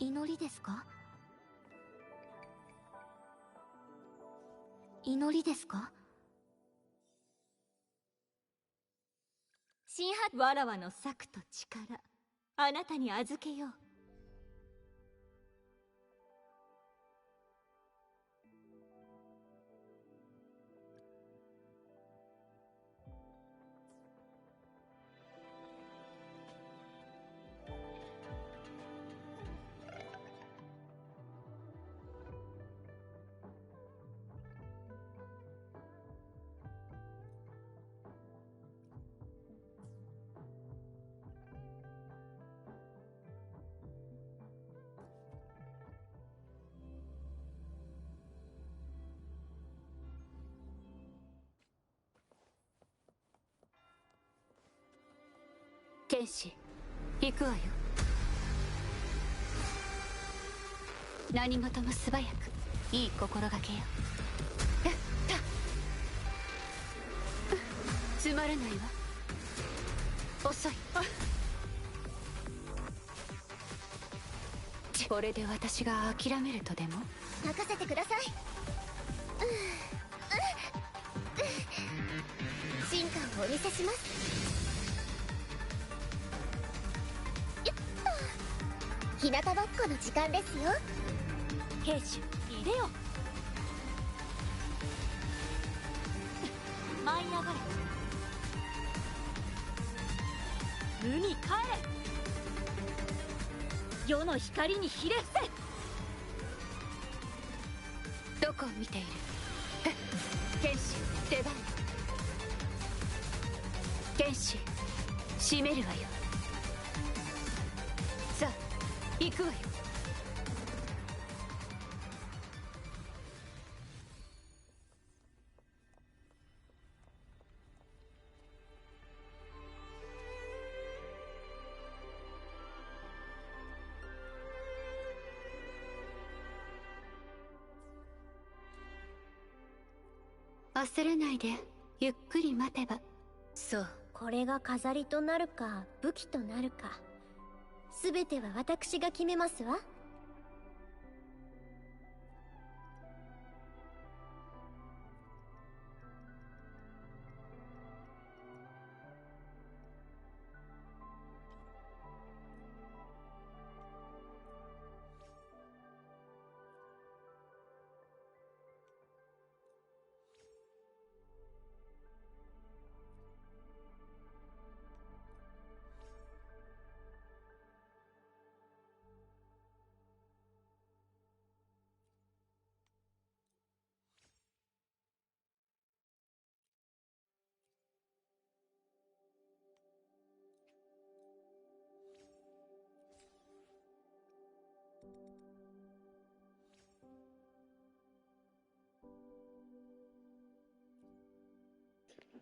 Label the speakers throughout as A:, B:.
A: 祈りですか？祈りですか？
B: 新発わらわの策と力、あなたに預けよう。剣士、行くわよ。何事も素早く、いい心がけよ。つまらないわ。遅い。これで私が諦めるとでも？
A: 任せてください。進化をお見せします。日向ぼっこの時間ですよ。
B: 兵士、いでよ。舞い上がれ。海帰れ。世の光にひれ伏せ。どこを見ている？剣士、出番。剣士、閉めるわよ。さあ、行くわよ。焦らないで、ゆっくり待てば。そう。
A: これが飾りとなるか武器となるか、全ては私が決めますわ。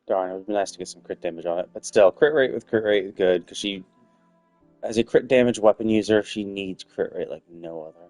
C: Darn, it would be nice to get some crit damage on it. But still, crit rate with crit rate is good, because she, as a crit damage weapon user, she needs crit rate like no other.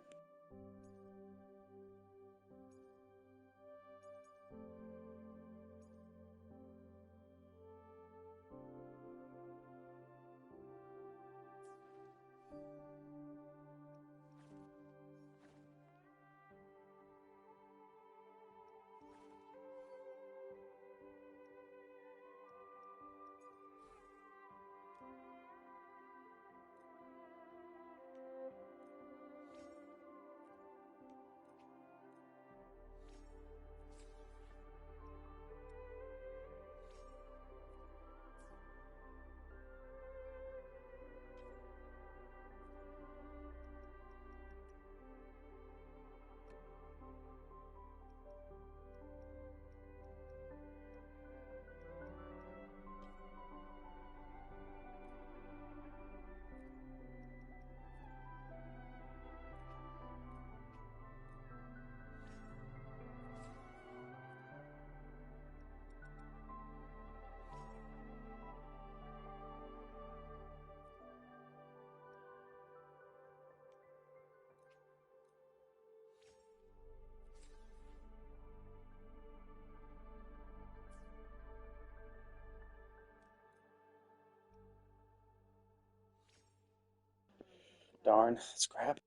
C: Darn, scrap.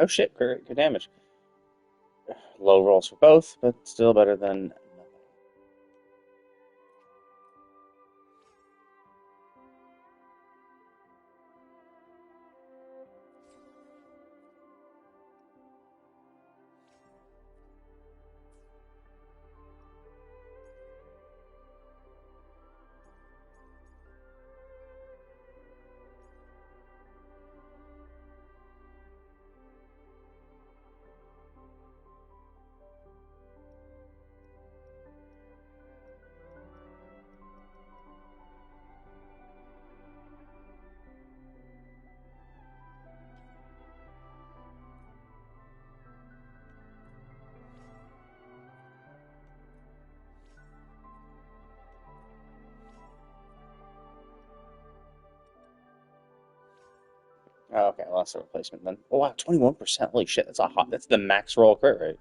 C: Oh shit, crit damage. Low rolls for both, but still better than nothing. Oh, okay, I lost the replacement then. Oh wow, 21%. Holy shit, that's the max roll crit rate.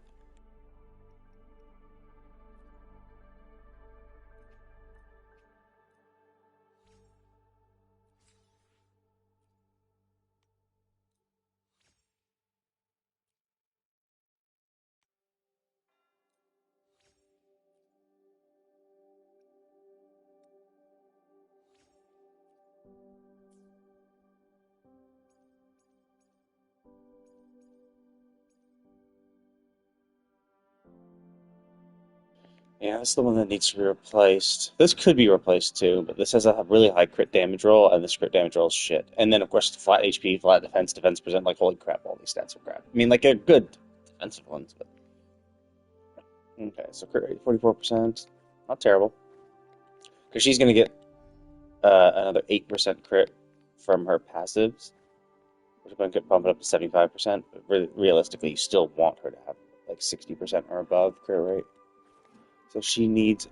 C: Yeah, this is the one that needs to be replaced. This could be replaced too, but this has a really high crit damage roll, and this crit damage roll is shit. And then, of course, the flat HP, flat defense, defense percent, like, holy crap, all these stats are crap. I mean, like, they're good defensive ones, but... Okay, so crit rate 44%. Not terrible. Because she's going to get another 8% crit from her passives, which is going to bump it up to 75%. But realistically, you still want her to have, like, 60% or above crit rate. So she needs,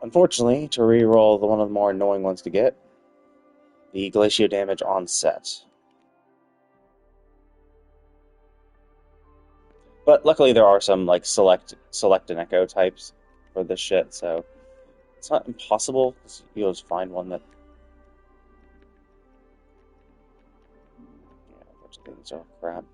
C: unfortunately, to re-roll the one of the more annoying ones to get, the Glacio damage on set. But luckily there are some like select and echo types for this shit, so it's not impossible. You'll just find one that which things are crap.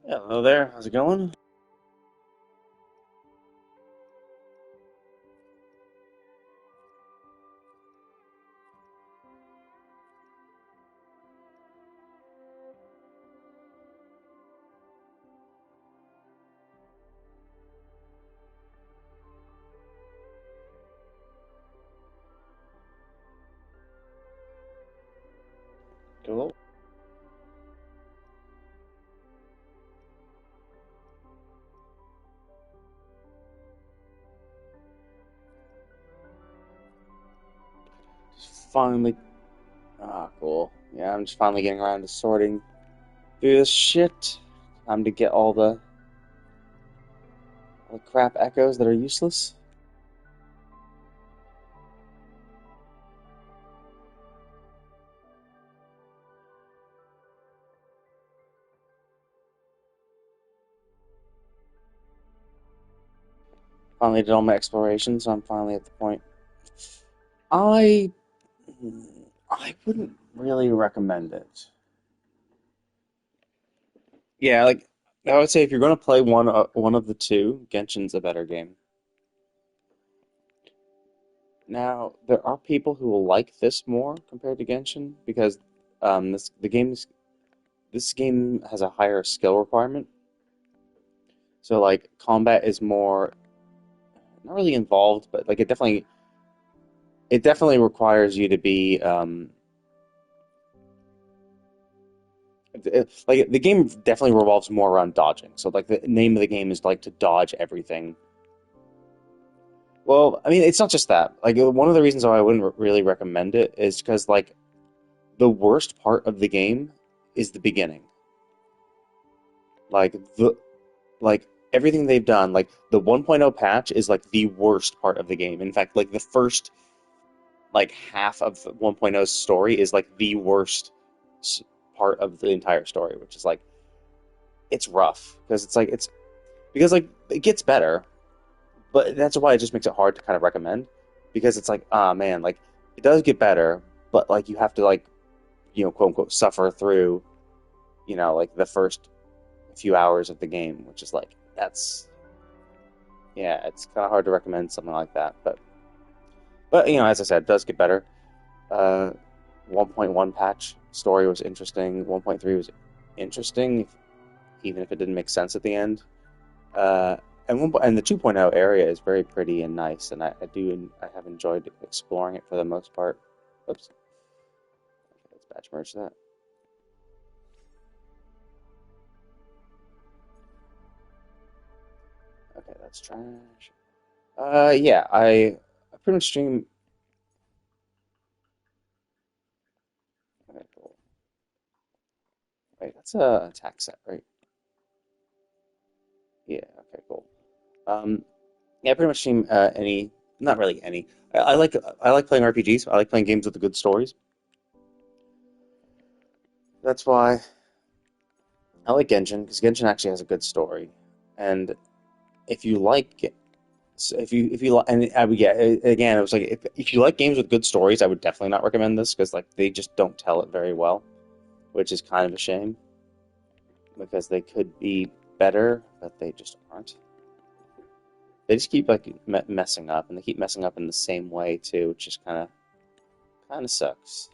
C: Yeah, hello there. How's it going? Cool. Just finally. Ah, cool. Yeah, I'm just finally getting around to sorting through this shit. Time to get all the crap echoes that are useless. Finally did all my exploration, so I'm finally at the point. I I wouldn't really recommend it. Yeah, like I would say if you're going to play one of the two, Genshin's a better game. Now, there are people who will like this more compared to Genshin because this game has a higher skill requirement. So like combat is more not really involved, but like it definitely requires you to be like the game definitely revolves more around dodging. So like the name of the game is like to dodge everything. Well, I mean, it's not just that. Like one of the reasons why I wouldn't really recommend it is because like the worst part of the game is the beginning. Like like everything they've done, like the 1.0 patch is like the worst part of the game. In fact, like the first like half of 1.0's story is like the worst part of the entire story, which is like it's rough because it's because like it gets better, but that's why it just makes it hard to kind of recommend because it's like ah man, like it does get better, but like you have to like quote unquote suffer through like the first few hours of the game, which is like that's yeah, it's kind of hard to recommend something like that, but as I said, it does get better. Uh, 1.1 patch story was interesting. 1.3 was interesting, even if it didn't make sense at the end. Uh, and the 2.0 area is very pretty and nice, and I have enjoyed exploring it for the most part. Oops, let's batch merge that. Okay, that's trash. Yeah, I pretty much stream. Okay, cool. Wait, that's a attack set, right? Yeah. Okay, cool. Um, yeah, I pretty much stream any, not really any. I like playing RPGs. I like playing games with the good stories. That's why I like Genshin because Genshin actually has a good story. And if you like, if you and I would yeah, again, it was like if you like games with good stories, I would definitely not recommend this because like they just don't tell it very well, which is kind of a shame because they could be better, but they just aren't. They just keep like messing up, and they keep messing up in the same way too, which just kind of sucks.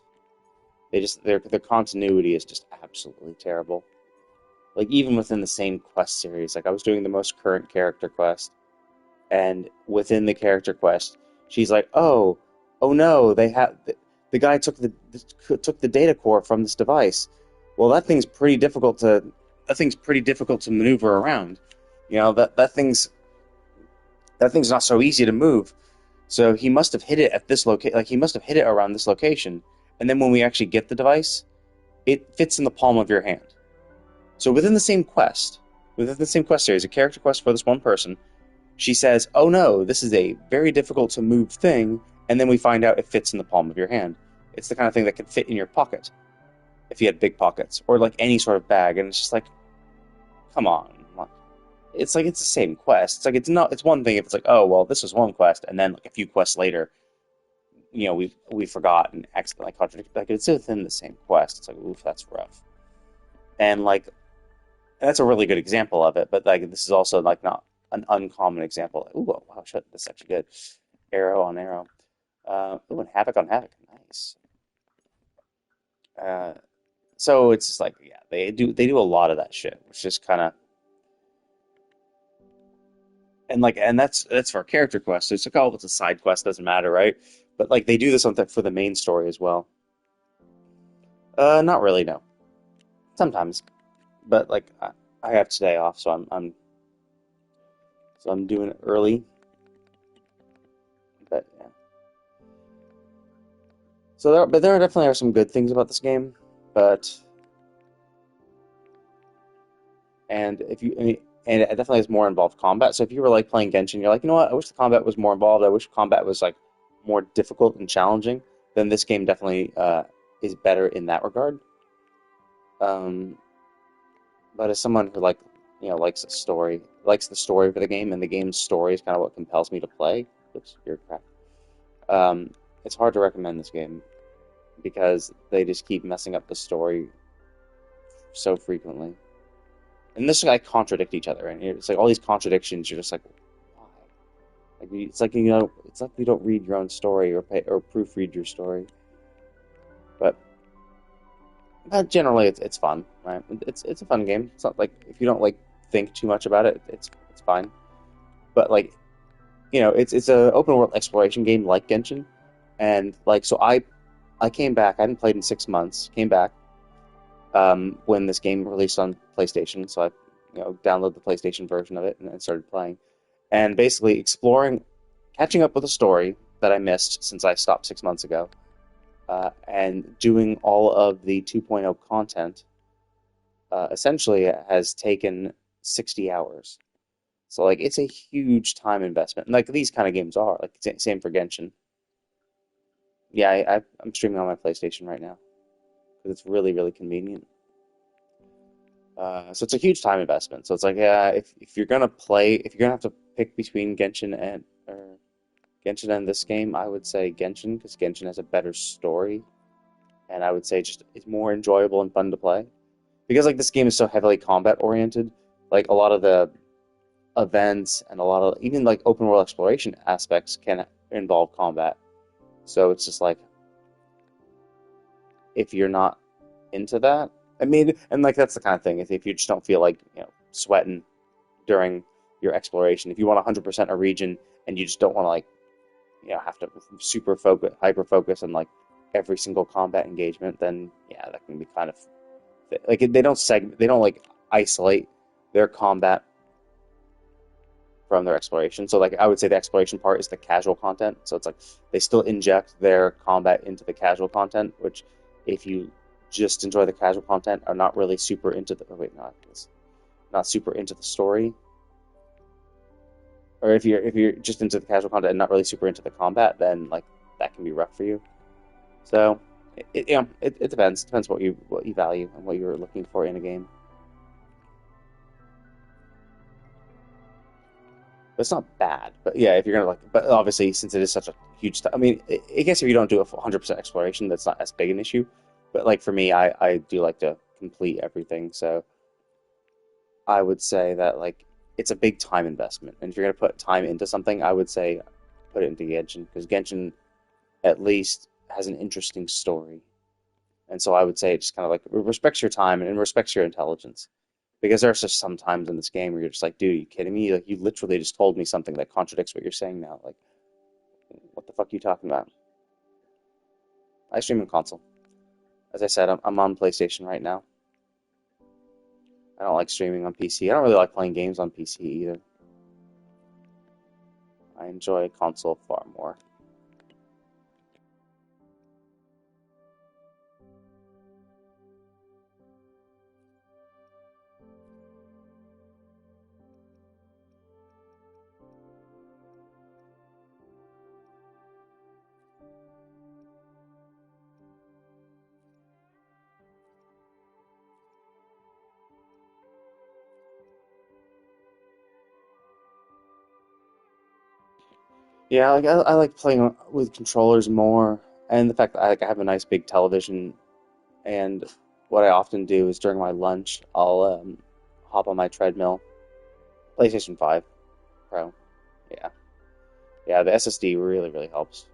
C: Their continuity is just absolutely terrible. Like even within the same quest series, like I was doing the most current character quest, and within the character quest, she's like, oh no, the guy took the data core from this device. Well, that thing's pretty difficult to maneuver around. That thing's not so easy to move. So he must have hit it at this location. Like he must have hit it around this location. And then when we actually get the device, it fits in the palm of your hand. So within the same quest series, a character quest for this one person, she says, "Oh no, this is a very difficult to move thing," and then we find out it fits in the palm of your hand. It's the kind of thing that can fit in your pocket if you had big pockets or like any sort of bag, and it's just like, come on. It's like it's the same quest. It's like it's not. It's one thing if it's like, oh well, this was one quest, and then like a few quests later, we forgot and accidentally contradicted. Like it's within the same quest. It's like, oof, that's rough. And like And that's a really good example of it. But like this is also like not an uncommon example. Ooh, wow, shit, that's actually good. Arrow on arrow. Ooh, and havoc on havoc. Nice. Uh, so it's just like yeah, they do a lot of that shit, which is kind of and that's for a character quest. So it's like oh, it's a side quest, doesn't matter, right? But like they do this on for the main story as well. Not really, no. Sometimes, but like I have today off, so I'm doing it early. But yeah. But there definitely are some good things about this game, but and if you I mean, and it definitely has more involved combat. So if you were like playing Genshin, you're like, you know what? I wish the combat was more involved. I wish combat was like more difficult and challenging. Then this game definitely is better in that regard. Um, but as someone who likes the story for the game, and the game's story is kind of what compels me to play. Oops, you're crap. It's hard to recommend this game because they just keep messing up the story so frequently. And this like contradict each other, and it's like all these contradictions. You're just like, why? Like it's like it's like you don't read your own story or proofread your story. But generally, it's fun, right? It's a fun game. It's not like if you don't like think too much about it, it's fine. But like it's a open world exploration game like Genshin, and like so I came back. I hadn't played in 6 months. Came back when this game released on PlayStation, so I downloaded the PlayStation version of it and started playing, and basically exploring, catching up with a story that I missed since I stopped 6 months ago, and doing all of the 2.0 content. Essentially, has taken 60 hours. So like it's a huge time investment. And, like these kind of games are like same for Genshin. Yeah, I'm streaming on my PlayStation right now because it's really really convenient. So it's a huge time investment. So it's like, yeah, if you're gonna play, if you're gonna have to pick between Genshin and this game, I would say Genshin because Genshin has a better story, and I would say just it's more enjoyable and fun to play because like this game is so heavily combat oriented. Like a lot of the events and a lot of even like open world exploration aspects can involve combat. So it's just like if you're not into that, I mean, and like that's the kind of thing. If you just don't feel like sweating during your exploration. If you want 100% a region and you just don't want to like have to super focus, hyper focus on like every single combat engagement, then yeah, that can be kind of like they don't like isolate their combat from their exploration. So like I would say the exploration part is the casual content. So it's like they still inject their combat into the casual content, which if you just enjoy the casual content are not really super into the not super into the story, or if you're just into the casual content and not really super into the combat, then like that can be rough for you. So it depends. It depends what you value and what you're looking for in a game. But it's not bad. But yeah, if you're gonna like, but obviously since it is such a huge, I mean, I guess if you don't do a 100% exploration, that's not as big an issue. But like for me, I do like to complete everything, so I would say that like it's a big time investment, and if you're gonna put time into something, I would say put it into Genshin because Genshin at least has an interesting story, and so I would say it just kind of like respects your time and respects your intelligence. Because there's just some times in this game where you're just like, dude, are you kidding me? Like you literally just told me something that contradicts what you're saying now. Like, what the fuck are you talking about? I stream on console. As I said, I'm on PlayStation right now. I don't like streaming on PC. I don't really like playing games on PC either. I enjoy console far more. Yeah, like I like playing with controllers more, and the fact that I have a nice big television. And what I often do is during my lunch, I'll hop on my treadmill. PlayStation 5 Pro. Yeah. Yeah, the SSD really, really helps.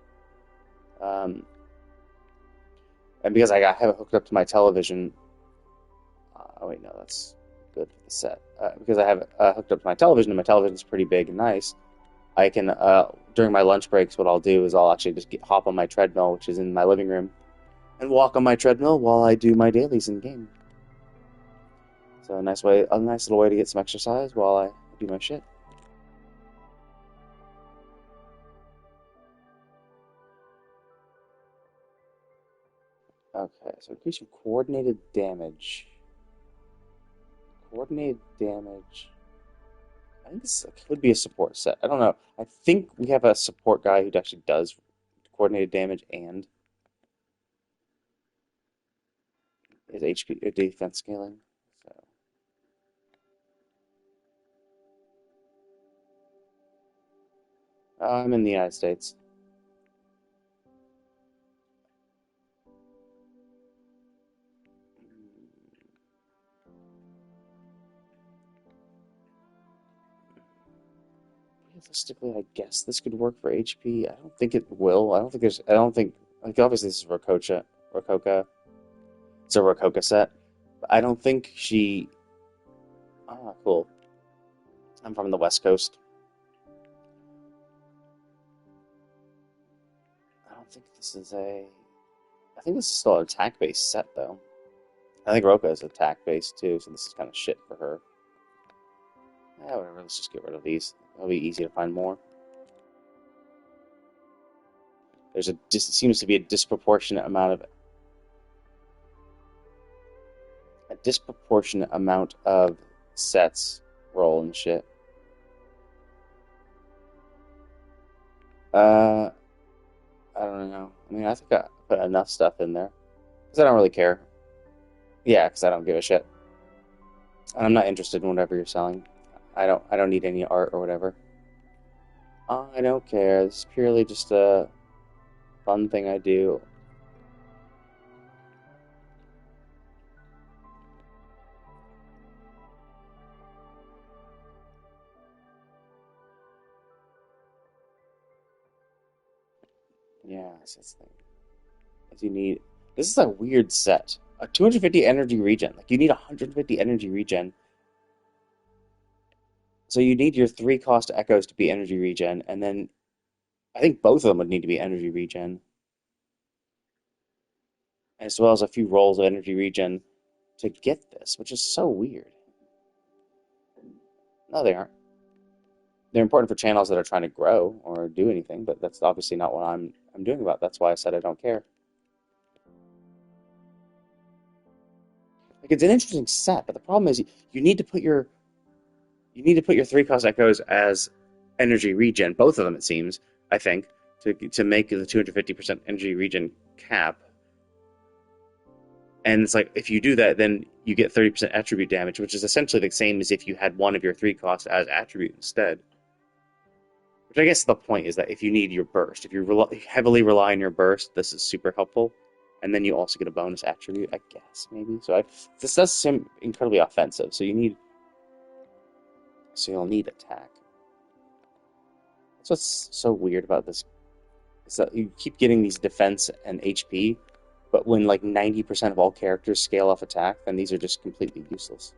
C: Um, and because have it hooked up to my television, oh wait, no, that's good for the set. Because I have it hooked up to my television, and my television's pretty big and nice, I can, during my lunch breaks, what I'll do is I'll actually just hop on my treadmill, which is in my living room, and walk on my treadmill while I do my dailies in game. So a nice little way to get some exercise while I do my shit. Okay, so increase your coordinated damage. Coordinated damage. I think this could be a support set. I don't know. I think we have a support guy who actually does coordinated damage and is HP or defense scaling. So I'm in the United States. Realistically, I guess this could work for HP. I don't think it will. I don't think, like, obviously this is Rococa. It's a Rococa set. But I don't think she, cool. I'm from the West Coast. I don't think this is I think this is still an attack-based set, though. I think Roca is attack-based, too, so this is kind of shit for her. Yeah, whatever, let's just get rid of these. It'll be easy to find more. It seems to be a disproportionate amount of sets roll and shit. I don't know. I mean, I think I put enough stuff in there because I don't really care. Yeah, because I don't give a shit. And I'm not interested in whatever you're selling. I don't need any art or whatever. I don't care. It's purely just a fun thing I do. Yeah, so that's the thing. Is you need. This is a weird set. A 250 energy regen. Like you need 150 energy regen. So you need your 3 cost echoes to be energy regen, and then I think both of them would need to be energy regen, as well as a few rolls of energy regen to get this, which is so weird. No, they aren't. They're important for channels that are trying to grow or do anything, but that's obviously not what I'm doing about. That's why I said I don't care. Like it's an interesting set, but the problem is you need to put your 3 cost echoes as energy regen, both of them it seems, I think, to make the 250% energy regen cap. And it's like if you do that, then you get 30% attribute damage, which is essentially the same as if you had one of your 3 costs as attribute instead. Which I guess the point is that if you need your burst, if you heavily rely on your burst, this is super helpful. And then you also get a bonus attribute, I guess, maybe. This does seem incredibly offensive, so you'll need attack. That's what's so weird about this, is that you keep getting these defense and HP, but when like 90% of all characters scale off attack, then these are just completely useless.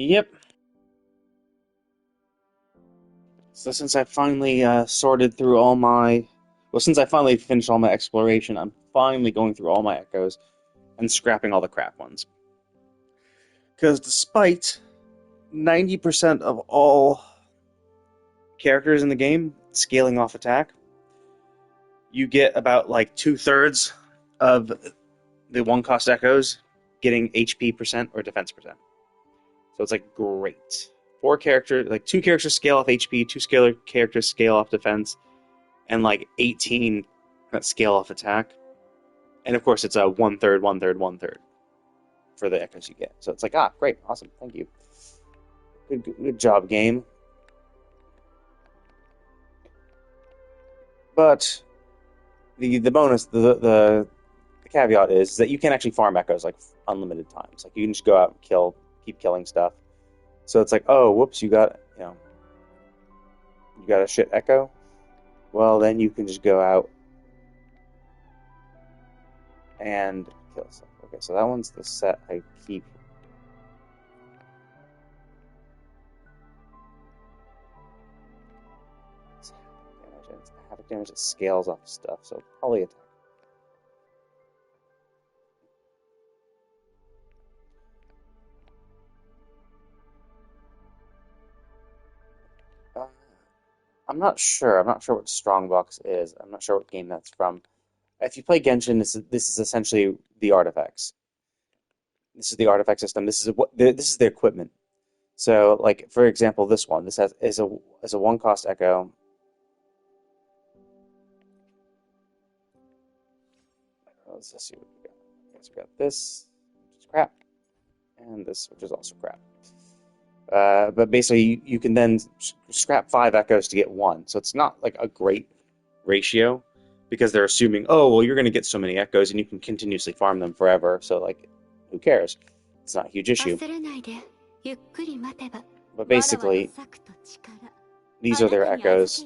C: Yep. So since I finally sorted through all my... Well, since I finally finished all my exploration, I'm finally going through all my echoes and scrapping all the crap ones. Because despite 90% of all characters in the game scaling off attack, you get about like 2/3 of the one-cost echoes getting HP percent or defense percent. So it's like great. Two characters scale off HP, characters scale off defense, and like 18 that scale off attack. And of course, it's a 1/3, 1/3, 1/3 for the echoes you get. So it's like, great, awesome, thank you. Good job, game. But the bonus, the caveat is that you can actually farm echoes like unlimited times. Like you can just go out and keep killing stuff. So it's like, oh, whoops, you got a shit echo. Well, then you can just go out and kill stuff. Okay, so that one's the set I keep. Havoc damage that scales off stuff, so probably attack. I'm not sure. I'm not sure what Strongbox is. I'm not sure what game that's from. If you play Genshin, this is essentially the artifacts. This is the artifact system. This is the equipment. So, like for example, this one. This is a one-cost echo. Let's just see what we got. Okay, so we got this, which is crap, and this, which is also crap. But basically, you can then scrap 5 echoes to get 1. So it's not like a great ratio because they're assuming, oh, well, you're going to get so many echoes and you can continuously farm them forever. So, like, who cares? It's not a huge issue. But basically, these are their echoes.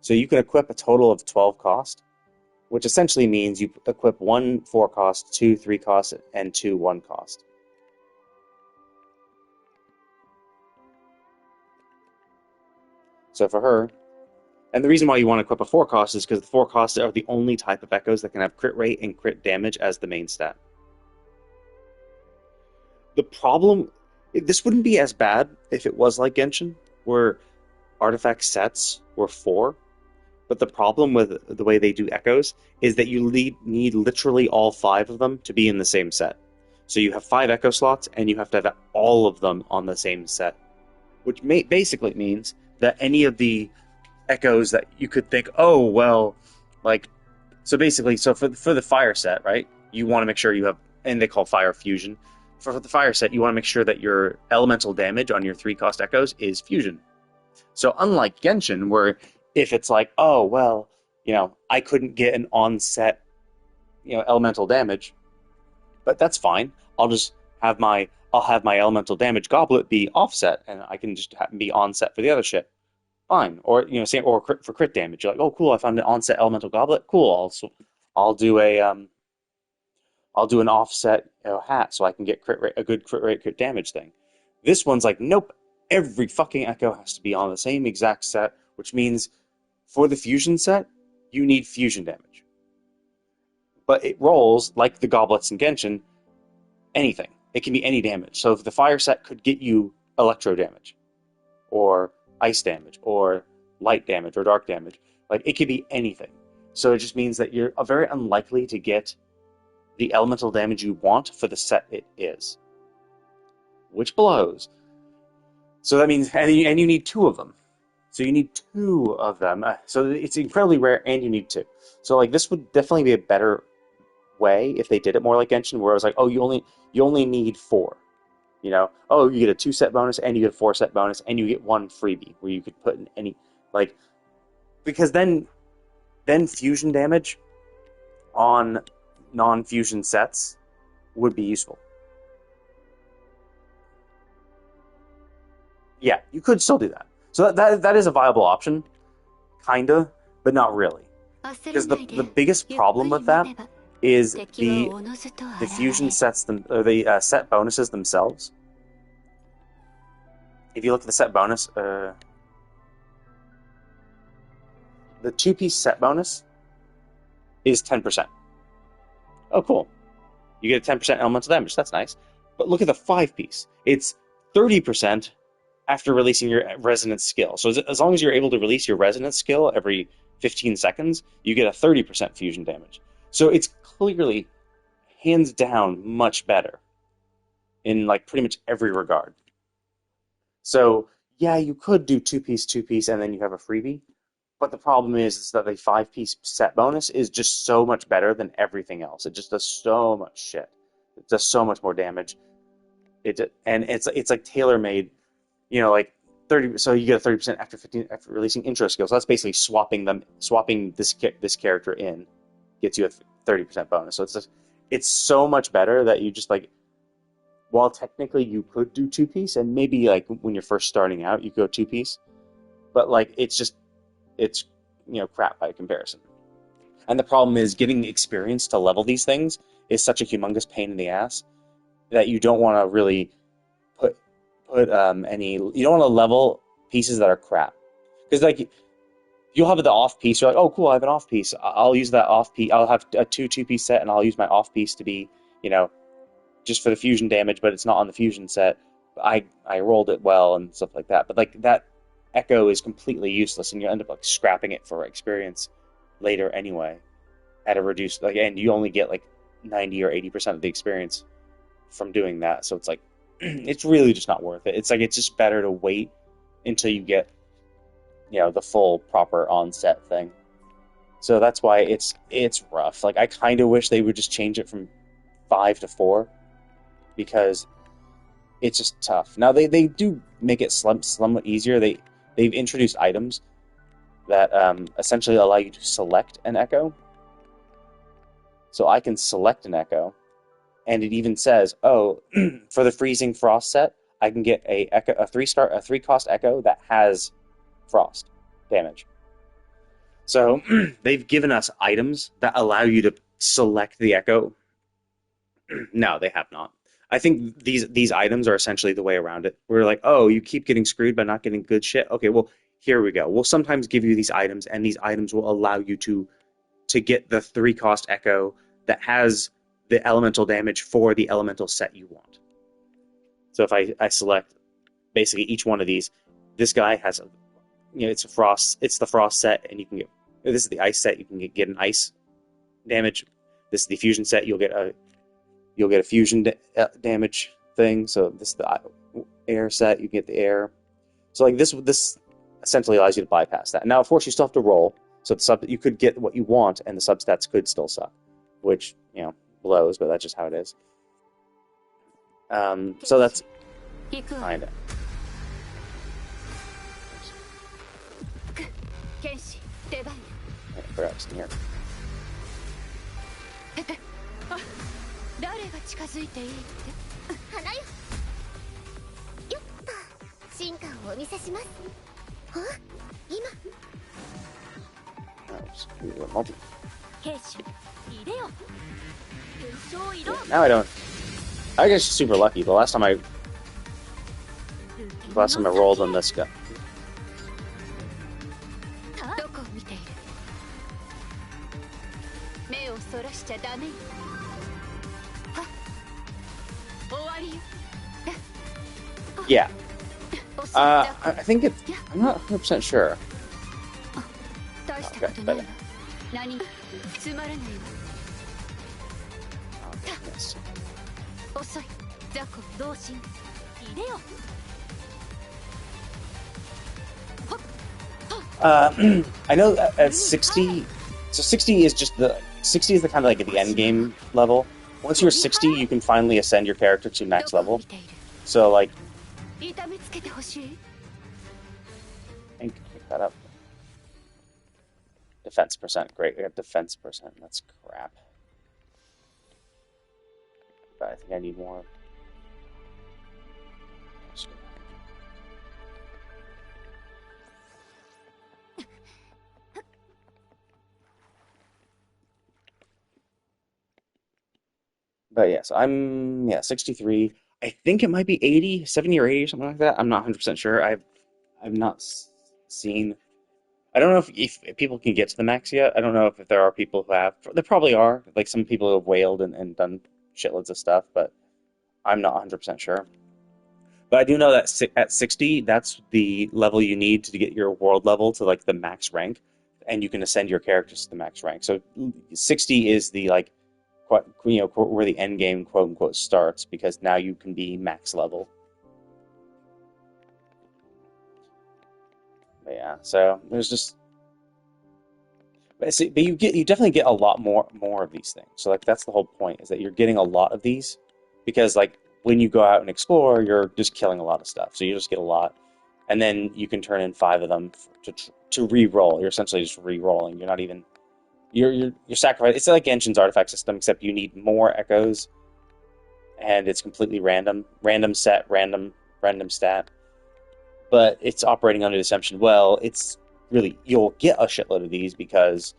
C: So you can equip a total of 12 cost, which essentially means you equip 1 4 cost, 2 3 cost, and 2 1 cost. So for her, and the reason why you want to equip a 4 cost is because the 4 costs are the only type of echoes that can have crit rate and crit damage as the main stat. The problem, this wouldn't be as bad if it was like Genshin, where artifact sets were 4. But the problem with the way they do echoes is that you need literally all 5 of them to be in the same set. So you have 5 echo slots, and you have to have all of them on the same set. Which basically means that any of the echoes that you could think, oh, well, like, so basically, so for the fire set, right, you want to make sure you have, and they call fire fusion. For the fire set, you want to make sure that your elemental damage on your 3 cost echoes is fusion. So unlike Genshin, where if it's like, oh, well, I couldn't get an on-set, elemental damage, but that's fine. I'll have my elemental damage goblet be offset, and I can just be onset for the other shit. Fine. Or for crit damage. You're like, oh, cool, I found an onset elemental goblet. Cool. I'll do an offset hat so I can get a good crit rate, crit damage thing. This one's like, nope. Every fucking echo has to be on the same exact set, which means for the fusion set, you need fusion damage. But it rolls, like the goblets in Genshin, anything. It can be any damage. So if the fire set could get you electro damage, or ice damage, or light damage, or dark damage, like it could be anything. So it just means that you're very unlikely to get the elemental damage you want for the set it is. Which blows. So that means, and you need 2 of them. So you need 2 of them. So it's incredibly rare, and you need 2. So like this would definitely be a better way if they did it more like Genshin, where it was like, oh, you only need 4. Oh, you get a 2 set bonus, and you get a 4 set bonus, and you get 1 freebie where you could put in any, like, because then fusion damage on non-fusion sets would be useful. Yeah, you could still do that. So that is a viable option, kinda, but not really. Because the biggest problem with that is the fusion sets or the set bonuses themselves if you look at the set bonus, the 2-piece set bonus is 10%. Oh, cool. You get a 10% elemental damage. That's nice. But look at the 5-piece. It's 30% after releasing your resonance skill. So as long as you're able to release your resonance skill every 15 seconds, you get a 30% fusion damage. So it's clearly, hands down, much better in like pretty much every regard. So yeah, you could do 2-piece, and then you have a freebie. But the problem is that the 5-piece set bonus is just so much better than everything else. It just does so much shit. It does so much more damage. And it's like tailor made. You know, like 30. So you get a 30% after 15 after releasing intro skills. So that's basically swapping this character in gets you a 30% bonus. So it's so much better that you just like. While technically you could do 2-piece, and maybe like when you're first starting out, you go 2-piece, but like it's crap by comparison. And the problem is getting experience to level these things is such a humongous pain in the ass that you don't want to really put any. You don't want to level pieces that are crap, because like you'll have the off piece. You're like, oh cool, I have an off piece. I'll use that off piece. I'll have a 2-piece set, and I'll use my off piece to be just for the fusion damage, but it's not on the fusion set. I rolled it well and stuff like that. But like that echo is completely useless, and you end up like scrapping it for experience later anyway at a reduced and you only get like 90 or 80% of the experience from doing that. So it's like it's really just not worth it. It's like it's just better to wait until you get the full proper on-set thing. So that's why it's rough. Like I kind of wish they would just change it from 5 to 4 because it's just tough. Now they do make it somewhat easier. They've introduced items that essentially allow you to select an echo. So I can select an echo, and it even says, "Oh, for the freezing frost set, I can get a 3-cost echo that has frost damage." So they've given us items that allow you to select the echo. No, they have not. I think these items are essentially the way around it. We're like, oh, you keep getting screwed by not getting good shit. Okay, well, here we go. We'll sometimes give you these items, and these items will allow you to get the 3-cost echo that has the elemental damage for the elemental set you want. So if I select basically each one of these, this guy has it's the frost set, and you can get, this is the ice set, you can get an ice damage. This is the fusion set, you'll get a fusion damage thing. So this is the air set, you get the air. So like this essentially allows you to bypass that. Now of course you still have to roll, so you could get what you want, and the substats could still suck, which blows, but that's just how it is. So that's kind of. Perhaps in here.
A: 誰が近づいていいって花よよっと進化をお見せしますあ今兵士入れよ現象移動
C: Now I don't. I guess super lucky. The last time I rolled on this guy.
A: どこを見ている目をそらしちゃダメよ
C: Yeah. I think it's. I'm not 100% sure. Okay, but. I know at 60. So 60 is just the 60 is the kind of like at the end game level. Once you're 60, you can finally ascend your character to max level. So, like, I think pick that up. Defense percent, great. We got defense percent. That's crap. But I think I need more. But yeah, so I'm 63. I think it might be 80, 70 or 80 or something like that. I'm not 100% sure. I've not seen. I don't know if people can get to the max yet. I don't know if there are people who have. There probably are. Like some people who have whaled and done shitloads of stuff, but I'm not 100% sure. But I do know that at 60, that's the level you need to get your world level to like the max rank, and you can ascend your characters to the max rank. So 60 is the like, where the end game quote unquote starts because now you can be max level. But yeah, so there's just but you definitely get a lot more of these things. So like that's the whole point is that you're getting a lot of these because like when you go out and explore, you're just killing a lot of stuff. So you just get a lot, and then you can turn in 5 of them to re-roll. You're essentially just re-rolling. You're not even you're sacrificing. It's like Genshin's artifact system, except you need more echoes, and it's completely random set, random stat. But it's operating under the assumption, well, it's really you'll get a shitload of these because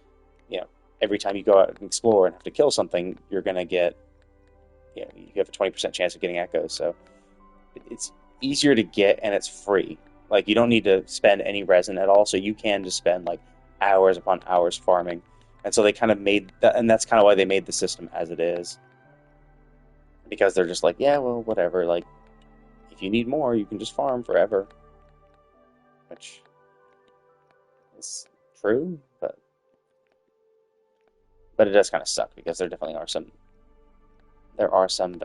C: you know every time you go out and explore and have to kill something, you're gonna get you have a 20% chance of getting echoes. So it's easier to get and it's free. Like you don't need to spend any resin at all, so you can just spend like hours upon hours farming. And so they kind of made that, and that's kind of why they made the system as it is, because they're just like, yeah, well, whatever. Like, if you need more, you can just farm forever, which is true, but it does kind of suck because there definitely are some. There are some.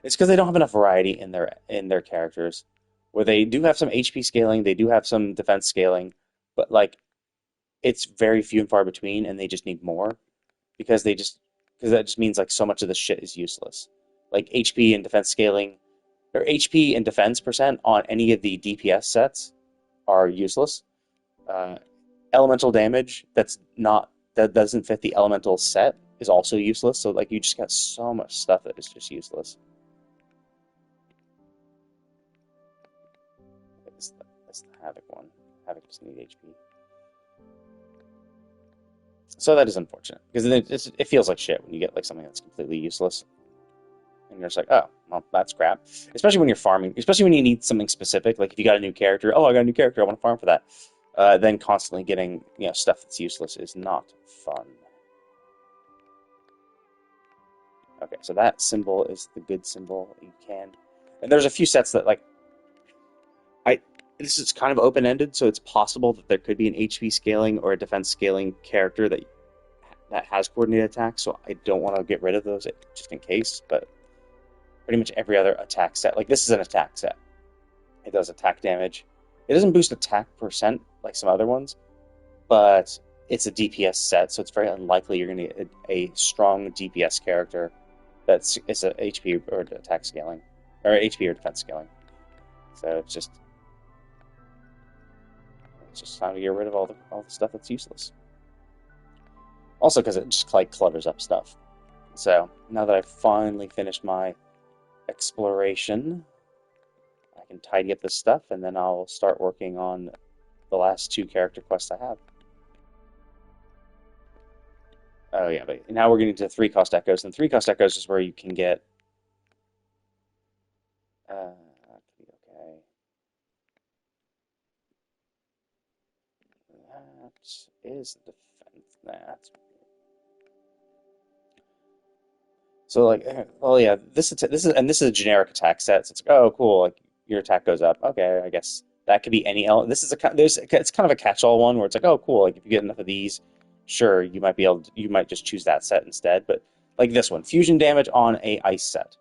C: It's because they don't have enough variety in their characters, where they do have some HP scaling, they do have some defense scaling, but like it's very few and far between, and they just need more because that just means like so much of the shit is useless. Like HP and defense scaling, or HP and defense percent on any of the DPS sets are useless. Uh, Elemental damage that doesn't fit the elemental set is also useless. So like you just got so much stuff that is just useless. It's the Havoc one. Havoc doesn't need HP. So that is unfortunate because it feels like shit when you get like something that's completely useless, and you're just like, oh, well, that's crap. Especially when you're farming, especially when you need something specific. Like if you got a new character, oh, I got a new character, I want to farm for that. Then constantly getting stuff that's useless is not fun. Okay, so that symbol is the good symbol. You can, and there's a few sets that like I. This is kind of open ended, so it's possible that there could be an HP scaling or a defense scaling character that has coordinated attacks. So I don't want to get rid of those just in case. But pretty much every other attack set, like this is an attack set. It does attack damage. It doesn't boost attack percent like some other ones, but it's a DPS set, so it's very unlikely you're going to get a strong DPS character that's it's a HP or attack scaling, or HP or defense scaling. So it's just time to get rid of all the stuff that's useless. Also, because it just like clutters up stuff. So now that I've finally finished my exploration, I can tidy up this stuff, and then I'll start working on the last 2 character quests I have. Oh yeah, but now we're getting to 3 cost echoes, and 3 cost echoes is where you can get. Okay. That is the defense. That's so like. Well, yeah. This is a generic attack set. So it's like, oh, cool. Like your attack goes up. Okay, I guess that could be any element. This is it's kind of a catch-all one where it's like, oh, cool. Like if you get enough of these, sure, you might just choose that set instead. But like this one, fusion damage on a ice set,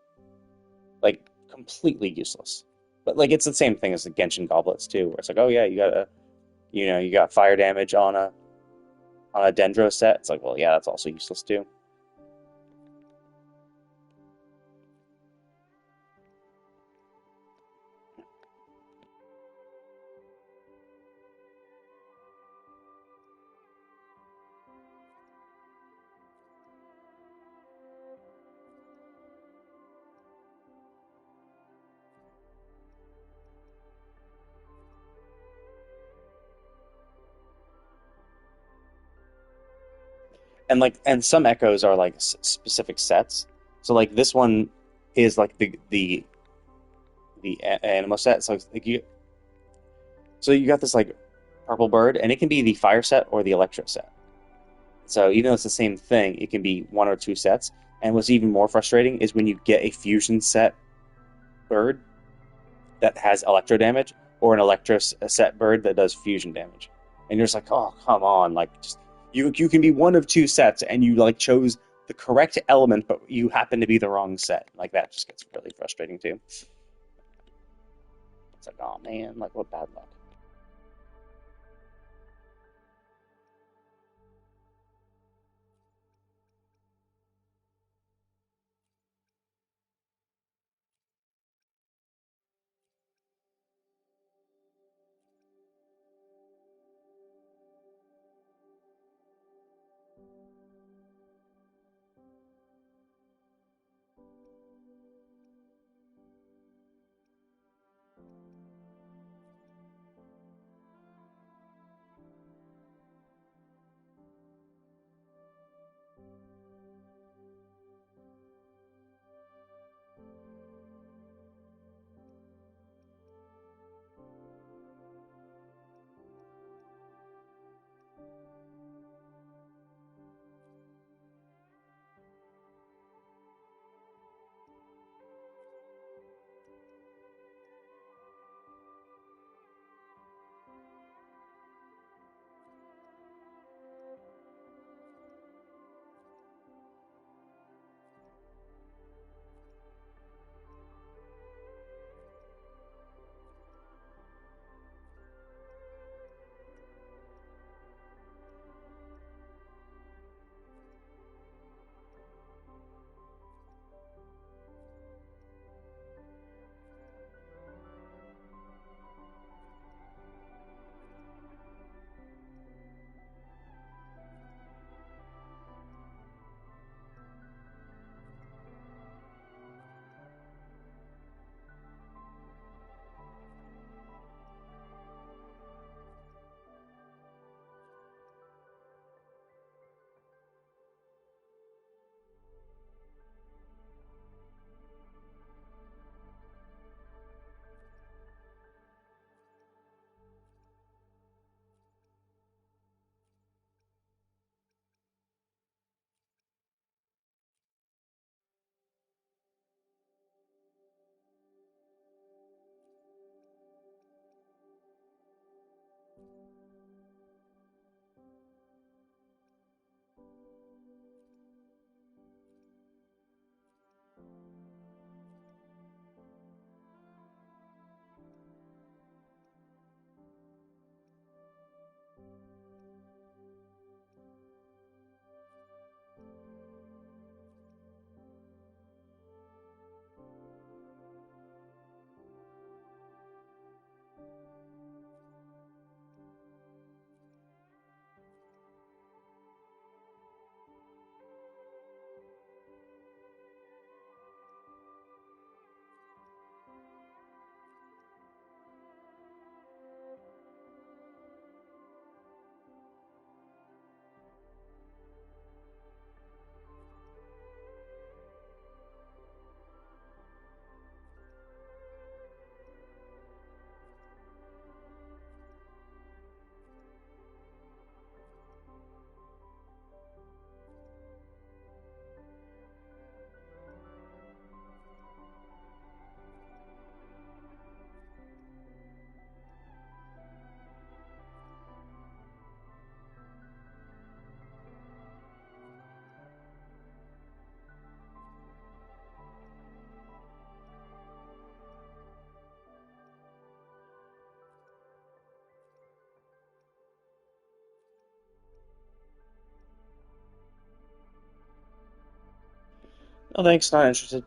C: like completely useless. But like it's the same thing as the Genshin goblets too, where it's like, oh yeah, you got fire damage on a Dendro set. It's like, well, yeah, that's also useless too. And some echoes are like specific sets. So like this one, is like the anima set. So it's like you got this like purple bird, and it can be the fire set or the electro set. So even though it's the same thing, it can be one or two sets. And what's even more frustrating is when you get a fusion set bird that has electro damage, or an electro set bird that does fusion damage, and you're just like, oh come on, like just you can be one of two sets, and you like chose the correct element, but you happen to be the wrong set. Like that just gets really frustrating too. It's like, oh man, like what bad luck. No thanks, not interested.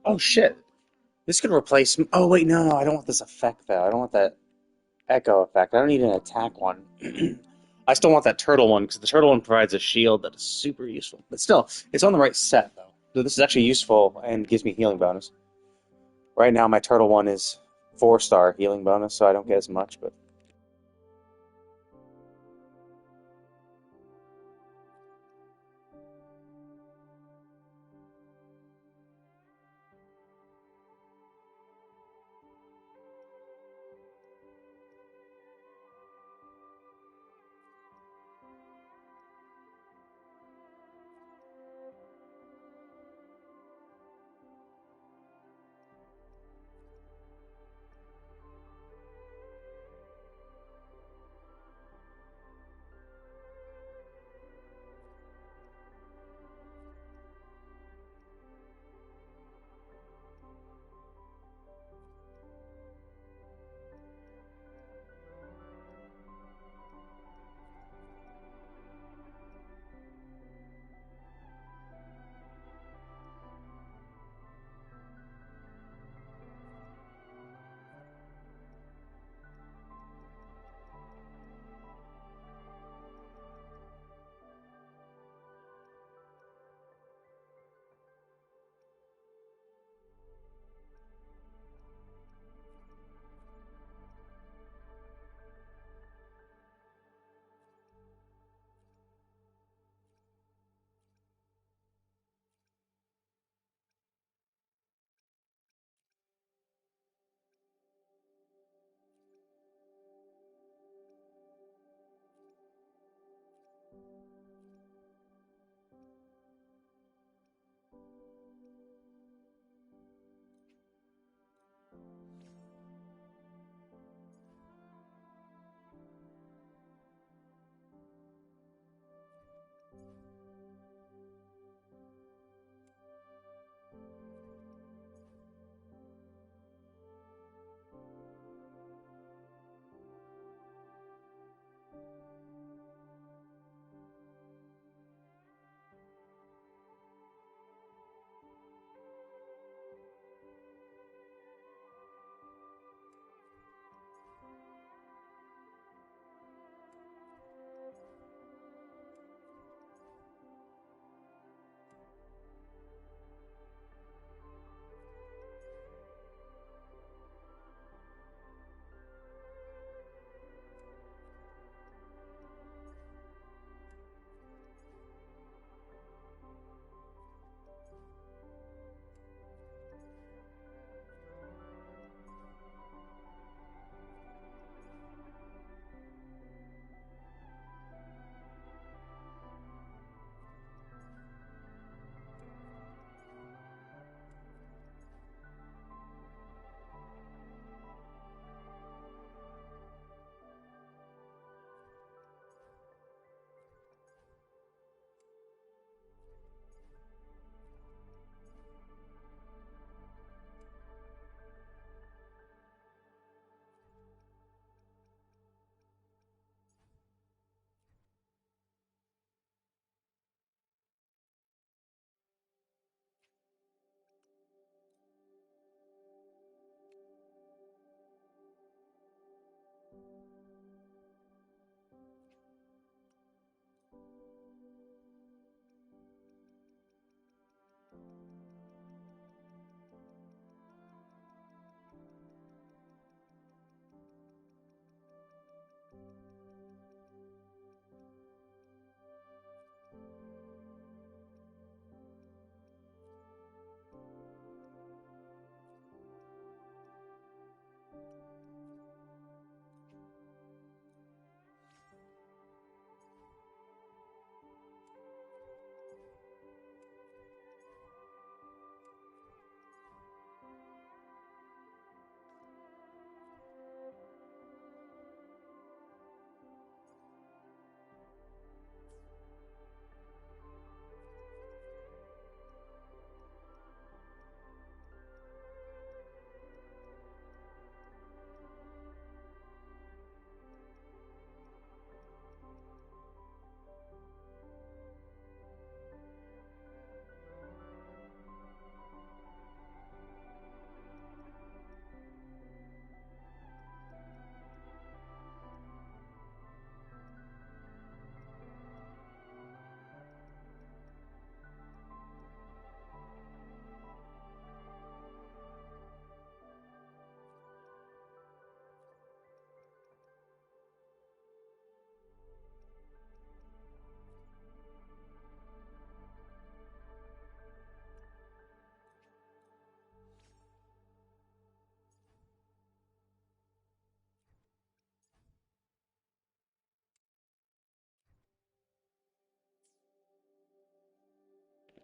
C: Oh shit! This could replace. Oh wait, no, I don't want this effect though. I don't want that echo effect. I don't need an attack one. I still want that turtle one because the turtle one provides a shield that is super useful. But still, it's on the right set though. So this is actually useful and gives me healing bonus. Right now, my turtle one is 4-star healing bonus, so I don't get as much. But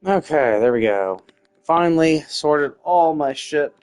C: Okay, there we go. Finally sorted all my shit.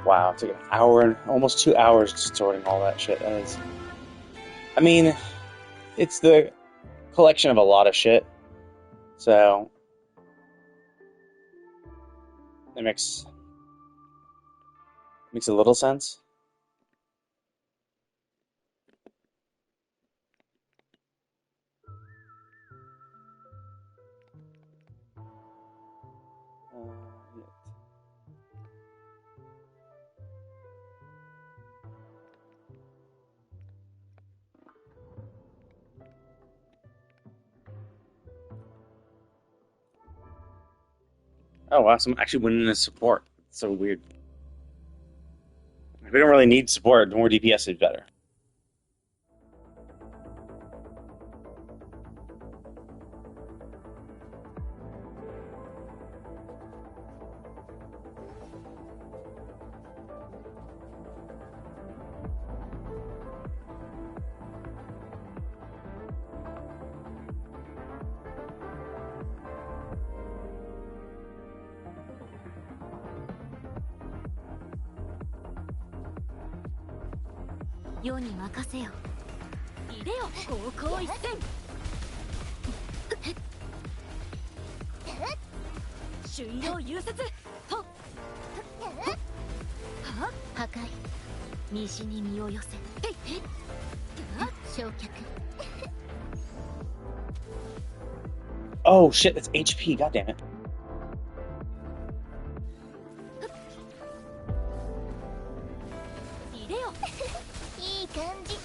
C: Wow, it took an hour and almost 2 hours just sorting all that shit. And I mean, it's the collection of a lot of shit, so it makes a little sense. Yeah. Oh wow, so I'm actually winning the support. It's so weird. We don't really need support. More DPS is better.
A: 世に任せよ。いでよ、高校一戦。春陽融雪。はっ。破壊。西に身を寄せ。焼却。
C: Oh shit, that's HP. God damn it.
A: いでよ。いい感じ。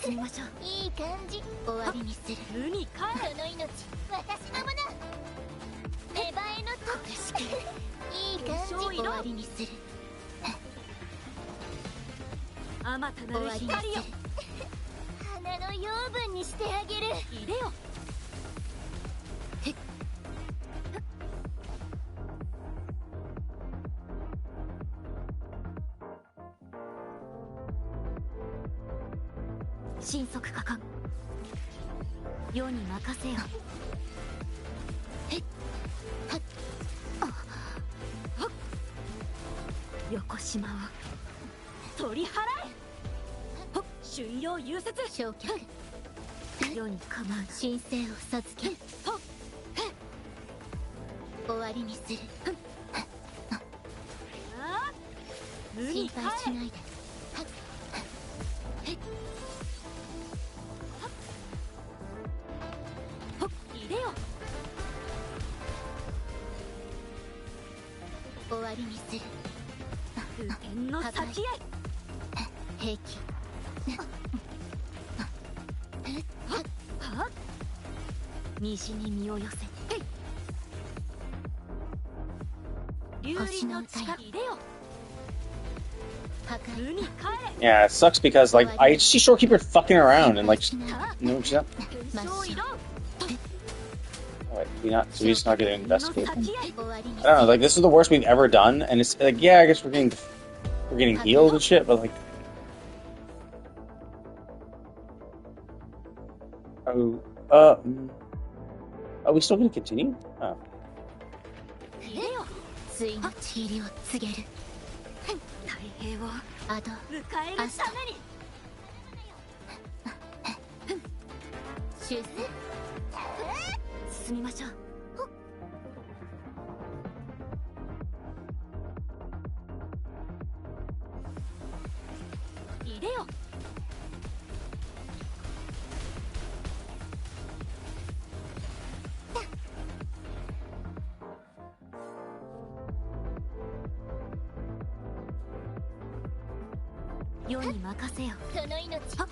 A: 進みましょう。いい感感じ。終わりにする。無に帰る。その命私のもの。芽生えの時しかいい感じ。終わりにする。あまたなる光よ。花の養分にしてあげる。入れよ。神速果敢。世に任せよ。横島を取り払え。春陽融雪。焼却。世に構う神聖を授け。終わりにする。心配しないで。入れよ。終わりにする。風天の先へ。平気。西に身を寄せ。星の歌よ。入れよ。
C: Yeah, it sucks because like I see Shorekeeper fucking around and like no, she's not. Wait, so we just not getting investigate. I don't know, like this is the worst we've ever done, and it's like yeah, I guess we're getting healed and shit, but like. Are we still gonna continue? Oh. 太平を迎えるために。修正。進みましょう。入れよ。世に任せよ。その命、私ど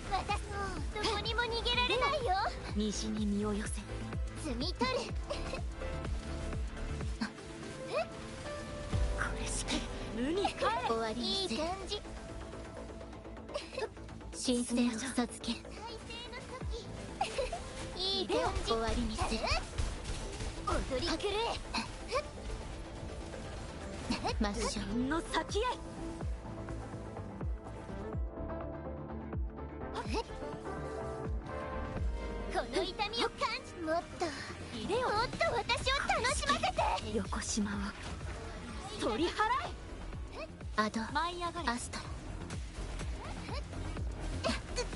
C: こにも逃げられないよ。西に身を寄せ。摘み取る。これしか無に帰れ。終わりにする。いい感じ。神聖を授ける。いい感じ。終わりにする。踊り狂え。真正の先へ。この痛みを感じ。もっと入れよ。もっと私を楽しませて。横島を取り払え。アド舞い上がれ。アスト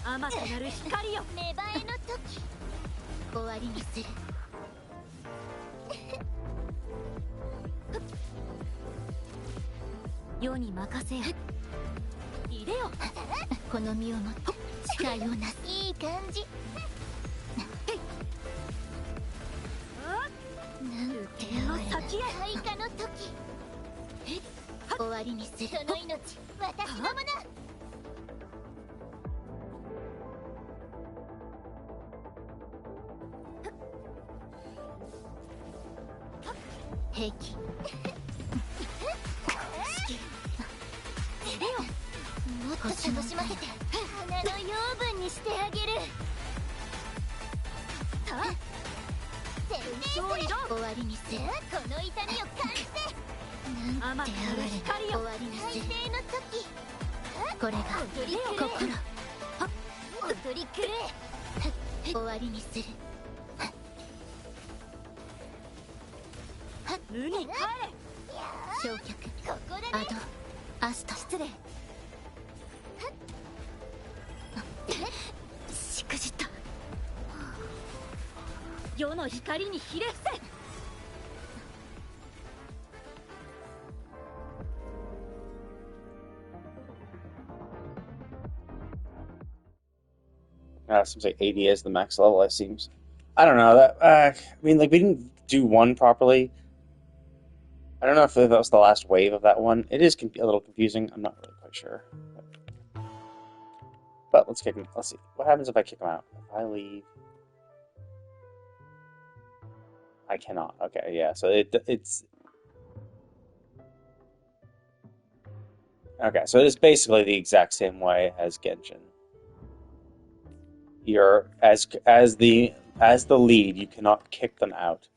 C: ラ。あまたなる光よ。芽生えの時。終わりにする。世に任せよ。入れよ。この身をもって誓いをなす。いい感じ。なんて哀れな開花の時。終わりにする。その命私のもの。平気。もっと楽しませて。花の養分にしてあげる。終わりにする。この痛みを感じて。なんて哀れな終わりにする。大抵の時。これが心。踊り狂え。終わりにする。無に帰れ。焼却。アドアスト。失礼。しくじった。世の光にひれ伏せ。Seems like 80 is the max level. It seems. I don't know that. I mean, like we didn't do one properly. I don't know if that was the last wave of that one. It is a little confusing. I'm not really quite sure. But let's kick him. Let's see. What happens if I kick him out? If I leave... I cannot. Okay, yeah. So it's... Okay, so it's basically the exact same way as Genshin. You're as the lead, you cannot kick them out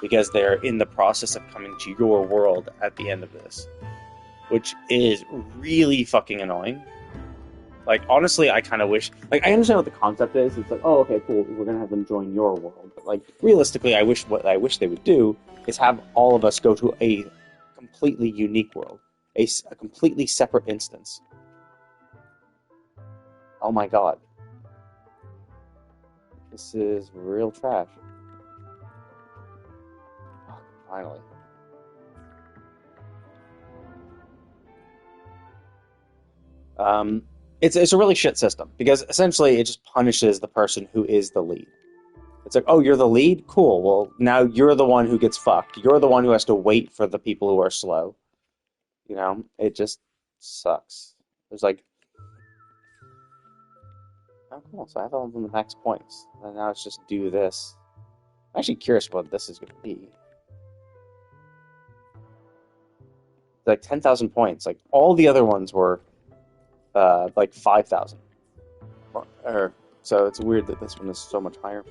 C: because they're in the process of coming to your world at the end of this, which is really fucking annoying. Like, honestly, I kind of wish... Like, I understand what the concept is. It's like, oh, okay, cool, we're gonna have them join your world. But, like, realistically, what I wish they would do is have all of us go to a completely unique world. A completely separate instance. Oh my god. This is real trash. Oh, finally. It's a really shit system because essentially it just punishes the person who is the lead. It's like, oh, you're the lead? Cool. Well, now you're the one who gets fucked. You're the one who has to wait for the people who are slow. You know, it just sucks. There's like, oh, cool. So I have all of the max points. And now it's just do this. I'm actually curious what this is going to be. It's like 10,000 points. Like, all the other ones were like 5,000. So it's weird that this one is so much higher.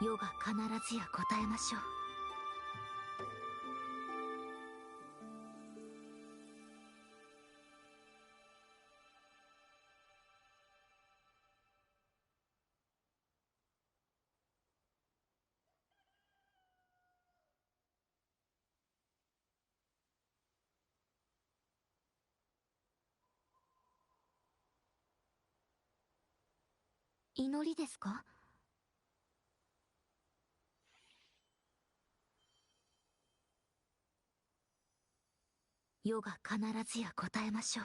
A: 世が必ずや答えましょう。祈りですか？世が必ずや答えましょう。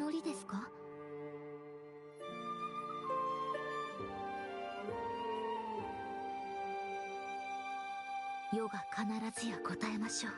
A: 祈りですか？世が必ずや答えましょう。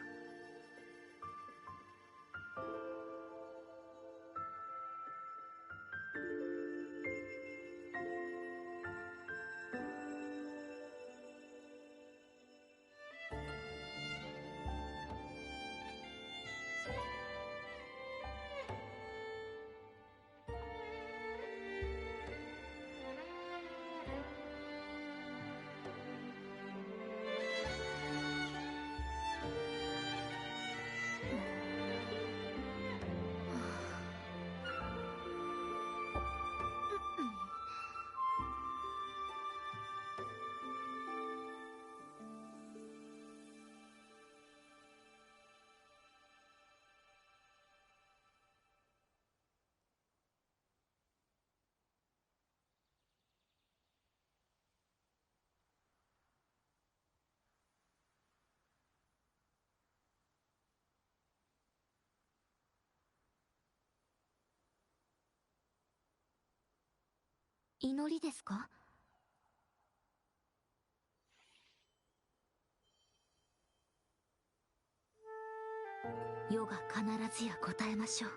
A: 祈りですか？世が必ずや答えましょう。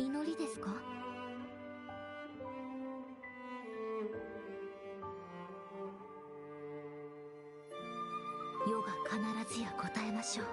A: 祈りですか？世が必ずや答えましょう。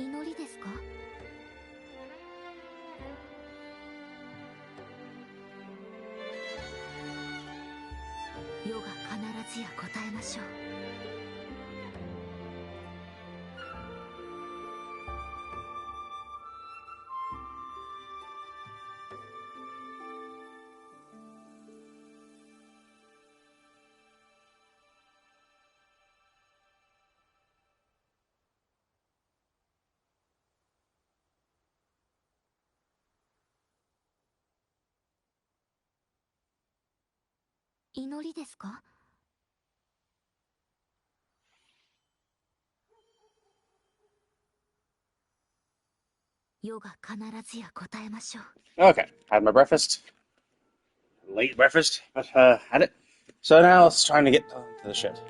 A: 祈りですか？世が必ずや答えましょう。祈りですか？世が必ずや答えましょう。
C: Okay, had my breakfast. Late breakfast, but had it. So now it's time to get to the shit.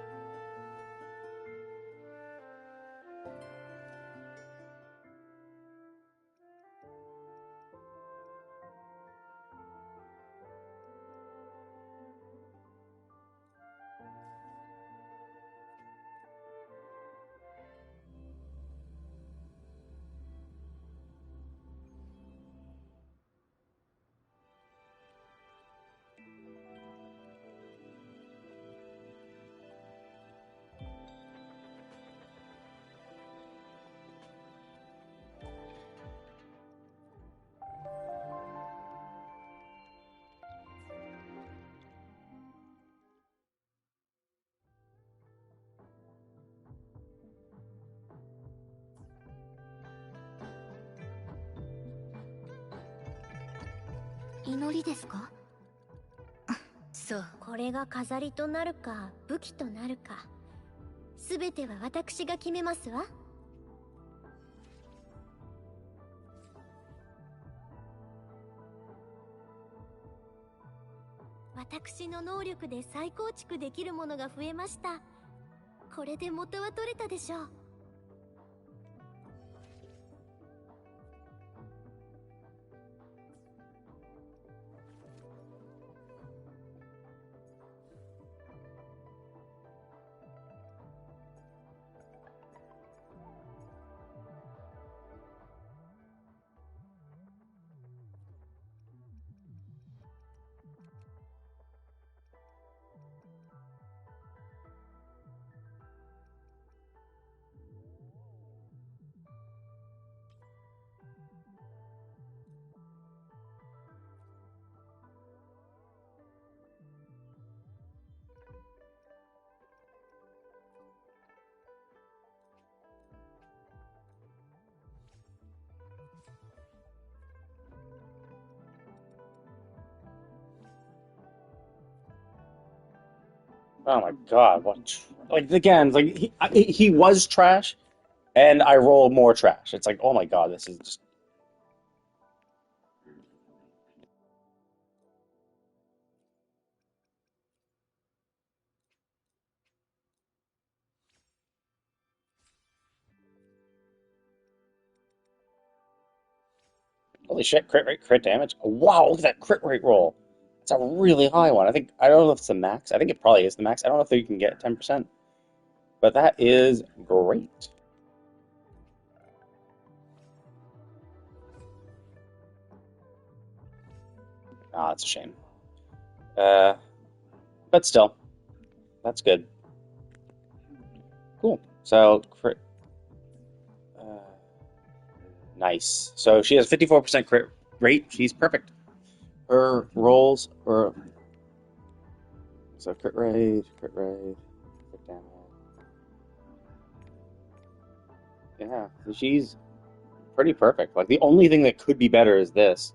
A: 祈りですか？そう。これが飾りとなるか武器となるか、全ては私が決めますわ。私の能力で再構築できるものが増えました。これで元は取れたでしょう。
C: Oh my god, what? Like, again, like, he was trash, and I roll more trash. It's like, oh my god, this is just. Holy shit, crit rate, crit damage. Wow, look at that crit rate roll. It's a really high one. I don't know if it's the max. I think it probably is the max. I don't know if you can get 10%, but that is great. Ah, that's a shame. Uh, but still, that's good. Cool. So, crit. Uh, nice. So she has 54% crit rate. She's perfect. Her rolls are. So crit rate, crit damage. Yeah, so she's pretty perfect. Like, the only thing that could be better is this,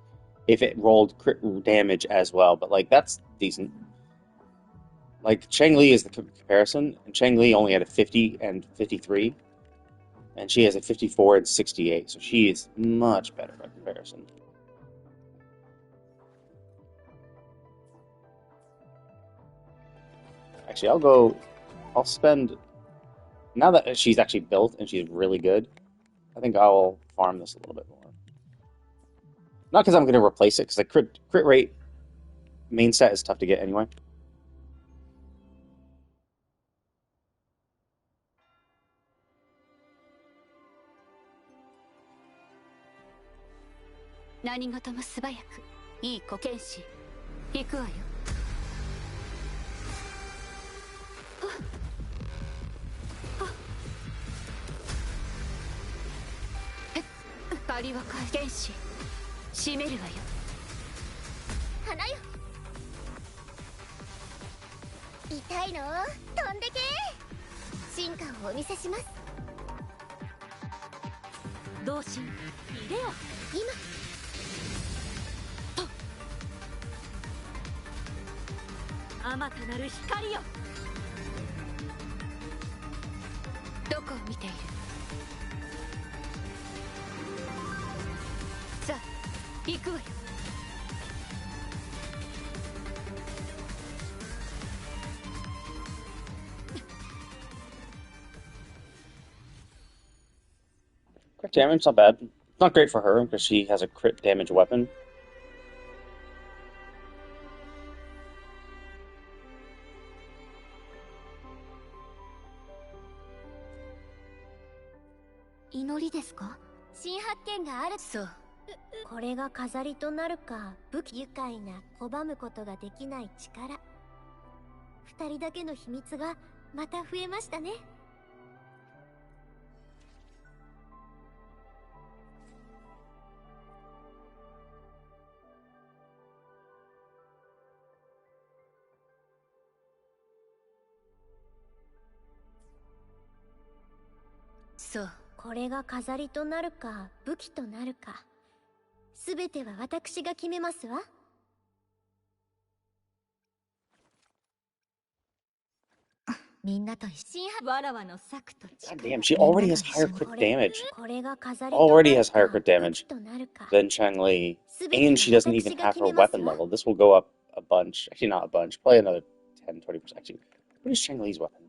C: if it rolled crit damage as well. But like, that's decent. Like, Cheng Li is the comparison, and Cheng Li only had a 50 and 53, and she has a 54 and 68. So she is much better by comparison. Actually, I'll spend, now that she's actually built and she's really good, I think I'll farm this a little bit more. Not because I'm going to replace it, because the crit rate main set is tough to get anyway.
A: 花よ。痛いの？飛んでけ。進化をお見せします。同心入れよ。今。と。あまたなる光よ。
B: どこを見ている？さあ行くわよ。
C: Crit damage, not bad. Not great for her because she has a crit damage weapon.
A: 祈りですか？新発見がある。
B: そう。
A: これが飾りとなるか、武器愉快な拒むことができない力。二人だけの秘密がまた増えましたね。
B: そう。
A: これが飾りとなるか武器となるか、すべては私が決めますわ。みんなと一緒。わらわの策と
C: God damn, she already has higher crit damage.
A: これが飾り
C: Already has higher crit
A: と
C: damage
A: なるか。
C: than Chang-Li, and she doesn't even have her weapon level. This will go up a bunch. Actually, not a bunch. Probably another 10, 20%. Actually, what is Chang-Li's weapon?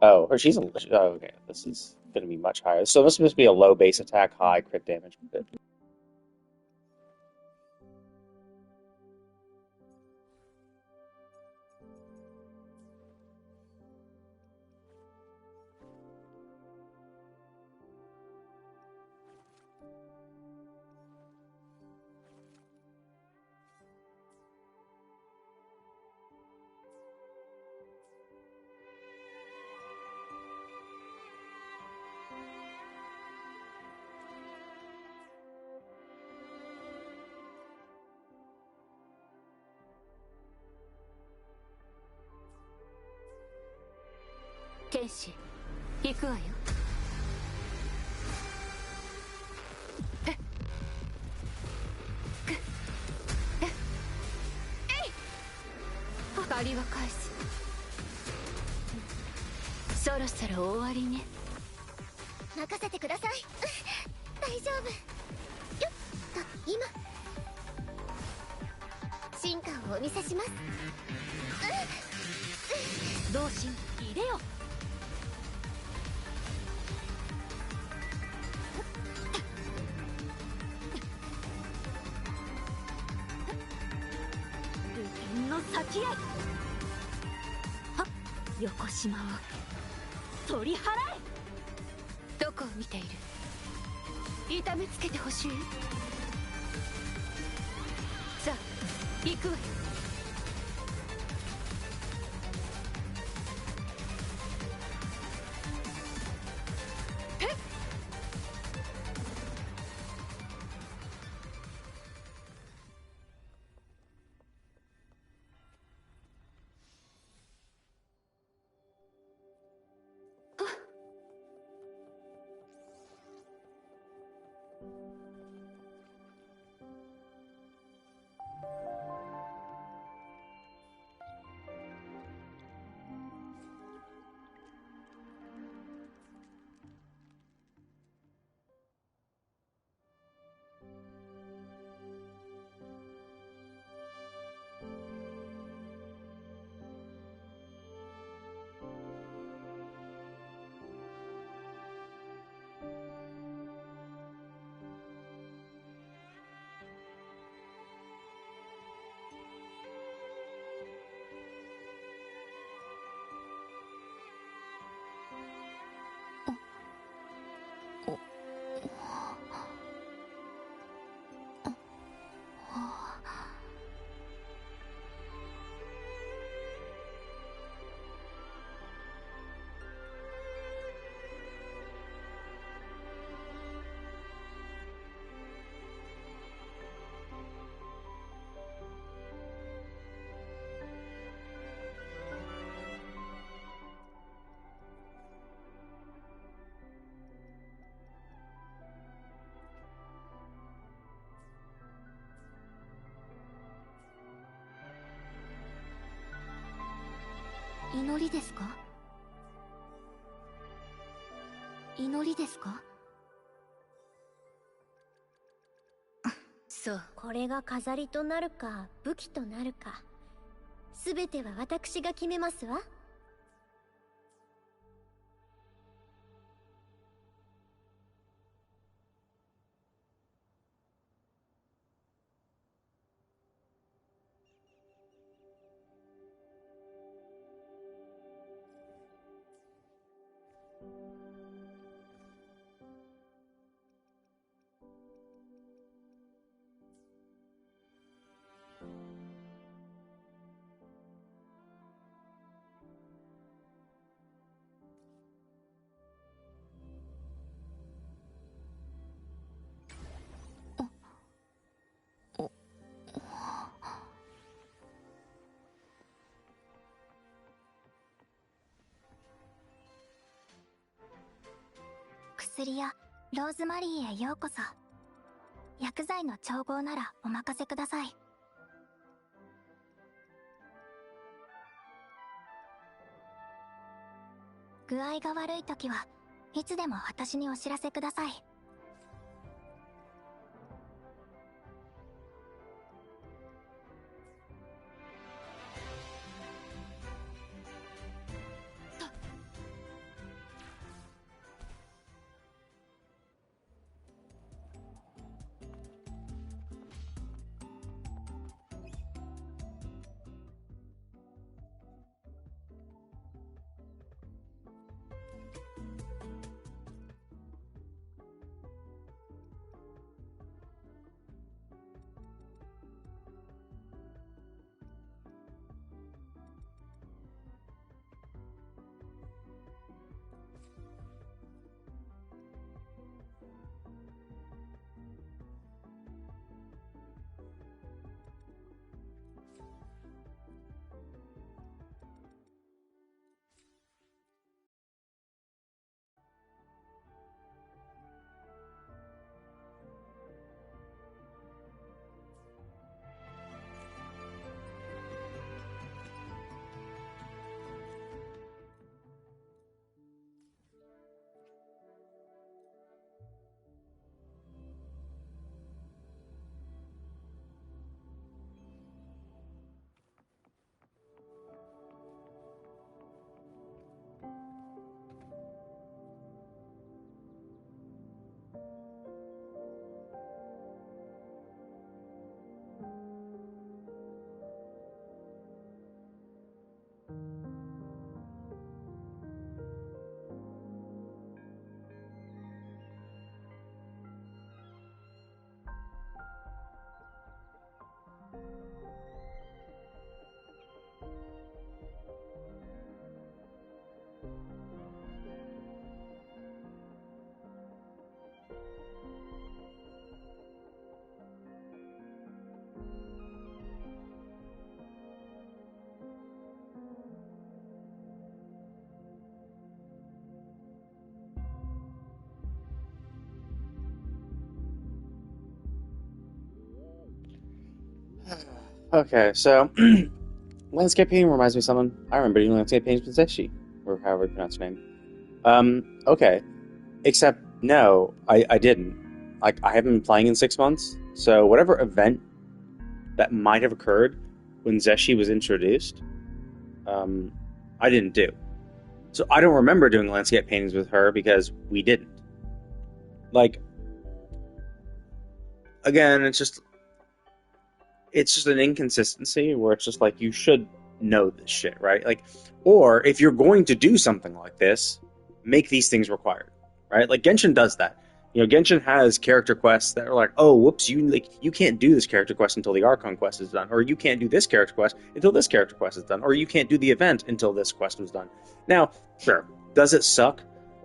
C: Oh, or she's a... Oh, okay, this is going to be much higher. So this must be a low base attack, high crit damage.
B: Good. 天使行くわよ。借りは返す。そろそろ終わりね。
A: 任せてください。大丈夫。よっと今進化をお見せします。同心入れよ。流剣の先へ。はっ、横島を取り払え。
B: どこを見ている？痛めつけてほしい？さあ行くわよ。
A: 祈りですか？祈りですか？そう。これが飾りとなるか武器となるか、すべては私が決めますわ。薬屋ローズマリーへようこそ。薬剤の調合ならお任せください。具合が悪い時はいつでも私にお知らせください。
C: Okay, so landscape painting reminds me of someone I remember doing landscape paintings with ZheZhi, or however you pronounce her name. Okay. Except no, I didn't. Like I haven't been playing in 6 months, so whatever event that might have occurred when ZheZhi was introduced, um, I didn't do. So I don't remember doing landscape paintings with her because we didn't. Like again, it's just an inconsistency where it's just like you should know this shit, right? Like, or if you're going to do something like this, make these things required, right? Like Genshin does that. You know, Genshin has character quests that are like, oh, whoops, you can't do this character quest until the Archon quest is done, or you can't do this character quest until this character quest is done, or you can't do the event until this quest was done. Now, sure, does it suck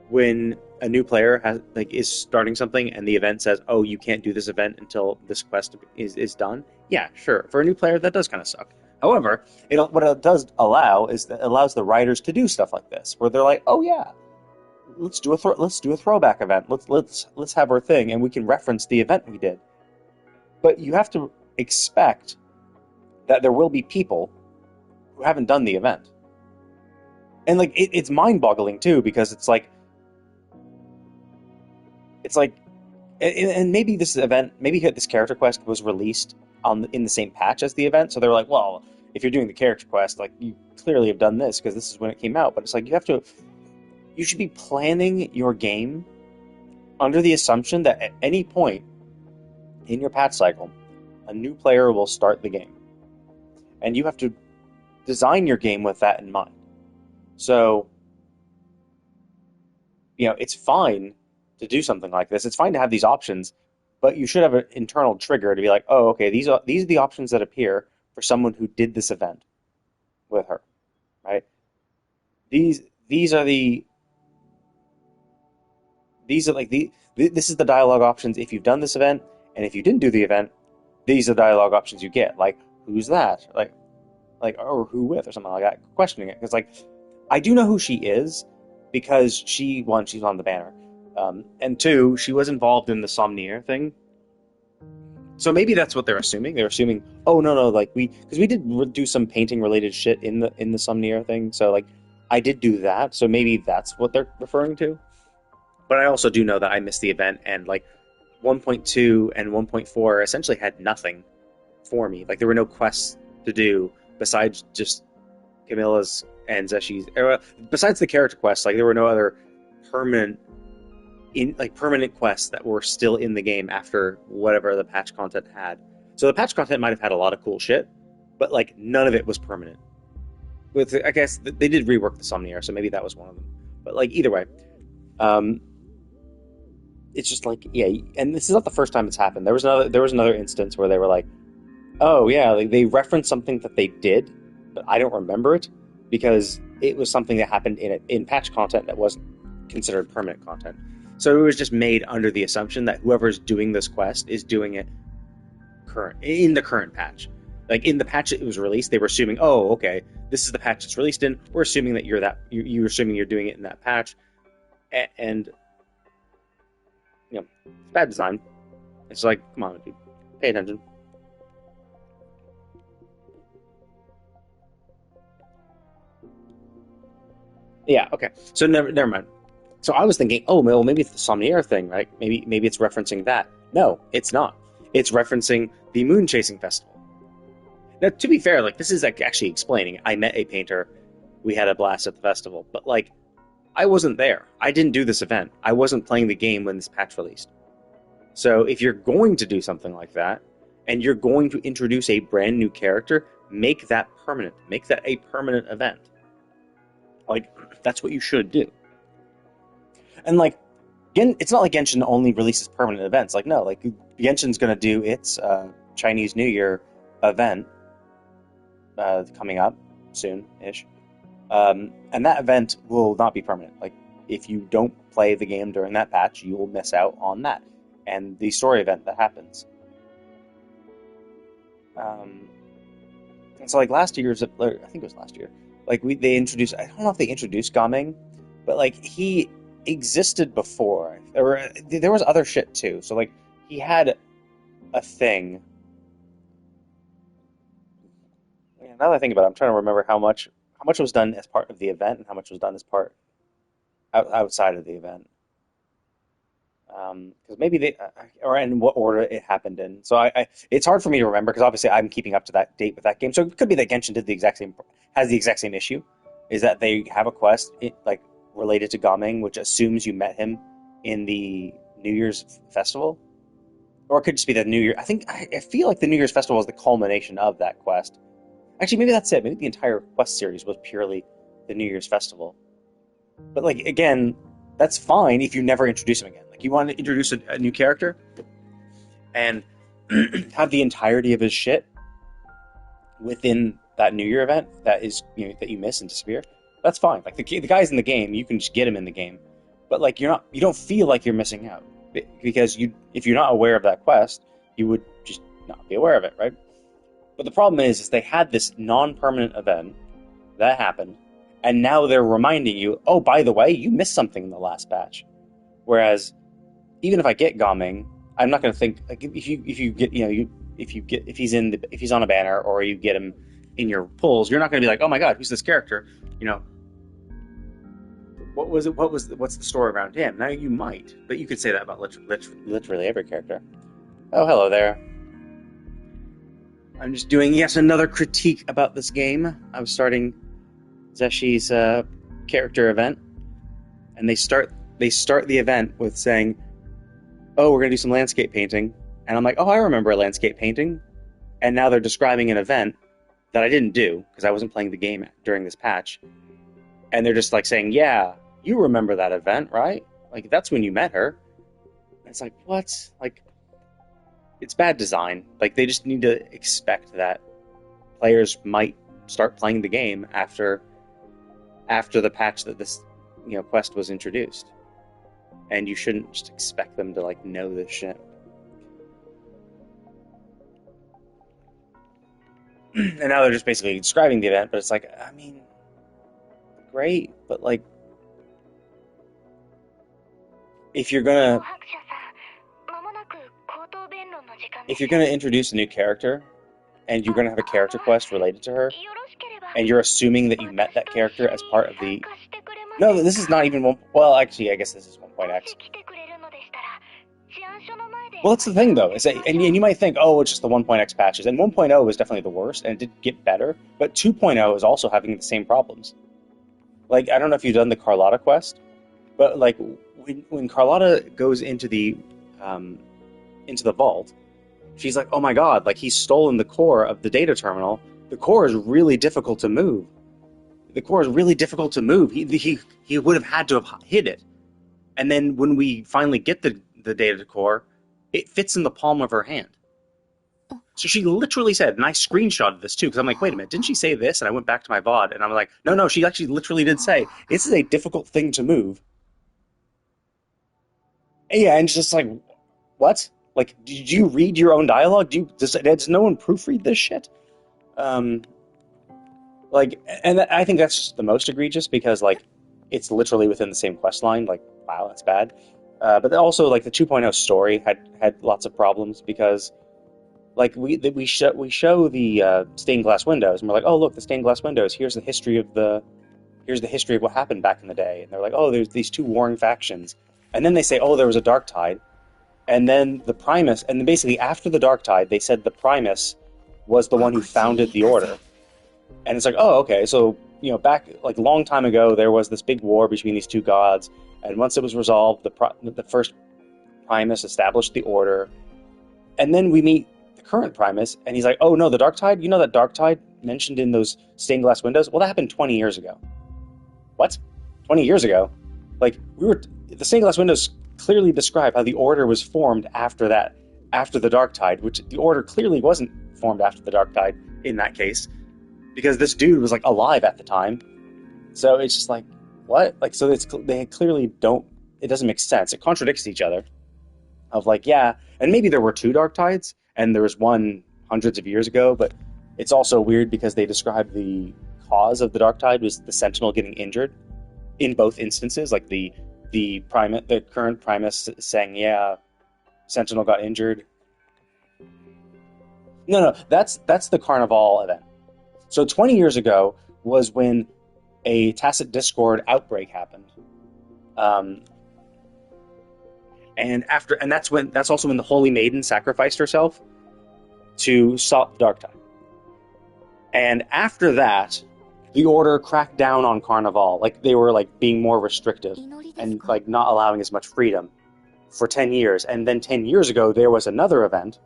C: when a new player is starting something and the event says, oh, you can't do this event until this quest is done? Yeah, sure. For a new player, that does kind of suck. However, what it does allow is that it allows the writers to do stuff like this, where they're like, oh yeah, let's do a throwback event. Let's have our thing, and we can reference the event we did. But you have to expect that there will be people who haven't done the event. And like it's mind-boggling too, because it's like, and maybe this event, maybe this character quest was released in the same patch as the event, so they were like, well, if you're doing the character quest, like you clearly have done this because this is when it came out. But it's like you should be planning your game under the assumption that at any point in your patch cycle, a new player will start the game, and you have to design your game with that in mind. So, it's fine to do something like this. It's fine to have these options, but you should have an internal trigger to be like, oh, okay, these are the options that appear for someone who did this event with her, right? These are this is the dialogue options if you've done this event, and if you didn't do the event, these are the dialogue options you get. Like, who's that? Like, or who with, or something like that. Questioning it, because like, I do know who she is because she's on the banner, and two, she was involved in the Somnier thing. So maybe that's what they're assuming. They're assuming, oh no, like because we did do some painting related shit in the Somnier thing. So like, I did do that. So maybe that's what they're referring to. But I also do know that I missed the event, and like 1.2 and 1.4 essentially had nothing for me. Like there were no quests to do besides just Camilla's and ZheZhi's. Besides the character quests, like there were no other permanent quests that were still in the game after whatever the patch content had. So the patch content might have had a lot of cool shit, but like none of it was permanent. I guess they did rework the Somnier, so maybe that was one of them. But like either way, it's just like, yeah, and this is not the first time it's happened. There was another instance where they were like, oh yeah, like they referenced something that they did, but I don't remember it because it was something that happened in patch content that wasn't considered permanent content. So it was just made under the assumption that whoever's doing this quest is doing it in the current patch. Like in the patch that it was released, they were assuming, oh, okay, this is the patch it's released in. We're assuming that you're assuming you're doing it in that patch, and it's bad design. It's like, come on, dude, pay attention. Yeah, okay. So never mind. So I was thinking, oh, well, maybe it's the Somnier thing, right? Maybe it's referencing that. No, it's not. It's referencing the Moon Chasing Festival. Now, to be fair, like this is like actually explaining. I met a painter. We had a blast at the festival, but like I wasn't there. I didn't do this event. I wasn't playing the game when this patch released. So if you're going to do something like that, and you're going to introduce a brand new character, make that permanent. Make that a permanent event. Like, that's what you should do. And like, it's not like Genshin only releases permanent events. Like, no, like Genshin's going to do its Chinese New Year event coming up soon-ish. And that event will not be permanent. Like, if you don't play the game during that patch, you will miss out on that. And the story event that happens. And so like last year's, I think it was last year, like they introduced, I don't know if they introduced Gaming, but like he existed before. There was other shit too. So like he had a thing. Yeah, now that I think about it, I'm trying to remember how much was done as part of the event and how much was done as part outside of the event. Because maybe or in what order it happened in. So it's hard for me to remember because obviously I'm keeping up to that date with that game. So it could be that Genshin has the exact same issue, is that they have a quest like related to Gaming, which assumes you met him in the New Year's festival, or it could just be the New Year. I feel like the New Year's festival is the culmination of that quest. Actually, maybe that's it. Maybe the entire quest series was purely the New Year's festival. But like again, that's fine if you never introduce him again. Like you want to introduce a new character and have the entirety of his shit within that New Year event that is that you miss and disappear. That's fine. Like the guy's in the game, you can just get him in the game. But like you don't feel like you're missing out because if you're not aware of that quest, you would just not be aware of it, right? But the problem is they had this non-permanent event that happened, and now they're reminding you, oh, by the way, you missed something in the last patch. Whereas, even if I get Gaming, I'm not going to think like if he's on a banner or you get him in your pulls, you're not going to be like, oh my god, who's this character? What's the story around him? Now you might, but you could say that about literally every character. Oh, hello there. I'm just doing yet another critique about this game. I'm starting ZheZhi's character event, and they start the event with saying, "Oh, we're gonna do some landscape painting," and I'm like, "Oh, I remember a landscape painting," and now they're describing an event that I didn't do because I wasn't playing the game during this patch, and they're just like saying, "Yeah, you remember that event, right? Like that's when you met her." And it's like, what? Like, it's bad design. Like they just need to expect that players might start playing the game after the patch that this quest was introduced, and you shouldn't just expect them to like know this shit. And now they're just basically describing the event, but it's like, I mean, great, but like, if you're gonna introduce a new character, and you're gonna have a character quest related to her, and you're assuming that you met that character as part of the... No, this is not even one... Well, actually, I guess this is 1.x. Well, that's the thing, though. And you might think, oh, it's just the 1.x patches. And 1.0 was definitely the worst, and it did get better. But 2.0 is also having the same problems. Like, I don't know if you've done the Carlotta quest, but, like, when Carlotta goes into the vault, she's like, oh my god, like, he's stolen the core of the data terminal. The core is really difficult to move. He would have had to have hid it. And then when we finally get the data core, it fits in the palm of her hand. So she literally said, and I screenshotted this too, because I'm like, wait a minute, didn't she say this? And I went back to my VOD, and I'm like, no, she actually literally did say, this is a difficult thing to move. And yeah, and it's just like, what? Like, did you read your own dialogue? Does no one proofread this shit? Like, and I think that's the most egregious, because, like, it's literally within the same quest line. Like, wow, that's bad. But also, like, the 2.0 story had lots of problems, because, like, we show the stained glass windows, and we're like, oh, look, the stained glass windows. Here's the history of what happened back in the day. And they're like, oh, there's these two warring factions. And then they say, oh, there was a dark tide. And then the Primus, and then basically after the dark tide, they said the Primus was the one who founded the Order. And it's like, oh, okay, so, back, like, a long time ago, there was this big war between these two gods, and once it was resolved, the first Primus established the Order, and then we meet the current Primus, and he's like, oh, no, the dark tide? You know that dark tide mentioned in those stained glass windows? Well, that happened 20 years ago. What? 20 years ago? Like, the stained glass windows clearly describe how the Order was formed after the dark tide, which the Order clearly wasn't formed after the dark tide in that case, because this dude was, like, alive at the time. So it's just like, what? Like, so they clearly don't... It doesn't make sense. It contradicts each other. Of, like, yeah, and maybe there were two dark tides, and there was one hundreds of years ago, but it's also weird because they describe the cause of the dark tide was the Sentinel getting injured in both instances. Like, the current Primus saying, yeah, Sentinel got injured. No, that's the Carnival event. So 20 years ago was when a Tacit Discord outbreak happened. And that's also when the Holy Maiden sacrificed herself to stop the Dark Tide. And after that, the Order cracked down on Carnival. Like, they were, like, being more restrictive and, like, not allowing as much freedom for 10 years. And then 10 years ago, there was another event,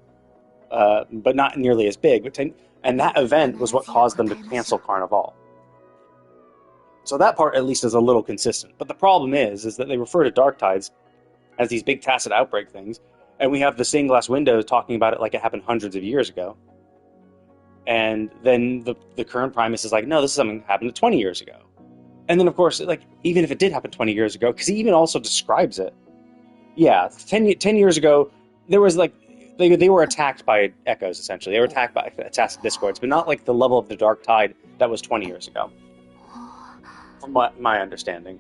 C: but not nearly as big. And that event was what caused them to cancel Carnival. So that part, at least, is a little consistent. But the problem is that they refer to Dark Tides as these big tacit outbreak things, and we have the stained glass windows talking about it like it happened hundreds of years ago. And then the current Primus is like, no, this is something that happened 20 years ago. And then, of course, like, even if it did happen 20 years ago, because he even also describes it, yeah, 10 years ago, there was, like, they were attacked by echoes, essentially. They were attacked by Tacit Discords, but not like the level of the Dark Tide that was 20 years ago, from my understanding.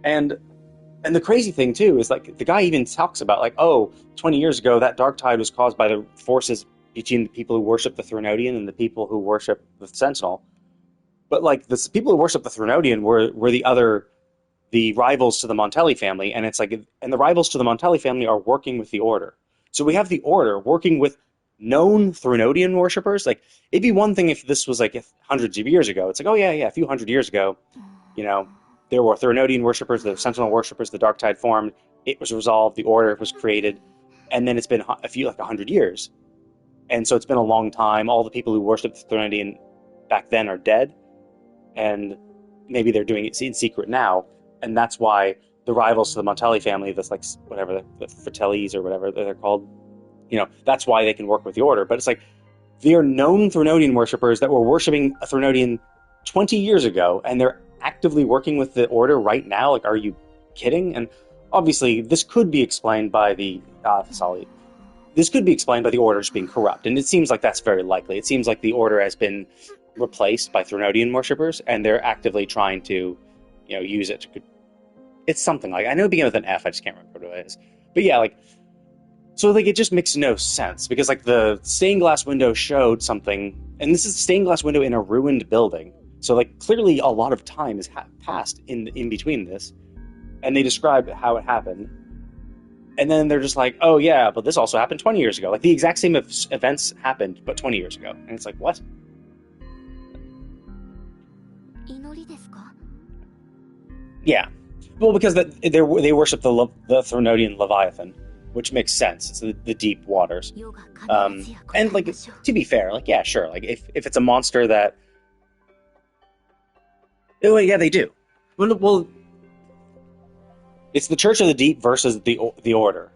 C: And the crazy thing, too, is, like, the guy even talks about, like, 20 years ago, that Dark Tide was caused by the forces between the people who worship the Threnodian and the people who worship the Sentinel. But like the people who worship the Threnodian were the rivals to the Montelli family, and it's like, and the rivals to the Montelli family are working with the Order. So we have the Order working with known Threnodian worshippers. Like, it'd be one thing if this was like hundreds of years ago. It's like, oh yeah, a few hundred years ago, you know, there were Threnodian worshippers, the Sentinel worshippers, the Dark Tide formed, it was resolved, the Order was created, and then it's been a few, like 100 years. And so it's been a long time. All the people who worshipped the Threnodian back then are dead, and maybe they're doing it in secret now. And that's why the rivals to the Montelli family, that's like, whatever, the Fratellis or whatever they're called, you know, that's why they can work with the Order. But it's like, they are known Threnodian worshippers that were worshipping a Threnodian 20 years ago, and they're actively working with the Order right now. Like, are you kidding? And obviously, this could be explained by the this could be explained by the Order just being corrupt, and it seems like that's very likely. It seems like the Order has been replaced by Threnodian worshippers, and they're actively trying to, you know, use it to... It's something like... I know it began with an F, I just can't remember what it is. But yeah, like... So, like, it just makes no sense, because, like, the stained glass window showed something, and this is a stained glass window in a ruined building. So, like, clearly a lot of time has passed in between this, and they describe how it happened. And then they're just like, oh yeah, but this also happened 20 years ago. Like, the exact same events happened, but 20 years ago. And it's like, what? Yeah. Well, because they worship the Threnodian Leviathan, which makes sense. It's the deep waters. And, like, to be fair, like, yeah, sure. Like, if it's a monster that... Oh, yeah, they do. Well, it's the Church of the Deep versus the Order.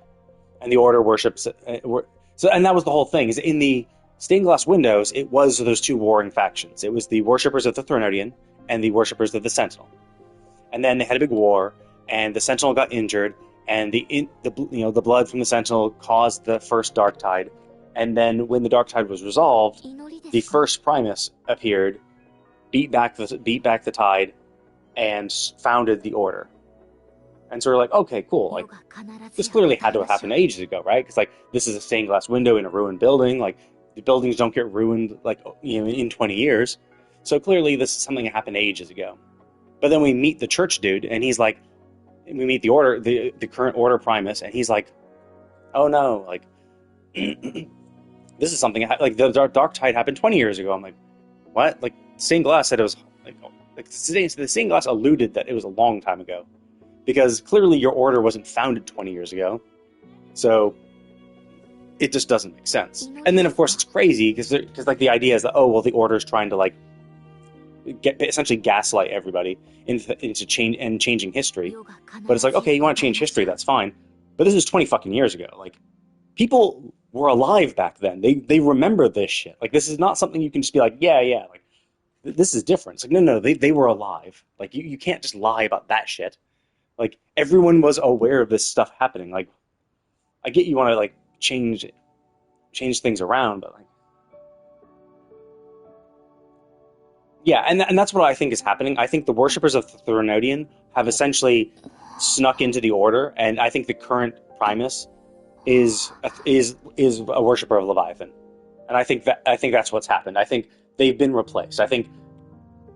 C: And the Order worships... and that was the whole thing, is in the stained glass windows, it was those two warring factions. It was the worshippers of the Threnodian and the worshippers of the Sentinel. And then they had a big war, and the Sentinel got injured, and the blood from the Sentinel caused the first Dark Tide. And then when the Dark Tide was resolved, the first Primus appeared, beat back the tide, and founded the Order. And so we're like, okay, cool. Like, this clearly had to have happened ages ago, right? Because, like, this is a stained glass window in a ruined building. Like, the buildings don't get ruined, like, you know, in 20 years. So clearly this is something that happened ages ago. But then we meet the church dude, and he's like, we meet the Order, the current Order Primus, and he's like, oh no, like, this is something, like, the Dark Tide happened 20 years ago. I'm like, what? Like, stained glass said it was, like the stained glass alluded that it was a long time ago. Because clearly your Order wasn't founded 20 years ago. So it just doesn't make sense. And then, of course, it's crazy, because like, the idea is that, oh, well, the Order is trying to, like, essentially gaslight everybody into changing history. But it's like, okay, you want to change history, that's fine. But this is 20 fucking years ago. Like, people were alive back then. They remember this shit. Like, this is not something you can just be like, yeah, like, this is different. It's like, no, they were alive. Like, you can't just lie about that shit. Like, everyone was aware of this stuff happening. Like, I get you want to, like, change things around, but, like, yeah, and that's what I think is happening. I think the worshippers of the Threnodian have essentially snuck into the Order, and I think the current Primus is a worshipper of Leviathan, and I think that's what's happened. I think they've been replaced. I think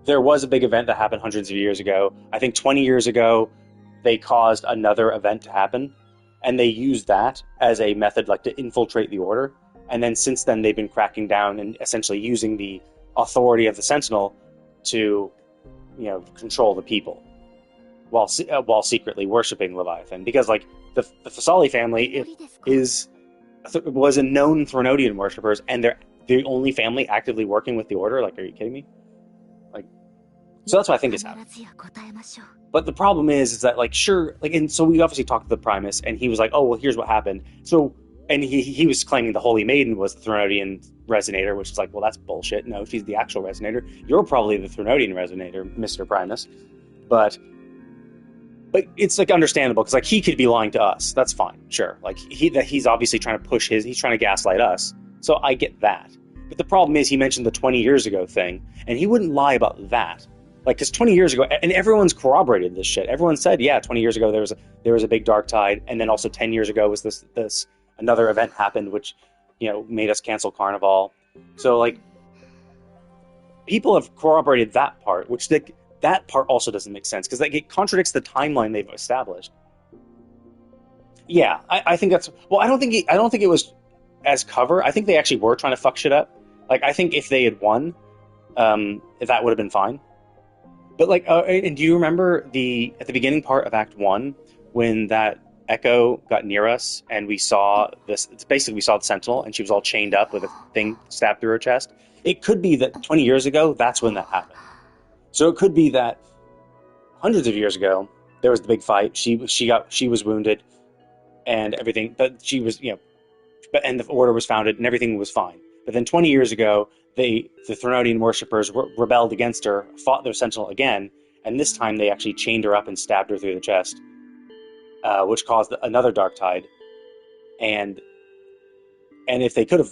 C: there was a big event that happened hundreds of years ago. I think 20 years ago they caused another event to happen, and they used that as a method, like, to infiltrate the Order. And then since then they've been cracking down and essentially using the authority of the Sentinel to, you know, control the people, while secretly worshiping Leviathan. Because, like, the Fasali family was a known Threnodian worshippers, and they're the only family actively working with the Order. Like, are you kidding me? Like, so that's what I think is happening. But the problem is that, like, sure, like, and so we obviously talked to the Primus, and he was like, oh, well, here's what happened. So, and he was claiming the Holy Maiden was the Threnodian Resonator, which is like, well, that's bullshit. No, she's the actual Resonator. You're probably the Threnodian Resonator, Mr. Primus. But it's, like, understandable, because, like, he could be lying to us. That's fine, sure. Like, he's obviously trying to he's trying to gaslight us. So I get that. But the problem is he mentioned the 20 years ago thing, and he wouldn't lie about that. Like, because 20 years ago, and everyone's corroborated this shit. Everyone said, yeah, 20 years ago there was a big Dark Tide, and then also 10 years ago was this another event happened, which, you know, made us cancel Carnival. So, like, people have corroborated that part, which that part also doesn't make sense because it contradicts the timeline they've established. Yeah, I think that's well. I don't think it was as cover. I think they actually were trying to fuck shit up. Like I think if they had won, that would have been fine. But like, and do you remember at the beginning part of Act One when that Echo got near us and we saw this? It's basically we saw the Sentinel and she was all chained up with a thing stabbed through her chest. It could be that 20 years ago that's when that happened. So it could be that hundreds of years ago there was the big fight. She was wounded and everything, but she was and the order was founded and everything was fine. But then 20 years ago, the Threnodian worshippers rebelled against her, fought their Sentinel again, and this time they actually chained her up and stabbed her through the chest, which caused another dark tide. And if they could have,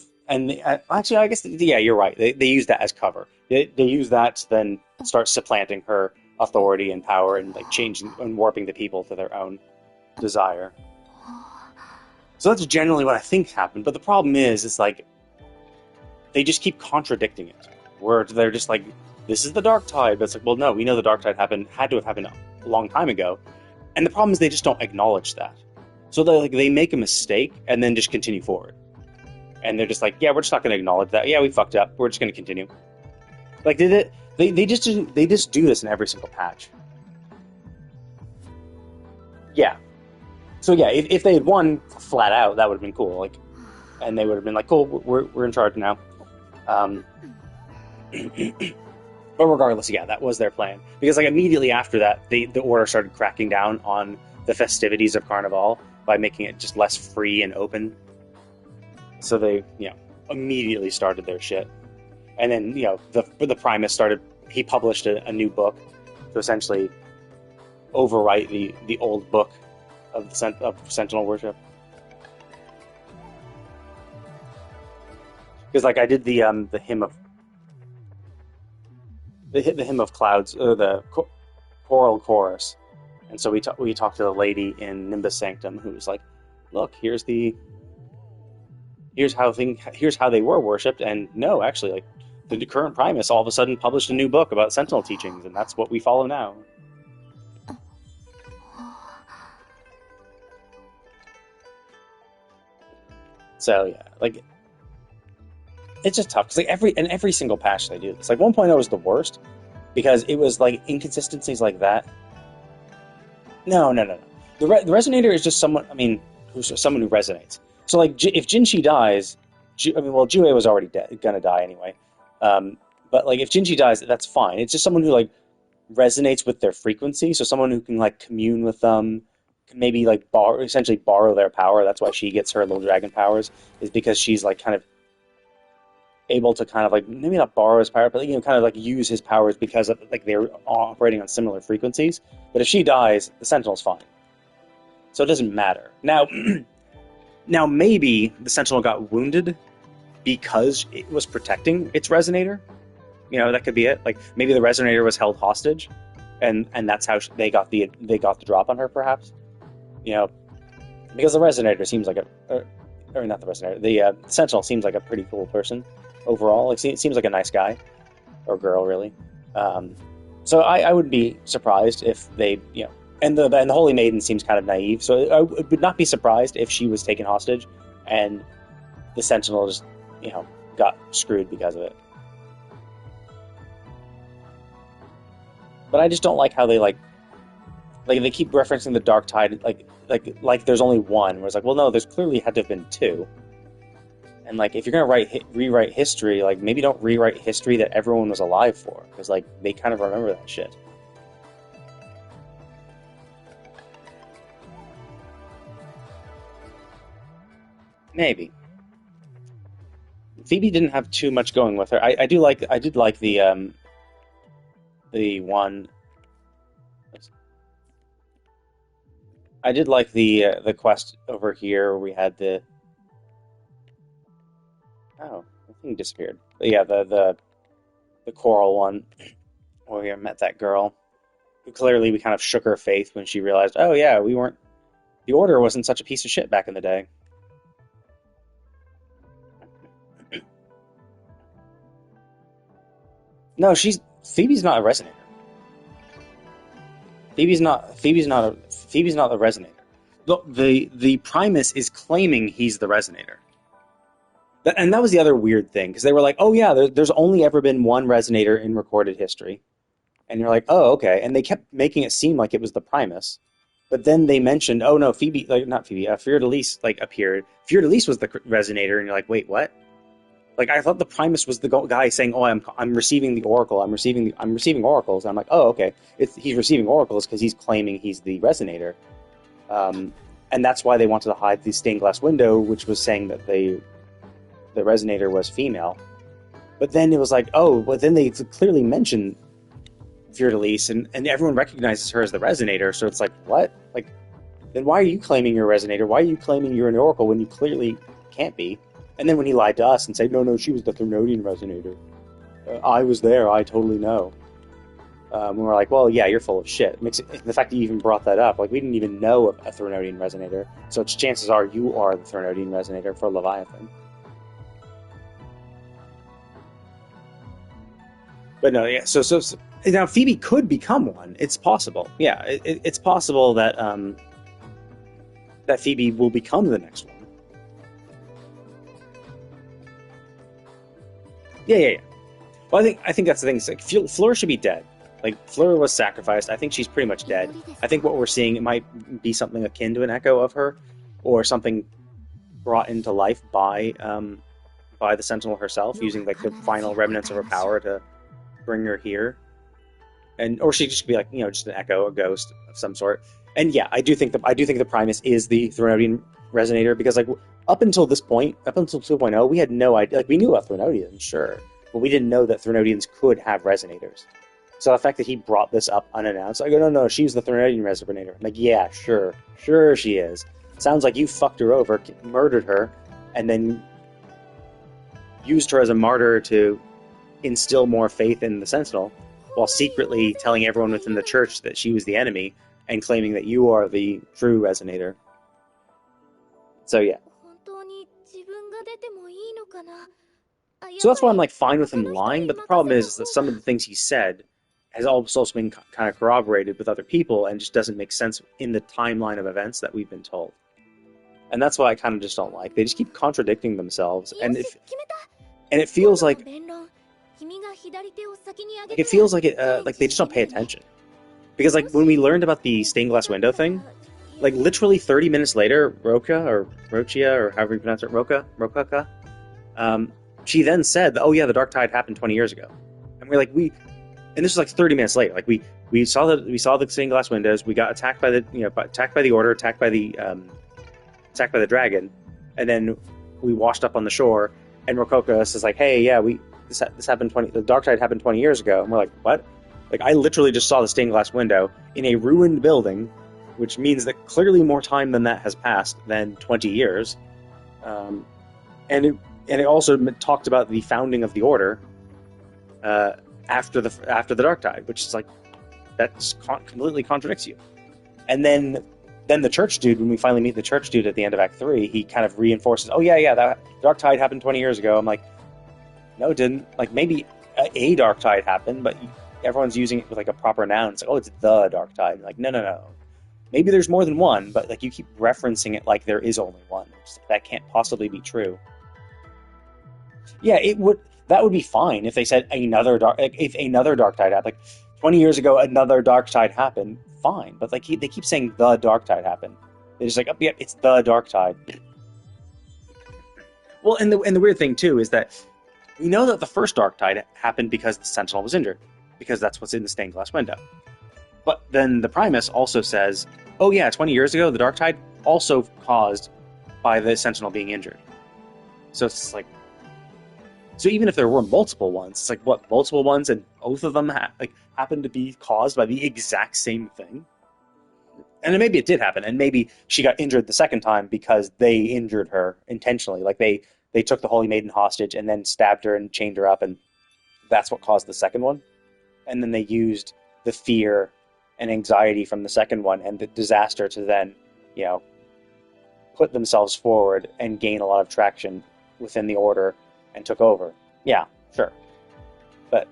C: actually, I guess, yeah, you're right. They used that as cover. They used that to then start supplanting her authority and power and like changing and warping the people to their own desire. So that's generally what I think happened. But the problem is like, they just keep contradicting it. Where they're just like, this is the dark tide. But it's like, well, no, we know the dark tide had to have happened a long time ago. And the problem is they just don't acknowledge that. So they make a mistake and then just continue forward. And they're just like, yeah, we're just not going to acknowledge that. Yeah, we fucked up. We're just going to continue. Like, they just do this in every single patch. Yeah. So yeah, if they had won flat out, that would have been cool. Like, and they would have been like, cool, we're in charge now. But regardless, yeah, that was their plan. Because like immediately after that, the Order started cracking down on the festivities of Carnival by making it just less free and open. So they, immediately started their shit. And then, the Primus he published a new book to essentially overwrite the old book of Sentinel worship. Because like I did the hymn of the hymn of clouds, or the choral chorus, and so we talked to the lady in Nimbus Sanctum who was like, "Look, here's how they were worshipped, and no, actually, like the current Primus all of a sudden published a new book about Sentinel teachings, and that's what we follow now." So yeah, like. It's just tough, because like every single patch they do this. Like 1.0 was the worst, because it was like inconsistencies like that. No. The Resonator is just someone, someone who resonates. So like, if Jinshi dies, Jue was already gonna die anyway. But like, if Jinshi dies, that's fine. It's just someone who like resonates with their frequency. So someone who can like commune with them, can maybe like essentially borrow their power. That's why she gets her little dragon powers, is because she's like kind of able to kind of like maybe not borrow his power, but kind of like use his powers because of like they're operating on similar frequencies. But if she dies, the Sentinel's fine, so it doesn't matter. Now maybe the Sentinel got wounded because it was protecting its Resonator. That could be it. Like maybe the Resonator was held hostage, and that's how they got the drop on her, perhaps. Because the Resonator seems like or not the Resonator, the Sentinel seems like a pretty cool person overall. Like, it seems like a nice guy, or girl, really. So I would be surprised if they, and the Holy Maiden seems kind of naive. So I would not be surprised if she was taken hostage, and the Sentinel just, got screwed because of it. But I just don't like how they they keep referencing the Dark Tide, like there's only one. Where it's like, well, no, there's clearly had to have been two. And like, if you're gonna rewrite history, like maybe don't rewrite history that everyone was alive for, because like they kind of remember that shit. Maybe. Phoebe didn't have too much going with her. I did like the one. I did like the quest over here where we had the. Oh, the thing disappeared. But yeah, the choral one where we met that girl who clearly we kind of shook her faith when she realized, oh yeah, the Order wasn't such a piece of shit back in the day. No, Phoebe's not a resonator. Phoebe's not the resonator. The Primus is claiming he's the resonator. And that was the other weird thing, because they were like, oh yeah, there's only ever been one resonator in recorded history. And you're like, oh, okay. And they kept making it seem like it was the Primus. But then they mentioned, oh no, Phoebe, like, not Phoebe, Fiordelise, like, appeared. Fiordelise was the resonator, and you're like, wait, what? Like, I thought the Primus was the guy saying, oh, I'm receiving the Oracle, I'm receiving oracles. And I'm like, oh, okay. He's receiving oracles because he's claiming he's the resonator. And that's why they wanted to hide the stained glass window, which was saying that the resonator was female. But then it was like, oh, but then they clearly mentioned Fiordelise, and everyone recognizes her as the resonator, so it's like, what? Like, then why are you claiming you're a resonator? Why are you claiming you're an oracle when you clearly can't be? And then when he lied to us and said, no, she was the Threnodian resonator. I was there, I totally know. And we're like, well, yeah, you're full of shit. The fact that you even brought that up, like, we didn't even know of a Threnodian resonator, so chances are you are the Threnodian resonator for Leviathan. But no, yeah, so now Phoebe could become one. It's possible. Yeah, it's possible that that Phoebe will become the next one. Yeah. Well, I think that's the thing. It's like, Fleur should be dead. Like, Fleur was sacrificed. I think she's pretty much dead. I think what we're seeing, it might be something akin to an echo of her, or something brought into life by the Sentinel herself, using like the final remnants of her power to bring her here. Or she just be like, just an echo, a ghost of some sort. And yeah, I do think the Primus is the Threnodian resonator, because like up until this point, up until 2.0, we had no idea. Like, we knew about Threnodians, sure, but we didn't know that Threnodians could have resonators. So the fact that he brought this up unannounced, I go, no, she's the Threnodian resonator. I'm like, yeah, sure she is. Sounds like you fucked her over, murdered her, and then used her as a martyr to instill more faith in the Sentinel, while secretly telling everyone within the church that she was the enemy, and claiming that you are the true resonator. So yeah. So that's why I'm like fine with him lying, but the problem is that some of the things he said has also been kind of corroborated with other people, and just doesn't make sense in the timeline of events that we've been told. And that's why I kind of just don't like. They just keep contradicting themselves, and it feels like like they just don't pay attention. Because like when we learned about the stained glass window thing, like literally 30 minutes later, Rocha or however you pronounce it, Rokaka, she then said, "Oh yeah, the Dark Tide happened 20 years ago," and we're like, and this was like 30 minutes later. Like we saw the stained glass windows. We got attacked by the Order, attacked by the dragon, and then we washed up on the shore. And Rokoka says like, "Hey, yeah, this happened the Dark Tide happened 20 years ago," and we're like, "What?" Like, I literally just saw the stained glass window in a ruined building, which means that clearly more time than that has passed than 20 years. And it also talked about the founding of the Order after the Dark Tide, which is like, that completely contradicts you. And then the Church Dude, when we finally meet the Church Dude at the end of Act 3, he kind of reinforces, "Oh yeah, that Dark Tide happened 20 years ago." I'm like, no, it didn't. Like, maybe a Dark Tide happened, but everyone's using it with like a proper noun. It's like, oh, it's the Dark Tide. Like, no. Maybe there's more than one, but like you keep referencing it like there is only one. That can't possibly be true. Yeah, that would be fine if they said if another Dark Tide happened. Like 20 years ago, another Dark Tide happened. Fine, but like they keep saying the Dark Tide happened. They're just like, oh, yeah, it's the Dark Tide. Well, and the weird thing too is that we know that the first Dark Tide happened because the Sentinel was injured, because that's what's in the stained glass window. But then the Primus also says, oh yeah, 20 years ago, the Dark Tide also caused by the Sentinel being injured. So it's like, so even if there were multiple ones, it's like, what, multiple ones, and both of them happened to be caused by the exact same thing? And then maybe it did happen, and maybe she got injured the second time because they injured her intentionally. Like they took the Holy Maiden hostage and then stabbed her and chained her up, and that's what caused the second one. And then they used the fear and anxiety from the second one and the disaster to then, put themselves forward and gain a lot of traction within the Order and took over. Yeah, sure. But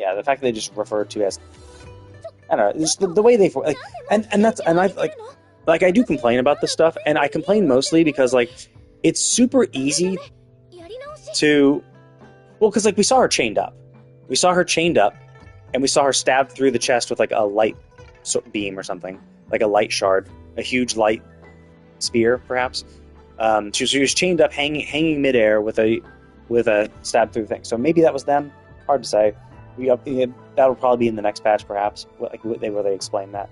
C: yeah, the fact that they just refer to as, I don't know, just the way they like, and I like I do complain about this stuff, and I complain mostly because like it's super easy to, well, because like we saw her chained up, and we saw her stabbed through the chest with like a light beam or something, like a light shard, a huge light spear, perhaps. She was chained up, hanging midair with a stab through thing. So maybe that was them. Hard to say. That'll probably be in the next patch, perhaps. Where they explain that.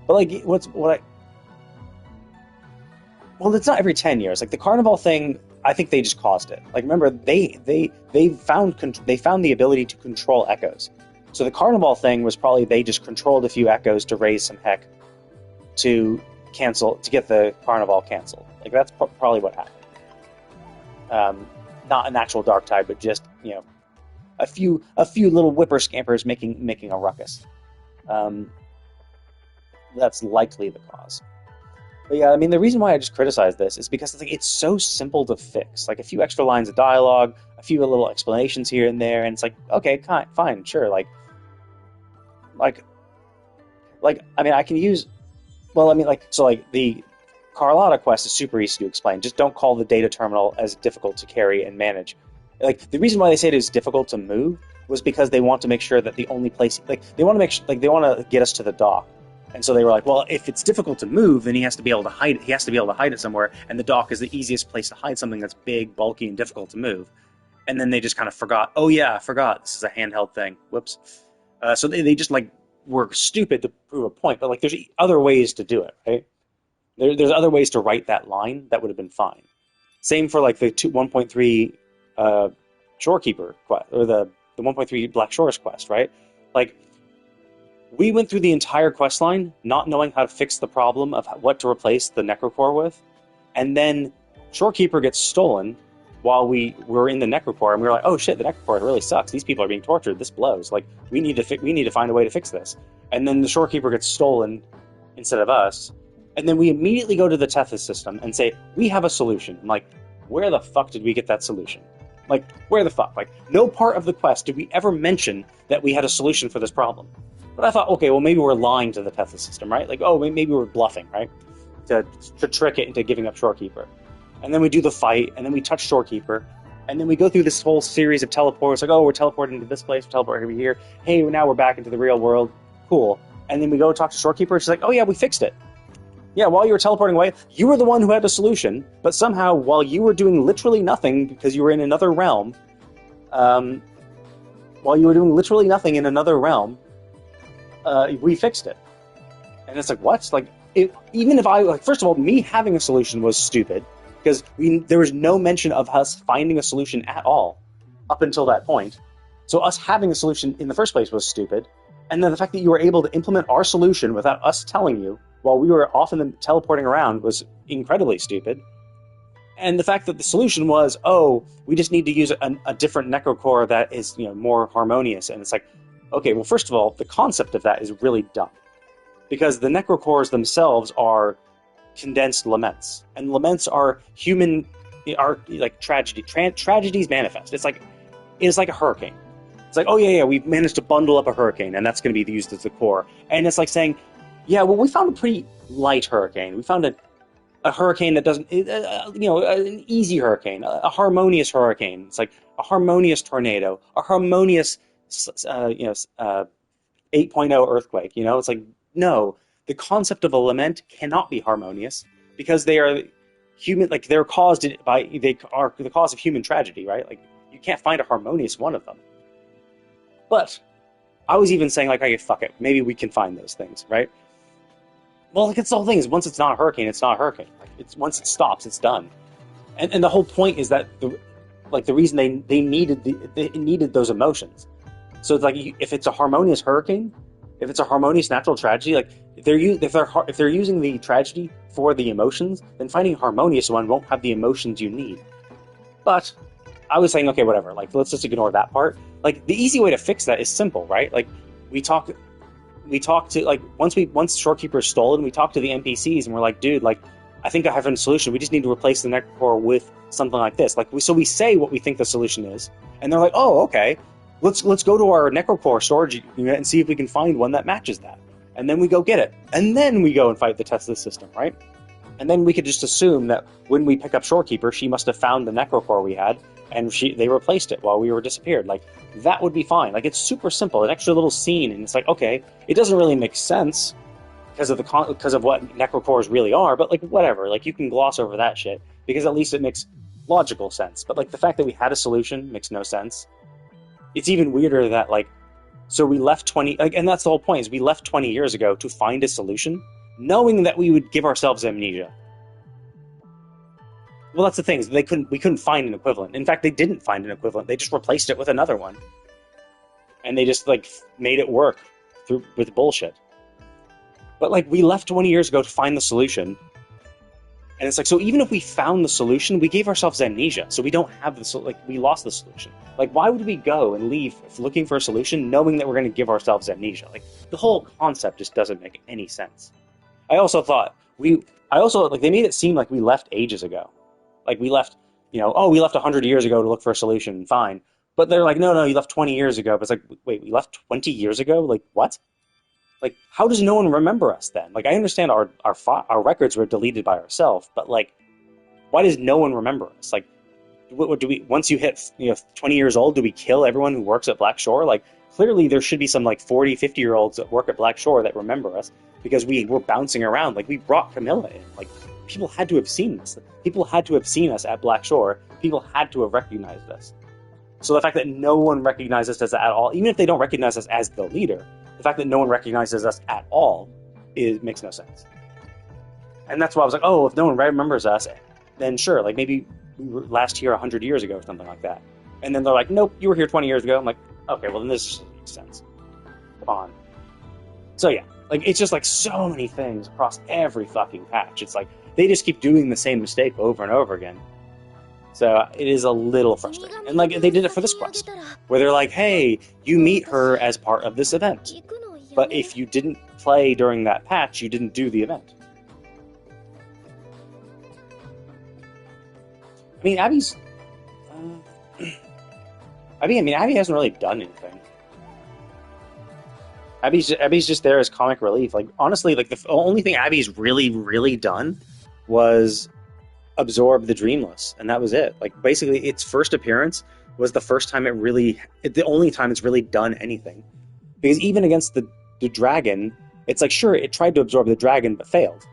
C: But like, well, it's not every 10 years. Like the Carnival thing, I think they just caused it. Like remember, they found the ability to control echoes. So the Carnival thing was probably they just controlled a few echoes to raise some heck to get the Carnival canceled. Like that's probably what happened. Not an actual dark tide, but just a few little whipper scampers making a ruckus. That's likely the cause. But yeah, I mean, the reason why I just criticize this is because it's so simple to fix. Like a few extra lines of dialogue, a few little explanations here and there, and it's like, okay, fine, sure. Like, I mean, I can use. Well, I mean, the Carlotta quest is super easy to explain. Just don't call the data terminal as difficult to carry and manage. Like the reason why they say it is difficult to move was because they want to make sure that the only place, they want to get us to the dock. And so they were like, well, if it's difficult to move, then he has to be able to hide it. He has to be able to hide it somewhere, and the dock is the easiest place to hide something that's big, bulky, and difficult to move. And then they just kind of forgot. Oh yeah, I forgot. This is a handheld thing. Whoops. So they just were stupid to prove a point. But there's other ways to do it, right? There's other ways to write that line that would have been fine. Same for the 1.3 Shorekeeper quest, or the 1.3 Black Shores quest, right? We went through the entire quest line not knowing how to fix the problem of what to replace the Necrocore with, and then Shorekeeper gets stolen while we were in the Necrocore, and we were like, oh shit, the Necrocore really sucks. These people are being tortured. This blows. We need to find a way to fix this. And then the Shorekeeper gets stolen instead of us, and then we immediately go to the Tethys system and say, we have a solution. I'm like, where the fuck did we get that solution? Where the fuck? No part of the quest did we ever mention that we had a solution for this problem. But I thought, okay, well, maybe we're lying to the Tethys system, right? Maybe we're bluffing, right? To trick it into giving up Shorekeeper. And then we do the fight, and then we touch Shorekeeper, and then we go through this whole series of teleports, we're teleporting to this place, we're teleporting over here, hey, now we're back into the real world, cool. And then we go talk to Shorekeeper, she's like, oh yeah, we fixed it. Yeah, while you were teleporting away, you were the one who had a solution, but somehow, while you were doing literally nothing, because you were in another realm, we fixed it. And it's what? Even if first of all, me having a solution was stupid, because there was no mention of us finding a solution at all up until that point. So us having a solution in the first place was stupid. And then the fact that you were able to implement our solution without us telling you while we were often teleporting around was incredibly stupid. And the fact that the solution was, we just need to use a different Necrocore that is more harmonious. And it's okay, well, first of all, the concept of that is really dumb. Because the Necrocores themselves are condensed laments. And laments are tragedy. Tragedies manifest. It's like a hurricane. It's oh yeah, we've managed to bundle up a hurricane, and that's going to be used as the core. And it's saying, yeah, well, we found a pretty light hurricane. We found a hurricane that doesn't, an easy hurricane, a harmonious hurricane. It's a harmonious tornado, a harmonious 8.0 earthquake. It's no, the concept of a lament cannot be harmonious because they are human. They're caused by, they are the cause of human tragedy, right? You can't find a harmonious one of them. But I was even saying okay, fuck it, maybe we can find those things, right? Well, it's the whole thing is once it's not a hurricane, it's not a hurricane. It's once it stops, it's done. And the whole point is that the reason they needed those emotions. So it's if it's a harmonious hurricane, if it's a harmonious natural tragedy, if they're using the tragedy for the emotions, then finding a harmonious one won't have the emotions you need. But I was saying, okay, whatever. Let's just ignore that part. The easy way to fix that is simple, right? We talk to once Shorekeeper is stolen, we talk to the NPCs and we're like, dude, I think I have a solution. We just need to replace the Necrocore with something like this. So we say what we think the solution is, and they're like, oh, okay. let's go to our Necrocore storage unit and see if we can find one that matches that. And then we go get it. And then we go and fight the Tesla system, right? And then we could just assume that when we pick up Shorekeeper, she must have found the Necrocore we had, and they replaced it while we were disappeared. Like, that would be fine. Like, it's super simple, an extra little scene, and it's like, okay, it doesn't really make sense because of what Necrocores really are, but like, whatever. Like, you can gloss over that shit, because at least it makes logical sense. But like, the fact that we had a solution makes no sense. It's even weirder that, like, so we left 20, like, and that's the whole point, is we left 20 years ago to find a solution, knowing that we would give ourselves amnesia. Well, that's the thing, is we couldn't find an equivalent. In fact, they didn't find an equivalent. They just replaced it with another one. And they just, like, made it work with bullshit. But, like, we left 20 years ago to find the solution. And it's like, so even if we found the solution, we gave ourselves amnesia. So we don't have we lost the solution. Like, why would we go and leave looking for a solution knowing that we're going to give ourselves amnesia? Like, the whole concept just doesn't make any sense. I also thought, they made it seem like we left ages ago. Like, we left, we left 100 years ago to look for a solution, fine. But they're like, no, you left 20 years ago. But it's like, wait, we left 20 years ago? Like, what? Like, how does no one remember us then? Like, I understand our records were deleted by ourselves, but like, why does no one remember us? Like, what do we, once you hit 20 years old, do we kill everyone who works at Black Shore? Like, clearly there should be some like 40, 50-year-olds that work at Black Shore that remember us, because we were bouncing around. Like, we brought Camilla in. Like, people had to have seen us. People had to have seen us at Black Shore. People had to have recognized us. So the fact that no one recognizes us at all, even if they don't recognize us as the leader, the fact that no one recognizes us at all makes no sense. And that's why I was like, oh, if no one remembers us, then sure, like maybe we were last here 100 years ago or something like that. And then they're like, nope, you were here 20 years ago. I'm like, okay, well then this makes sense. Come on. So yeah, like it's just like so many things across every fucking patch. It's like they just keep doing the same mistake over and over again. So it is a little frustrating. And like they did it for this quest, where they're like, hey, you meet her as part of this event. But if you didn't play during that patch, you didn't do the event. I mean, Abby hasn't really done anything. Abby's just there as comic relief. Like, honestly, like the only thing Abby's really, really done was absorb the Dreamless, and that was it. Like, basically, its first appearance was the first time the only time it's really done anything. Because even against the dragon, it's like, sure, it tried to absorb the dragon, but failed.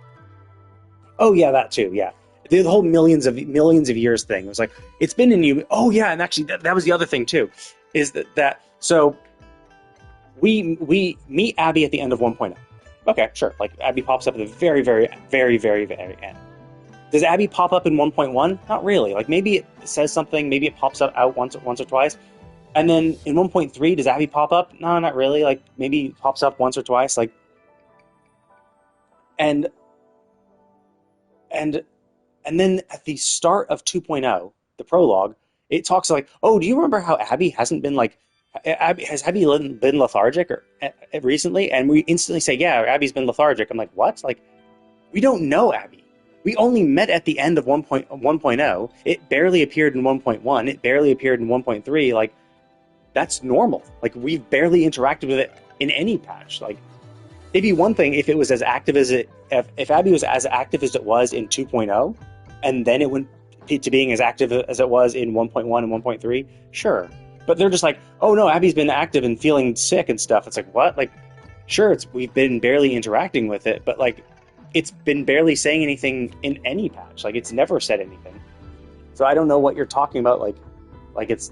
C: Oh yeah, that too, yeah. The whole millions of years thing. It was like, it's been in you. Oh yeah, and actually, that was the other thing too, is that so we meet Abby at the end of 1.0. Okay, sure. Like, Abby pops up at the very, very, very, very, very end. Does Abby pop up in 1.1? Not really. Like, maybe it says something, maybe it pops up out once or twice. And then in 1.3, does Abby pop up? No, not really. Like, maybe it pops up once or twice. Like, and then at the start of 2.0, the prologue, it talks like, oh, do you remember how Abby hasn't been like, has Abby been lethargic recently? And we instantly say, yeah, Abby's been lethargic. I'm like, what? Like, we don't know Abby. We only met at the end of 1.0. It barely appeared in 1.1. It barely appeared in 1.3. Like, that's normal. Like, we've barely interacted with it in any patch. Like, it'd be one thing if it was as active as if Abby was as active as it was in 2.0, and then it went to being as active as it was in 1.1 and 1.3, sure. But they're just like, oh no, Abby's been active and feeling sick and stuff. It's like, what? Like, sure, we've been barely interacting with it, but like, it's been barely saying anything in any patch. Like, it's never said anything. So I don't know what you're talking about. Like it's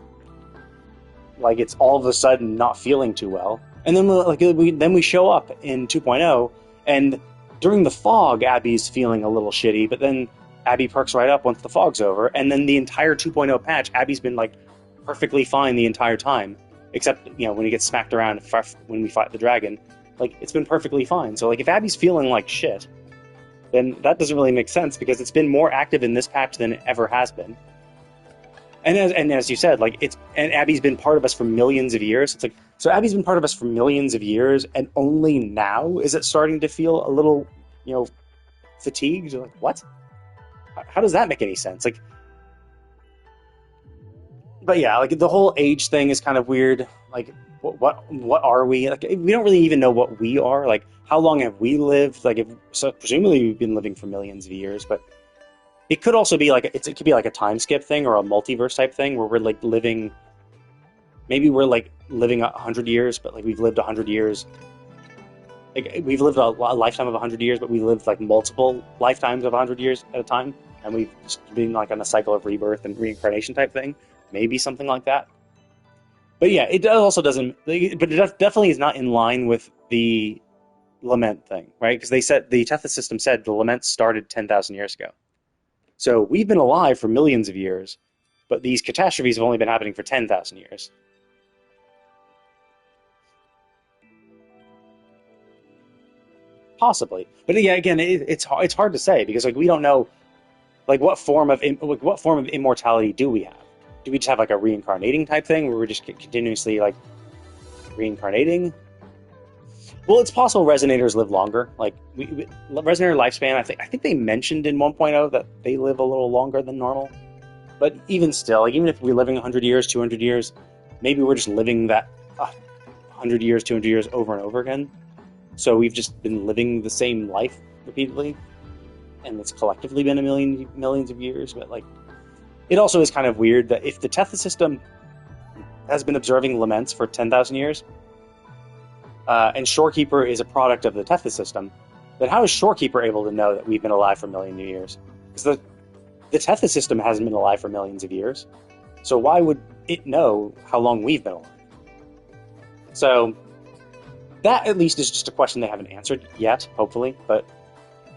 C: all of a sudden not feeling too well. And then we show up in 2.0, and during the fog, Abby's feeling a little shitty, but then Abby perks right up once the fog's over, and then the entire 2.0 patch, Abby's been like perfectly fine the entire time, except when he gets smacked around when we fight the dragon. Like, it's been perfectly fine. So like, if Abby's feeling like shit, then that doesn't really make sense, because it's been more active in this patch than it ever has been. And as you said, like, and Abby's been part of us for millions of years. It's like, so Abby's been part of us for millions of years, and only now is it starting to feel a little, fatigued? You're like, what? How does that make any sense? Like, But yeah, like the whole age thing is kind of weird. Like, what are we? Like, we don't really even know what we are. Like, how long have we lived? Like, if so, presumably we've been living for millions of years, but it could also be like it could be like a time skip thing or a multiverse type thing where we're like living. Maybe we're like living 100 years, but like we've lived 100 years. Like we've lived a lifetime of 100 years, but we lived like multiple lifetimes of 100 years at a time, and we've just been like on a cycle of rebirth and reincarnation type thing. Maybe something like that. But yeah, it also doesn't. But it definitely is not in line with the lament thing, right? Because they said the Tethys system said the lament started 10,000 years ago. So we've been alive for millions of years, but these catastrophes have only been happening for 10,000 years. Possibly, but yeah, again, it's hard to say because like we don't know like what form of immortality do we have? Do we just have like a reincarnating type thing where we're just continuously like reincarnating? Well, it's possible resonators live longer. Like resonator lifespan, I think they mentioned in 1.0 that they live a little longer than normal. But even still, like even if we're living 100 years, 200 years, maybe we're just living that 100 years, 200 years over and over again. So we've just been living the same life repeatedly, and it's collectively been millions of years. But like, it also is kind of weird that if the Tethys system has been observing laments for 10,000 years, and Shorekeeper is a product of the Tethys system, then how is Shorekeeper able to know that we've been alive for millions of years? Because the Tethys system hasn't been alive for millions of years, so why would it know how long we've been alive? So that at least is just a question they haven't answered yet, hopefully. But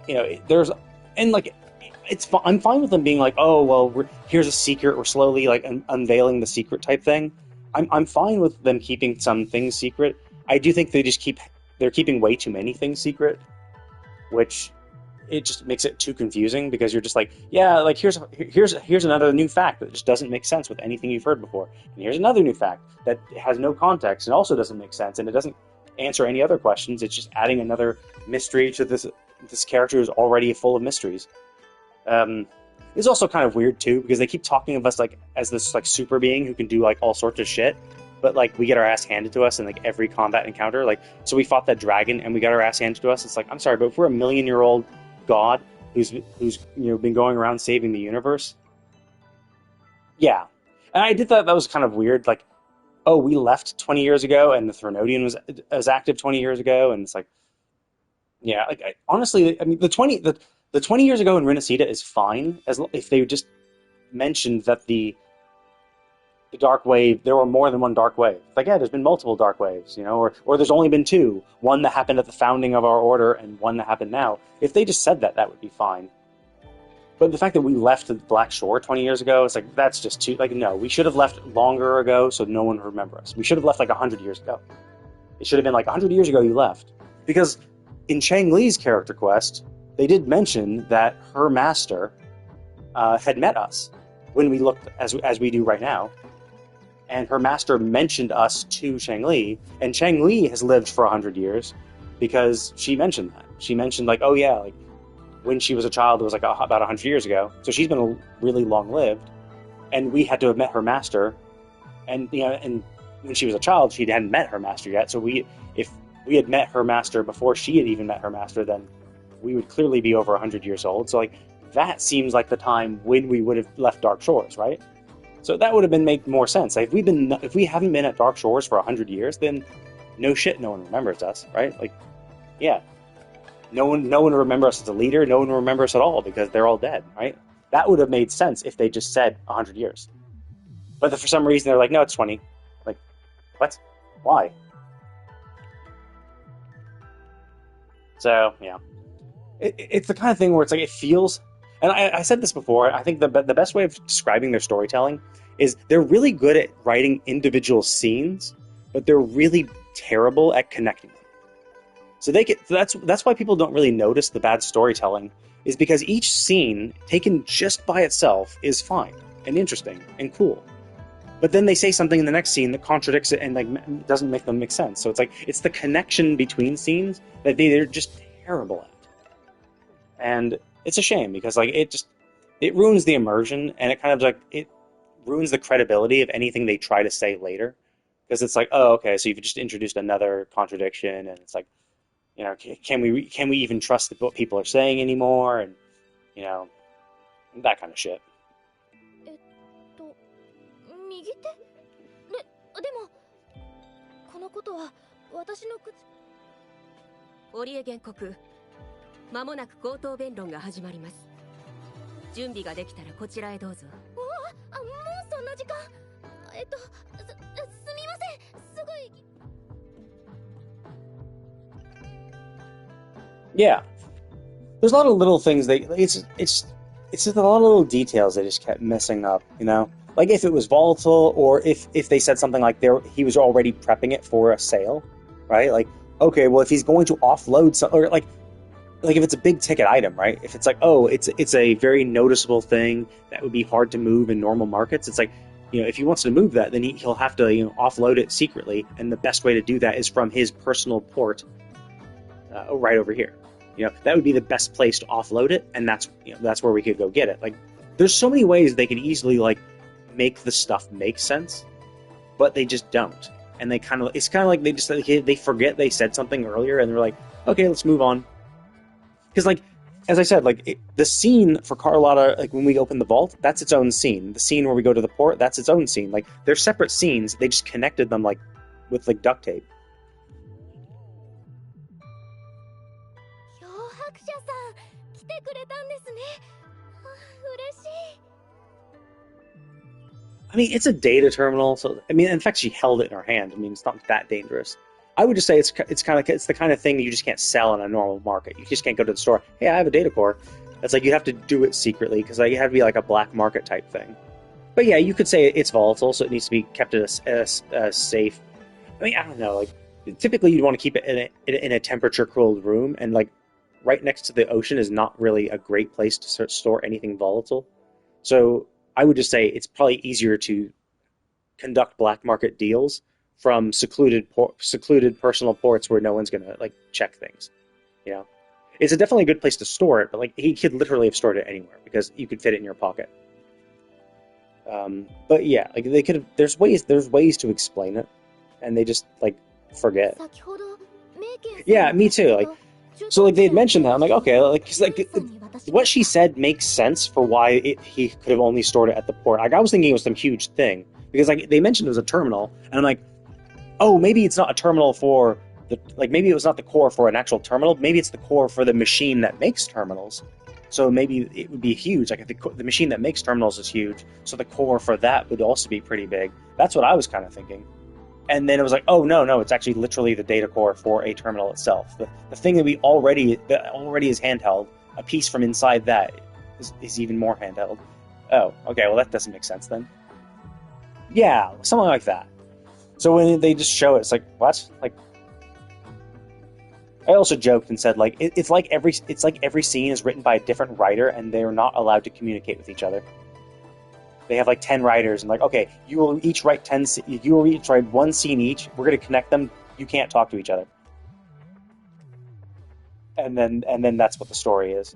C: you know, I'm fine with them being like, oh well, here's a secret. We're slowly like unveiling the secret type thing. I'm fine with them keeping some things secret. I do think they're keeping way too many things secret, which it just makes it too confusing because you're just like, yeah, like here's another new fact that just doesn't make sense with anything you've heard before, and here's another new fact that has no context and also doesn't make sense, and it doesn't answer any other questions. It's just adding another mystery to this character who's already full of mysteries. It's also kind of weird too because they keep talking of us like as this like super being who can do like all sorts of shit, but like we get our ass handed to us in like every combat encounter. Like, so we fought that dragon and we got our ass handed to us. It's like, I'm sorry, but if we're a million-year-old god who's been going around saving the universe, yeah. And I did that was kind of weird. Like, oh, we left 20 years ago and the Threnodian was active 20 years ago, and it's like, yeah, like honestly, I mean, the 20 years ago in Renacida is fine if they just mentioned that the dark wave, there were more than one dark wave. Like, yeah, there's been multiple dark waves, or there's only been two. One that happened at the founding of our order and one that happened now. If they just said that, that would be fine. But the fact that we left the Black Shore 20 years ago, it's like, that's just too, like, no, we should have left longer ago so no one would remember us. We should have left like 100 years ago. It should have been like 100 years ago you left. Because in Chang Li's character quest, they did mention that her master had met us when we looked as we do right now. And her master mentioned us to Chang Li, and Chang Li has lived for 100 years because she mentioned that. She mentioned like, oh yeah, like when she was a child, it was like about 100 years ago. So she's been really long lived, and we had to have met her master, and and when she was a child, she hadn't met her master yet. So if we had met her master before she had even met her master, then we would clearly be over 100 years old. So like that seems like the time when we would have left Dark Shores, right? So that would have made more sense. Like if we haven't been at Dark Shores for 100 years, then no shit, no one remembers us, right? Like, yeah, no one will remember us as a leader. No one will remember us at all because they're all dead, right? That would have made sense if they just said 100 years. But for some reason they're like, no, it's 20. Like, what? Why? So yeah, it's the kind of thing where it's like it feels. And I said this before, I think the best way of describing their storytelling is they're really good at writing individual scenes, but they're really terrible at connecting them. So that's why people don't really notice the bad storytelling, is because each scene, taken just by itself, is fine and interesting and cool. But then they say something in the next scene that contradicts it and like doesn't make them make sense. So it's like, it's the connection between scenes that they're just terrible at. And it's a shame because like it ruins the immersion, and it kind of like ruins the credibility of anything they try to say later. Because it's like, oh, okay, so you've just introduced another contradiction, and it's like, can we even trust what people are saying anymore, and you know, that kind of shit.
A: 右手？でもこのことは私の口。織江原告、間もなく口頭弁論が始まります。準備ができたらこちらへどうぞ。もうそんな時間。すみません。すぐ行き。
C: Yeah, there's a lot of little things it's just a lot of little details they just kept messing up, Like if it was volatile, or if they said something like he was already prepping it for a sale, right? Like, okay, well, if he's going to offload some, or like if it's a big ticket item, right? If it's like, oh, it's a very noticeable thing that would be hard to move in normal markets, it's like, if he wants to move that, then he'll have to offload it secretly, and the best way to do that is from his personal port, right over here. That would be the best place to offload it, and that's where we could go get it. Like, there's so many ways they could easily make the stuff make sense, but they just don't. And it's kind of like they forget they said something earlier, and they're like, okay, let's move on. Because as I said, the scene for Carlotta, when we open the vault, that's its own scene. The scene where we go to the port, that's its own scene. They're separate scenes. They just connected them with duct tape. I mean, it's a data terminal, so in fact, she held it in her hand. It's not that dangerous. I would just say it's the kind of thing that you just can't sell in a normal market. You just can't go to the store. Hey, I have a data core. It's like you have to do it secretly because you have to be like a black market type thing. But yeah, you could say it's volatile, so it needs to be kept as safe. I don't know. Typically, you'd want to keep it in a temperature-cooled room, and right next to the ocean is not really a great place to store anything volatile. So I would just say it's probably easier to conduct black market deals from secluded personal ports where no one's gonna check things. It's definitely a good place to store it, but he could literally have stored it anywhere because you could fit it in your pocket. But yeah, they could have. There's ways to explain it, and they just forget. Yeah, me too. So they had mentioned that. I'm like, okay, because what she said makes sense for why he could have only stored it at the port. I was thinking it was some huge thing because they mentioned it was a terminal, and I'm like, oh, maybe it's not a terminal for maybe it was not the core for an actual terminal. Maybe it's the core for the machine that makes terminals. So maybe it would be huge. If the machine that makes terminals is huge, so the core for that would also be pretty big. That's what I was kind of thinking. And then it was like, oh, no, it's actually literally the data core for a terminal itself. The thing that already is handheld, a piece from inside that is even more handheld. Oh, okay, well that doesn't make sense then. Yeah, something like that. So when they just show it, it's like, what? I also joked and said it's like every scene is written by a different writer, and they're not allowed to communicate with each other. They have 10 writers, and okay, you will each write you will each write one scene each. We're going to connect them. You can't talk to each other. And then that's what the story is.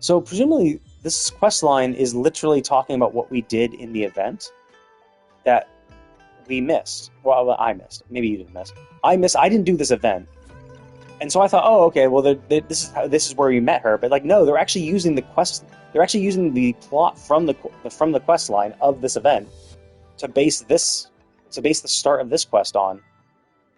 C: So presumably this quest line is literally talking about what we did in the event that we missed. Well, I missed. Maybe you didn't miss. I didn't do this event, and so I thought, oh, okay. Well, this is where we met her. But no, they're actually using the quest. They're actually using the plot from the quest line of this event to base the start of this quest on.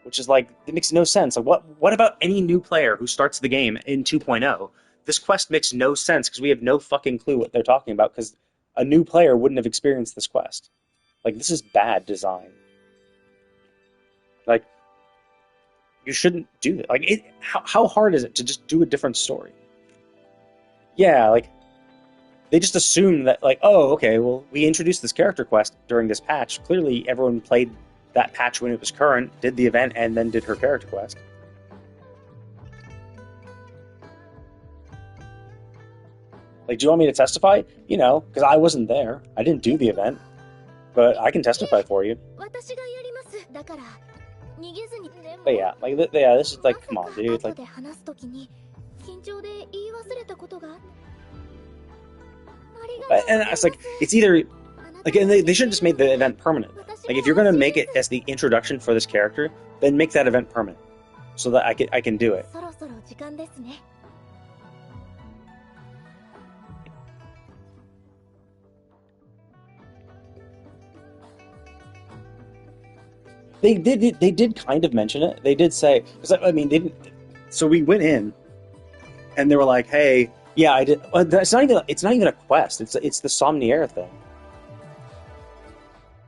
C: Which is it makes no sense. What about any new player who starts the game in 2.0? This quest makes no sense because we have no fucking clue what they're talking about because a new player wouldn't have experienced this quest. This is bad design. You shouldn't do that. How hard is it to just do a different story? Yeah, they just assume that oh, okay, well, we introduced this character quest during this patch. Clearly everyone played that patch when it was current, did the event, and then did her character quest. Like, do you want me to testify? You know, because I wasn't there. I didn't do the event. But I can testify for you.
A: 私がやります。だから逃げずに。でも
C: But yeah, like, yeah, this is like, come on,
A: まさか
C: dude.
A: 後
C: Like,
A: で話すときに緊張で言い忘れたことがありがとうござい
C: and
A: ます。
C: it's like, it's either, like, and they should have just made the event permanent. Like, if you're gonna make it as the introduction for this character, then make that event permanent. So that I can do it.
A: そろそろ時間ですね。
C: They did kind of mention it. They did say, because I mean, they didn't. So we went in, and they were like, "Hey, yeah, I did." Well, it's not even a quest. It's the Somniere thing,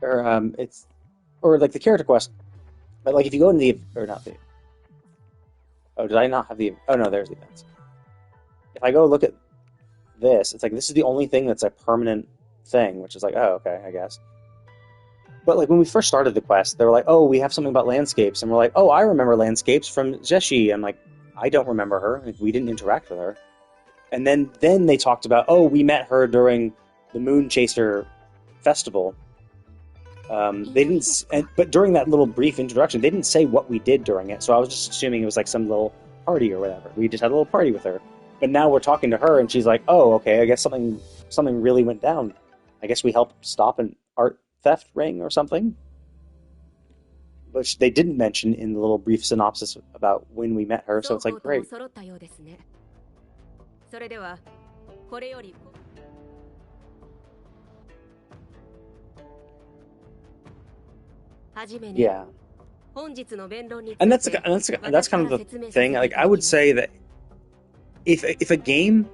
C: or like the character quest. But like if you go into the or not the. Oh, did I not have the? Oh no, there's the events. If I go look at this, it's like this is the only thing that's a permanent thing, which is like, oh, okay, I guess. But like when we first started the quest, they were like, "Oh, we have something about landscapes," and we're like, "Oh, I remember landscapes from ZheZhi." I'm like, "I don't remember her. Like, we didn't interact with her." And then they talked about, "Oh, we met her during the Moon Chaser festival." They didn't, but during that little brief introduction, they didn't say what we did during it. So I was just assuming it was like some little party or whatever. We just had a little party with her. But now we're talking to her, and she's like, "Oh, okay. I guess something really went down. I guess we helped stop an art theft ring or something," which they didn't mention in the little brief synopsis about when we met her, so it's like, great.
A: 揃ったようですね。それではこれよりはじめに
C: Yeah.
A: 本日の弁論について
C: And that's kind of the thing. Like, I would say that if a game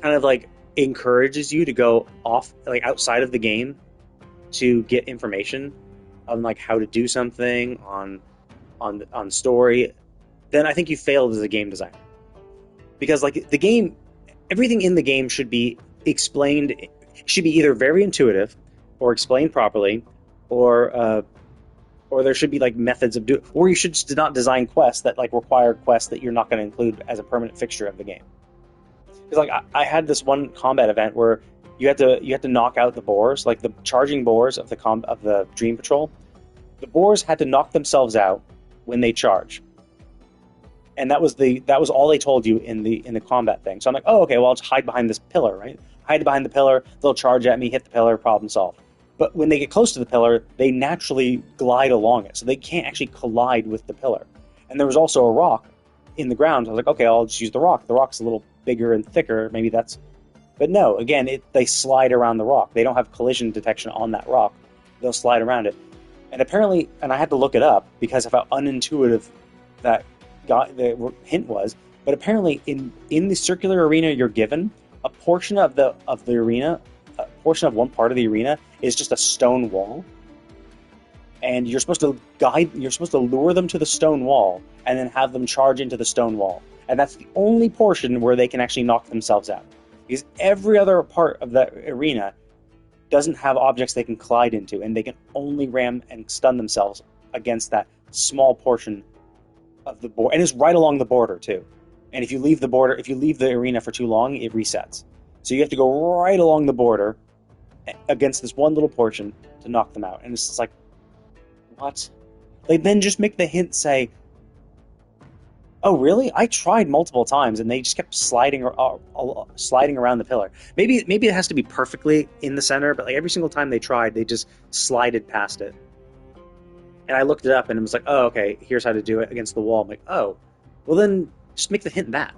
C: kind of like encourages you to go off, like outside of the game, to get information on like how to do something on story, then I think you failed as a game designer. Because like the game, everything in the game should be explained, should be either very intuitive or explained properly, or there should be like methods of doing, or you should just not design quests that like require quests that you're not going to include as a permanent fixture of the game. Because like I had this one combat event where you had to knock out the boars, like the charging boars of the Dream Patrol. The boars had to knock themselves out when they charge, and that was all they told you in the combat thing. So I'm like, oh, okay, well I'll just hide behind this pillar, right? Hide behind the pillar. They'll charge at me, hit the pillar, problem solved. But when they get close to the pillar, they naturally glide along it, so they can't actually collide with the pillar. And there was also a rock in the ground. I was like, okay, I'll just use the rock. The rock's a little bigger and thicker. Maybe that's. But no, again, they slide around the rock. They don't have collision detection on that rock. They'll slide around it. And apparently, and I had to look it up because of how unintuitive that the hint was. But apparently, in the circular arena you're given, a portion of the arena, a portion of one part of the arena is just a stone wall. And you're supposed to lure them to the stone wall and then have them charge into the stone wall. And that's the only portion where they can actually knock themselves out. Because every other part of that arena doesn't have objects they can collide into, and they can only ram and stun themselves against that small portion of the board. And it's right along the border, too. And if you leave the arena for too long, it resets. So you have to go right along the border against this one little portion to knock them out. And it's just like, what? They then just make the hint say, oh, really? I tried multiple times, and they just kept sliding around the pillar. Maybe it has to be perfectly in the center, but like every single time they tried, they just slided past it. And I looked it up, and it was like, oh, okay, here's how to do it against the wall. I'm like, oh, well then just make the hint that,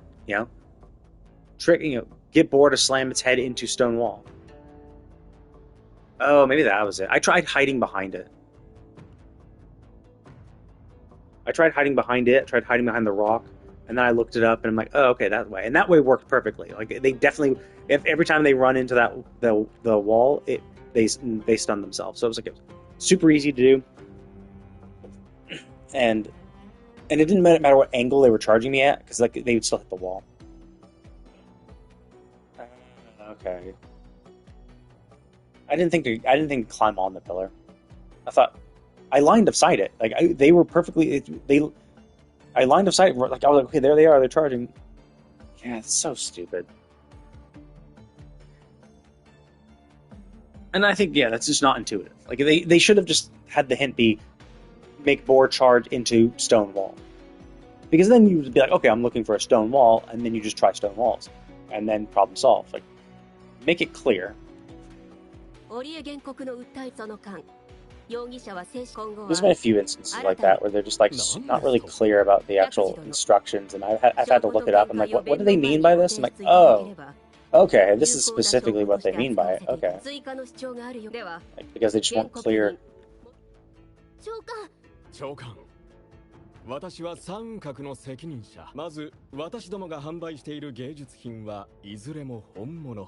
C: get bored to slam its head into stone wall. Oh, maybe that was it. I tried hiding behind it. I tried hiding behind the rock, and then I looked it up, and I'm like, oh, okay, that way. And that way worked perfectly. Like, they definitely, every time they run into the wall, they stun themselves. So it was like super easy to do. And it didn't matter what angle they were charging me at, because like they would still hit the wall. Okay. I didn't think to climb on the pillar. I thought I lined of sight it. Like they were perfectly. I lined of sight. Like I was like, okay, there they are. They're charging. Yeah, it's so stupid. And I think, yeah, that's just not intuitive. Like, they should have just had the hint be make boar charge into stone wall. Because then you would be like, okay, I'm looking for a stone wall, and then you just try stone walls. And then problem solved. Like, make it clear. There's been a few instances like that where they're just like not really clear about the actual instructions, and I've had to look it up. I'm like, what do they mean by this? I'm like, oh, okay, this is specifically what they mean by it. Okay, like, because they just weren't clear.
D: 長官、私は三角の責任者。まず私どもが販売している芸術品はいずれも本物。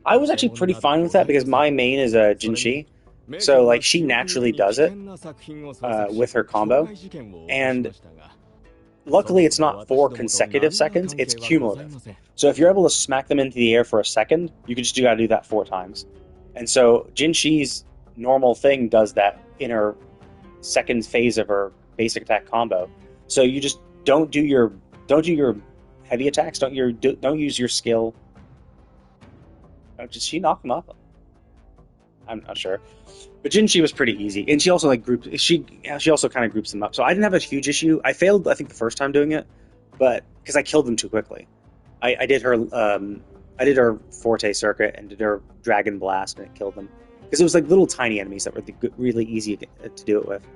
C: I was actually pretty fine with that because my main is a ZheZhi. So, like, she naturally does it with her combo, and luckily it's not 4 consecutive seconds, it's cumulative. So if you're able to smack them into the air for a second, you can just gotta do that 4 times. And so ZheZhi's normal thing does that in her second phase of her basic attack combo. So you just don't do your heavy attacks, don't use your skill. Did she knock them up? I'm not sure. But ZheZhi was pretty easy, and she also like she also kind of groups them up. So I didn't have a huge issue. I failed, I think, the first time doing it, but because I killed them too quickly. I did her Forte circuit and did her Dragon Blast, and it killed them because it was like little tiny enemies that were really easy to do it with.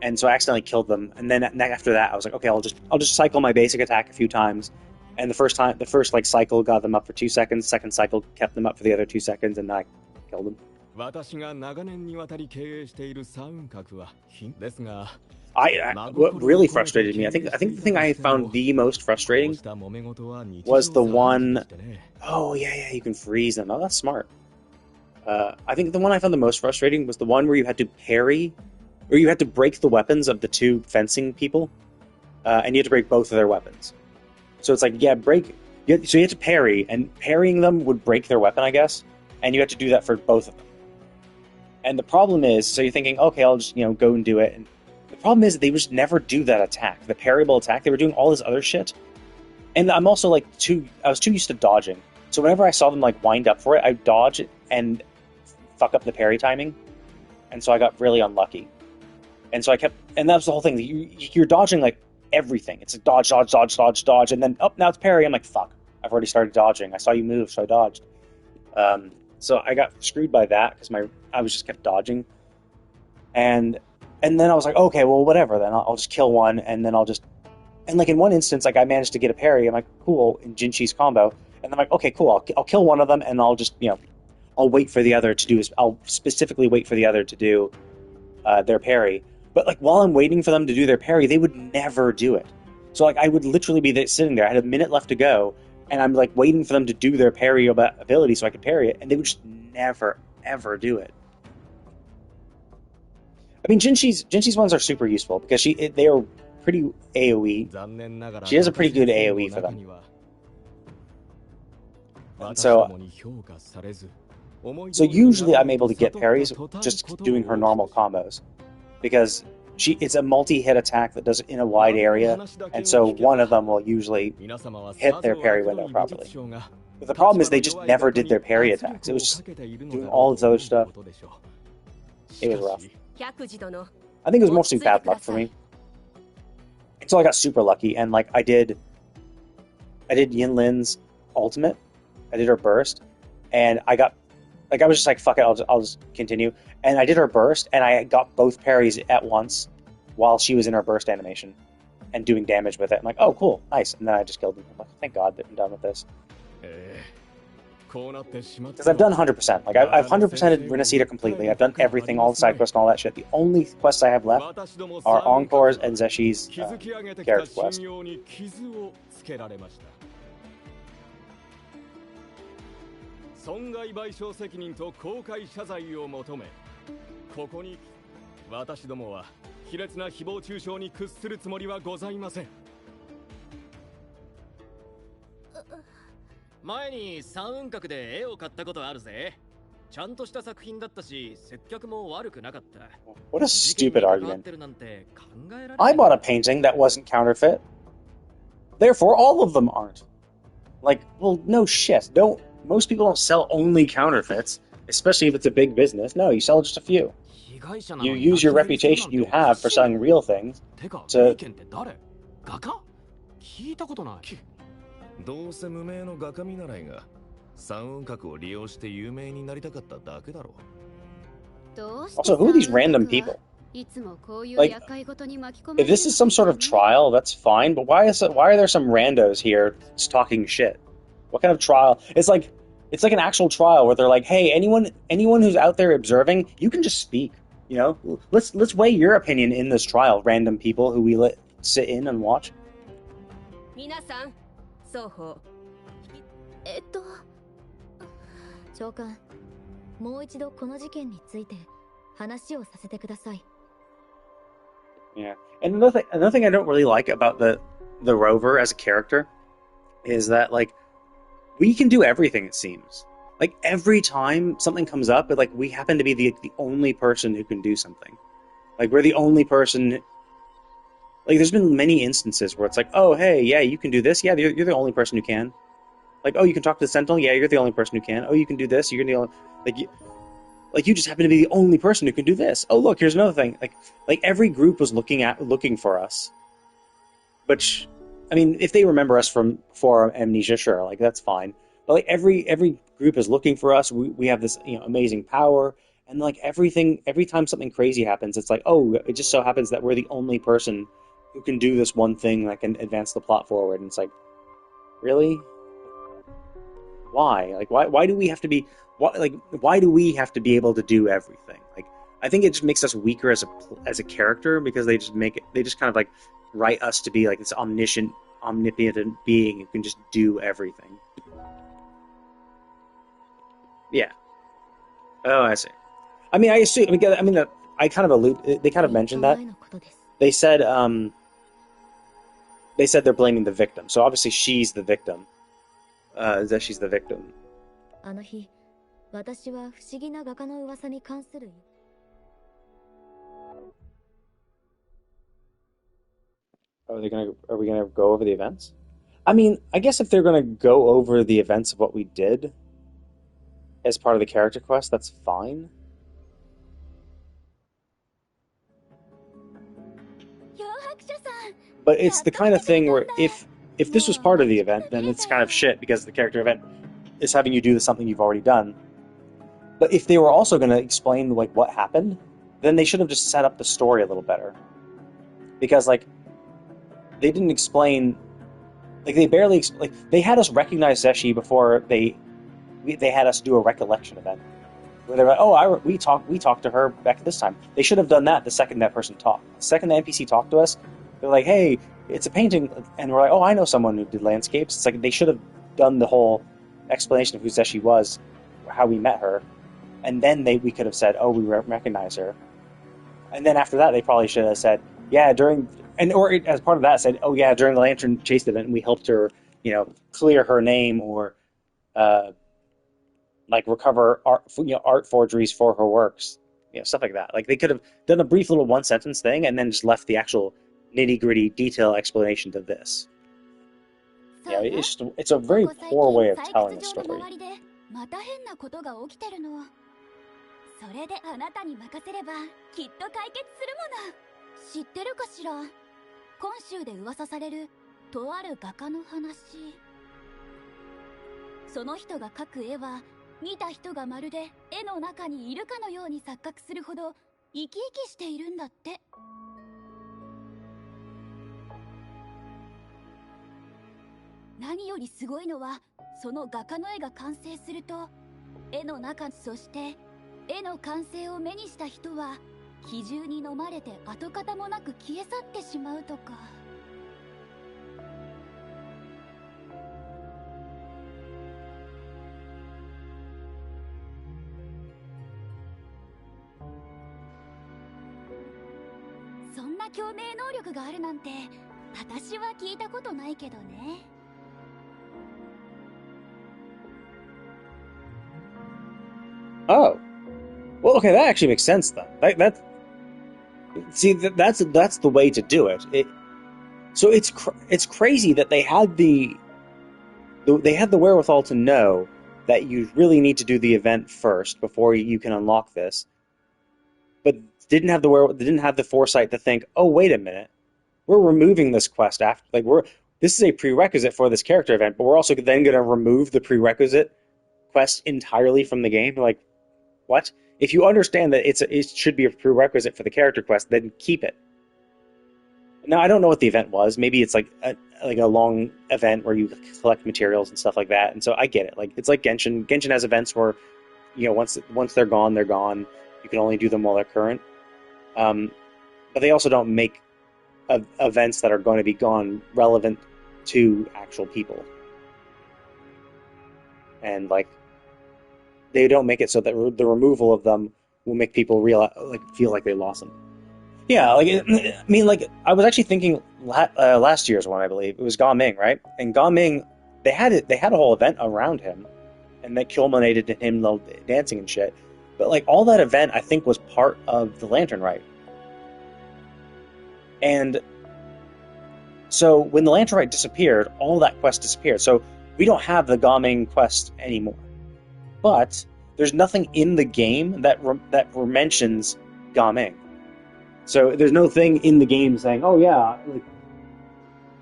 C: And so I accidentally killed them, and then after that I was like, okay, I'll just cycle my basic attack a few times. And the first like cycle got them up for 2 seconds. Second cycle kept them up for the other 2 seconds, and then I killed them. What really frustrated me, I think the thing I found the most frustrating was the one. Oh yeah, you can freeze them. Oh, that's smart. I think the one I found the most frustrating was the one where you had to parry, or you had to break the weapons of the 2 fencing people, and you had to break both of their weapons. So it's like, yeah, so you had to parry, and parrying them would break their weapon, I guess, and you had to do that for both of them. And the problem is, so you're thinking, okay, I'll just, go and do it. And the problem is that they would just never do that attack, the parryable attack. They were doing all this other shit. And I'm also like I was too used to dodging. So whenever I saw them like wind up for it, I'd dodge it and fuck up the parry timing. And so I got really unlucky. And so and that was the whole thing. You're dodging like everything. It's a dodge, and then, now it's parry. I'm like, fuck, I've already started dodging. I saw you move, so I dodged. So I got screwed by that because I was just kept dodging, and then I was like, okay, well, whatever. Then I'll just kill one, and then and like in one instance, like I managed to get a parry. I'm like, cool, in ZheZhi's combo, and I'm like, okay, cool. I'll kill one of them, and I'll just I'll wait for the other to do. I'll specifically wait for the other to do their parry. But like while I'm waiting for them to do their parry, they would never do it. So like I would literally be sitting there. I had a minute left to go. And I'm like waiting for them to do their parry ability so I could parry it, and they would just never, ever do it. I mean, ZheZhi's ones are super useful because they are pretty AoE. She has a pretty good AoE for them. And so usually I'm able to get parries just doing her normal combos, because it's a multi-hit attack that does it in a wide area, and so one of them will usually hit their parry window properly. But the problem is they just never did their parry attacks. It was just doing all this other stuff. It was rough. I think it was mostly bad luck for me. Until I got super lucky, and like I did Yinlin's ultimate. I did her burst, and I was just like, fuck it, I'll just continue. And I did her burst, and I got both parries at once while she was in her burst animation and doing damage with it. I'm like, oh, cool, nice. And then I just killed him. I'm like, thank God that I'm done with this. Because I've done 100%. Like, I've 100%ed Renacita completely. I've done everything, all the side quests and all that shit. The only quests I have left are Encores and ZheZhi's character quest.
D: 損害賠償責任と公開謝罪を求め、ここに私どもは卑劣な誹謗中傷に屈するつもりはございません。前に三雲閣で絵を買ったことあるぜ。ちゃんとした作品だったし、接客も悪くなかった。
C: What a stupid argument. I bought a painting that wasn't counterfeit. Therefore, all of them aren't. Like, well, no shit. Most people don't sell only counterfeits. Especially if it's a big business. No, you sell just a few.
D: 被害者な
C: You
D: のに
C: use your
D: 泣き寝入りするなん
C: reputation
D: て
C: you
D: おか
C: have
D: し
C: for
D: いよ。
C: selling real things
D: てか、
C: to
D: メイケンって誰？画家？聞いたことない。
E: どうせ無名の画家見習いが三雲閣を利用して有名になりたかっただけだろう。
C: Also, who are these random people? Like, if this is some sort of trial, that's fine, but why are there some randos here just talking shit? What kind of trial? It's like an actual trial where they're like, hey, anyone who's out there observing, you can just speak. You know, let's weigh your opinion in this trial, random people who we let sit in and watch.
A: 皆さん、双方。
F: 長官、もう一度この事件について話をさせてください。
C: Yeah, and another thing I don't really like about the Rover as a character is that, like, we can do everything, it seems. Like, every time something comes up, like, we happen to be the only person who can do something. Like, we're the only person... Like, there's been many instances where it's like, oh, hey, yeah, you can do this. Yeah, you're the only person who can. Like, oh, you can talk to the Sentinel. Yeah, you're the only person who can. Oh, you can do this. You're the only... Like, you just happen to be the only person who can do this. Oh, look, here's another thing. Like every group was looking for us. Which, I mean, if they remember us from before Amnesia, sure, like, that's fine. But, like, every group is looking for us. We have this, you know, amazing power. And, like, every time something crazy happens, it's like, oh, it just so happens that we're the only person who can do this one thing that can advance the plot forward. And it's like, really? Why? Like, why do we have to be... Why do we have to be able to do everything? Like, I think it just makes us weaker as a character, because they just kind of, like, write us to be like this omniscient, omnipotent being who can just do everything. Yeah. Oh, I see. I mean, I assume. I kind of they kind of mentioned that. They said they're blaming the victim. So obviously she's the victim. That she's the victim.
F: あの日、私は不思議な画家の噂に関する。
C: Are we gonna go over the events? I mean, I guess if they're gonna go over the events of what we did as part of the character quest, that's fine. But it's the kind of thing where if this was part of the event, then it's kind of shit, because the character event is having you do something you've already done. But if they were also going to explain, like, what happened, then they should have just set up the story a little better. Because, like, they didn't explain... Like, they barely... Like, they had us recognize ZheZhi before they had us do a recollection event. Where they were like, oh, we talked to her back at this time. They should have done that the second that person talked. The second the NPC talked to us, they're like, hey, it's a painting, and we're like, oh, I know someone who did landscapes. It's like they should have done the whole explanation of who ZheZhi was, how we met her, and then we could have said, oh, we recognize her. And then after that, they probably should have said, yeah, or as part of that, said, oh yeah, during the Lantern Chase event, we helped her, clear her name, or like recover art forgeries for her works, stuff like that. Like, they could have done a brief little one-sentence thing and then just left the actual nitty-gritty detail explanation to this. Yeah, it's a very poor way of telling the story.
F: それであなたに任せればきっと解決するもの。知ってるかしら？今週で噂されるとある画家の話。その人が描く絵は見た人がまるで絵の中にいるかのように錯覚するほど生き生きしているんだって。何よりすごいのは、その画家の絵が完成すると、絵の中、そして絵の完成を目にした人は気中に飲まれて跡形もなく消え去ってしまうとか。そんな共鳴能力があるなんて、私は聞いたことないけどね。
C: Oh, well, okay, that actually makes sense then. That's the way to do it. So it's crazy that they had the wherewithal to know that you really need to do the event first before you can unlock this, but didn't have the foresight to think, oh, wait a minute, we're removing this quest after, like, this is a prerequisite for this character event, but we're also then going to remove the prerequisite quest entirely from the game. Like, what? If you understand that it should be a prerequisite for the character quest, then keep it. Now, I don't know what the event was. Maybe it's like a long event where you collect materials and stuff like that. And so I get it. Like, it's like Genshin. Genshin has events where, once they're gone, they're gone. You can only do them while they're current. But they also don't make events that are going to be gone relevant to actual people. And like, they don't make it so that the removal of them will make people feel like they lost them. Yeah, I mean, I was actually thinking last year's one, I believe. It was Ga Ming, right? And Ga Ming, they had a whole event around him, and that culminated in him dancing and shit. But like, all that event, I think, was part of the Lantern Rite. And so when the Lantern Rite disappeared, all that quest disappeared. So we don't have the Ga Ming quest anymore. But there's nothing in the game that mentions Ga Ming. So there's no thing in the game saying, "Oh yeah," like,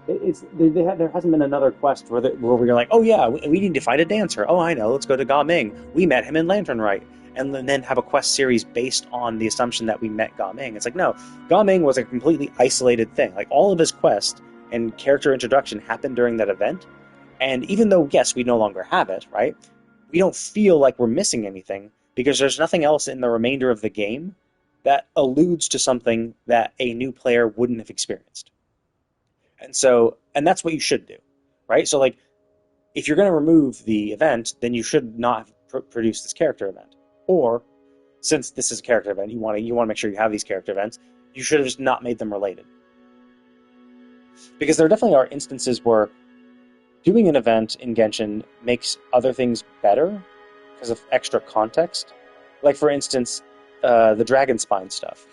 C: there hasn't been another quest where we're like, "Oh yeah, we need to find a dancer." Oh, I know, let's go to Ga Ming. We met him in Lantern Rite, and then have a quest series based on the assumption that we met Ga Ming. It's like, no, Ga Ming was a completely isolated thing. Like, all of his quest and character introduction happened during that event, and even though yes, we no longer have it, right? We don't feel like we're missing anything because there's nothing else in the remainder of the game that alludes to something that a new player wouldn't have experienced. And that's what you should do, right? So like, if you're going to remove the event, then you should not produce this character event. Or, since this is a character event, you want to make sure you have these character events, you should have just not made them related. Because there definitely are instances where doing an event in Genshin makes other things better because of extra context. Like, for instance, the Dragon Spine stuff.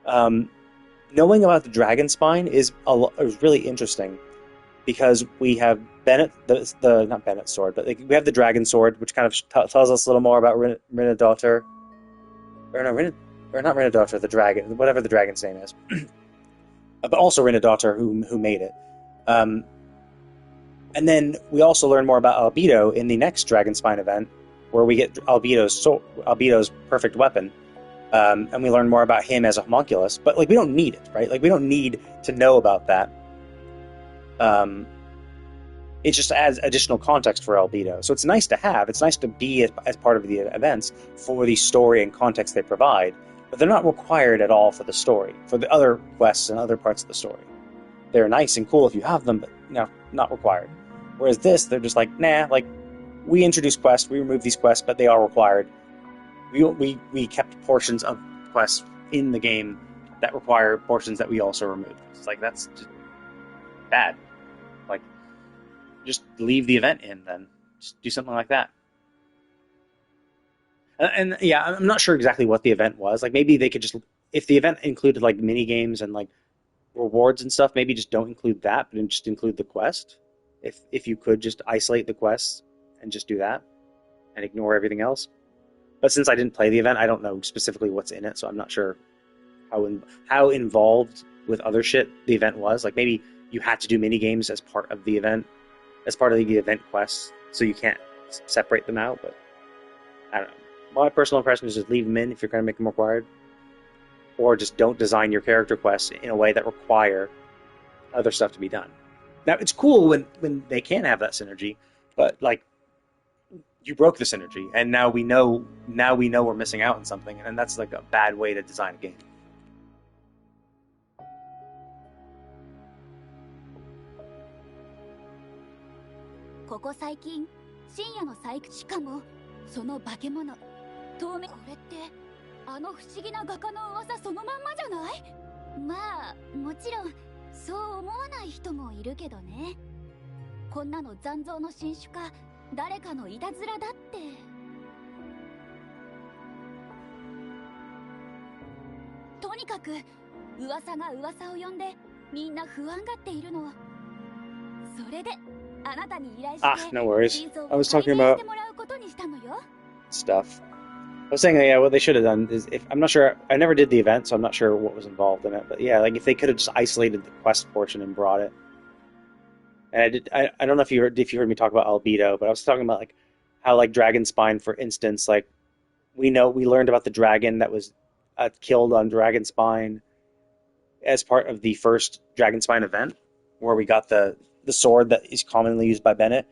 C: Knowing about the Dragon Spine is really interesting because we have Bennett, not Bennett's sword, but we have the Dragon Sword, which kind of tells us a little more about Rinnedater. Or not Rinnedater, the dragon, whatever the dragon's name is. But also Rinnedater, who made it. And then we also learn more about Albedo in the next Dragon Spine event, where we get Albedo's perfect weapon. And we learn more about him as a homunculus, but like, we don't need it, right? Like, we don't need to know about that. It just adds additional context for Albedo. So it's nice to have. It's nice to be as part of the events for the story and context they provide, but they're not required at all for the story, for the other quests and other parts of the story. They're nice and cool if you have them, but not required. Whereas this, they're just like, nah, like, we introduce quests, we remove these quests, but they are required. We kept portions of quests in the game that require portions that we also removed. It's like, that's just bad. Like, just leave the event in, then. Just do something like that. And yeah, I'm not sure exactly what the event was. Like, maybe they could just, if the event included like mini games and like rewards and stuff, maybe just don't include that, but just include the quest. If you could just isolate the quests and just do that and ignore everything else. But since I didn't play the event, I don't know specifically what's in it, so I'm not sure how involved with other shit the event was. Like, maybe you had to do mini games as part of the event, as part of the event quests, so you can't separate them out. But I don't know. My personal impression is just leave them in if you're going to make them required, or just don't design your character quests in a way that require other stuff to be done. Now, it's cool when they can have that synergy, but like, you broke the synergy, and now we know we're missing out on something, and that's like a bad way to design a game.
F: ここ最近深夜の採掘しかもその化け物透明これってあの不思議な画家の噂そのまんまじゃない？まあもちろんそう思わない人もいるけどね。こんなの残像の新種か誰かのいたずらだって。とにかく噂が噂を呼んでみんな不安がっているの。それであなたに依頼して
C: no worries. I was talking about stuff. I was saying, yeah, what they should have done is, if I'm not sure, I never did the event, so I'm not sure what was involved in it. But yeah, like if they could have just isolated the quest portion and brought it. And I don't know if you heard me talk about albedo, but I was talking about like how like dragon spine, for instance, like we learned about the dragon that was killed on dragon spine as part of the first dragon spine event, where we got the sword that is commonly used by Bennett.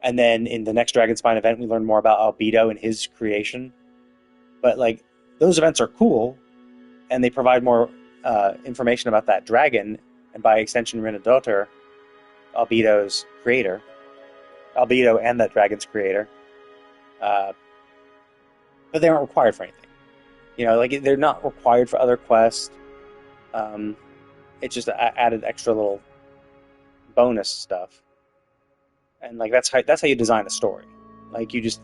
C: And then in the next dragon spine event, we learned more about albedo and his creation. But like those events are cool, and they provide more information about that dragon, and by extension, Rinadoter, albedo's creator, albedo and that dragon's creator. But they aren't required for anything. You know, like they're not required for other quests. It just added extra little bonus stuff, and like that's how you design a story. Like you just,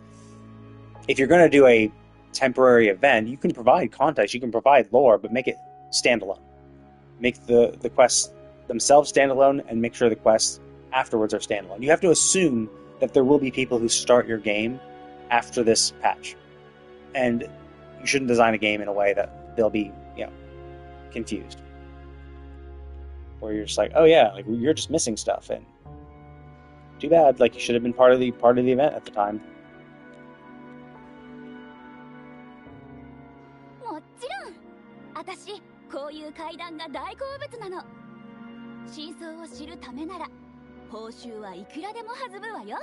C: if you're going to do a temporary event, you can provide context, you can provide lore, but make it standalone. Make the quests themselves standalone, and make sure the quests afterwards are standalone. You have to assume that there will be people who start your game after this patch, and you shouldn't design a game in a way that they'll be, you know, confused, where you're just like, oh yeah, like you're just missing stuff, and too bad, like you should have been part of the event at the time.
F: もちろん私こういう階段が大好物なの真相を知るためなら報酬はいくらでも弾むわよ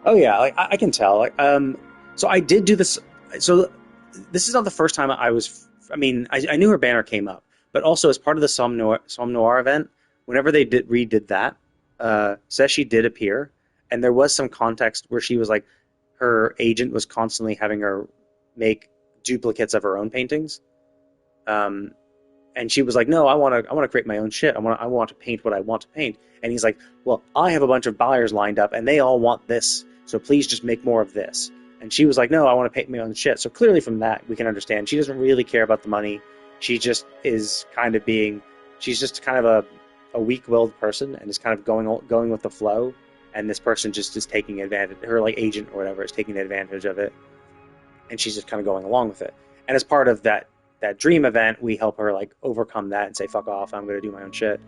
C: Oh yeah, like I can tell. Like, so I did do this. So this is not the first time I was. I mean, I knew her banner came up, but also as part of the Somme Noir event, whenever they redid that, ZheZhi did appear, and there was some context where she was like, her agent was constantly having her make duplicates of her own paintings, and she was like, no, I want to create my own shit. I want to paint what I want to paint. And he's like, well, I have a bunch of buyers lined up, and they all want this. So please just make more of this. And she was like, no, I want to paint my own shit. So clearly from that, we can understand she doesn't really care about the money. She just is kind of she's just kind of a weak-willed person, and is kind of going with the flow. And this person just is taking advantage, her like agent or whatever is taking advantage of it. And she's just kind of going along with it. And as part of that dream event, we help her like overcome that and say, fuck off, I'm going to do my own shit.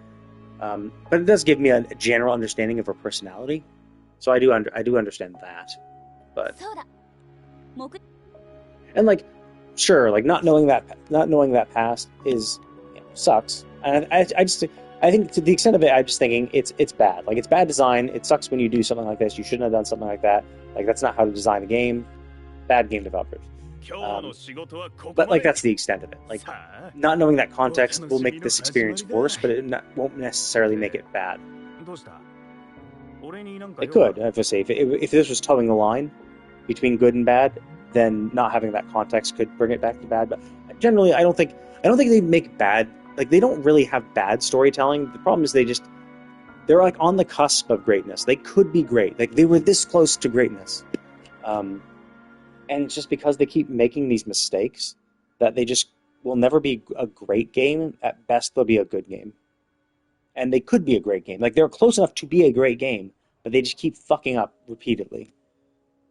C: But it does give me a general understanding of her personality. So I do understand that. But and like, sure, like not knowing that past is, you know, sucks. And I think to the extent of it, I'm just thinking it's bad. Like it's bad design. It sucks when you do something like this. You shouldn't have done something like that. Like that's not how to design a game. Bad game developers. But like that's the extent of it. Like not knowing that context will make this experience worse, but it won't necessarily make it bad. It could. I have to say, if this was towing the line between good and bad, then not having that context could bring it back to bad. But generally, I don't think they make bad. Like they don't really have bad storytelling. The problem is they're like on the cusp of greatness. They could be great. Like they were this close to greatness. And it's just because they keep making these mistakes that they just will never be a great game. At best, they'll be a good game. And they could be a great game. Like, they're close enough to be a great game, but they just keep fucking up repeatedly.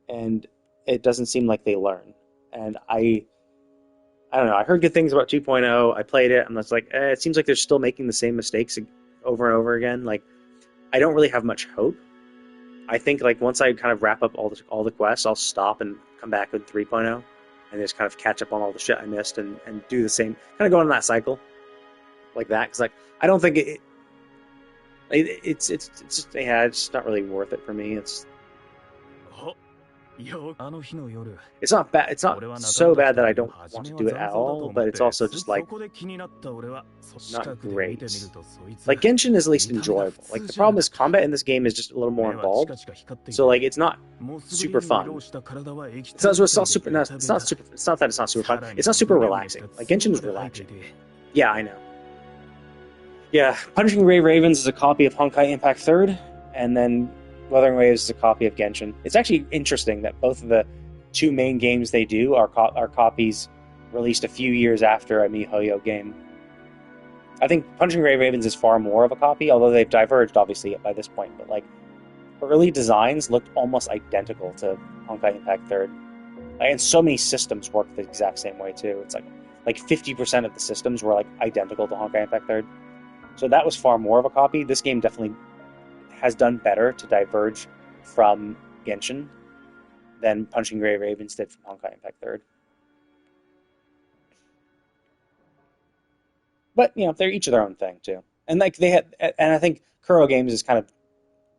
C: And it doesn't seem like they learn. And I don't know. I heard good things about 2.0. I played it, and I was like, it seems like they're still making the same mistakes over and over again. Like, I don't really have much hope. I think, like, once I kind of wrap up all the quests, I'll stop and come back with 3.0 and just kind of catch up on all the shit I missed and do the same, kind of go in that cycle like that. Because, like, I don't think it's just, yeah, it's not really worth it for me. It's not bad. It's not so bad that I don't want to do it at all, but it's also just like not great. Like Genshin is at least enjoyable. Like the problem is combat in this game is just a little more involved. So like it's not super fun. It's not that it's not super fun. It's not super relaxing. Like Genshin is relaxing. Yeah, I know. Yeah, Punishing Gray Ravens is a copy of Honkai Impact 3rd, and then Wuthering Waves is a copy of Genshin. It's actually interesting that both of the two main games they do are copies released a few years after a MiHoYo game. I think Punishing Gray Ravens is far more of a copy, although they've diverged, obviously, by this point. But, like, early designs looked almost identical to Honkai Impact 3rd. And so many systems work the exact same way too. It's like 50% of the systems were like identical to Honkai Impact 3rd. So that was far more of a copy. This game definitely has done better to diverge from Genshin than Punching Gray Ravens did from Honkai Impact 3rd. But they're each of their own thing too. And like and I think Kuro Games is kind of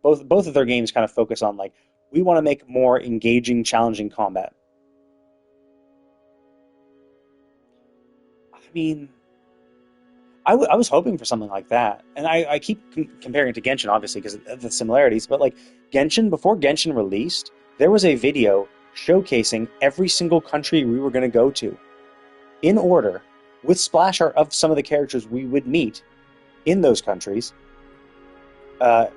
C: both of their games kind of focus on like we want to make more engaging, challenging combat. I mean, I was hoping for something like that, and I keep comparing it to Genshin, obviously, because of the similarities, but like Genshin, before Genshin released, there was a video showcasing every single country we were going to go to, in order, with splash art of some of the characters we would meet in those countries,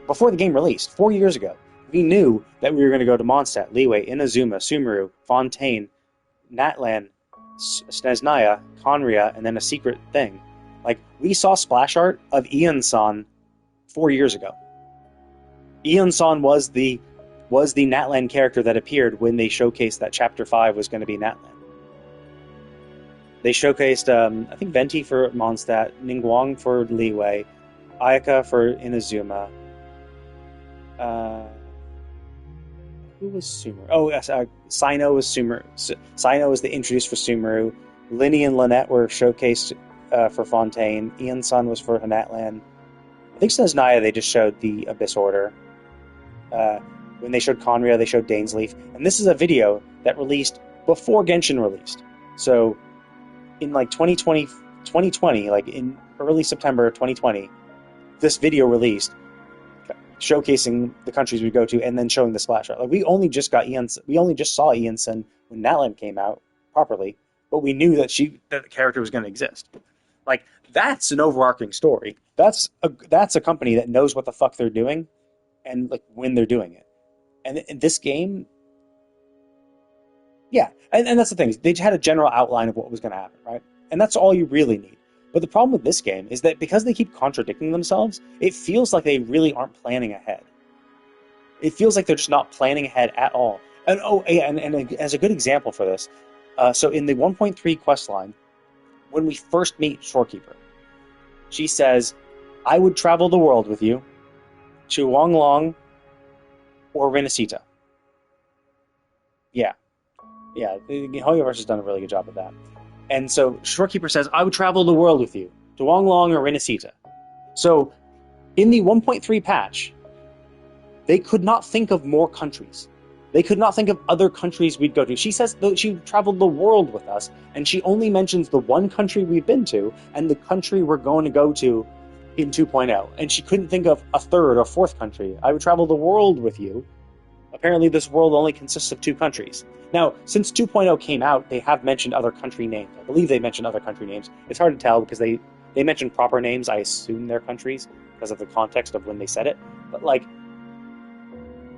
C: before the game released, 4 years ago. We knew that we were going to go to Mondstadt, Liyue, Inazuma, Sumeru, Fontaine, Natlan, Snezhnaya, Conria, and then a secret thing. Like, we saw splash art of Ion-san 4 years ago. Ion-san was the Natlan character that appeared when they showcased that Chapter 5 was going to be Natlan. They showcased, I think, Venti for Mondstadt, Ningguang for Liyue, Ayaka for Inazuma. Who was Sumeru? Oh, yes, Sino was Sumeru. Sino was the introduced for Sumeru. Linny and Lynette were showcased for Fontaine. Ion-san was for Natlan. I think Snezhnaya, they just showed the Abyss Order. When they showed Conria, they showed Dainsleif. And this is a video that released before Genshin released. So, in like 2020, like in early September 2020, this video released, showcasing the countries we go to, and then showing the splash art. Like we only just saw Ion-san when Natlan came out properly, but we knew that the character was going to exist. Like that's an overarching story. That's a company that knows what the fuck they're doing, and like when they're doing it. And in this game, yeah, and that's the thing. They had a general outline of what was going to happen, right? And that's all you really need. But the problem with this game is that because they keep contradicting themselves, it feels like they really aren't planning ahead. It feels like they're just not planning ahead at all. And and as a good example for this, so in the 1.3 quest line, when we first meet Shorekeeper, she says, "I would travel the world with you to Wanglong or Renacita." Yeah, Hoyoverse has done a really good job of that. And so Shorekeeper says, "I would travel the world with you to Wanglong or Renacita." So in the 1.3 patch, they could not think of more countries. They could not think of other countries we'd go to. She says she traveled the world with us, and she only mentions the one country we've been to and the country we're going to go to in 2.0. And she couldn't think of a third or fourth country. "I would travel the world with you." Apparently this world only consists of 2 countries. Now, since 2.0 came out, they have mentioned other country names. I believe they mentioned other country names. It's hard to tell because they mentioned proper names. I assume they're countries because of the context of when they said it. But like,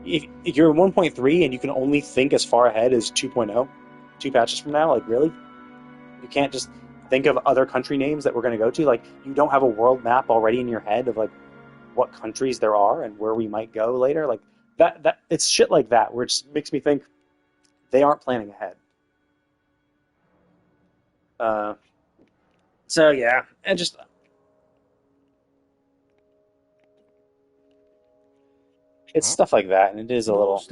C: if you're in 1.3 and you can only think as far ahead as 2.0, 2 patches from now, like really? You can't just think of other country names that we're going to go to? Like, you don't have a world map already in your head of like what countries there are and where we might go later? Like, that it's shit like that where it just makes me think they aren't planning ahead. So yeah, and just it's stuff like that, and it is a little. It's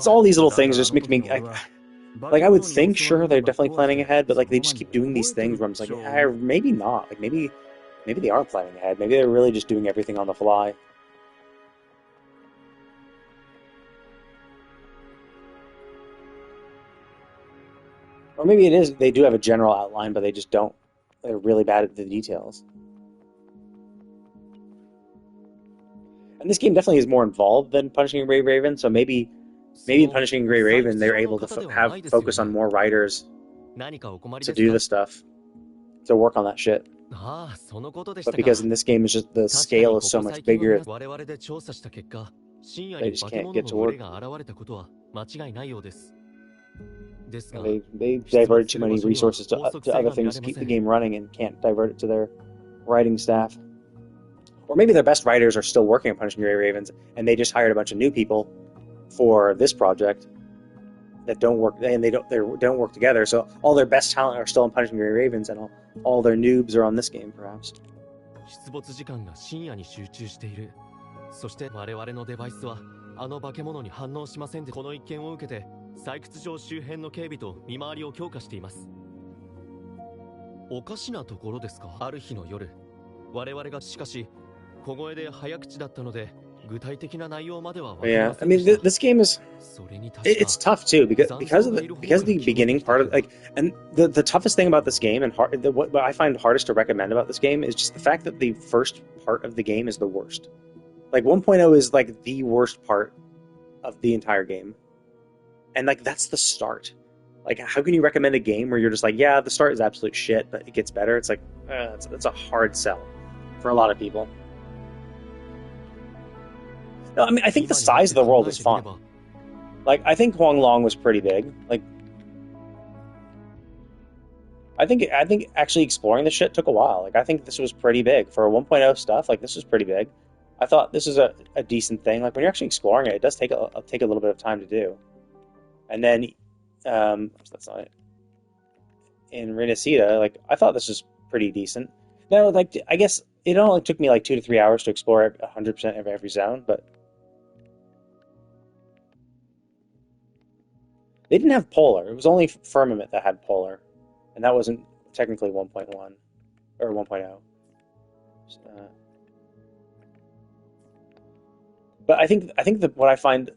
C: all these little things just make me. Like, I would think, sure, they're definitely planning ahead, but like they just keep doing these things where I'm just like, maybe not. Like maybe they aren't planning ahead. Maybe they're really just doing everything on the fly. Or maybe it is, they do have a general outline, but they just don't. They're really bad at the details. And this game definitely is more involved than Punishing Gray Raven, so maybe in Punishing Gray Raven they're able to focus on more writers to do the stuff, to work on that shit. But because in this game it's just the scale is so much bigger, they just can't get to work.
E: ですが、
C: They diverted too many resources to other things to keep the game running and can't divert it to their writing staff. Or maybe their best writers are still working on Punishing Gray Ravens, and they just hired a bunch of new people for this project that don't work, and they don't work together. So all their best talent are still in Punishing Gray Ravens, and all their noobs are on this game, perhaps.
G: 出没時間が深夜に集中している。そして我々のデバイスはあの化け物に反応しませんで、この一件を受けて採掘場周辺の警備と見回りを強化しています。おかしなところですか。ある日の夜、我々がしかし小声で早口だったので具体的な内容までは分かりませんでした。
C: Yeah, I mean, this game is it's tough too because of the beginning part of and the toughest thing about this game and what I find hardest to recommend about this game is just the fact that the first part of the game is the worst. Like 1.0 is like the worst part of the entire game, and like that's the start. Like, how can you recommend a game where you're just like, yeah, the start is absolute shit, but it gets better? It's like that's a hard sell for a lot of people. No, I mean, I think the size of the world is fun. Like, I think Huanglong was pretty big. Like, I think actually exploring the shit took a while. Like, I think this was pretty big for 1.0 stuff. Like, this was pretty big. I thought this is a decent thing. Like, when you're actually exploring it, it does take a little bit of time to do. And then, that's not it. In Renacida, like, I thought this was pretty decent. Now, like, I guess it only took me like 2 to 3 hours to explore 100% of every zone, but they didn't have Polar. It was only Firmament that had Polar, and that wasn't technically 1.1 or 1.0. But I think that what I find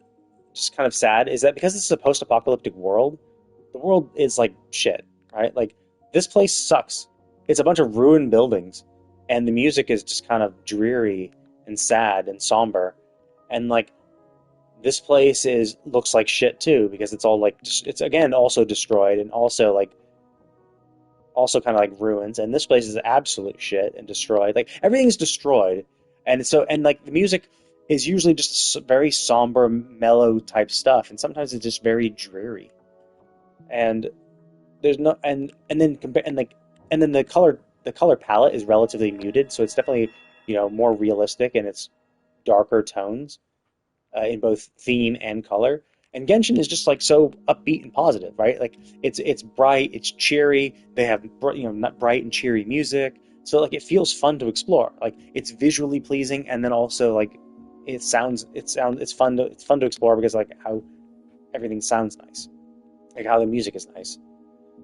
C: just kind of sad is that because this is a post-apocalyptic world, the world is like shit, right? Like, this place sucks. It's a bunch of ruined buildings, and the music is just kind of dreary and sad and somber, and like, this place looks like shit too, because it's all like, it's again also destroyed and also kind of like ruins, and this place is absolute shit and destroyed. Like, everything's destroyed, and like the music is usually just very somber, mellow type stuff, and sometimes it's just very dreary. And there's no and then the color palette is relatively muted, so it's definitely, more realistic in its darker tones. In both theme and color, and Genshin is just like so upbeat and positive, right? Like, it's bright, it's cheery. They have not bright and cheery music, so like it feels fun to explore. Like, it's visually pleasing, and then also like it's fun to explore because like how everything sounds nice, like how the music is nice.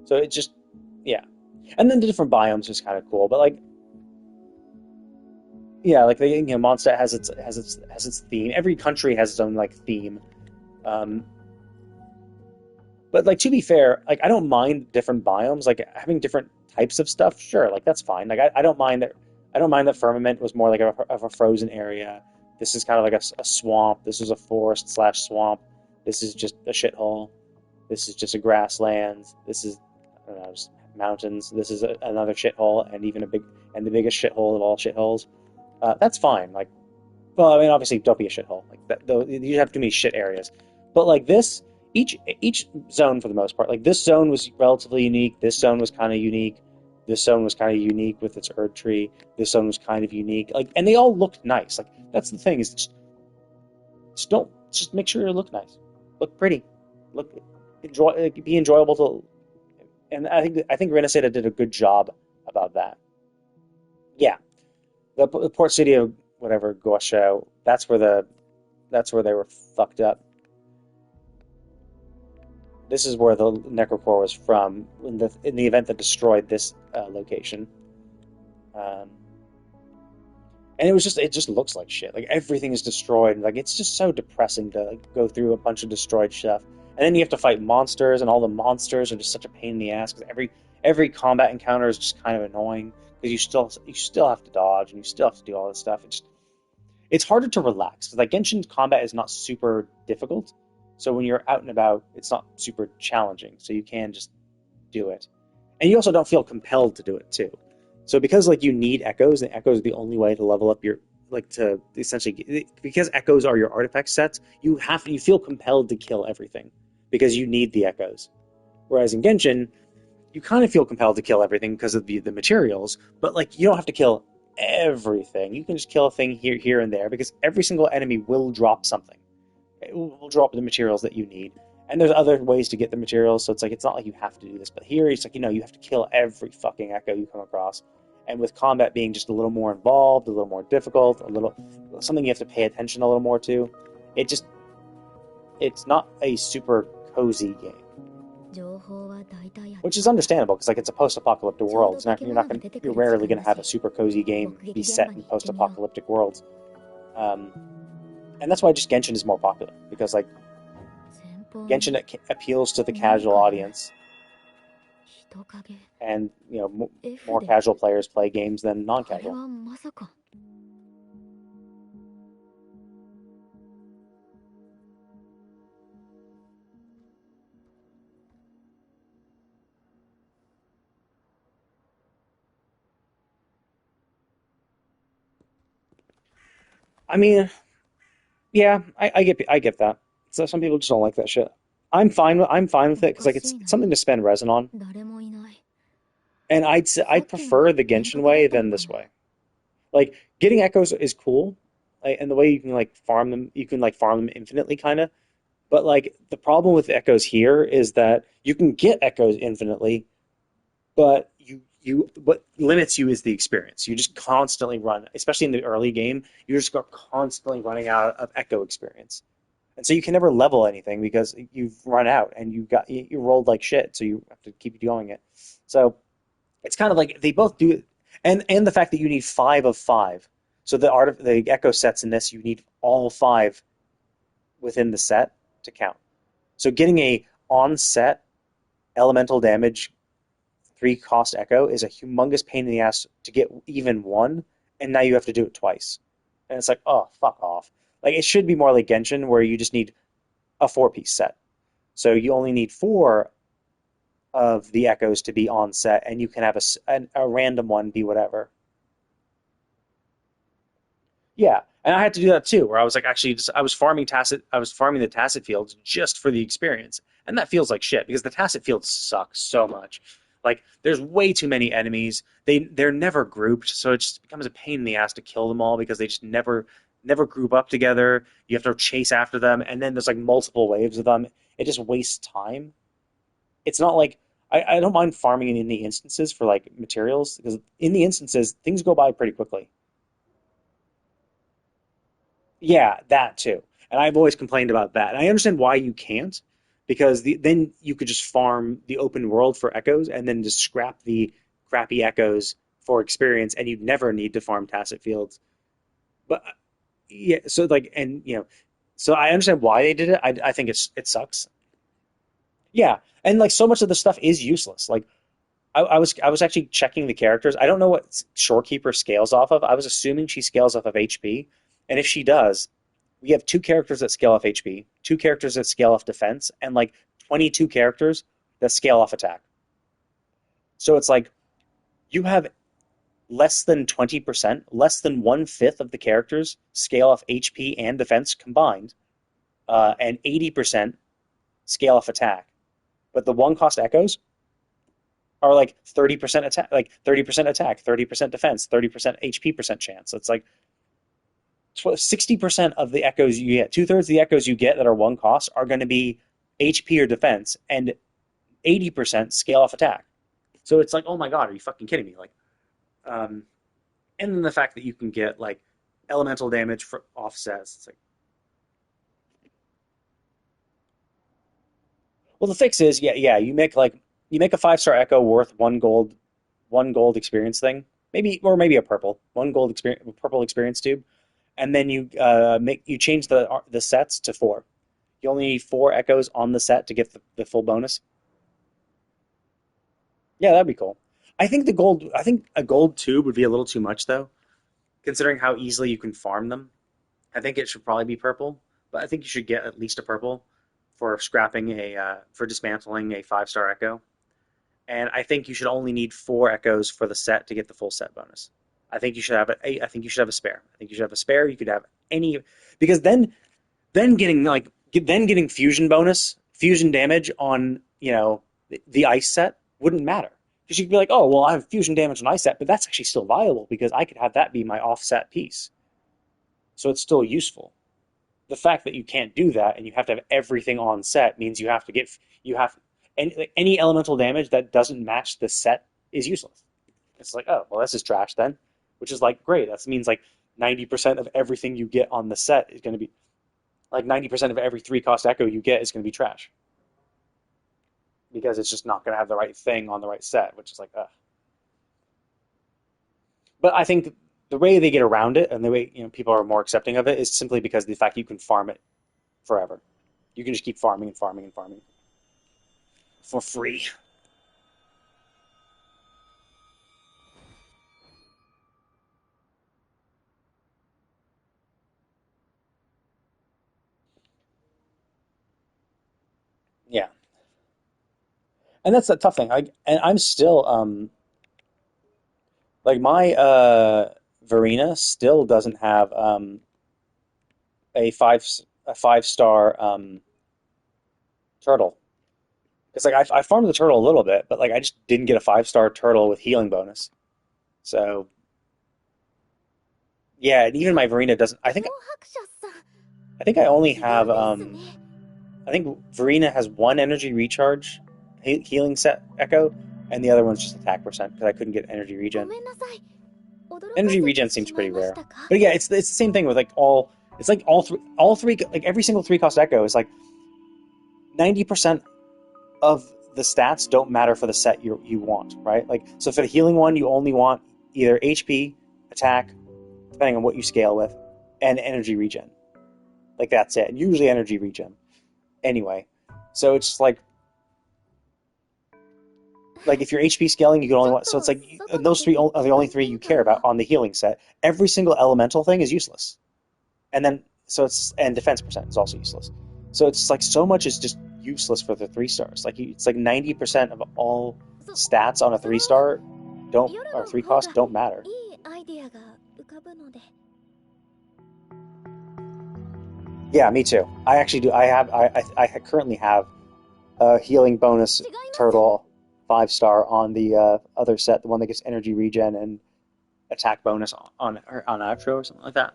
C: So it's just, yeah, and then the different biomes is kind of cool, but like. Yeah, like Mondstadt has its theme. Every country has its own like theme, but like, to be fair, like, I don't mind different biomes, like having different types of stuff. Sure, like, that's fine. Like, I don't mind that. I don't mind that Firmament was more like of a frozen area. This is kind of like a swamp. This is a forest/swamp. This is just a shithole. This is just a grassland. This is, I don't know, just mountains. This is another shithole, and the biggest shithole of all shitholes. That's fine. Like, well, I mean, obviously, don't be a shithole. Like that, though, you have too many shit areas. But like this, each zone for the most part, like this zone was relatively unique. This zone was kind of unique. This zone was kind of unique with its Erd tree. This zone was kind of unique. Like, and they all looked nice. Like, that's the thing, is just make sure you look nice, look pretty, be enjoyable to. And I think Renacida did a good job about that. Yeah. The port city of whatever Guasho, that's where they were fucked up. This is where the Necrocore was from in the event that destroyed this location. And it just looks like shit. Like, everything is destroyed. Like, it's just so depressing to like go through a bunch of destroyed stuff. And then you have to fight monsters, and all the monsters are just such a pain in the ass because every combat encounter is just kind of annoying. Because you still have to dodge, and you still have to do all this stuff. It's harder to relax, because like Genshin's combat is not super difficult, so when you're out and about, it's not super challenging. So you can just do it, and you also don't feel compelled to do it too. So because like you need echoes, and echoes are the only way to level up your to essentially, because echoes are your artifact sets. You feel compelled to kill everything because you need the echoes. Whereas in Genshin, you kind of feel compelled to kill everything because of the materials, but like you don't have to kill everything. You can just kill a thing here, and there because every single enemy will drop something. It will drop the materials that you need. And there's other ways to get the materials, so it's like it's not like you have to do this. But here it's like, you have to kill every fucking echo you come across. And with combat being just a little more involved, a little more difficult, something you have to pay attention a little more to, it's not a super cozy game. Which is understandable because like it's a post-apocalyptic world. You're rarely gonna have a super cozy game be set in post-apocalyptic worlds. And that's why just Genshin is more popular because like Genshin appeals to the casual audience, and more casual players play games than non-casual. I mean, yeah, I get that. So some people just don't like that shit. I'm fine with it because like it's something to spend resin on, and I'd prefer the Genshin way than this way. Like getting echoes is cool, like, and the way you can like farm them infinitely, kind of. But like the problem with echoes here is that you can get echoes infinitely, but what limits you is the experience. You just constantly run, especially in the early game. You just are constantly running out of echo experience. And so you can never level anything because you've run out and you rolled like shit, so you have to keep going it. So it's kind of like they both do it, and the fact that you need 5 of 5. So the echo sets in this, you need all 5 within the set to count. So getting a on-set elemental damage 3-cost echo is a humongous pain in the ass to get even one, and now you have to do it twice. And it's like, oh, fuck off. Like, it should be more like Genshin, where you just need a 4-piece set. So you only need 4 of the echoes to be on set, and you can have a random one be whatever. Yeah, and I had to do that too, where I was like, I was farming the tacit fields just for the experience, and that feels like shit because the tacit fields suck so much. Like, there's way too many enemies. They're never grouped, so it just becomes a pain in the ass to kill them all because they just never group up together. You have to chase after them, and then there's like multiple waves of them. It just wastes time. It's not like I don't mind farming in the instances for like materials because in the instances things go by pretty quickly. Yeah, that too. And I've always complained about that. And I understand why you can't, because then you could just farm the open world for echoes and then just scrap the crappy echoes for experience, and you'd never need to farm tacit fields. But yeah, so like, and so I understand why they did it. I think it sucks. Yeah, and like so much of the stuff is useless. Like I was actually checking the characters. I don't know what Shorekeeper scales off of. I was assuming she scales off of HP, and if she does, we have 2 characters that scale off HP, 2 characters that scale off defense, and like 22 characters that scale off attack. So it's like you have less than 20%, less than 1/5 of the characters scale off HP and defense combined, and 80% scale off attack. But the 1-cost echoes are like 30% attack, 30% defense, 30% HP percent chance. So it's like 60% of the echoes you get, 2/3 of the echoes you get that are 1-cost are going to be HP or defense, and 80% scale off attack. So it's like, oh my god, are you fucking kidding me? Like, and then the fact that you can get like elemental damage for offsets. It's like, well, the fix is, you make a 5-star echo worth 1 gold experience thing, maybe a purple experience tube, and then you change the sets to 4. You only need 4 echoes on the set to get the full bonus. Yeah, that'd be cool. I think a gold tube would be a little too much though, considering how easily you can farm them. I think it should probably be purple, but I think you should get at least a purple for for dismantling a 5-star echo. And I think you should only need 4 echoes for the set to get the full set bonus. I think you should have I think you should have a spare. I think you should have a spare. You could have any, because then getting fusion bonus, fusion damage on the ice set wouldn't matter. Because you could be like, oh, well, I have fusion damage on ice set, but that's actually still viable because I could have that be my offset piece. So it's still useful. The fact that you can't do that and you have to have everything on set means you have to get any elemental damage that doesn't match the set is useless. It's like, oh, well, this is trash then, which is like great. That means like 90% of everything you get on the set is going to be like 90% of every 3-cost echo you get is going to be trash because it's just not going to have the right thing on the right set, which is like, ugh. But I think the way they get around it and the way people are more accepting of it is simply because of the fact you can farm it forever. You can just keep farming and farming and farming for free. Yeah, and that's a tough thing. And I'm still like my Verena still doesn't have a five a 5-star turtle. It's like I farmed the turtle a little bit, but like I just didn't get a 5-star turtle with healing bonus. So yeah, and even my Verena doesn't. I think I only have I think Verena has one energy recharge healing set echo, and the other one's just attack percent because I couldn't get energy regen. Energy regen seems pretty rare, but yeah, it's the same thing with like all three like every single 3-cost echo is like 90% of the stats don't matter for the set you want, right? Like so for the healing one, you only want either HP, attack, depending on what you scale with, and energy regen. Like that's it. Usually energy regen. Anyway, so it's just like if you're HP scaling, you can only want. So it's like those 3 are the only 3 you care about on the healing set. Every single elemental thing is useless, and then and defense percent is also useless. So it's like so much is just useless for the 3-stars. Like it's like 90% of all stats on a 3-star or 3-cost don't matter. Yeah, me too. I actually do. I currently have a healing bonus turtle 5-star on the other set, the one that gets energy regen and attack bonus on outro or something like that.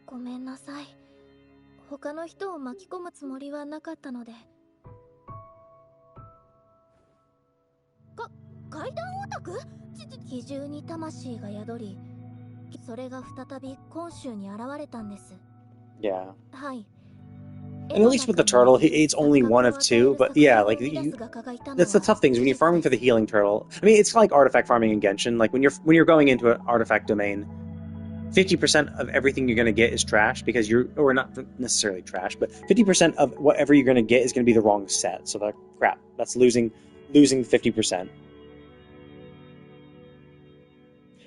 H: ごめんなさい。他の人を巻き込むつもりはなかったので。階段オタク？気中に魂が宿り、それが再び今週に現れたんです。
C: Yeah.
H: はい。
C: And at least with the turtle, it's only one of 2. But yeah, like that's the tough things when you're farming for the healing turtle. I mean, it's like artifact farming in Genshin. Like when you're going into an artifact domain, 50% of everything you're going to get is trash because or not necessarily trash, but 50% of whatever you're going to get is going to be the wrong set. So crap, that's losing 50%.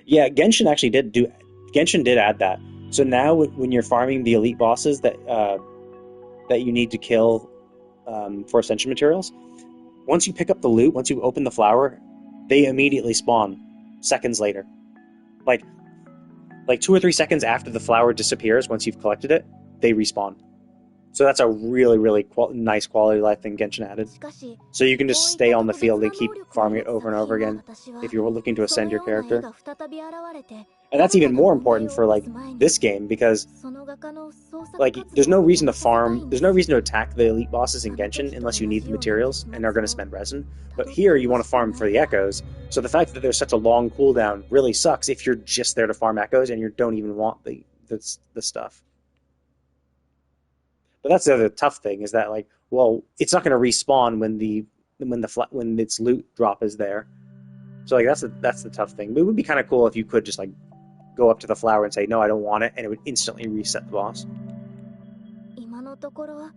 C: Yeah, Genshin did add that. So now when you're farming the elite bosses that you need to kill for ascension materials, once you pick up the loot, once you open the flower, they immediately spawn seconds later. Like 2 or 3 seconds after the flower disappears, once you've collected it, they respawn. So that's a really, really nice quality of life thing Genshin added. So you can just stay on the field and keep farming it over and over again if you're looking to ascend your character. And that's even more important for this game because there's no reason to farm, there's no reason to attack the elite bosses in Genshin unless you need the materials and are going to spend resin. But here you want to farm for the echoes. So the fact that there's such a long cooldown really sucks if you're just there to farm echoes and you don't even want the stuff. But that's the other tough thing is that it's not going to respawn when its loot drop is there. So that's the tough thing. But it would be kind of cool if you could just go up to the flower and say no, I don't want it, and it would instantly reset the boss.
H: 今のところ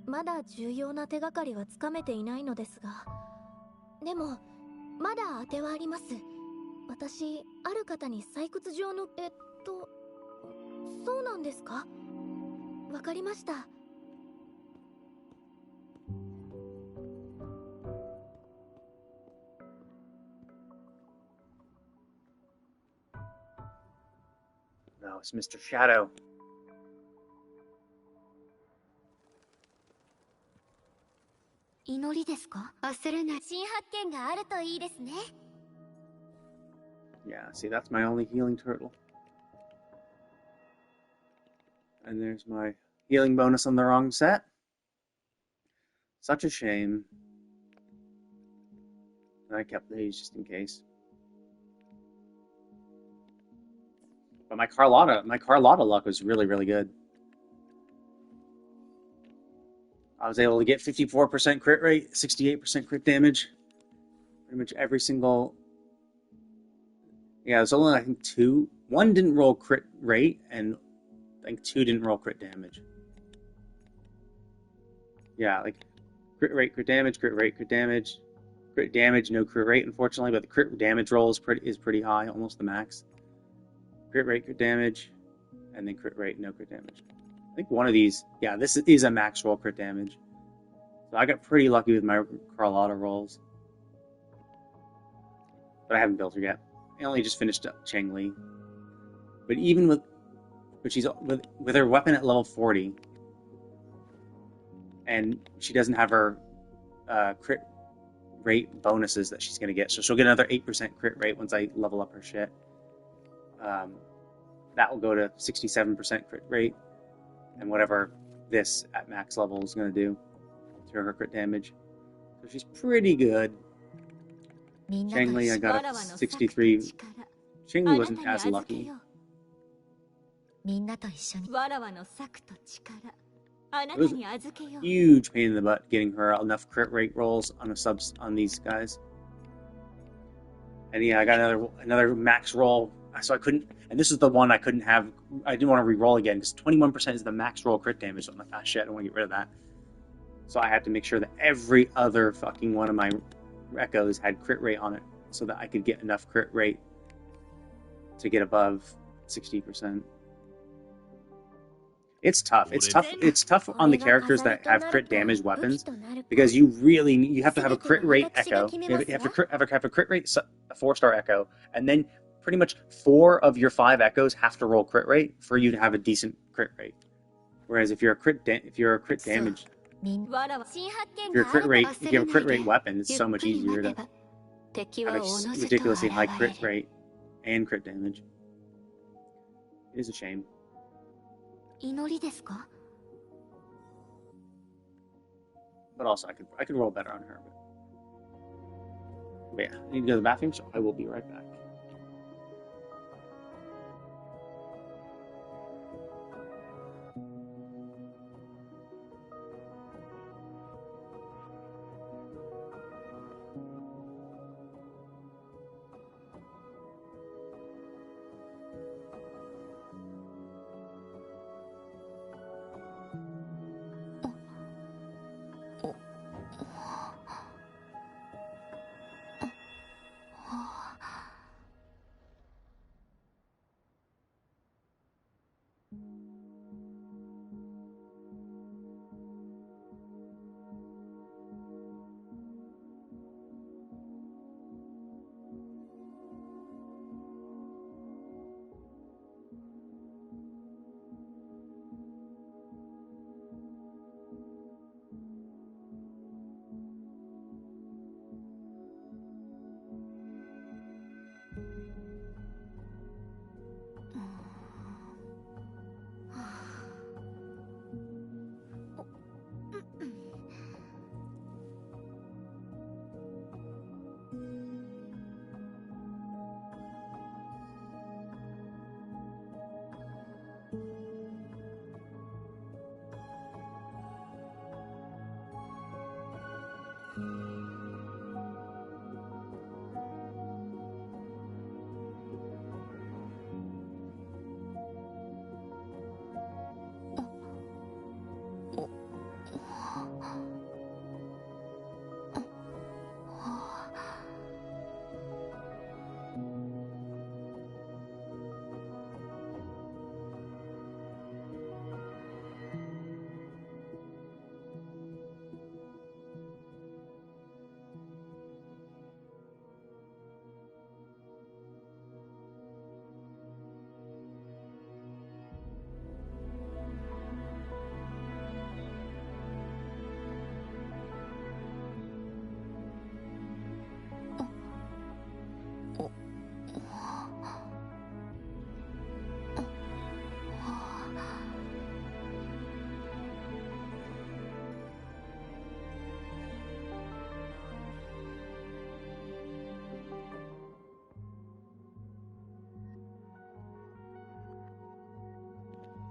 H: まだ重要な手がかりはつかめていないのですが、でもまだ当てはあります。私ある方に採掘場のそうなんですか？わかりました。
C: No, it's Mr. Shadow.
B: 祈りですか？忘れない。
F: 新発見があるといいですね。
C: Yeah, see, that's my only healing turtle. And there's my healing bonus on the wrong set. Such a shame. I kept these just in case. But my Carlotta luck was really, really good. I was able to get 54% crit rate, 68% crit damage. Pretty much every single... Yeah, there's only, I think, two. One didn't roll crit rate, and I think two didn't roll crit damage. Yeah, like, crit rate, crit damage, crit rate, crit damage. Crit damage, no crit rate, unfortunately, but the crit damage roll is pretty high, almost the max. Crit rate, crit damage, and then crit rate, no crit damage. I think one of these, yeah, this is a max roll crit damage. So I got pretty lucky with my Carlotta rolls. But I haven't built her yet. I only just finished up Cheng-Li. But even with her weapon at level 40, and she doesn't have her crit rate bonuses that she's going to get, so she'll get another 8% crit rate once I level up her shit. That will go to 67% crit rate, and whatever this at max level is going to do to her crit damage. So she's pretty good. Cheng-Li, I got a 63. Cheng-Li wasn't as lucky. It was a huge pain in the butt getting her enough crit rate rolls on a subs on these guys. And yeah, I got another max roll, so I couldn't. And this is the one I couldn't have. I didn't want to re-roll again because 21% is the max roll crit damage on the fast shit. I don't want to get rid of that. So I had to make sure that every other fucking one of my echoes had crit rate on it, so that I could get enough crit rate to get above 60%. It's tough. It's tough on the characters that have crit damage weapons, because you have to have a crit rate echo. You have to have a crit rate, a 4-star echo, and then pretty much 4 of your 5 echoes have to roll crit rate for you to have a decent crit rate. Whereas if you're a crit damage, if you have a crit rate weapon, it's so much easier to have a ridiculously high crit rate and crit damage. It is a shame. But also, I could roll better on her. But yeah, I need to go to the bathroom, so I will be right back.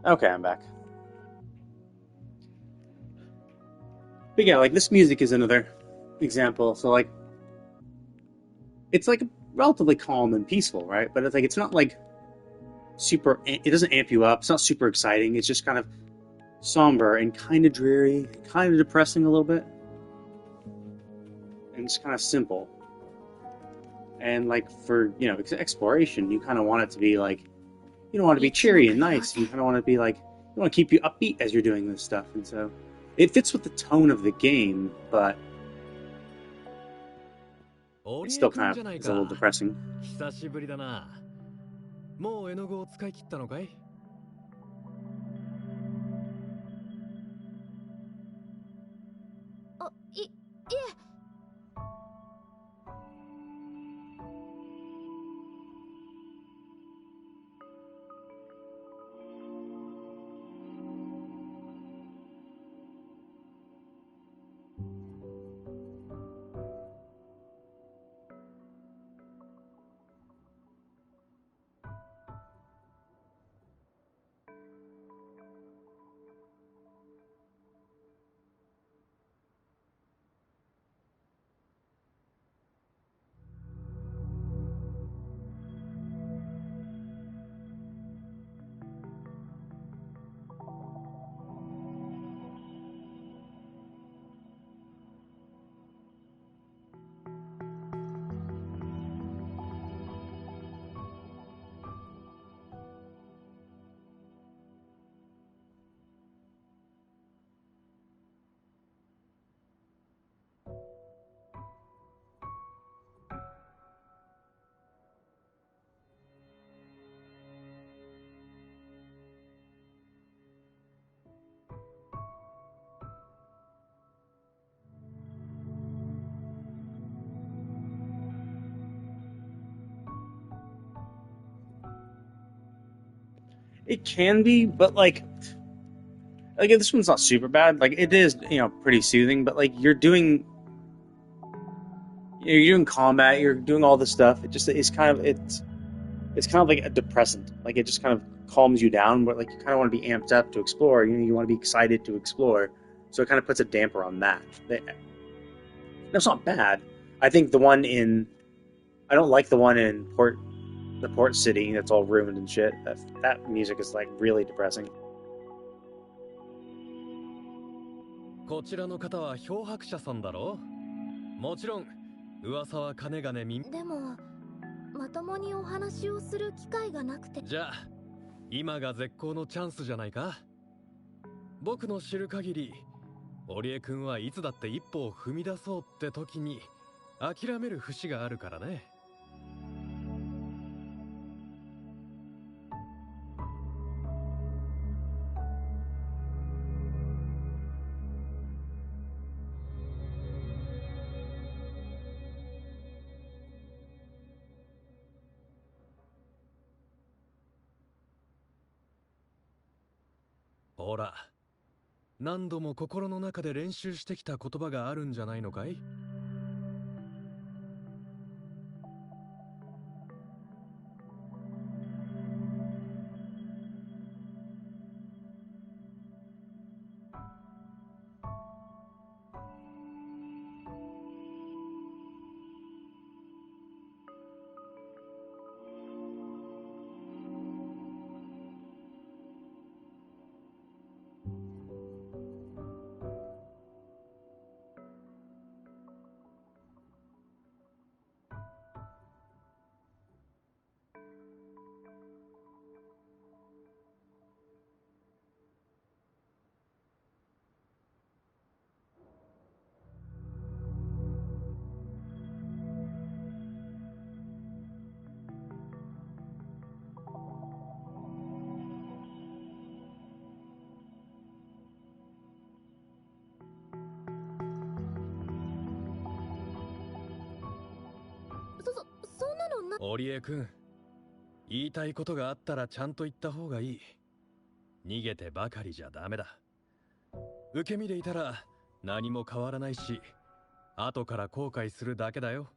C: Okay, I'm back. But yeah, like this music is another example. So like, it's like relatively calm and peaceful, right? But it's like it's not like super. It doesn't amp you up. It's not super exciting. It's just kind of somber and kind of dreary, kind of depressing a little bit, and it's kind of simple. And like for exploration, you kind of want it to be like you don't want it to be cheery and nice. You kind of want it to be like you want to keep you upbeat as you're doing this stuff, and so it fits with the tone of the game, but it still kind of is a little depressing.
D: 久しぶりだな。もう絵の具を使い切ったのかい？
H: あ、いえ。
C: It can be, but like this one's not super bad. Like it is, pretty soothing. But like you're doing combat, you're doing all this stuff. It just it's kind of like a depressant. Like it just kind of calms you down, but like you kind of want to be amped up to explore. You want to be excited to explore. So it kind of puts a damper on that. That's not bad. I think I don't like the one in the port city that's all ruined and shit. That music is like really depressing.
D: こちらの方は漂白者さんだろ？もちろん噂は金がね耳。
H: でもまともにお話をする機会がなくて。
D: じゃあ今が絶好のチャンスじゃないか。僕の知る限り織江君はいつだって一歩を踏み出そうって時に諦める節があるからね。ほら、何度も心の中で練習してきた言葉があるんじゃないのかい？
H: そんなのな。
D: 織江君、言いたいことがあったらちゃんと言った方がいい。逃げてばかりじゃダメだ。受け身でいたら何も変わらないし、後から後悔するだけだよ。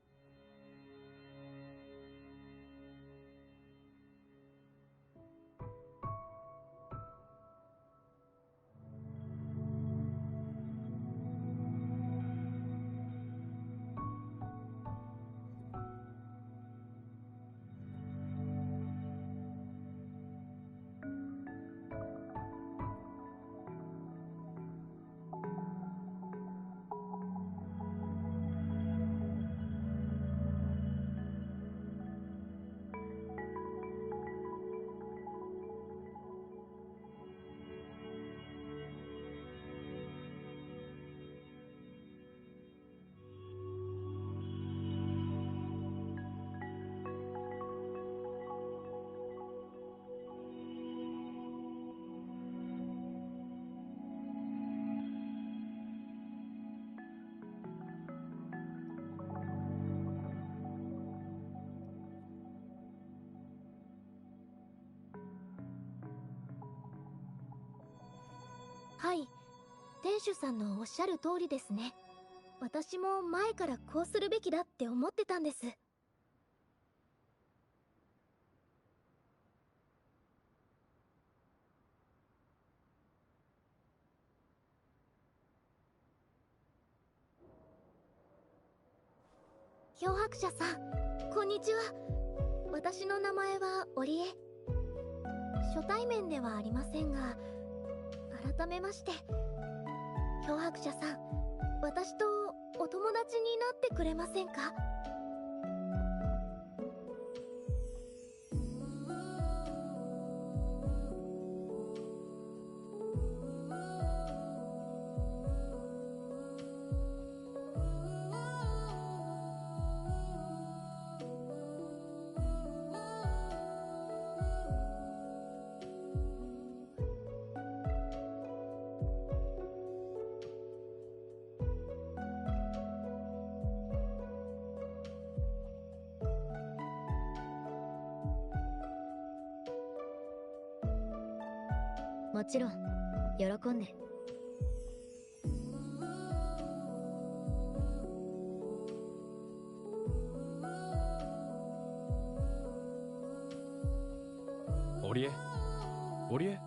H: はい、店主さんのおっしゃる通りですね。私も前からこうするべきだって思ってたんです。漂白者さん、こんにちは。私の名前は織江。初対面ではありませんが、改めまして、漂白者さん、私とお友達になってくれませんか？
I: もちろん喜んで。
D: 織江、織江、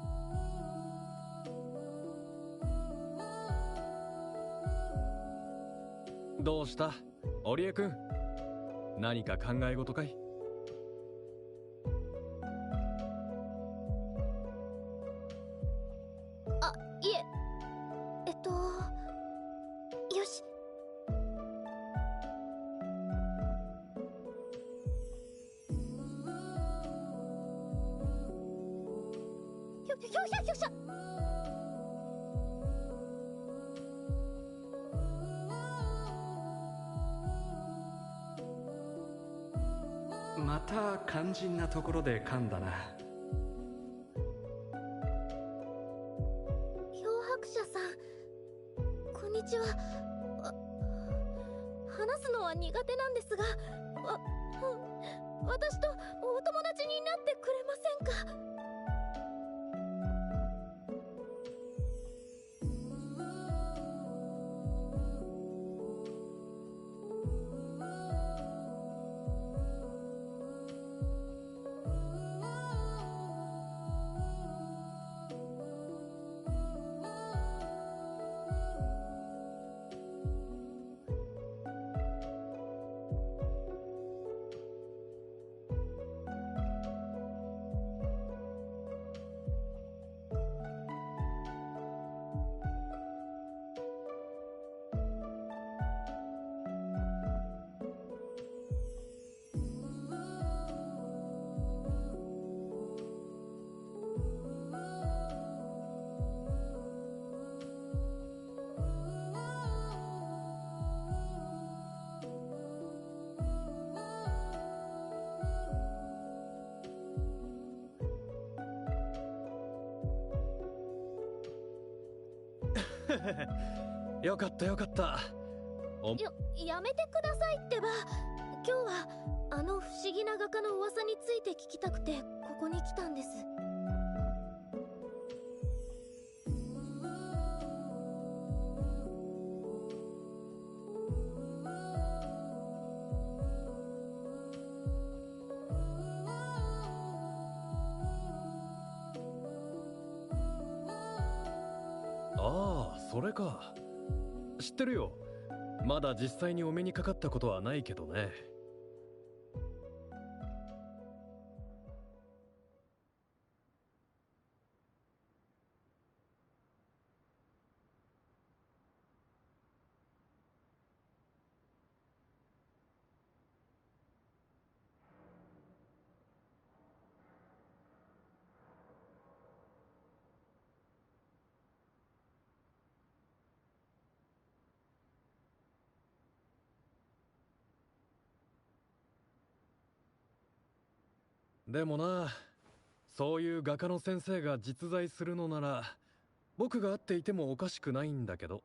D: どうした織江くん、何か考え事かい？
H: あ、いえ、よし。ひょしゃ。
J: また肝心なところで噛んだな。
H: 漂白者さん、こんにちは。話すのは苦手なんですが、私とお友達になってくれませんか？
D: よかったよかった。
H: やめてくださいってば。今日はあの不思議な画家の噂について聞きたくてここに来たんです。
D: ああ、それか。知ってるよ。まだ実際にお目にかかったことはないけどね。でもな、そういう画家の先生が実在するのなら僕が会っていてもおかしくないんだけど。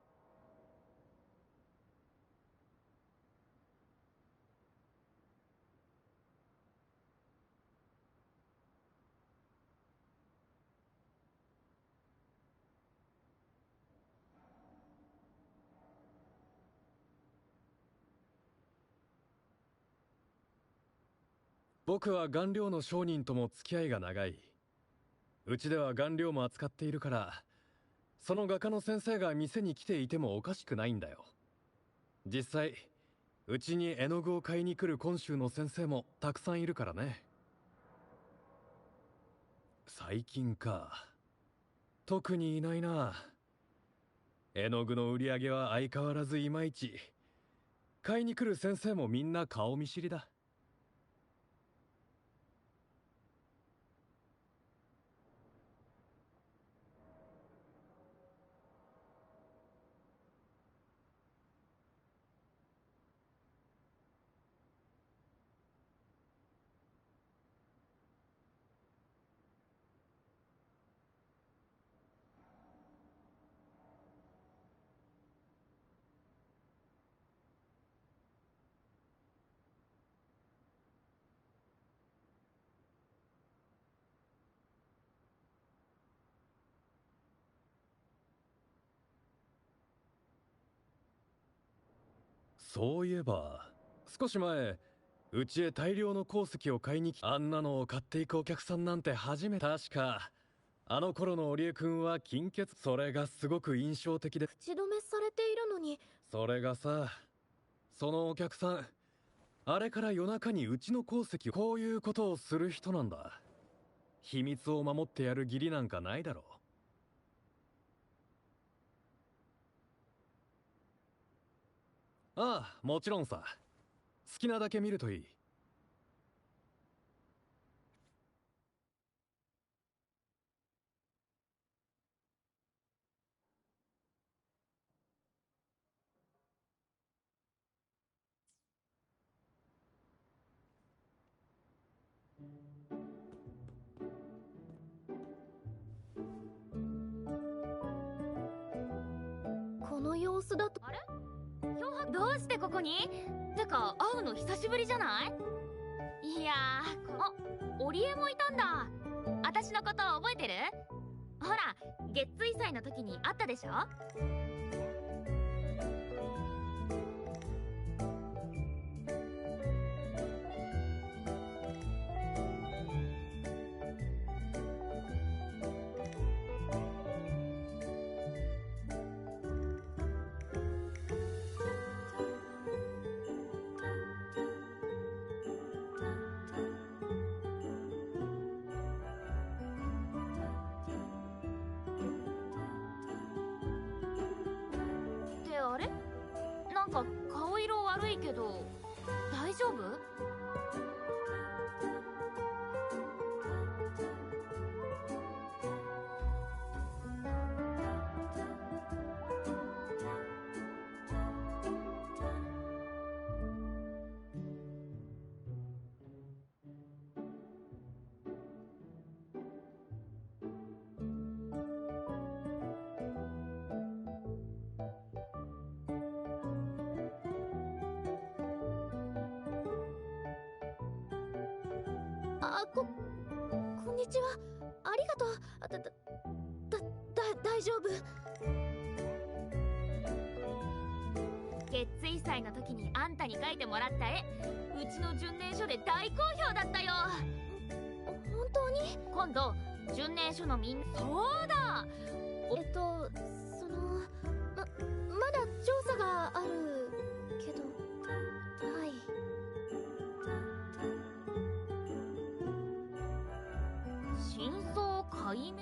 D: 僕は顔料の商人とも付き合いが長い。うちでは顔料も扱っているから、その画家の先生が店に来ていてもおかしくないんだよ。実際うちに絵の具を買いに来る昆虫の先生もたくさんいるからね。最近か。特にいないな。絵の具の売り上げは相変わらずいまいち。買いに来る先生もみんな顔見知りだ。そういえば少し前うちへ大量の鉱石を買いに来あんなのを買っていくお客さんなんて初めて。確かあの頃の織江君は金欠。それがすごく印象的で。
H: 口止めされているのに。
D: それがさ、そのお客さんあれから夜中にうちの鉱石をこういうことをする人なんだ。秘密を守ってやる義理なんかないだろう。ああ、もちろんさ。好きなだけ見るといい。
H: この様子だと。
F: あれ？どうしてここに？てか会うの久しぶりじゃない？いやー、織江もいたんだ。私のこと覚えてる？ほら、月水祭の時に会ったでしょ？あれ？なんか顔色悪いけど大丈夫？
H: こんにちは。ありがとう。大丈夫。
F: 月水祭の時にあんたに描いてもらった絵、うちの巡年書で大好評だったよ。
H: 本当に？
F: 今度巡年書のみんな。そうだ。
H: まだ調査があるけど。はい。
F: 真相解明？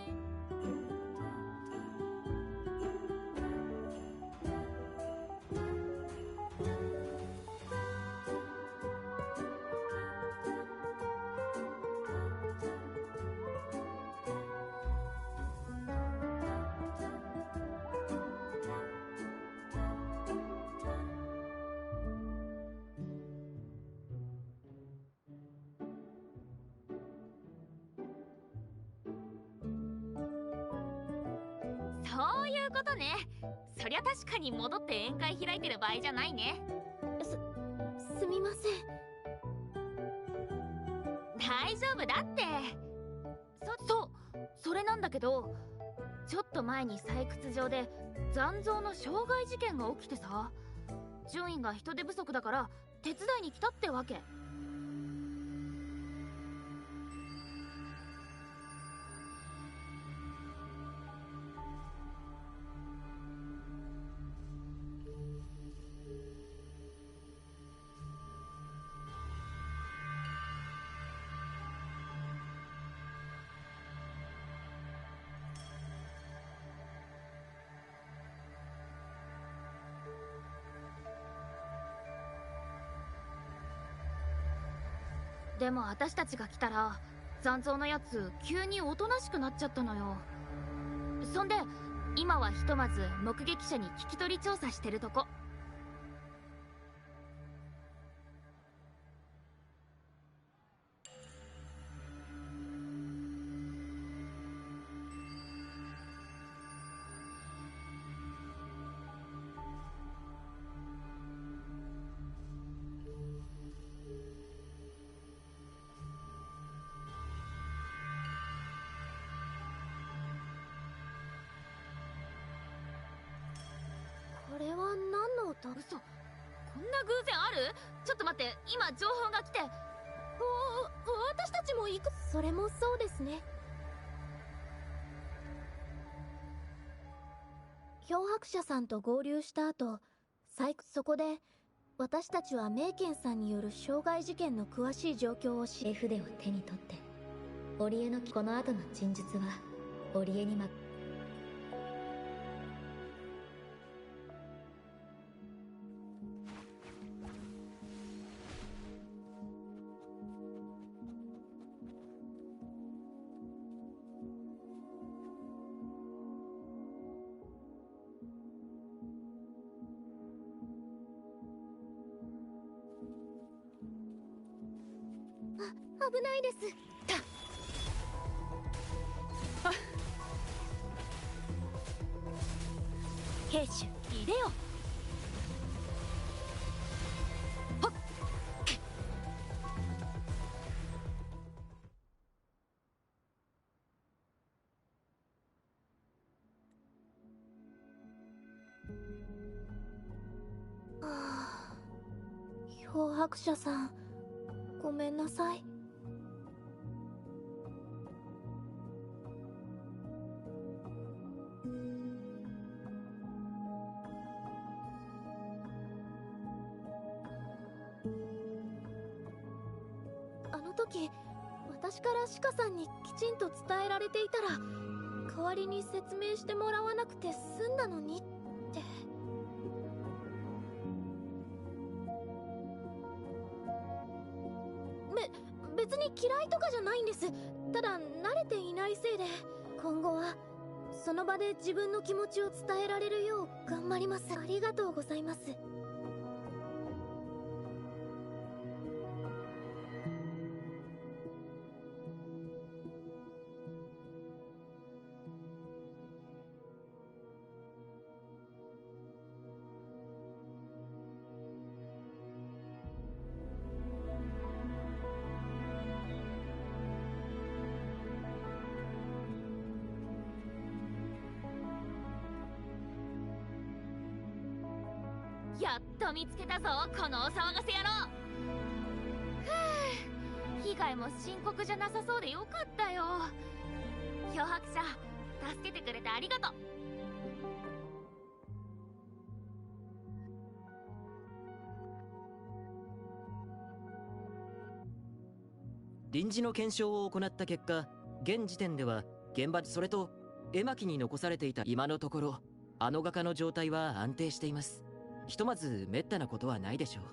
F: そういうことね。そりゃ確かに戻って宴会開いてる場合じゃないね。
H: すみません。
F: 大丈夫だって。それなんだけど、ちょっと前に採掘場で残像の傷害事件が起きてさ、順位が人手不足だから手伝いに来たってわけ。
K: でも私たちが来たら残像のやつ急におとなしくなっちゃったのよ。そんで今はひとまず目撃者に聞き取り調査してるとこ。
H: これは何の音？
K: 嘘、こんな偶然ある？ちょっと待って、今情報が来て。
H: 私たちも行く。それもそうですね。漂白者さんと合流した後、そこで私たちはメイケンさんによる傷害事件の詳しい状況を
I: 絵筆を手に取って織江のこの後の陳述は織江に
H: 危ないです。
K: 兵士いでよ。はっ。
H: 漂白者さん、ごめんなさい。あの時、私から鹿さんにきちんと伝えられていたら、代わりに説明してもらわなくて済んだのにって。別に嫌いとかじゃないんです。ただ慣れていないせいで。今後はその場で自分の気持ちを伝えられるよう頑張ります。ありがとうございます。
K: やっと見つけたぞ、このお騒がせ野郎。ふう、被害も深刻じゃなさそうでよかったよ。漂白者、助けてくれてありがとう。
L: 臨時の検証を行った結果、現時点では現場それと絵巻に残されていた今のところあの画家の状態は安定しています。ひとまず滅多なことはないでしょう。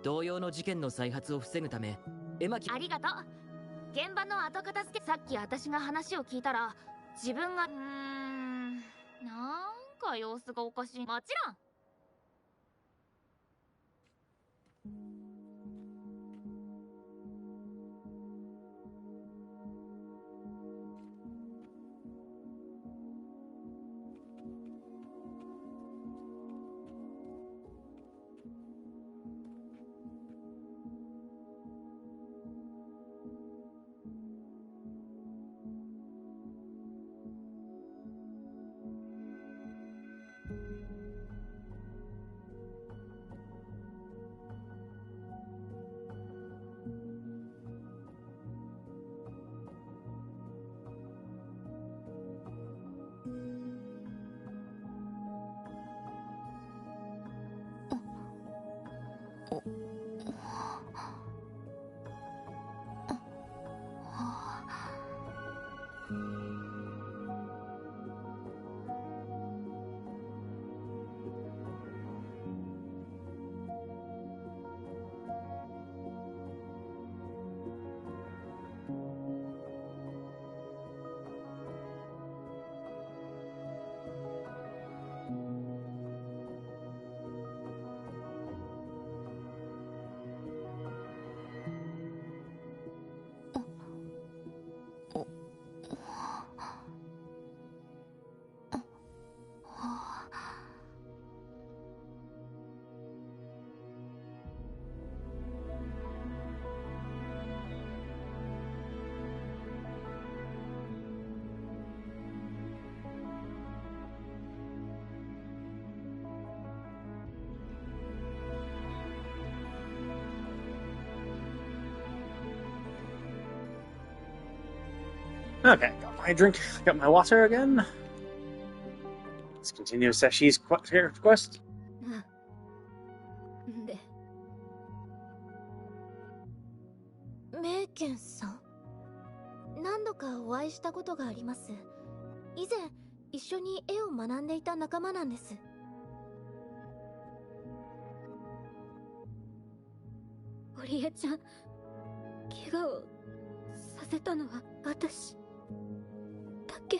L: 同様の事件の再発を防ぐため絵巻
K: ありがとう。現場の後片付け、さっき私が話を聞いたら自分がなんか様子がおかしい。もちろん
C: Okay, got my drink, got my water again. Let's continue ZheZhi's quest.
H: で、メイケンさん、何度かお会いしたことがあります。以前一緒に絵を学んでいた仲間なんです。
F: 織江ちゃん、怪我をさせたのは私だけ。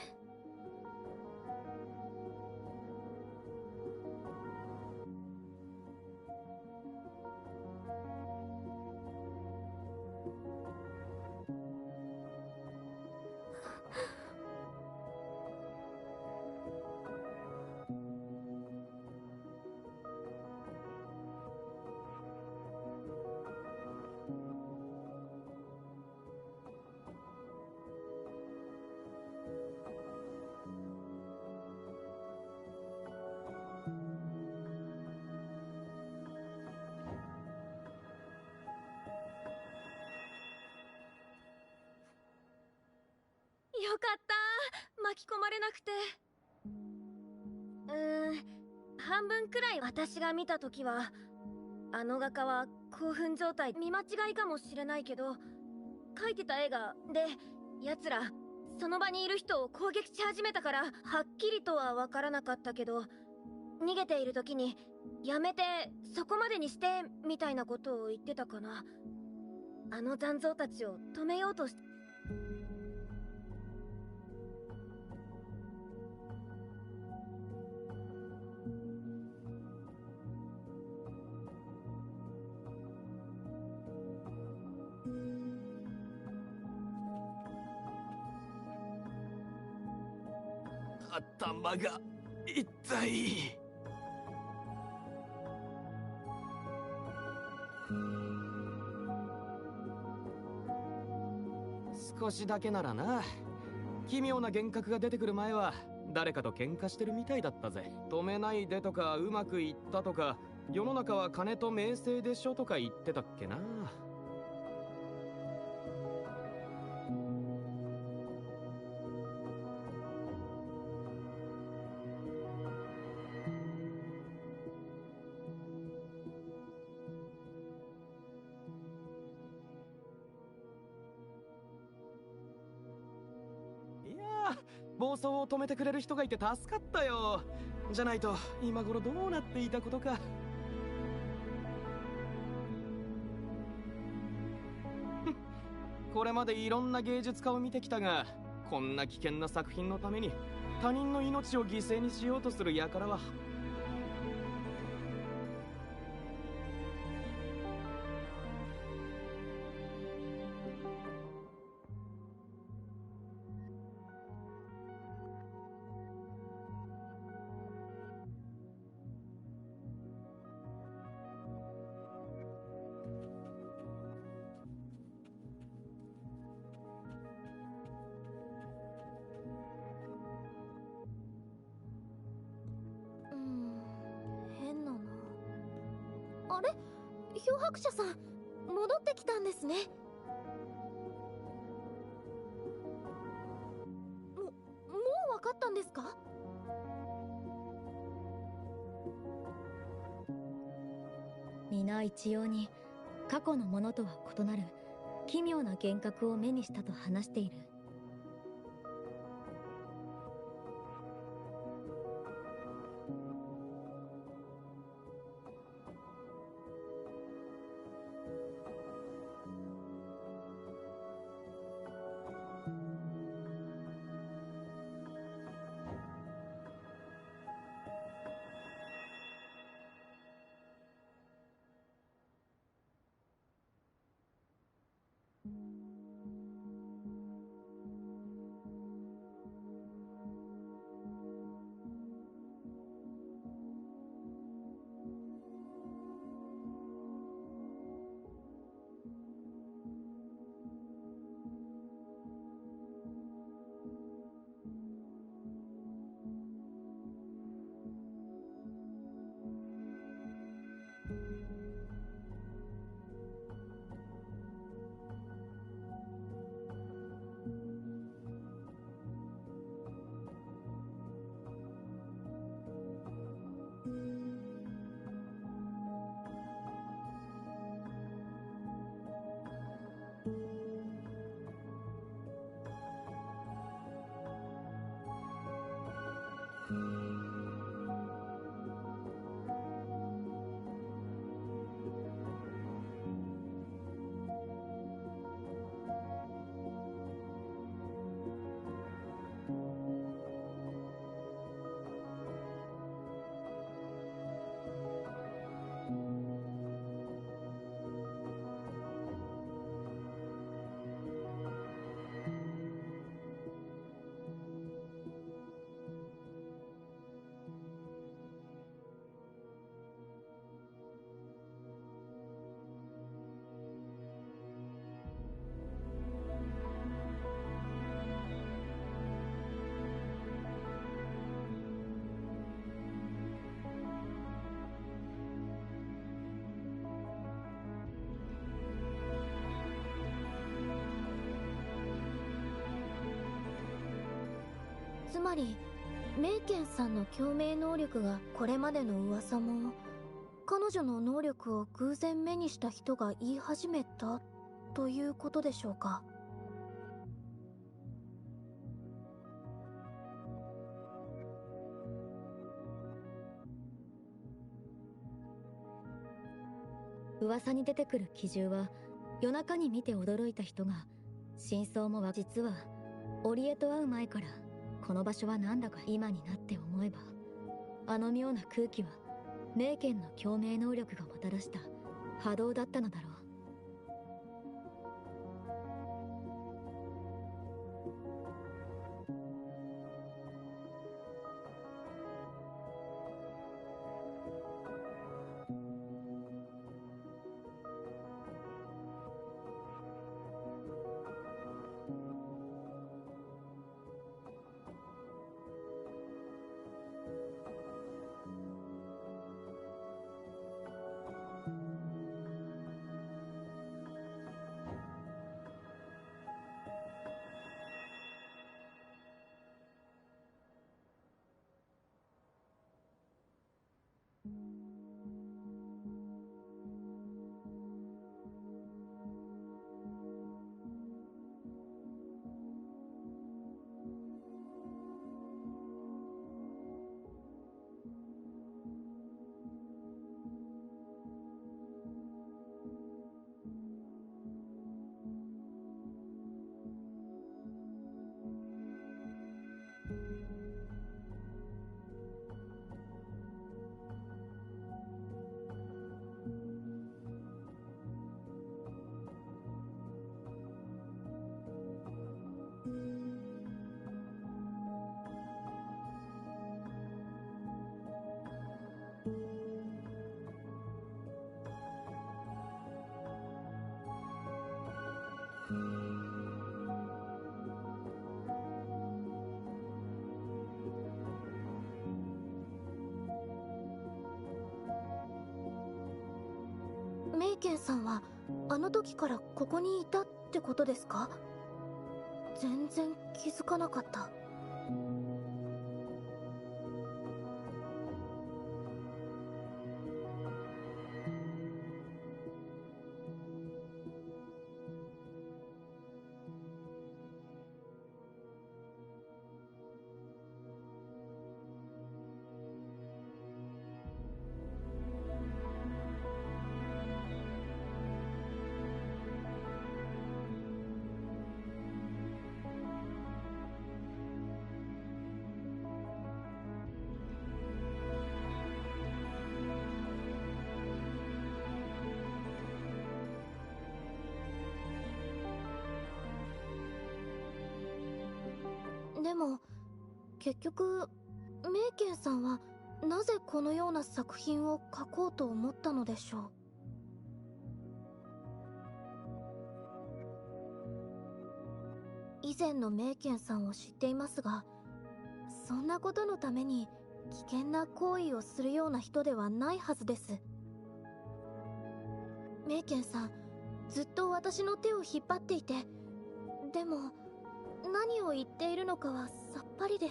A: よかった、巻き込まれなくて。半分くらい私が見た時は、あの画家は興奮状態、見間違いかもしれないけど、描いてた絵が、で、奴らその場にいる人を攻撃し始めたから、はっきりとは分からなかったけど、逃げている時にやめて、そこまでにしてみたいなことを言ってたかな。あの残像たちを止めようとして。
E: 頭が痛い。少しだけならな。奇妙な幻覚が出てくる前は誰かと喧嘩してるみたいだったぜ。止めないでとか、うまくいったとか、世の中は金と名声でしょとか言ってたっけな。暴走を止めてくれる人がいて助かったよ。じゃないと今頃どうなっていたことか。これまでいろんな芸術家を見てきたが、こんな危険な作品のために他人の命を犠牲にしようとする輩は。
H: 変なな。あれ、漂白者さん、戻ってきたんですね。もう分かったんですか？
I: 皆一様に過去のものとは異なる奇妙な幻覚を目にしたと話している。つまりメイケンさんの共鳴能力がこれまでの噂も彼女の能力を偶然目にした人が言い始めたということでしょうか。噂に出てくる奇獣は夜中に見て驚いた人が真相も実は織江と会う前からこの場所はなんだか今になって思えばあの妙な空気はメイケンの共鳴能力がもたらした波動だったのだろう。メイケンさんはあの時からここにいたってことですか？全然気づかなかった。
H: 結局メイケンさんはなぜこのような作品を描こうと思ったのでしょう。以前のメイケンさんを知っていますが、そんなことのために危険な行為をするような人ではないはずです。メイケンさん、ずっと私の手を引っ張っていて、でも何を言っているのかはさっぱりで。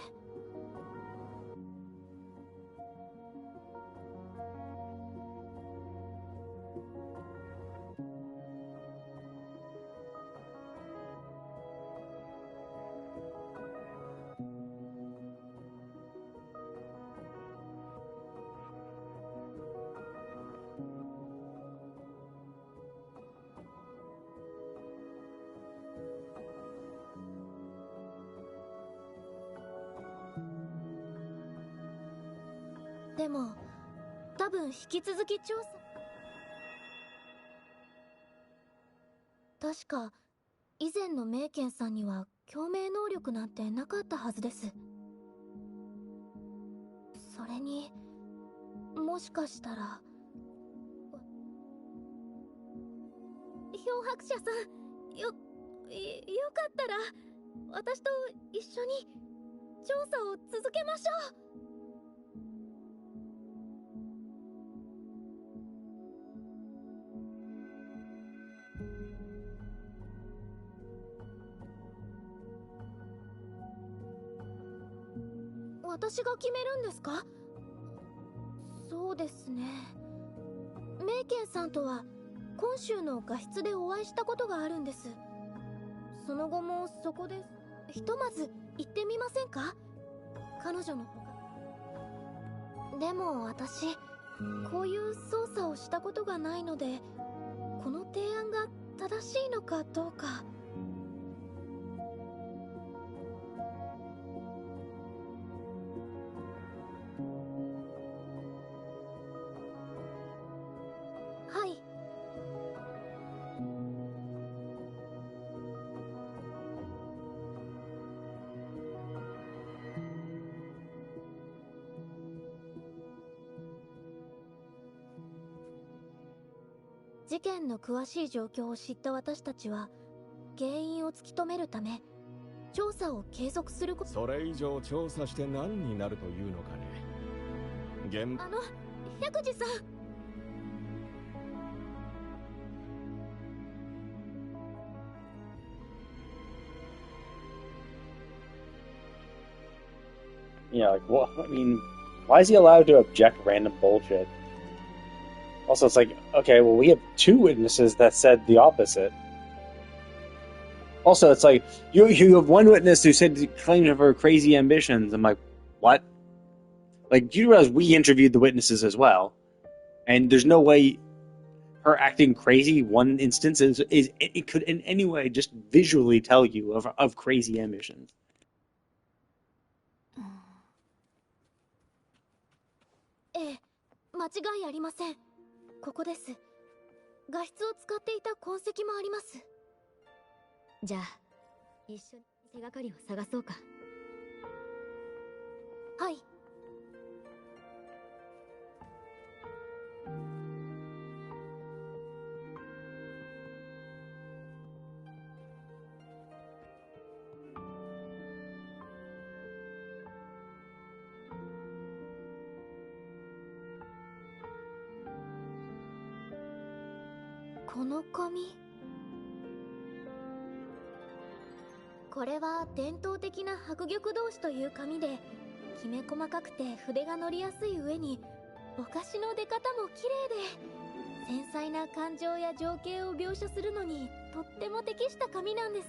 H: でも多分引き続き調査。確か以前のメイケンさんには共鳴能力なんてなかったはずです。それにもしかしたら漂白者さん、よかったら私と一緒に調査を続けましょう。私が決めるんですか？そうですね。メイケンさんとは今週の画室でお会いしたことがあるんです。その後もそこでひとまず行ってみませんか？彼女の他。でも私こういう操作をしたことがないので、この提案が正しいのかどうか。はい。事件の詳しい状況を知った私たちは原因を突き止めるため調査を継続すること。
M: それ以上調査して何になるというのかね。
H: 百次さん。
C: Yeah, like, what? I mean, why is he allowed to object random bullshit? Also, it's like, okay, well, we have two witnesses that said the opposite. Also, it's like, you have one witness who claimed of her crazy ambitions. I'm like, what? Like, you realize we interviewed the witnesses as well, and there's no way her acting crazy one instance it could in any way just visually tell you of crazy ambitions.
H: ええ、間違いありません。ここです。画質を使っていた痕跡もあります。
I: じゃあ一緒に手がかりを探そうか。
H: はい。この紙、これは伝統的な白玉同士という紙で、きめ細かくて筆が乗りやすい上にぼかしの出方も綺麗で、繊細な感情や情景を描写するのにとっても適した紙なんです。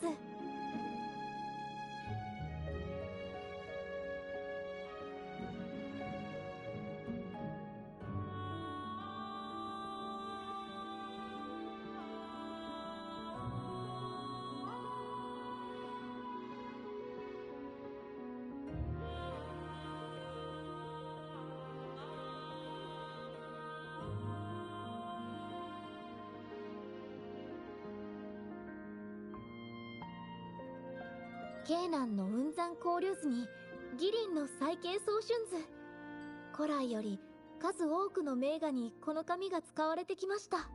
H: 京南の雲山交流図に義林の再建装春図。古来より数多くの名画にこの紙が使われてきました。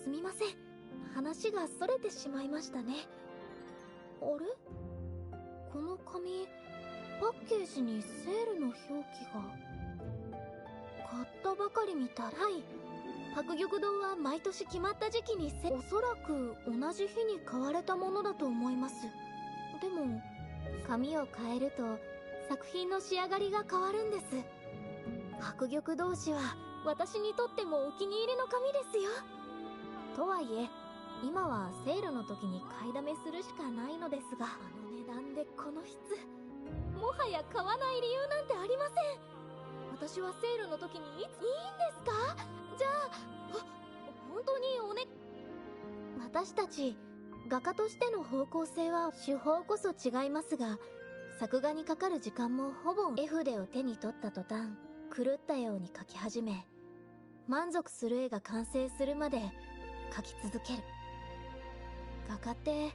H: すみません。話がそれてしまいましたね。あれ？この紙、パッケージにセールの表記が。買ったばかりみたい。はい。白玉堂は毎年決まった時期におそらく同じ日に買われたものだと思います。でも、紙を変えると作品の仕上がりが変わるんです。白玉同士は私にとってもお気に入りの紙ですよ。とはいえ、今はセールの時に買いだめするしかないのですが、あの値段でこの質、もはや買わない理由なんてありません。私はセールの時にいいんですか？じゃあ、本当に私たち画家としての方向性は手法こそ違いますが、作画にかかる時間もほぼ絵筆を手に取った途端狂ったように描き始め、満足する絵が完成するまで描き続ける。画家って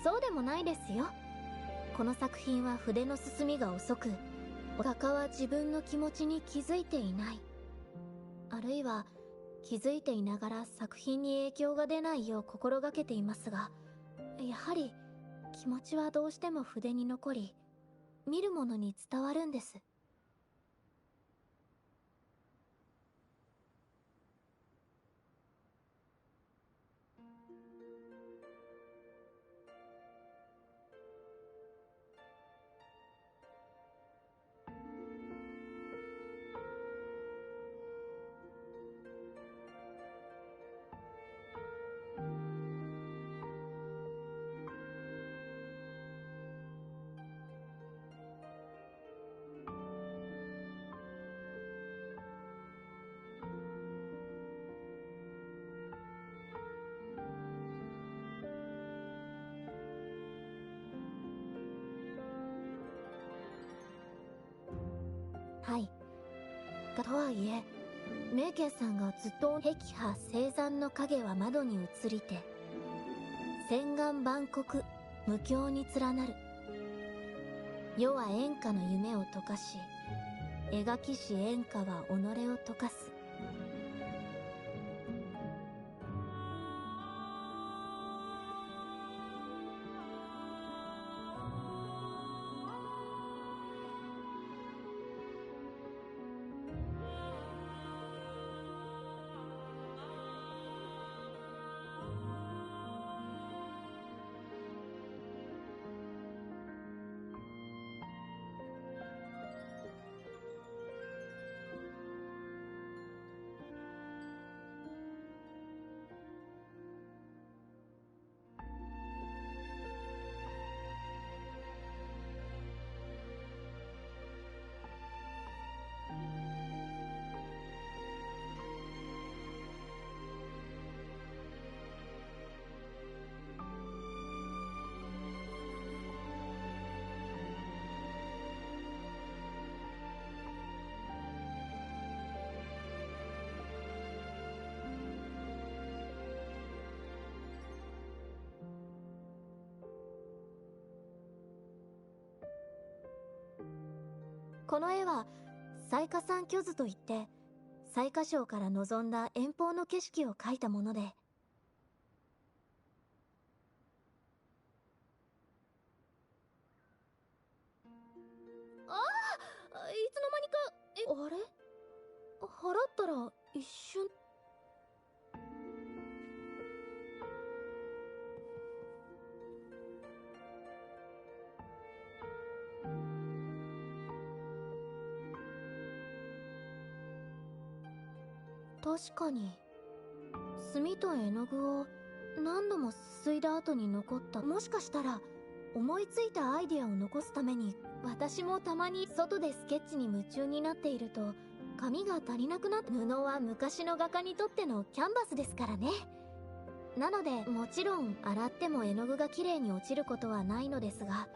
H: そうでもないですよ。この作品は筆の進みが遅く、画家は自分の気持ちに気づいていない。あるいは気づいていながら作品に影響が出ないよう心がけていますが、やはり気持ちはどうしても筆に残り、見る者に伝わるんです。はい。とはいえ、メイケンさんがずっと碧波青山の影は窓に映りて、千眼万国無境に連なる。世は演歌の夢を溶かし、描きし演歌は己を溶かす。この絵は彩花山巨図といって、彩花省から望んだ遠方の景色を描いたもので。いつの間にか、あれ？払ったら一瞬。確かに墨と絵の具を何度もすすいだ後に残った。もしかしたら思いついたアイディアを残すために、私もたまに外でスケッチに夢中になっていると紙が足りなくなって。布は昔の画家にとってのキャンバスですからね。なのでもちろん洗っても絵の具が綺麗に落ちることはないのですが、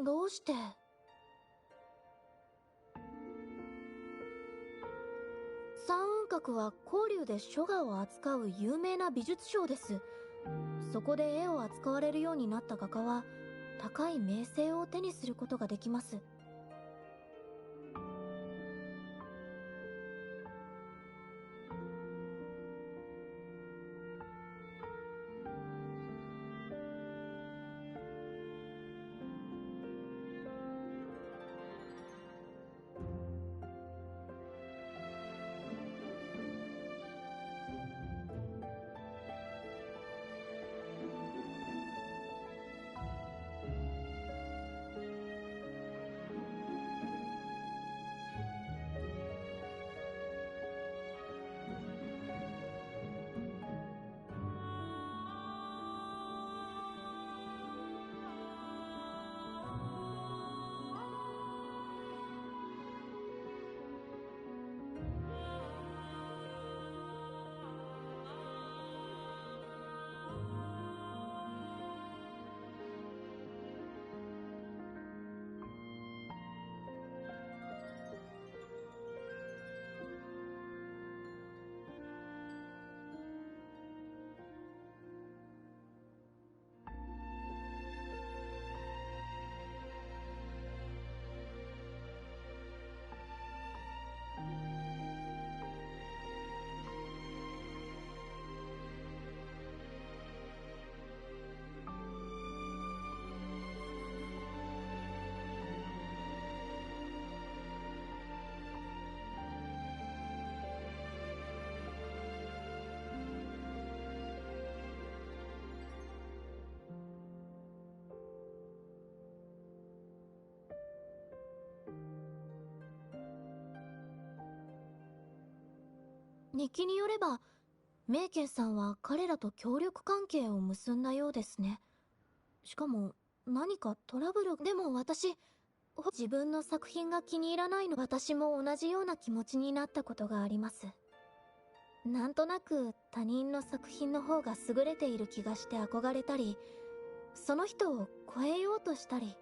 H: どうして学は光龍で書画を扱う有名な美術商です。そこで絵を扱われるようになった画家は高い名声を手にすることができます。日記によればメイケンさんは彼らと協力関係を結んだようですね。しかも何かトラブルでも自分の作品が気に入らないの。私も同じような気持ちになったことがあります。なんとなく他人の作品の方が優れている気がして憧れたり、その人を超えようとしたり。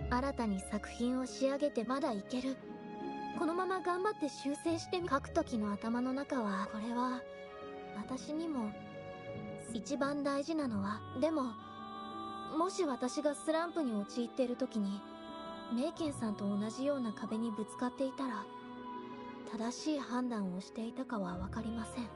H: 新たに作品を仕上げてまだいける。このまま頑張って修正して書く時の頭の中は、これは私にも一番大事なのは、でももし私がスランプに陥っている時にメイケンさんと同じような壁にぶつかっていたら、正しい判断をしていたかは分かりません。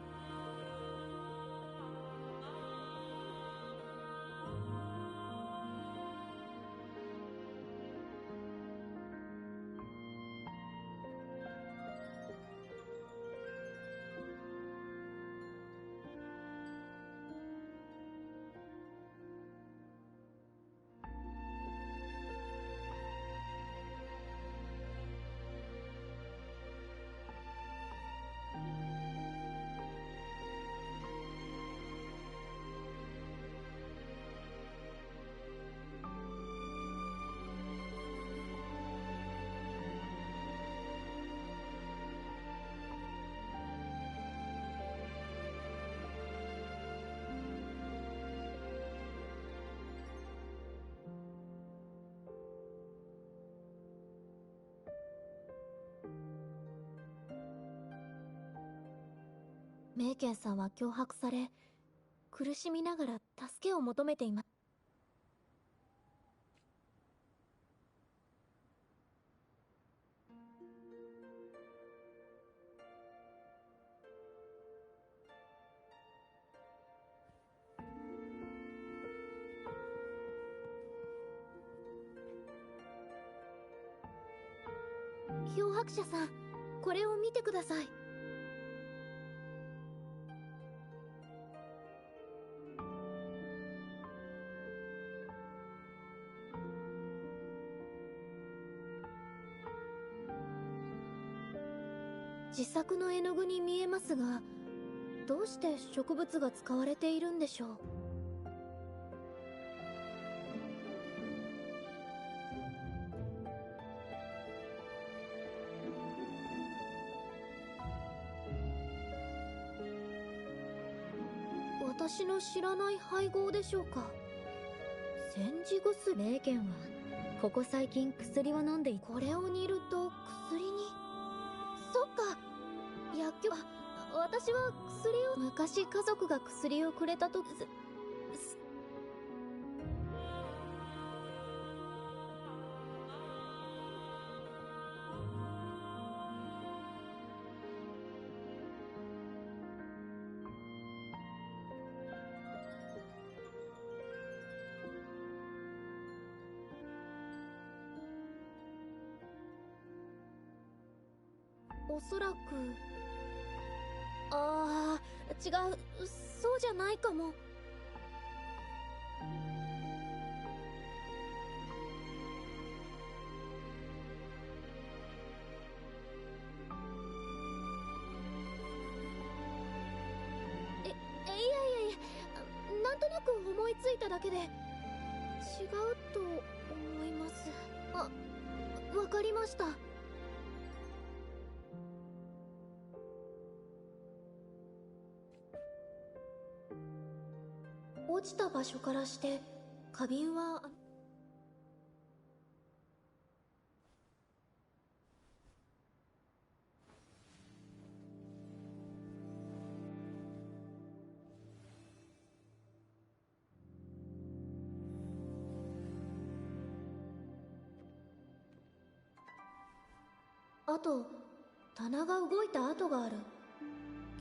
H: メイケンさんは脅迫され、苦しみながら助けを求めています。脅迫者さん、これを見てください。自作の絵の具に見えますが、どうして植物が使われているんでしょう。私の知らない配合でしょうか。煎じ薬。
I: 霊剣はここ最近薬を飲んでい
H: これを煮ると薬に。そっか、薬局は私は薬を昔家族が薬をくれたとおそらく。ああ、違う、そうじゃないかも。いやいや、なんとなく思いついただけで。違うと思います。あ、わかりました。落ちた場所からして花瓶は。あと棚が動いた跡がある。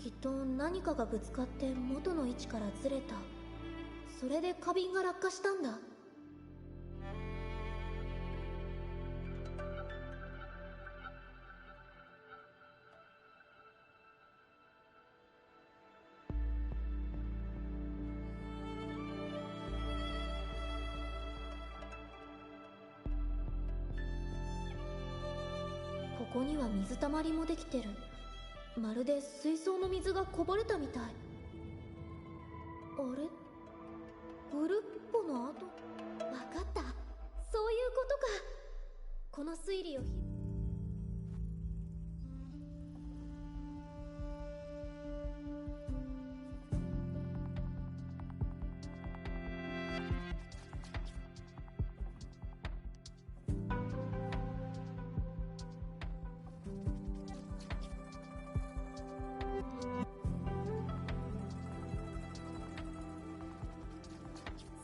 H: きっと何かがぶつかって元の位置からずれた。それで花瓶が落下したんだ。ここには水たまりもできてる。まるで水槽の水がこぼれたみたい。あれ、グルッポの跡。わかった、そういうことか。この推理を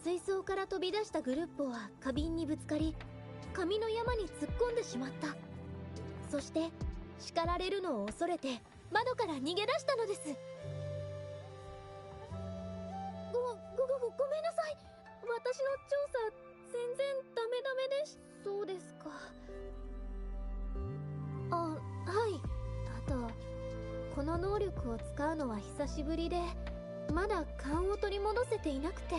H: 水槽から飛び出したグルッポは花瓶にぶつかり、紙の山に突っ込んでしまった。そして叱られるのを恐れて窓から逃げ出したのです。ごめんなさい。私の調査全然ダメです。そうですか。あ、はい。あとこの能力を使うのは久しぶりで、まだ勘を取り戻せていなくて。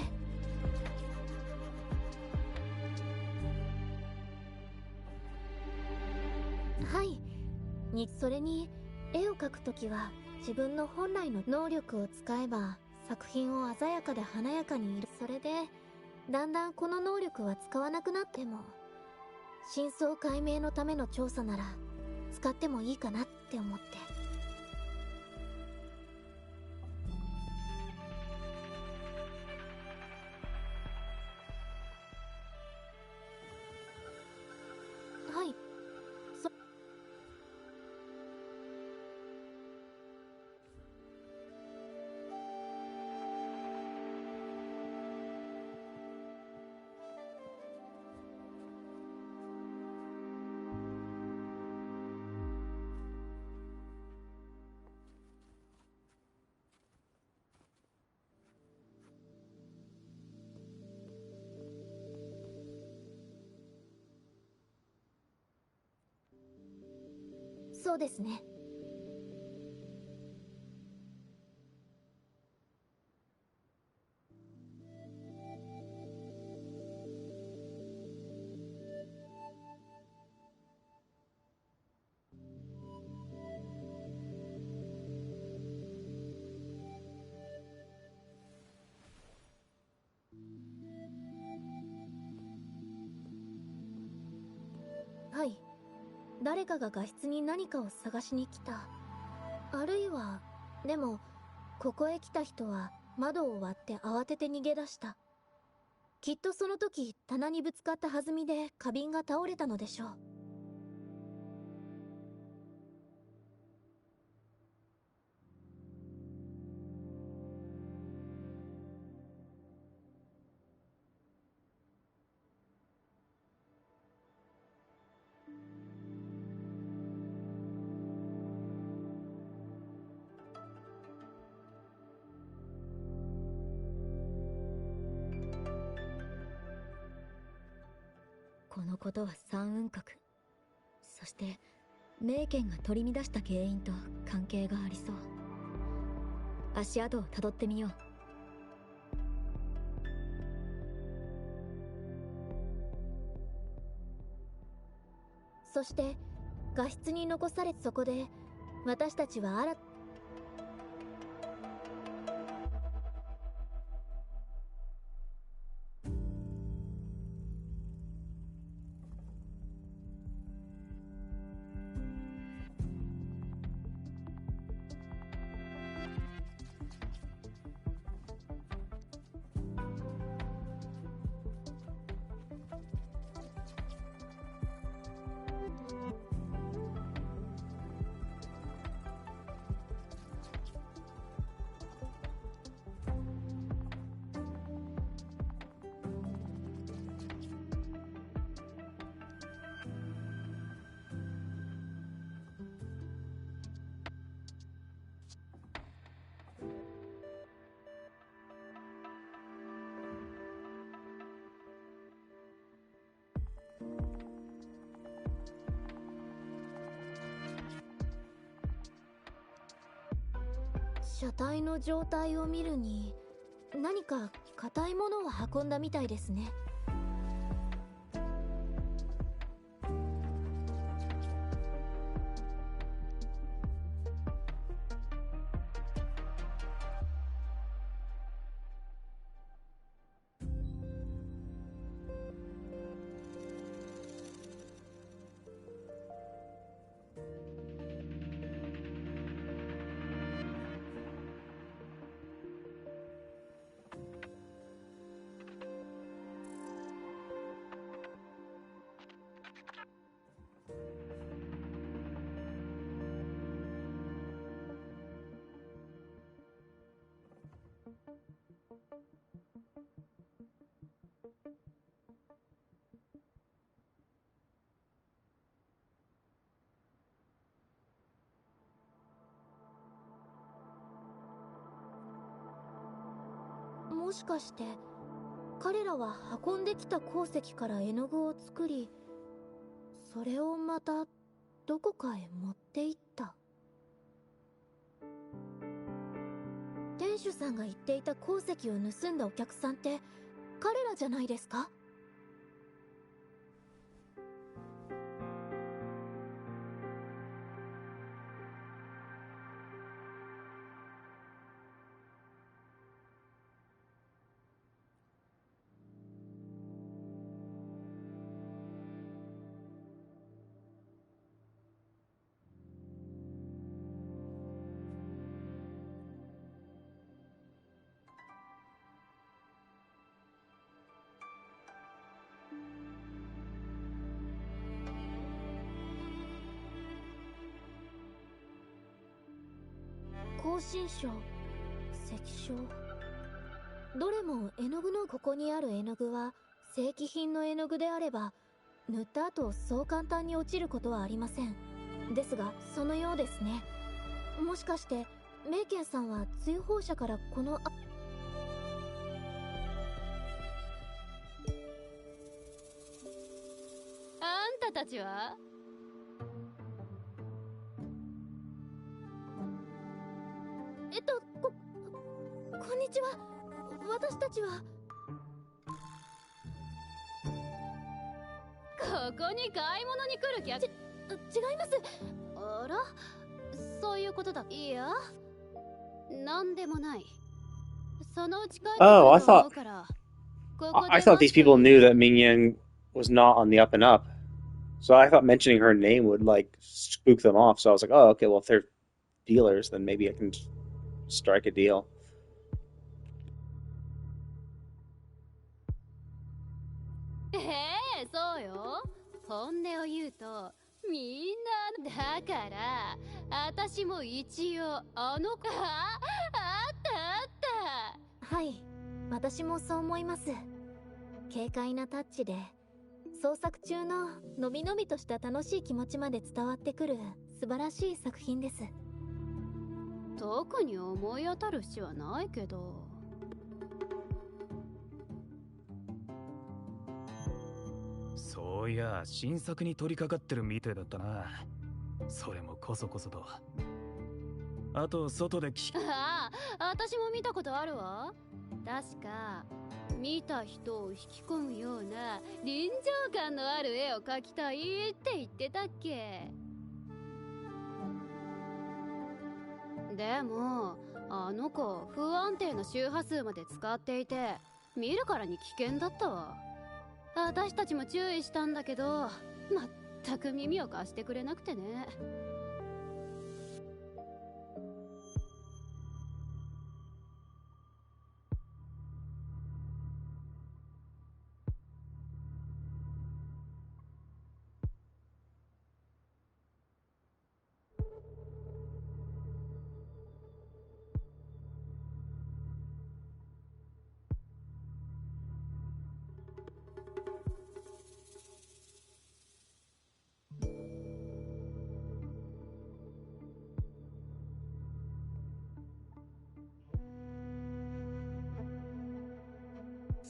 H: はい。それに絵を描くときは自分の本来の能力を使えば作品を鮮やかで華やかにそれでだんだんこの能力は使わなくなっても、真相解明のための調査なら使ってもいいかなって思って。はい。そうですね。誰かが画室に何かを探しに来た。あるいは、でもここへ来た人は窓を割って慌てて逃げ出した。きっとその時棚にぶつかった弾みで花瓶が倒れたのでしょう。
I: このことは三雲閣、そして名剣が取り乱した原因と関係がありそう。足跡をたどってみよう。
H: そして画室に残され、そこで私たちは車体の状態を見るに何か硬いものを運んだみたいですね。もしかして彼らは運んできた鉱石から絵の具を作り、それをまたどこかへ持って行った。店主さんが言っていた鉱石を盗んだお客さんって彼らじゃないですか？高心症、石症、どれも絵の具の、ここにある絵の具は正規品の絵の具であれば塗った後そう簡単に落ちることはありません。ですがそのようですね。もしかしてメイケンさんは追放者からこの
F: あんたたちは
H: こんにちは。私たちは
F: ここに買い物に来る客。違
H: います。
F: あら、そういうことだ。いや、なんでもない。そのうち帰ってくると思うから。
C: I thought these people knew that Mingyang was not on the up and up. So I thought mentioning her name would like spook them off. So I was like, oh, okay, well if they're dealers, then maybe I can strike a deal.
N: そうよ。本音を言うとみんなだから私も一応あの子あった
H: はい、私もそう思います。軽快なタッチで創作中ののびのびとした楽しい気持ちまで伝わってくる素晴らしい作品です。
N: 特に思い当たる節はないけど。
O: そういや新作に取り掛かってるみてえだったな。それもこそこそと。あと外で
N: ああ、私も見たことあるわ。確か見た人を引き込むような臨場感のある絵を描きたいって言ってたっけ。でもあの子不安定な周波数まで使っていて見るからに危険だったわ。私たちも注意したんだけど全く耳を貸してくれなくてね。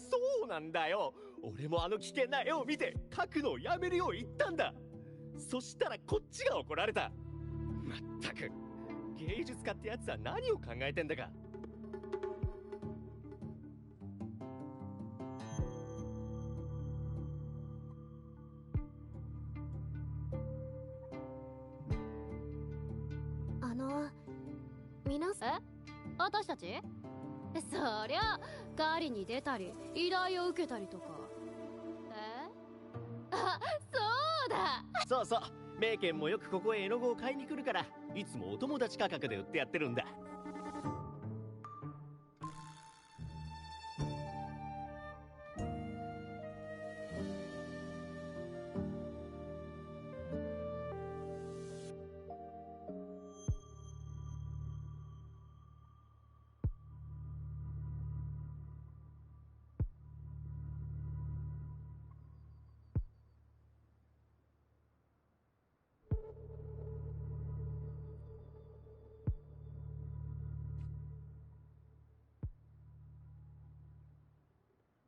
G: そうなんだよ。俺もあの危険な絵を見て描くのをやめるよう言ったんだ。そしたらこっちが怒られた。まったく芸術家ってやつは何を考えてんだか。
H: 皆さん、
N: え、私たち？そりゃ狩りに出たり依頼を受けたりとか。あ、そうだ。
G: そうそう、メイケンもよくここへ絵の具を買いに来るからいつもお友達価格で売ってやってるんだ。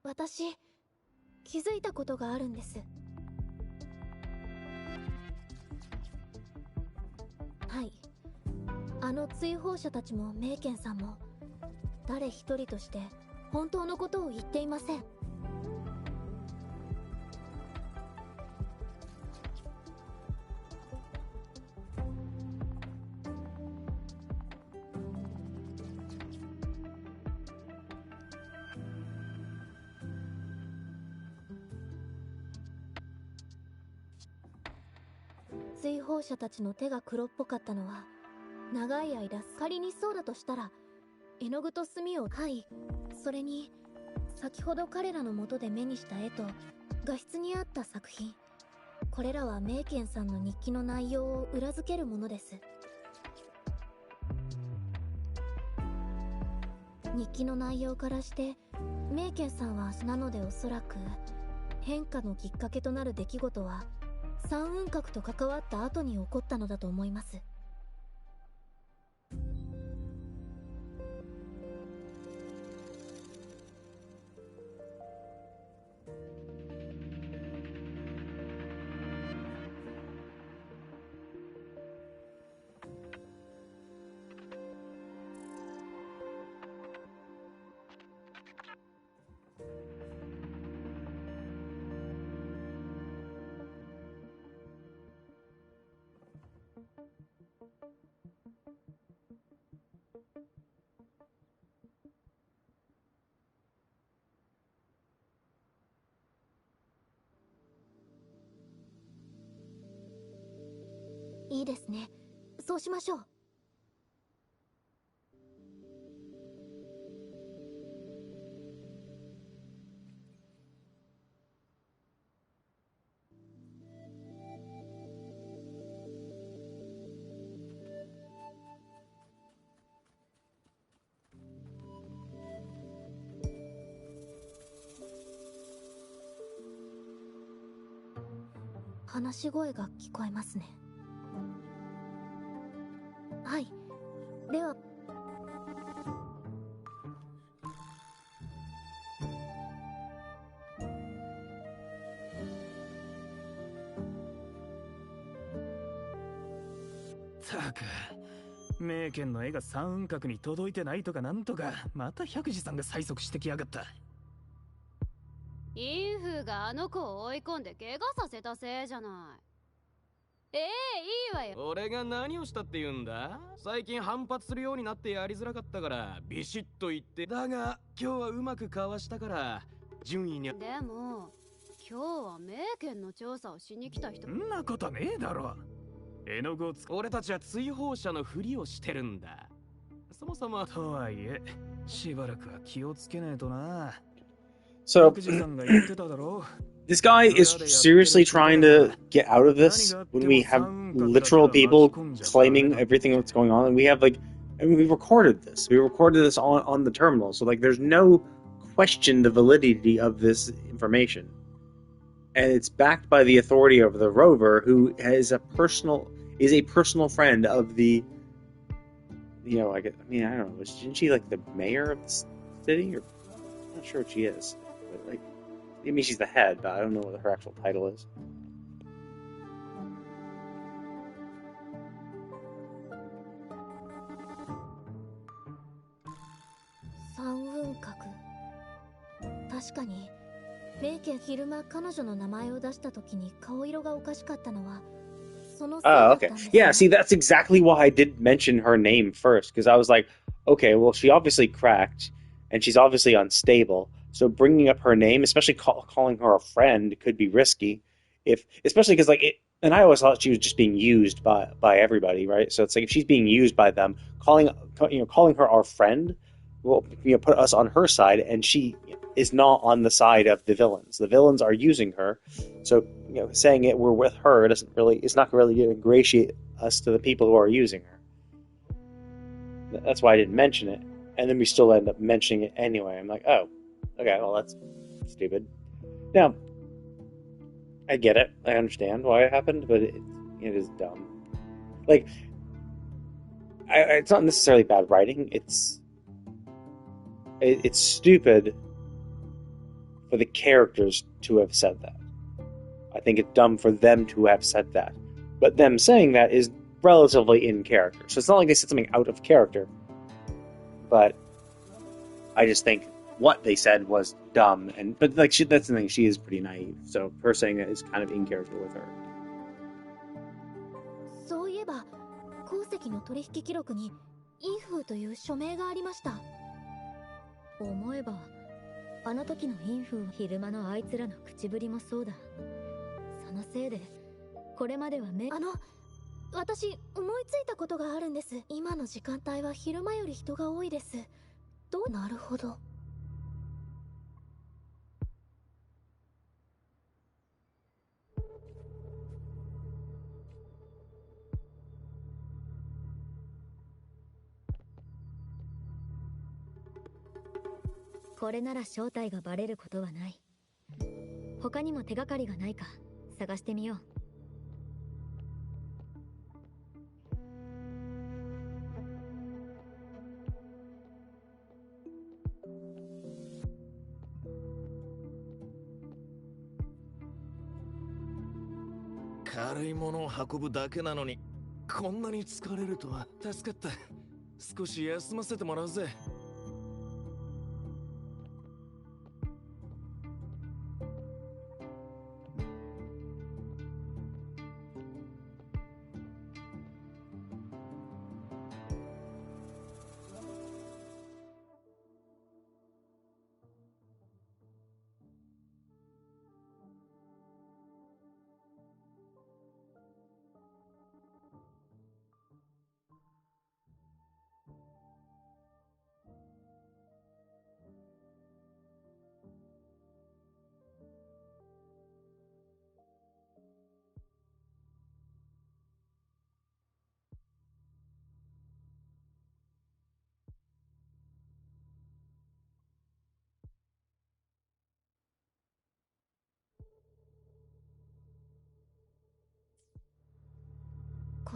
H: 私気づいたことがあるんです。はい、あの追放者たちもメイケンさんも誰一人として本当のことを言っていません。追放者たちの手が黒っぽかったのは長い間、仮にそうだとしたら絵の具と墨を、はい、それに先ほど彼らの元で目にした絵と画質に合った作品、これらはメイケンさんの日記の内容を裏付けるものです。日記の内容からしてメイケンさんはなので、おそらく変化のきっかけとなる出来事は三雲閣と関わった後に起こったのだと思います。いいですね。そうしましょう。話し声が聞こえますね。はい。では。
O: たく、名犬の絵が三雲閣に届いてないとかなんとか、また百字さんが催促してきやがった。
N: インフがあの子を追い込んで怪我させたせいじゃない。いいわよ。
E: 俺が何をしたって言うんだ？最近反発するようになってやりづらかったからビシッと言って。だが今日はうまくかわしたから順位に。
N: でも今日は名犬の調査をしに来た人。
O: んなことねえだろ。絵の具を
E: 俺たちは追放者のふりをしてるんだ。そもそも。
O: とはいえしばらくは気をつけないとな。
C: So,
O: 百字さんが言ってただろ。
C: this guy is seriously trying to get out of this when we have literal people claiming everything that's going on, and we have we recorded this. We recorded this on the terminal, so there's no question the validity of this information, and it's backed by the authority of the rover, who is a personal friend of the. I don't know. Isn't she the mayor of the city, or I'm not sure what she is, but she's the head, but I don't know what her actual title is.
H: 三雲閣。確かに、名家昼間彼女の名前を出した時に顔色がおかしかったのは、そのせいだったんですね。
C: Okay. Yeah, see, that's exactly why I did mention her name first, because I was like, okay, well, she obviously cracked, and she's obviously unstable. So bringing up her name, especially calling her a friend, could be risky. Especially because and I always thought she was just being used by everybody, right? So it's if she's being used by them, calling her our friend, will put us on her side, and she is not on the side of the villains. The villains are using her, so saying we're with her it's not really going to ingratiate us to the people who are using her. That's why I didn't mention it, and then we still end up mentioning it anyway. I'm like, oh. Okay, well, that's stupid. Now, I get it. I understand why it happened, but it is dumb. It's not necessarily bad writing. It's stupid for the characters to have said that. I think it's dumb for them to have said that. But them saying that is relatively in character. So it's not like they said something out of character. But I just think what they said was dumb, but that's the thing. She is pretty naive, so her saying that is kind of in character with her.
H: そういえば、鉱石の取引記録にインフーという署名がありました。
I: 思えば、あの時のインフー、昼間のあいつらの口ぶりもそうだ。そのせいで、これまでは
H: 私思いついたことがあるんです。今の時間帯は昼間より人が多いです。なるほど。
I: これなら正体がバレることはない。他にも手がかりがないか探してみよう。
P: 軽いものを運ぶだけなのにこんなに疲れるとは。助かった。少し休ませてもらうぜ。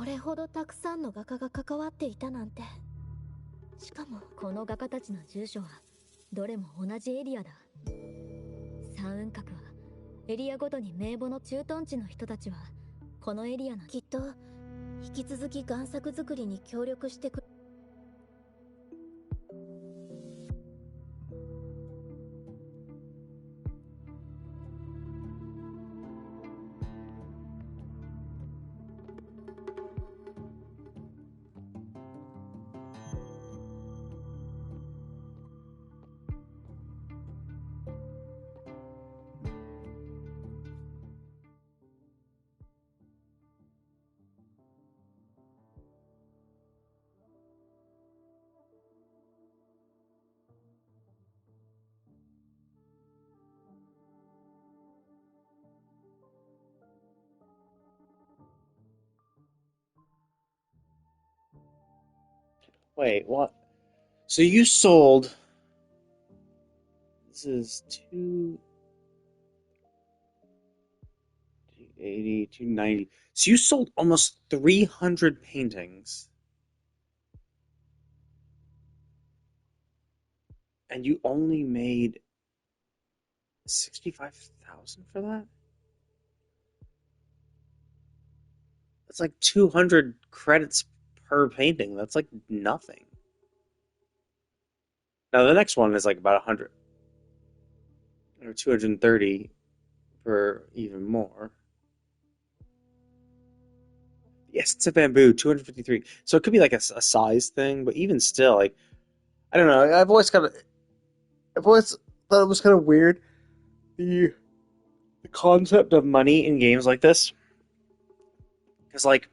H: これほどたくさんの画家が関わっていたなんて。しかも
I: この画家たちの住所はどれも同じエリアだ。三雲閣はエリアごとに名簿の駐屯地の人たちはこのエリアの。
H: きっと引き続き贋作作りに協力してく。
C: Wait, what? So you sold. This is 280, 290. So you sold almost 300 paintings. And you only made 65,000 for that? That's like 200 credits per painting. That's like nothing. Now the next one is like about 100 or 230 for even more. Yes, it's a bamboo, 253. So it could be like a size thing, but even still, like, I don't know. I've always thought it was kind of weird, the concept of money in games like this, because like,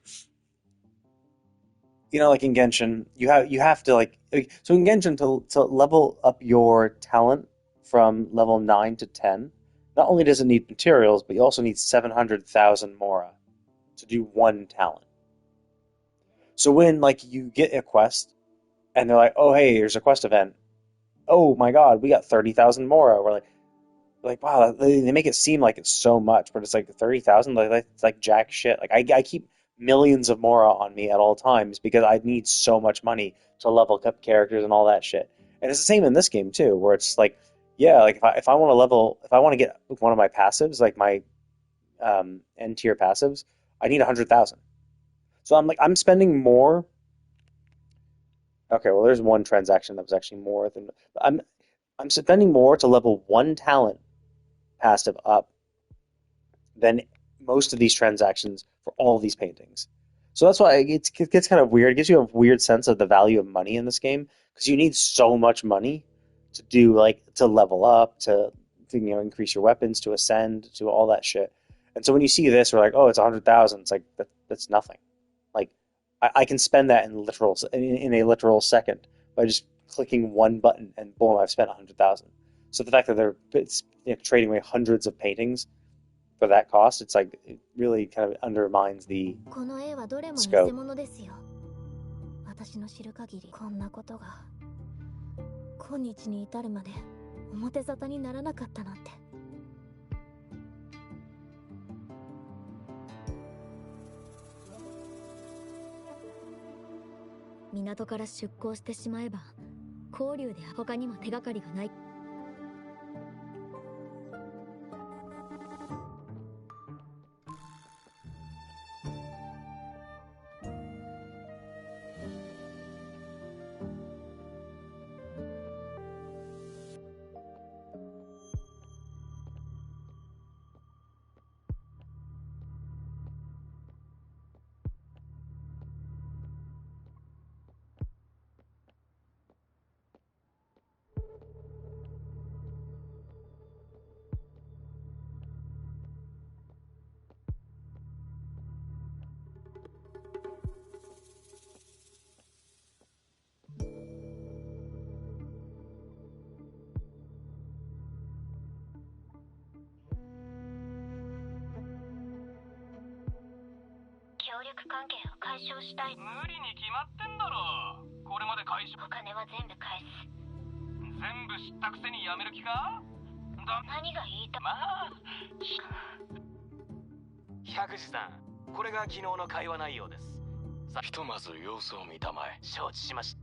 C: like in Genshin, you have to so in Genshin to level up your talent from level 9 to 10, not only does it need materials, but you also need 700,000 mora to do one talent. So when like you get a quest and they're like, "Oh, hey, here's a quest event." Oh my God, we got 30,000 mora. We're like, wow, they make it seem like it's so much, but it's like 30,000. It's like jack shit. Like I keep millions of mora on me at all times because I need so much money to level up characters and all that shit. And it's the same in this game too, where it's like, yeah, like if I want to get one of my passives, like my N tier passives, I need 100,000. So I'm spending more. Okay, well, there's one transaction that was actually more than I'm spending more to level one talent passive up than most of these transactions for all of these paintings. So that's why it gets kind of weird. It gives you a weird sense of the value of money in this game because you need so much money to do to level up, to increase your weapons, to ascend, to all that shit. And so when you see this, we're like, oh, it's 100,000. It's like that's nothing. Like I can spend that in a literal second by just clicking one button and boom, I've spent 100,000. So the fact that they're trading away hundreds of paintings for that cost, it's like it really kind of undermines the
H: この絵はどれも偽
C: scope.
H: 物ですよ。私の知る限りこんなことが今日に至るまで表沙汰にならなかったなんて。
I: 港から出港してしまえば交流で他にも手がかりがない。
Q: 協力関係を解消したい。無理に決まってんだろ。これまで回収。お金は全部返す。全部知ったくせにやめる気か？何が言いたい？まあ。
R: ZheZhiさん、これが昨日の会話内容です。
P: ひとまず様子を見たまえ。承知しました。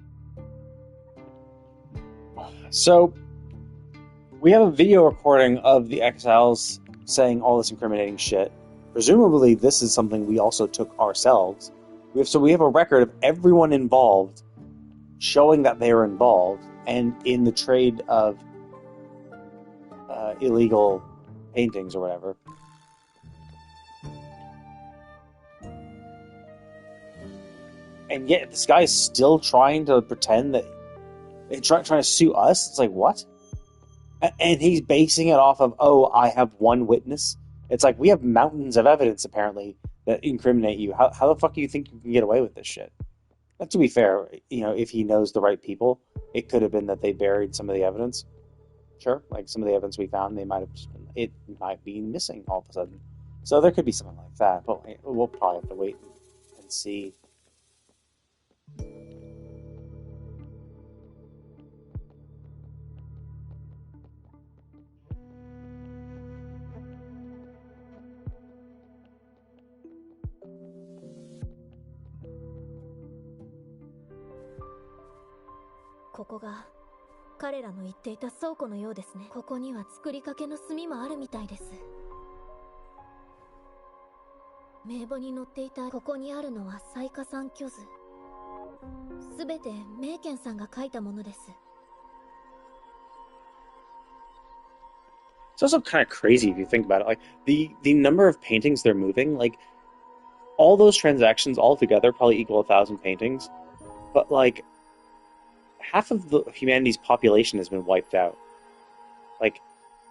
C: So, we have a video recording of the exiles saying all this incriminating shit. Presumably, this is something we also took ourselves. We have a record of everyone involved showing that they were involved and in the trade of illegal paintings or whatever. And yet this guy is still trying to pretend that trying to sue us. It's like, what? And he's basing it off of, oh, I have one witness. It's like, we have mountains of evidence apparently that incriminate you. How the fuck do you think you can get away with this shit? But to be fair, if he knows the right people, it could have been that they buried some of the evidence. Sure, like some of the evidence we found, it might be missing all of a sudden. So there could be something like that, but we'll probably have to wait and see.
H: This is彼らの言っていた倉庫のようですね。ここには作りかけの炭もあるみたいです。名簿に載っていたここにあるのは彩花さん巨図。すべて名犬さんが書いたものです。
C: It's also kind of crazy if you think about it. Like the number of paintings they're moving, like all those transactions all together probably equal 1,000 paintings, but like half of humanity's population has been wiped out. Like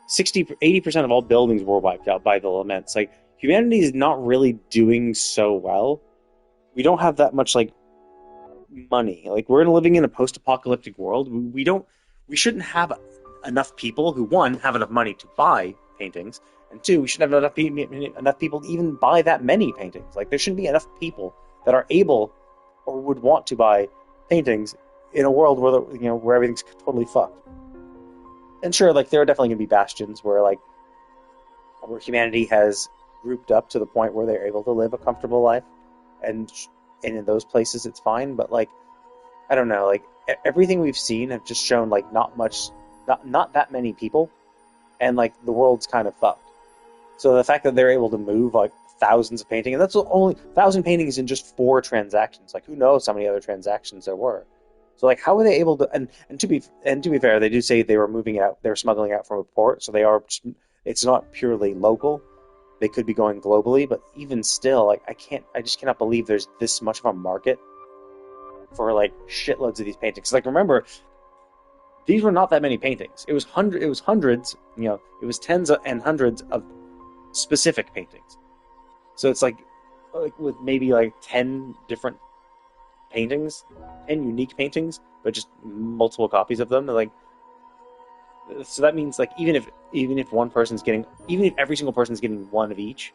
C: 80% of all buildings were wiped out by the laments. Like humanity is not really doing so well. We don't have that much like money. Like we're living in a post-apocalyptic world. We shouldn't have enough people who, one, have enough money to buy paintings, and two, we shouldn't have enough people to even buy that many paintings. Like there shouldn't be enough people that are able or would want to buy paintings in a world where everything's totally fucked. And sure, like there are definitely going to be bastions where humanity has grouped up to the point where they're able to live a comfortable life, and in those places it's fine. But like, I don't know, like everything we've seen have just shown like not that many people, and like the world's kind of fucked. So the fact that they're able to move like thousands of paintings, and that's only 1,000 paintings in just 4 transactions. Like who knows how many other transactions there were. So like, how were they able to? And to be fair, they do say they were moving out, they were smuggling out from a port, so they are. It's not purely local. They could be going globally, but even still, like I just cannot believe there's this much of a market for like shitloads of these paintings. Like remember, these were not that many paintings. It was hundreds. It was tens and hundreds of specific paintings. So it's like with maybe like 10 different paintings, 10 unique paintings, but just multiple copies of them. Like, so that means like even if every single person's getting one of each,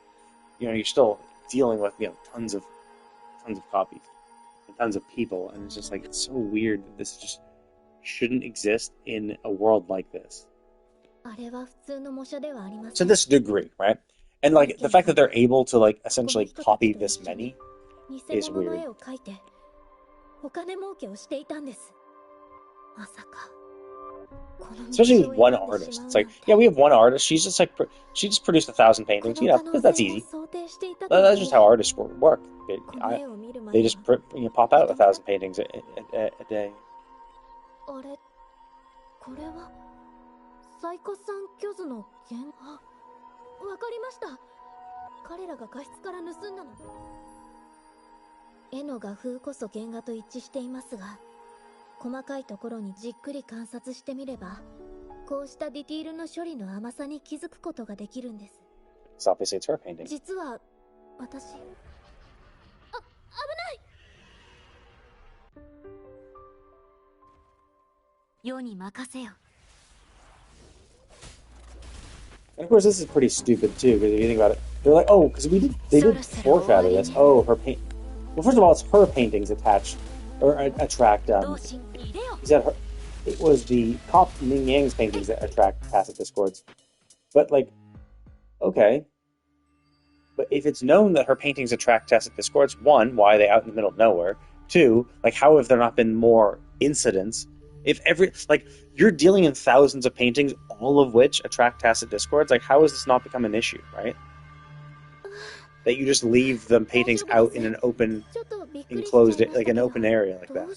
C: you're still dealing with tons of copies and tons of people, and it's just like, it's so weird that this just shouldn't exist in a world like this. To this degree, right? And like the fact that they're able to like essentially copy this many is weird. Especially with one artist. It's like, yeah, we have one artist. She just produced 1,000 paintings, because that's easy. That's just how artists work. They just pop out 1,000 paintings a day.
H: これは彩花さん巨図の原画。わかりました。彼らが画室から盗んだの。絵の画風こそ原画と一致していますが、細かいところにじっくり観察してみれば、こうしたディティールの処理の甘さに気づくことができるんです。
C: So obviously it's her painting.
H: 実は私、危ない。世に任せよ。
C: And of course, this is pretty stupid too, because if you think about it, they're like, oh, because they did foreshadow this. Oh, her paint. Well, first of all, it's her paintings attract. It was the Cop Ming Yang's paintings that attract passive discords. But like, okay, But if it's known that her paintings attract tacit discords, one, why are they out in the middle of nowhere? Two, like, how have there not been more incidents? If you're dealing in thousands of paintings, all of which attract tacit discords, like, how has this not become an issue, right? That you just leave the paintings out in an open, enclosed, like an open area like that.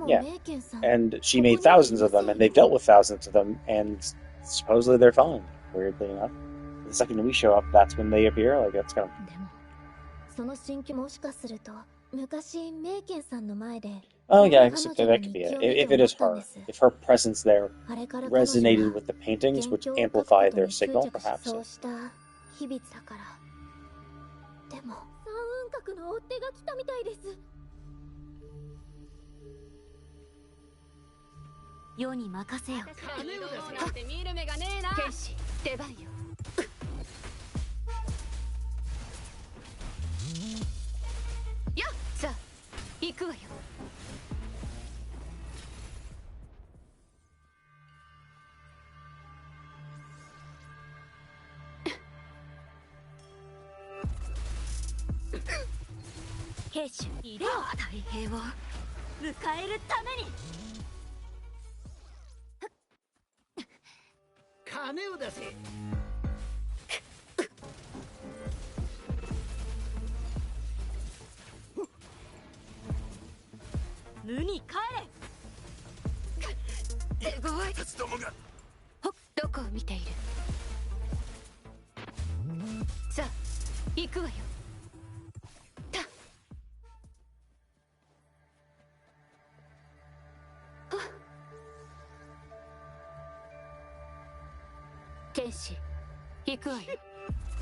C: Yeah, and she made thousands of them, and they've dealt with thousands of them, and supposedly they're fine, weirdly enough. The second we show up, that's when they appear, like, that's kind of... Oh yeah, I suppose that could be it. If it is her. If her presence there resonated with the paintings, which amplified their signal, perhaps.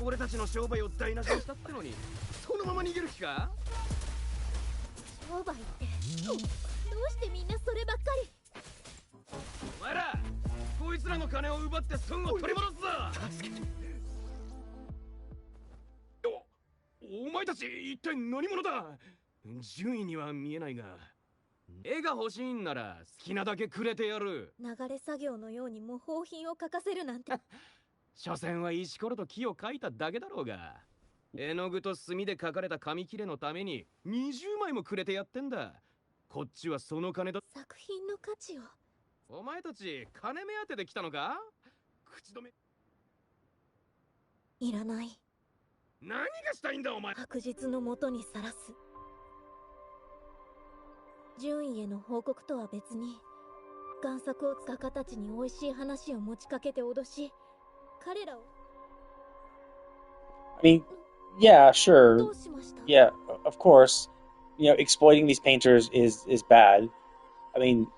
E: 俺たちの商売を台無しにしたってのに、そのまま逃げる気か？
H: 商売ってどうしてみんなそればっかり。
E: お前ら、こいつらの金を奪って損を取り戻すぞ。助けて。お前たち一体何者だ？順位には見えないが、絵が欲しいんなら好きなだけくれてやる。
H: 流れ作業のように模倣品を描かせるなんて。
E: 所詮は石ころと木を描いただけだろうが、絵の具と墨で描かれた紙切れのために20枚もくれてやってんだ。こっちはその金と
H: 作品の価値を。
E: お前たち金目当てで来たのか？口止め
H: いらない。
E: 何がしたいんだお前。
H: 白日のもとにさらす。順位への報告とは別に、贋作を画家たちに美味しい話を持ちかけて脅し、彼らを。
C: I mean, yeah, sure. Yeah, of course. You know, exploiting these painters is bad. I mean,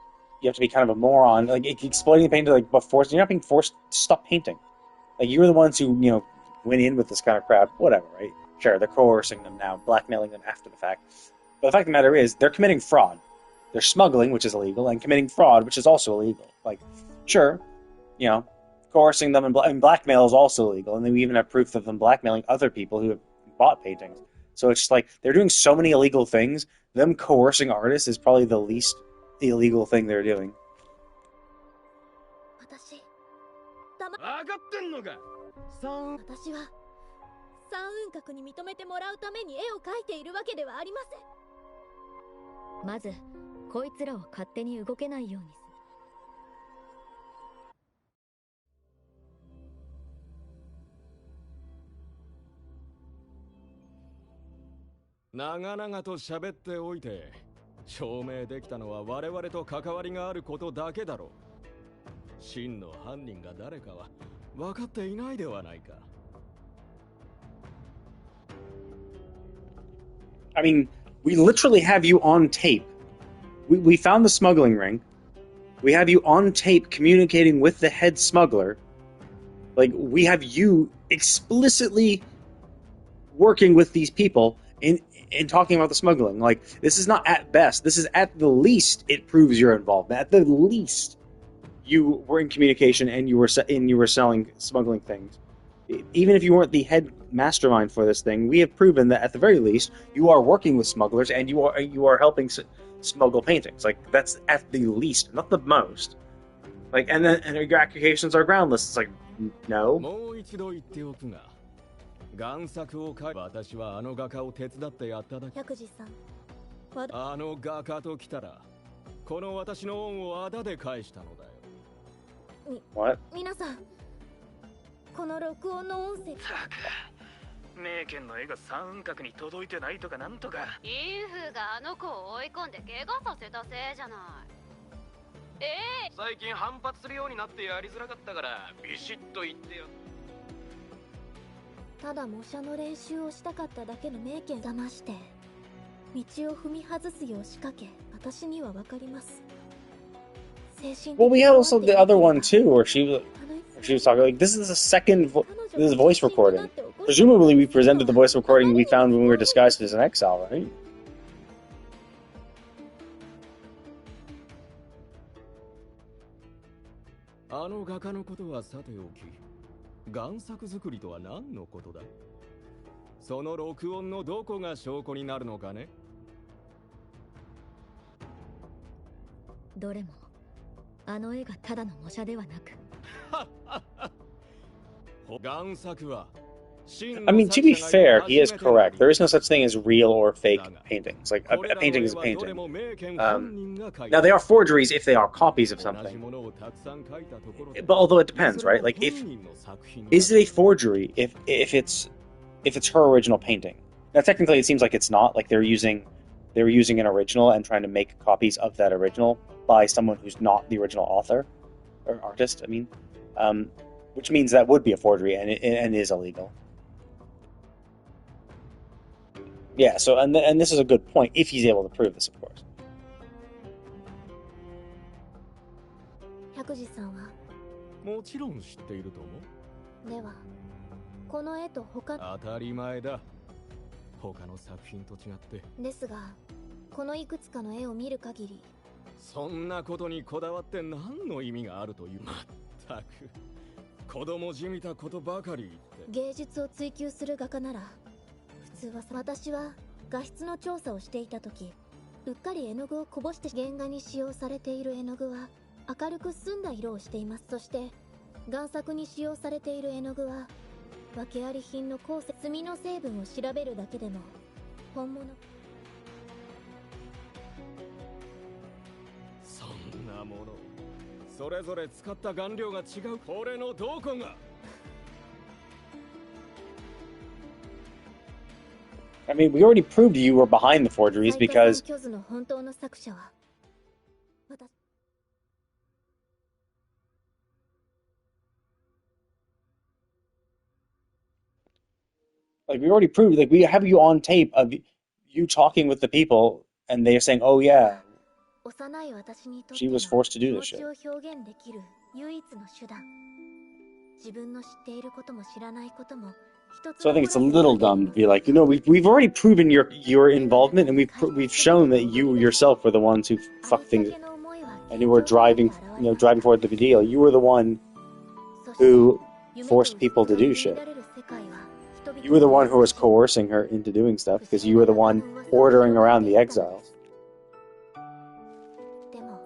C: you have to be kind of a moron. Like, exploiting the painter, like, before, you're not being forced to stop painting. Like, you were the ones who, you know, went in with this kind of crap. Whatever, right? Sure, they're coercing them now, blackmailing them after the fact. But the fact of the matter is, they're committing fraud. They're smuggling, which is illegal, and committing fraud, which is also illegal. Like, sure, you know, coercing them and blackmail is also illegal, and then we even have proof of them blackmailing other people who have bought paintings. So it's just like, they're doing so many illegal things, them coercing artists is probably the least illegal thing they're doing.
M: 長々と喋っておいて、証明できたのは我々と関わりがあることだけだろう。真の犯人が誰かは分かっていないではないか。
C: I mean, we literally have you on tape. We found the smuggling ring. We have you on tape communicating with the head smuggler. Like, we have you explicitly working with these people in talking about the smuggling. Like, this is not at best. This is at the least it proves your involvement. At the least, you were in communication and you were selling smuggling things. Even if you weren't the head mastermind for this thing, we have proven that at the very least you are working with smugglers and you are helping smuggle paintings. Like, that's at the least, not the most. Like, and then and your accusations are groundless. It's like, no.
M: もう一度言っておくが、贋作を描い私はあの画家を手伝ってやっただけ。
H: 百次さん、
M: あの画家と来たら、この私の恩をあだで返したのだよ。
H: 皆さん、この録音の音声。
O: 名犬の絵が三雲閣に届いてないとかなんとか。
N: インフがあの子を追い込んで怪我させたせいじゃない。
E: 最近反発するようになってやりづらかったからビシッと言ってよ。
H: ただ模写の練習をしたかっただけの名犬騙して道を踏み外すよう仕掛け、私にはわかります。
C: Well, we had also the other one too, where she was talking like, this is the second this is voice recording. Presumably, we presented the voice recording we found when we were disguised as an exile, right?
M: あの画家のことはさておき、贋作作りとは何のことだ？その録音のどこが証拠になるのかね？
I: どれもあの絵がただの模写ではなく。
M: 贋作は
C: I mean, to be fair, he is correct. There is no such thing as real or fake paintings. Like, a painting is a painting. Now, they are forgeries if they are copies of something. But although it depends, right? Like, is it a forgery if it's her original painting? Now, technically, it seems like it's not. Like, they're using an original and trying to make copies of that original by someone who's not the original author or artist. I mean, which means that would be a forgery and is illegal. Yeah, so and this is a good point if he's able to prove this, of course.
H: 百次さんは
M: もちろん知っていると思う。
H: ではこの絵と他
M: 当たり前だ。他の作品と違って
H: ですが、このいくつかの絵を見る限り、
M: そんなことにこだわって何の意味があるという。まったく子供じみたことばかり言って。
H: 芸術を追求する画家なら普通は。私は画質の調査をしていた時、うっかり絵の具をこぼして原画に使用されている絵の具は明るく澄んだ色をしています。そして贋作に使用されている絵の具は訳あり品の鉱石、墨の成分を調べるだけでも本物。
M: そんなものそれぞれ使った顔料が違う。これのどこが。
C: I mean, we already proved you were behind the forgeries because like we already proved, like we have you on tape of you talking with the people and they're saying, oh yeah, she was forced to do this shit. So I think it's a little dumb to be like, you know, we've already proven your involvement, and we've shown that you yourself were the ones who fucked things, and you were driving forward the deal. You were the one who forced people to do shit. You were the one who was coercing her into doing stuff because you were the one ordering around the exiles.
H: でも、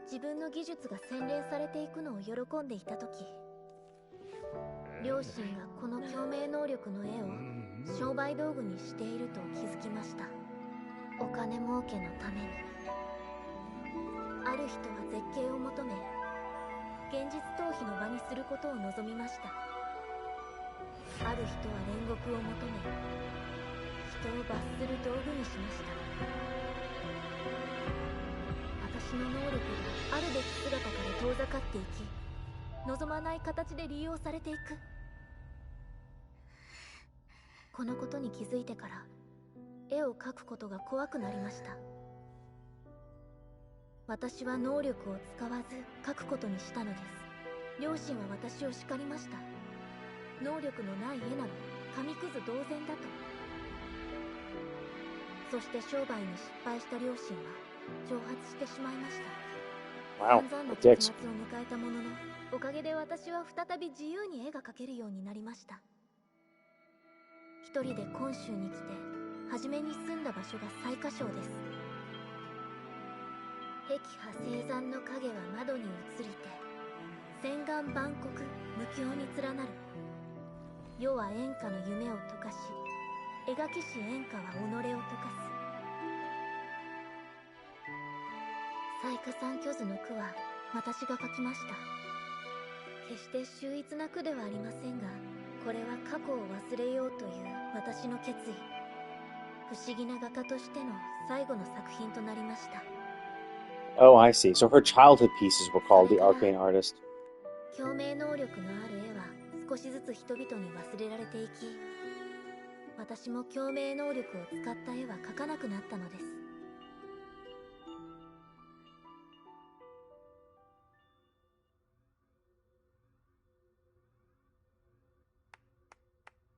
H: 自分の技術が洗練されていくのを喜んでいた時。両親がこの共鳴能力の絵を商売道具にしていると気づきました。お金儲けのために。ある人は絶景を求め、現実逃避の場にすることを望みました。ある人は煉獄を求め、人を罰する道具にしました。私の能力があるべき姿から遠ざかっていき、望まない形で利用されていく。このことに気づいてから絵を描くことが怖くなりました。私は能力を使わず描くことにしたのです。両親は私を叱りました。能力のない絵なの紙くず同然だと。そして商売に失敗した両親は蒸発してしまいました。散々な結末を迎えたものの、おかげで私は再び自由に絵が描けるようになりました。一人で今州に来て初めに住んだ場所が最下省です。壁破青山の影は窓に映りて千眼万国無境に連なる。世は演歌の夢を溶かし、描きし演歌は己を溶かす。雑賀三巨図の句は私が書きました。決して秀逸な句ではありませんが、これは過去を忘れようという私の決意。不思議な画家としての最後の作品となりました。
C: Oh, I see. So her childhood pieces were called The Arcane Artist.
H: 共鳴能力のある絵は少しずつ人々に忘れられていき、私も共鳴能力を使った絵は描かなくなったのです。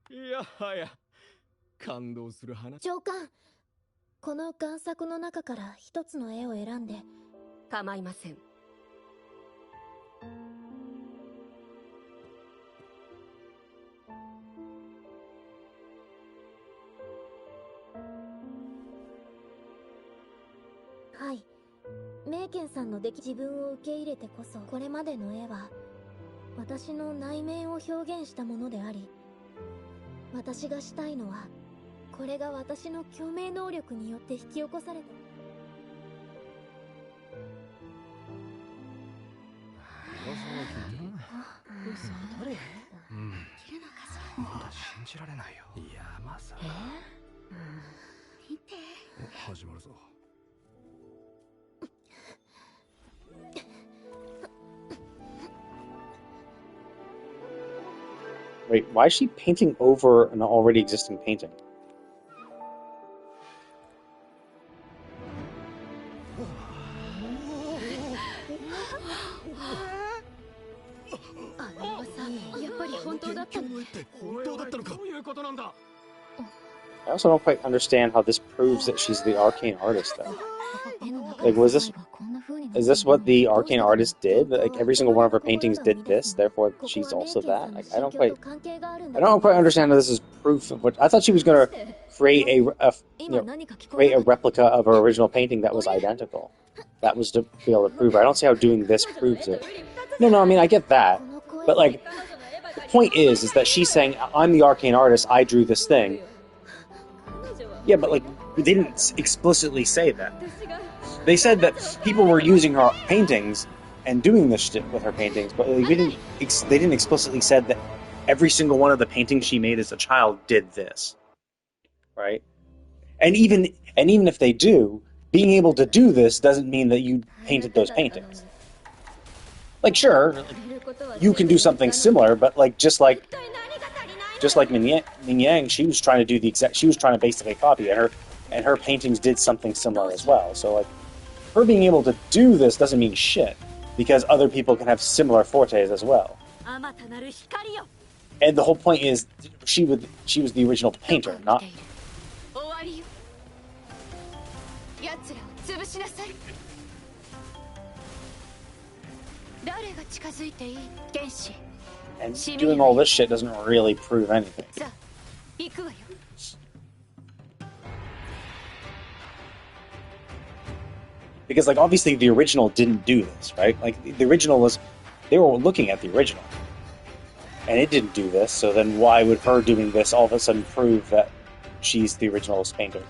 M: いやはや、感動する話。
H: 長官、この贋作の中から一つの絵を選んで。
A: 構いません。
H: はい。名犬さんの自分を受け入れてこそ、これまでの絵は私の内面を表現したものであり、私がしたいのは、これが私の共鳴能力によって引き起こされた。
J: 誰？うん。まだ信じられないよ。いや、まさか。
N: 見て。
J: 始まるぞ。
C: Wait, why is she painting over an already existing painting? I also don't quite understand how this proves that she's the arcane artist, though. Like, is this what the arcane artist did? Like, every single one of her paintings did this, therefore she's also that? Like, I don't quite understand how this is proof of what. I thought she was gonna create create a replica of her original painting that was identical. That was to be able to prove it. I don't see how doing this proves it. No, I mean, I get that, but like, the point is that she's saying, I'm the arcane artist, I drew this thing. Yeah, but like, they didn't explicitly say that. They said that people were using her paintings and doing this shit with her paintings, but they didn't explicitly said that every single one of the paintings she made as a child did this, right? And even if they do, being able to do this doesn't mean that you painted those paintings. Like, sure, you can do something similar, but like just like Ming Yang, she was trying to do she was trying to basically copy it, and her paintings did something similar as well. So like, her being able to do this doesn't mean shit, because other people can have similar fortes as well. And the whole point is, she was the original painter, not. And doing all this shit doesn't really prove anything. Because, like, obviously the original didn't do this, right? Like, the original was... They were looking at the original. And it didn't do this, so then why would her doing this all of a sudden prove that she's the original painter?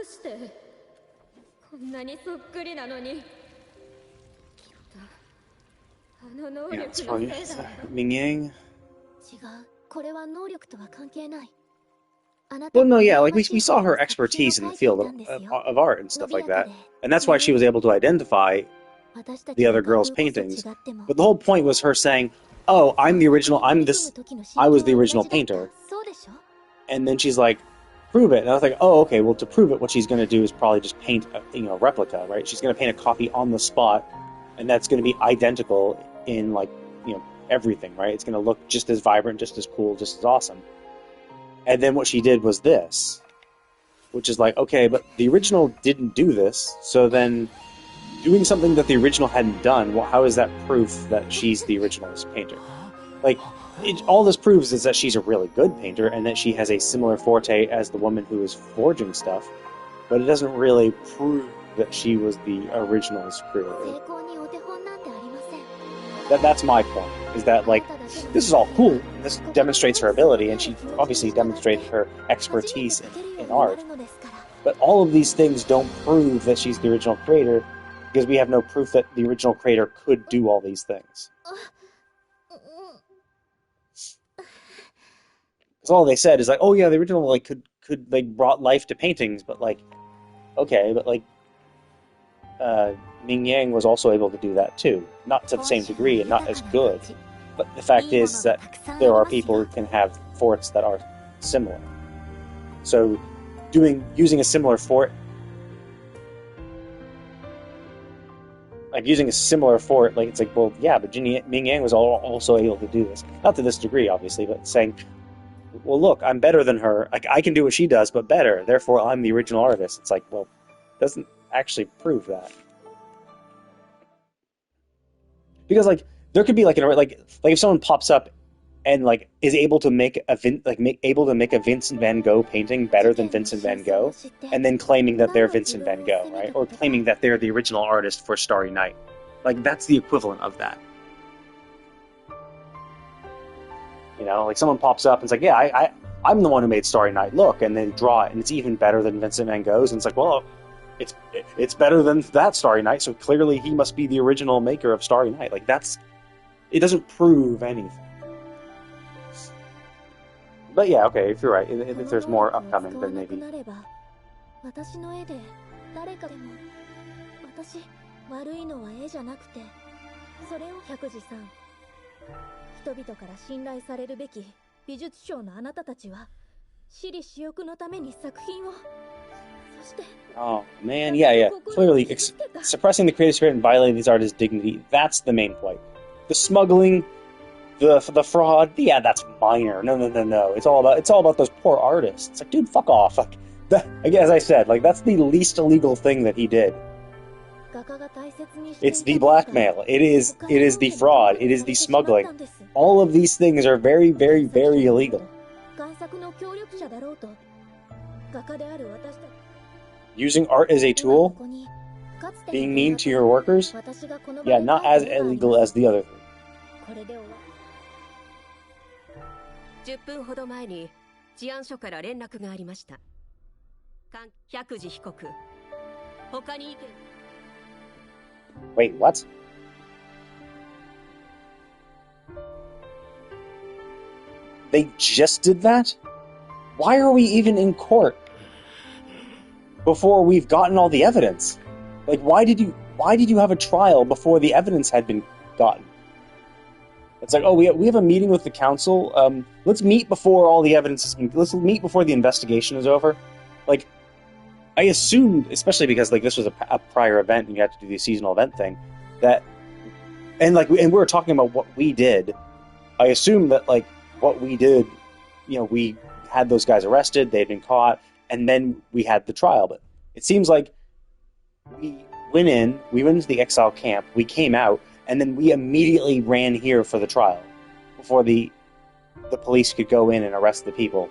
A: うしてこんなにそっくりなのに。きっとあの能
C: Yeah,
A: 力
C: it's
A: の
C: probably
A: せいだよ。
C: Ming Yang.
H: 違う。これは能力とは関係ない。
C: Well, no, yeah, like we saw her expertise in the field of art and stuff like that, and that's why she was able to identify the other girls' paintings. But the whole point was her saying, "Oh, I'm the original. I was the original painter." And then she's like, "Prove it." And I was like, "Oh, okay. Well, to prove it, what she's going to do is probably just paint a replica, right? She's going to paint a copy on the spot, and that's going to be identical in everything, right? It's going to look just as vibrant, just as cool, just as awesome." And then what she did was this, which is like, okay, but the original didn't do this, so then doing something that the original hadn't done, well, how is that proof that she's the originalist painter? Like, all this proves is that she's a really good painter and that she has a similar forte as the woman who is forging stuff, but it doesn't really prove that she was the originalist creator. That's my point, is that, like, this is all cool, and this demonstrates her ability, and she obviously demonstrated her expertise in art, but all of these things don't prove that she's the original creator, because we have no proof that the original creator could do all these things. Because all they said is like, oh yeah, the original could brought life to paintings, but okay, but Ming Yang was also able to do that too. Not to the same degree and not as good. But the fact is that there are people who can have forts that are similar. So using a similar fort, it's like, well, yeah, but Ming Yang was also able to do this. Not to this degree, obviously, but saying, well, look, I'm better than her. I can do what she does, but better. Therefore, I'm the original artist. It's like, well, doesn't actually prove that. Because there could be if someone pops up and is able to make a Vincent van Gogh painting better than Vincent van Gogh, and then claiming that they're Vincent van Gogh, right? Or claiming that they're the original artist for Starry Night. That's the equivalent of that. Someone pops up and it's like, yeah, I'm the one who made Starry Night. Look, and they draw it, and it's even better than Vincent van Gogh's, and it's like, well, it's better than that Starry Night, so clearly he must be the original maker of Starry Night. It doesn't prove anything. But yeah, okay, if you're right, if there's more upcoming, then maybe.
H: 人々から信頼されるべき美術商のあなたたちは私利私欲のために作品を
C: Oh, man, yeah. Clearly, suppressing the creative spirit and violating these artists' dignity, that's the main point. The smuggling, the fraud, yeah, that's minor. No. It's all about those poor artists. It's like, dude, fuck off. As I said, that's the least illegal thing that he did. It's the blackmail. It is the fraud. It is the smuggling. All of these things are very, very, very illegal. Using art as a tool? Being mean to your workers? Yeah, not as illegal as the other thing.
A: 10分ほど前に治安署から連絡がありました。百次被告。他に意見
C: Wait, what? They just did that? Why are we even in court before we've gotten all the evidence? Why did you have a trial before the evidence had been gotten? It's like, oh, we have a meeting with the council. Let's meet before all the evidence has been. Let's meet before the investigation is over. I assumed, especially because this was a prior event and you had to do the seasonal event thing, and we were talking about what we did. I assumed that what we did, we had those guys arrested, they'd been caught, and then we had the trial. But it seems like we went into the exile camp, we came out, and then we immediately ran here for the trial before the police could go in and arrest the people.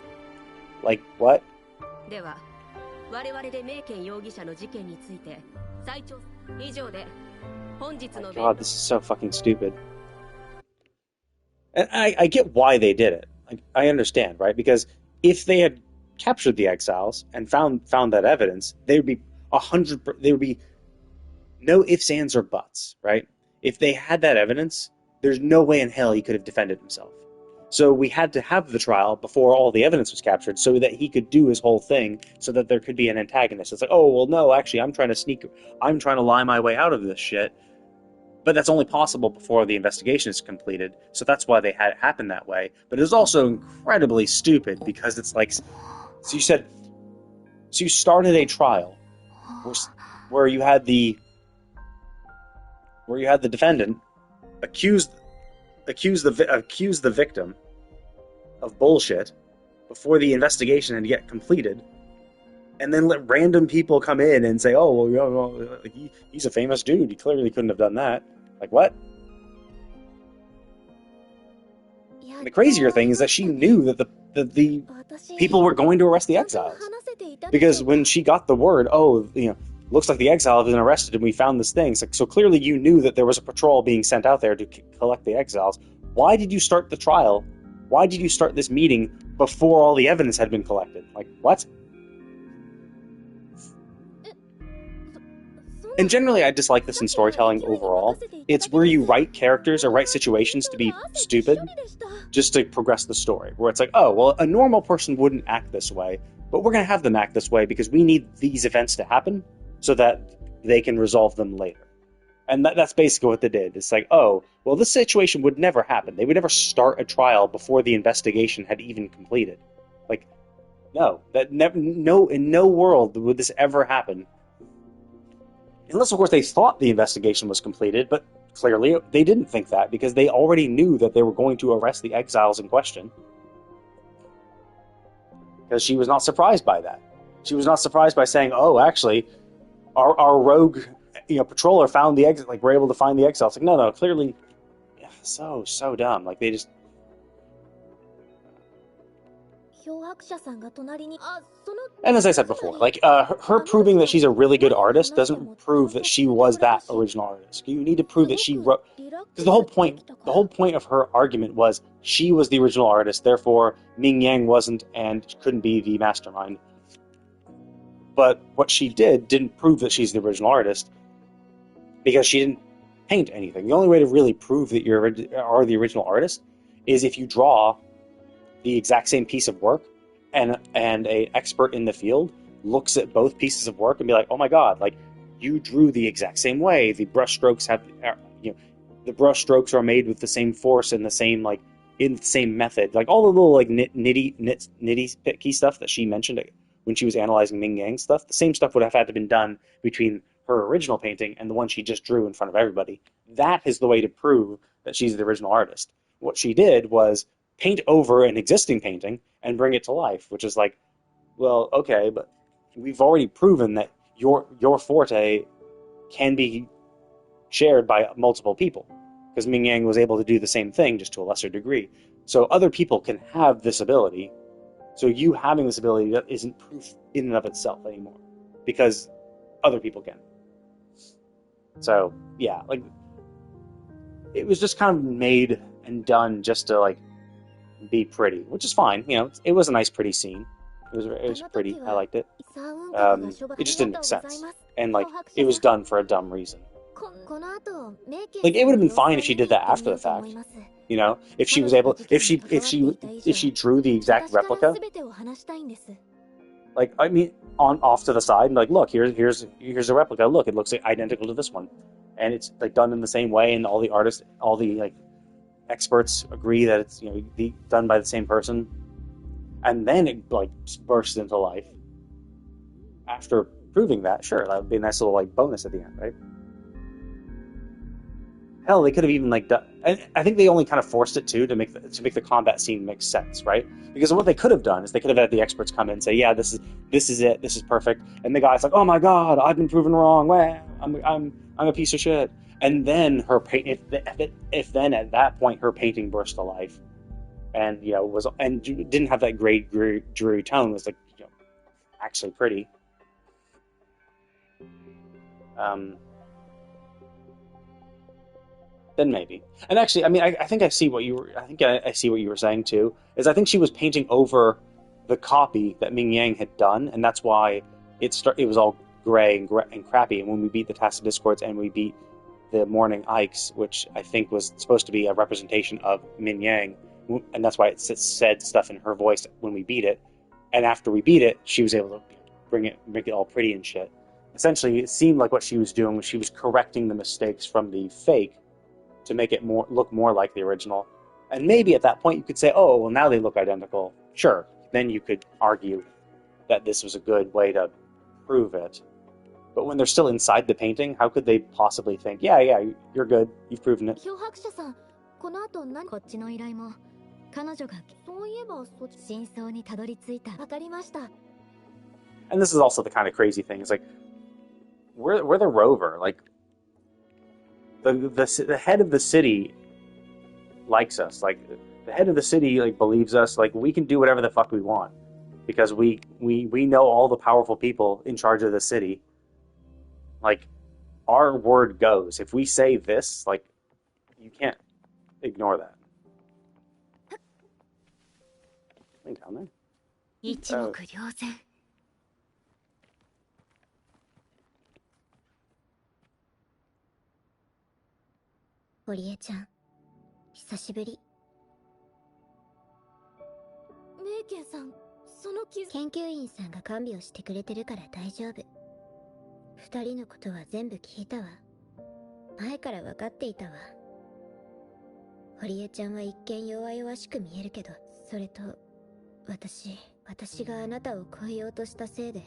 C: What?
A: 我々で名犬容疑者の事件について再調査以上で本日の
C: God, this is so fucking stupid. And I get why they did it. I understand, right? Because if they had captured the exiles and found that evidence, there would be there would be no ifs, ands, or buts, right? If they had that evidence, there's no way in hell he could have defended himself. So we had to have the trial before all the evidence was captured so that he could do his whole thing so that there could be an antagonist. It's like, oh, well, no, actually, I'm trying to lie my way out of this shit. But that's only possible before the investigation is completed, so that's why they had it happen that way. But it was also incredibly stupid because it's like, so you started a trial where you had the defendant accuse the victim of bullshit before the investigation had yet completed, and then let random people come in and say, "Oh, well, he's a famous dude. He clearly couldn't have done that." Like, what? And the crazier thing is that she knew that the people were going to arrest the exiles, because when she got the word, "Oh, looks like the exiles have been arrested and we found this thing," it's like, so clearly you knew that there was a patrol being sent out there to collect the exiles. Why did you start the trial? Why did you start this meeting before all the evidence had been collected? Like, what? And generally, I dislike this in storytelling overall. It's where you write characters or write situations to be stupid just to progress the story. Where it's like, oh, well, a normal person wouldn't act this way, but we're going to have them act this way because we need these events to happen so that they can resolve them later. And that's basically what they did. It's like, oh, well, this situation would never happen. They would never start a trial before the investigation had even completed. Like, no, in no world would this ever happen. Unless, of course, they thought the investigation was completed, but clearly they didn't think that because they already knew that they were going to arrest the exiles in question. Because she was not surprised by that. She was not surprised by saying, oh, actually, our rogue patroller found the exit, like, we're able to find the exiles. Like, no, clearly, so dumb. Like, they just... And as I said before, like, her proving that she's a really good artist doesn't prove that she was that original artist. You need to prove that she wrote... Because the whole point of her argument was she was the original artist, therefore Ming Yang wasn't and couldn't be the mastermind. But what she didn't prove that she's the original artist, because she didn't paint anything. The only way to really prove that you are the original artist is if you draw the exact same piece of work, and an expert in the field looks at both pieces of work and be like, oh my god, like, you drew the exact same way. The brushstrokes the brushstrokes are made with the same force and the same, like, in the same method. Like, all the little, like, nitty stuff that she mentioned when she was analyzing Ming Yang stuff, the same stuff would have had to been done between her original painting and the one she just drew in front of everybody. That is the way to prove that she's the original artist. What she did was paint over an existing painting and bring it to life, which is like, well, okay, but we've already proven that your forte can be shared by multiple people, because Ming Yang was able to do the same thing, just to a lesser degree. So other people can have this ability, so you having this ability isn't proof in and of itself anymore, because other people can. So, yeah, like, it was just kind of made and done just to, like, be pretty, which is fine. It was a nice, pretty scene. It was pretty. I liked it. It just didn't make sense, and, like, it was done for a dumb reason. Like, it would have been fine if she did that after the fact. If she was able, if she drew the exact replica. Like, I mean, off to the side, and like, look, here's a replica. Look, it looks identical to this one, and it's, like, done in the same way, and all the artists, all the, like, experts agree that it's done by the same person, and then it, like, bursts into life. After proving that, sure, that would be a nice little, like, bonus at the end, right? Hell, they could have even, like, done... I think they only kind of forced it, too, to make the combat scene make sense, right? Because what they could have done is they could have had the experts come in and say, yeah, this is it, this is perfect. And the guy's like, oh my god, I've been proven wrong, well, I'm a piece of shit. And then her paint, if then at that point her painting burst to life, and didn't have that gray, dreary tone, was, like, actually pretty. Then maybe. And actually, I mean, I think I see what you were. I think I see what you were saying too. I think she was painting over the copy that Ming Yang had done, and that's why it was all gray and crappy. And when we beat the Task of Discords and we beat the Morning Ikes, which I think was supposed to be a representation of Min Yang, and that's why it said stuff in her voice when we beat it. And after we beat it, she was able to make it all pretty and shit. Essentially, it seemed like what she was doing was she was correcting the mistakes from the fake to make it look more like the original. And maybe at that point you could say, oh, well, now they look identical. Sure. Then you could argue that this was a good way to prove it. But when they're still inside the painting, how could they possibly think, yeah, you're good, you've proven it.
I: こっちの依頼も彼女がそういえば真相にたどり着いた。わかりました。
C: And this is also the kind of crazy thing. It's like, we're the rover. Like, the head of the city likes us. Like, the head of the city like believes us. Like, we can do whatever the fuck we want because we know all the powerful people in charge of the city. Like, our word goes. If we say this, like, you can't ignore that. Something down there.
B: 一目瞭然。織江ちゃん、久しぶり。
H: メイケンさん、その傷。
B: 研究員さんが看病してくれてるから大丈夫。二人のことは全部聞いたわ。前から分かっていたわ。織江ちゃんは一見弱々しく見えるけど、それと私があなたを超えようとしたせいで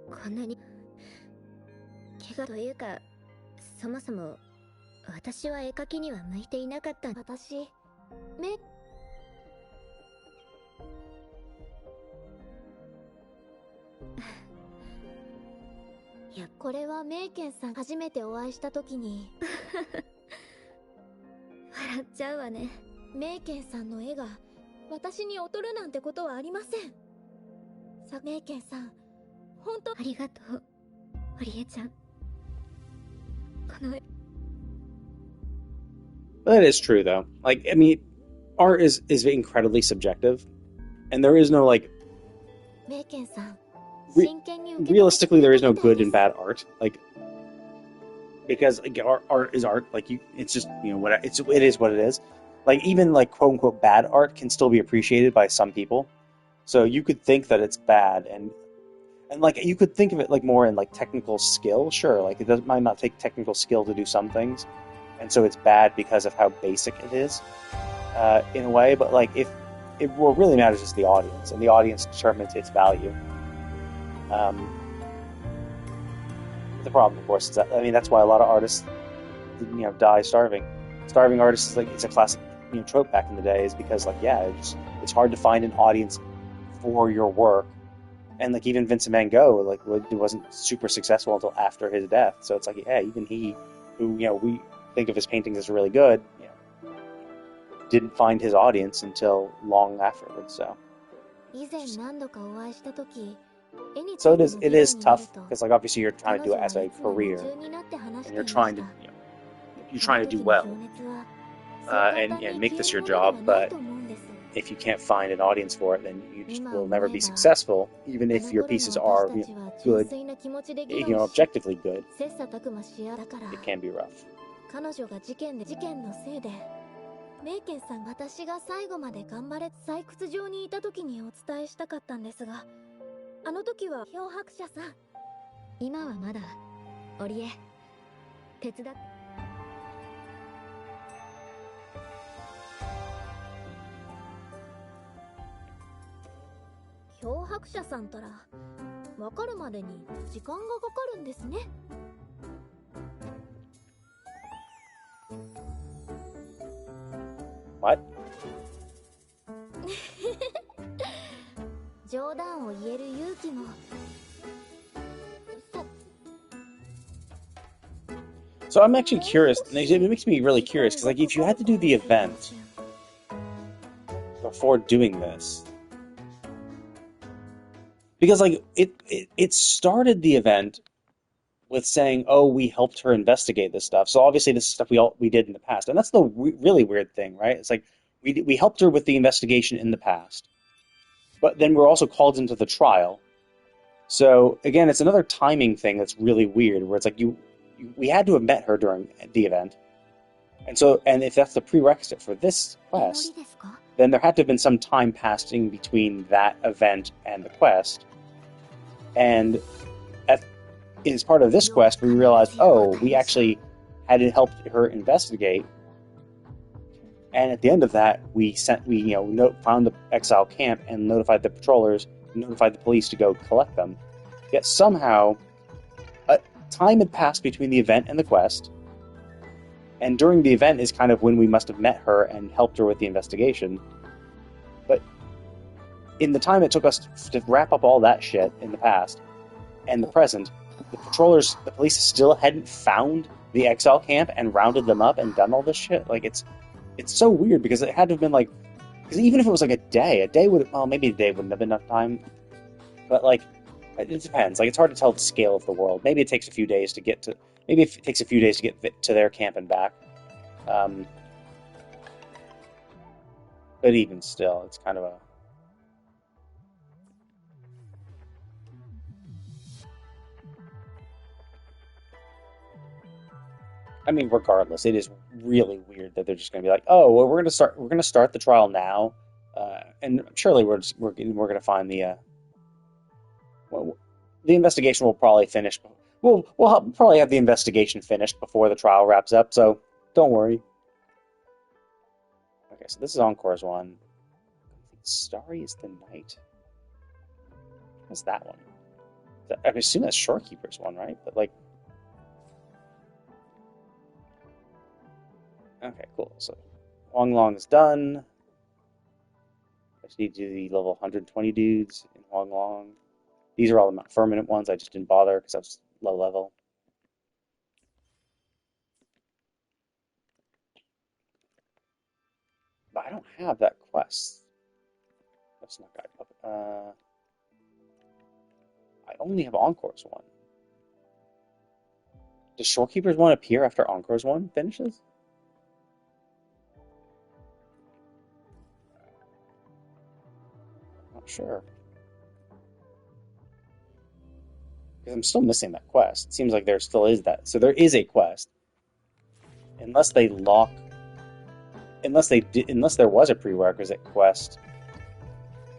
B: こんなに怪我というか、そもそも私は絵描きには向いていなかった。
H: いや、これはメイケンさん初めてお会いした時に
B: 笑っちゃうわね。
H: メイケンさんの絵が私に劣るなんてことはありません。さ、メイケンさん、本当
B: ありがとう、織江ちゃん。この
C: That is true, though. Like, I mean, art is incredibly subjective, and there is no, like... realistically, there is no good and bad art. Like, because like, art is art. Like, it's just, you know, it is what it is. Like, even, like, quote-unquote bad art can still be appreciated by some people. So you could think that it's bad, and like, you could think of it, like, more in, like, technical skill. Sure, like, it might not take technical skill to do some things. And so it's bad because of how basic it is, in a way. But like, what really matters is the audience, and the audience determines its value. The problem, of course, is that that's why a lot of artists, die starving. Starving artists is like it's a classic trope back in the day, is because like it's hard to find an audience for your work, and like even Vincent Van Gogh like it wasn't super successful until after his death. So it's like even he, who we think of his paintings as really good, didn't find his audience until long afterwards. So it is tough because like obviously you're trying to do it as a career, and you're trying to do well, and make this your job. But if you can't find an audience for it, then you just will never be successful, even if your pieces are good, objectively good. It can be rough.
H: 彼女が事件のせいでメイケンさん、私が最後まで頑張れ採掘場にいた時にお伝えしたかったんですが、あの時は漂白者さん、
I: 今はまだ織江手伝っ
H: 漂白者さんたら分かるまでに時間がかかるんですね。
C: What?
H: 冗談を言える勇気も。
C: So I'm actually curious. It makes me really curious because, like, if you had to do the event before doing this, because like it started the event with saying, "Oh, we helped her investigate this stuff." So obviously, this is stuff we did in the past, and that's the really weird thing, right? It's like we helped her with the investigation in the past, but then we're also called into the trial. So again, it's another timing thing that's really weird, where it's like we had to have met her during the event, and if that's the prerequisite for this quest, then there had to have been some time passing between that event and the quest. And as part of this quest, we realized, oh, we actually had to help her investigate. And at the end of that, we found the exile camp and notified the patrollers, notified the police to go collect them. Yet somehow, time had passed between the event and the quest, and during the event is kind of when we must have met her and helped her with the investigation. But in the time it took us to wrap up all that shit in the past and the present, the police still hadn't found the exile camp and rounded them up and done all this shit. Like, it's so weird, because it had to have been like, because even if it was like a day would, well, maybe a day wouldn't have been enough time, but like, it depends. Like, it's hard to tell the scale of the world. Maybe it takes a few days to get to, maybe it takes a few days to get to their camp and back. But even still, it's kind of a... I mean, regardless, it is really weird that they're just going to be like, "Oh, well, we're going to start the trial now," and surely we're going to find the investigation will probably finish. We'll probably have the investigation finished before the trial wraps up, so don't worry. Okay, so this is Encore's one. Starry is the Night. What's that one? I assume that's Shorekeeper's one, right? But like. Okay, cool. So, Huanglong is done. I just need to do the level 120 dudes in Huanglong. These are all the permanent ones. I just didn't bother because I was low level. But I don't have that quest. That's not Guide Puppet. I only have Encore's one. Does Shorekeeper's one appear after Encore's one finishes? Sure. Because I'm still missing that quest. It seems like there still is that. So there is a quest. Unless there was a prerequisite quest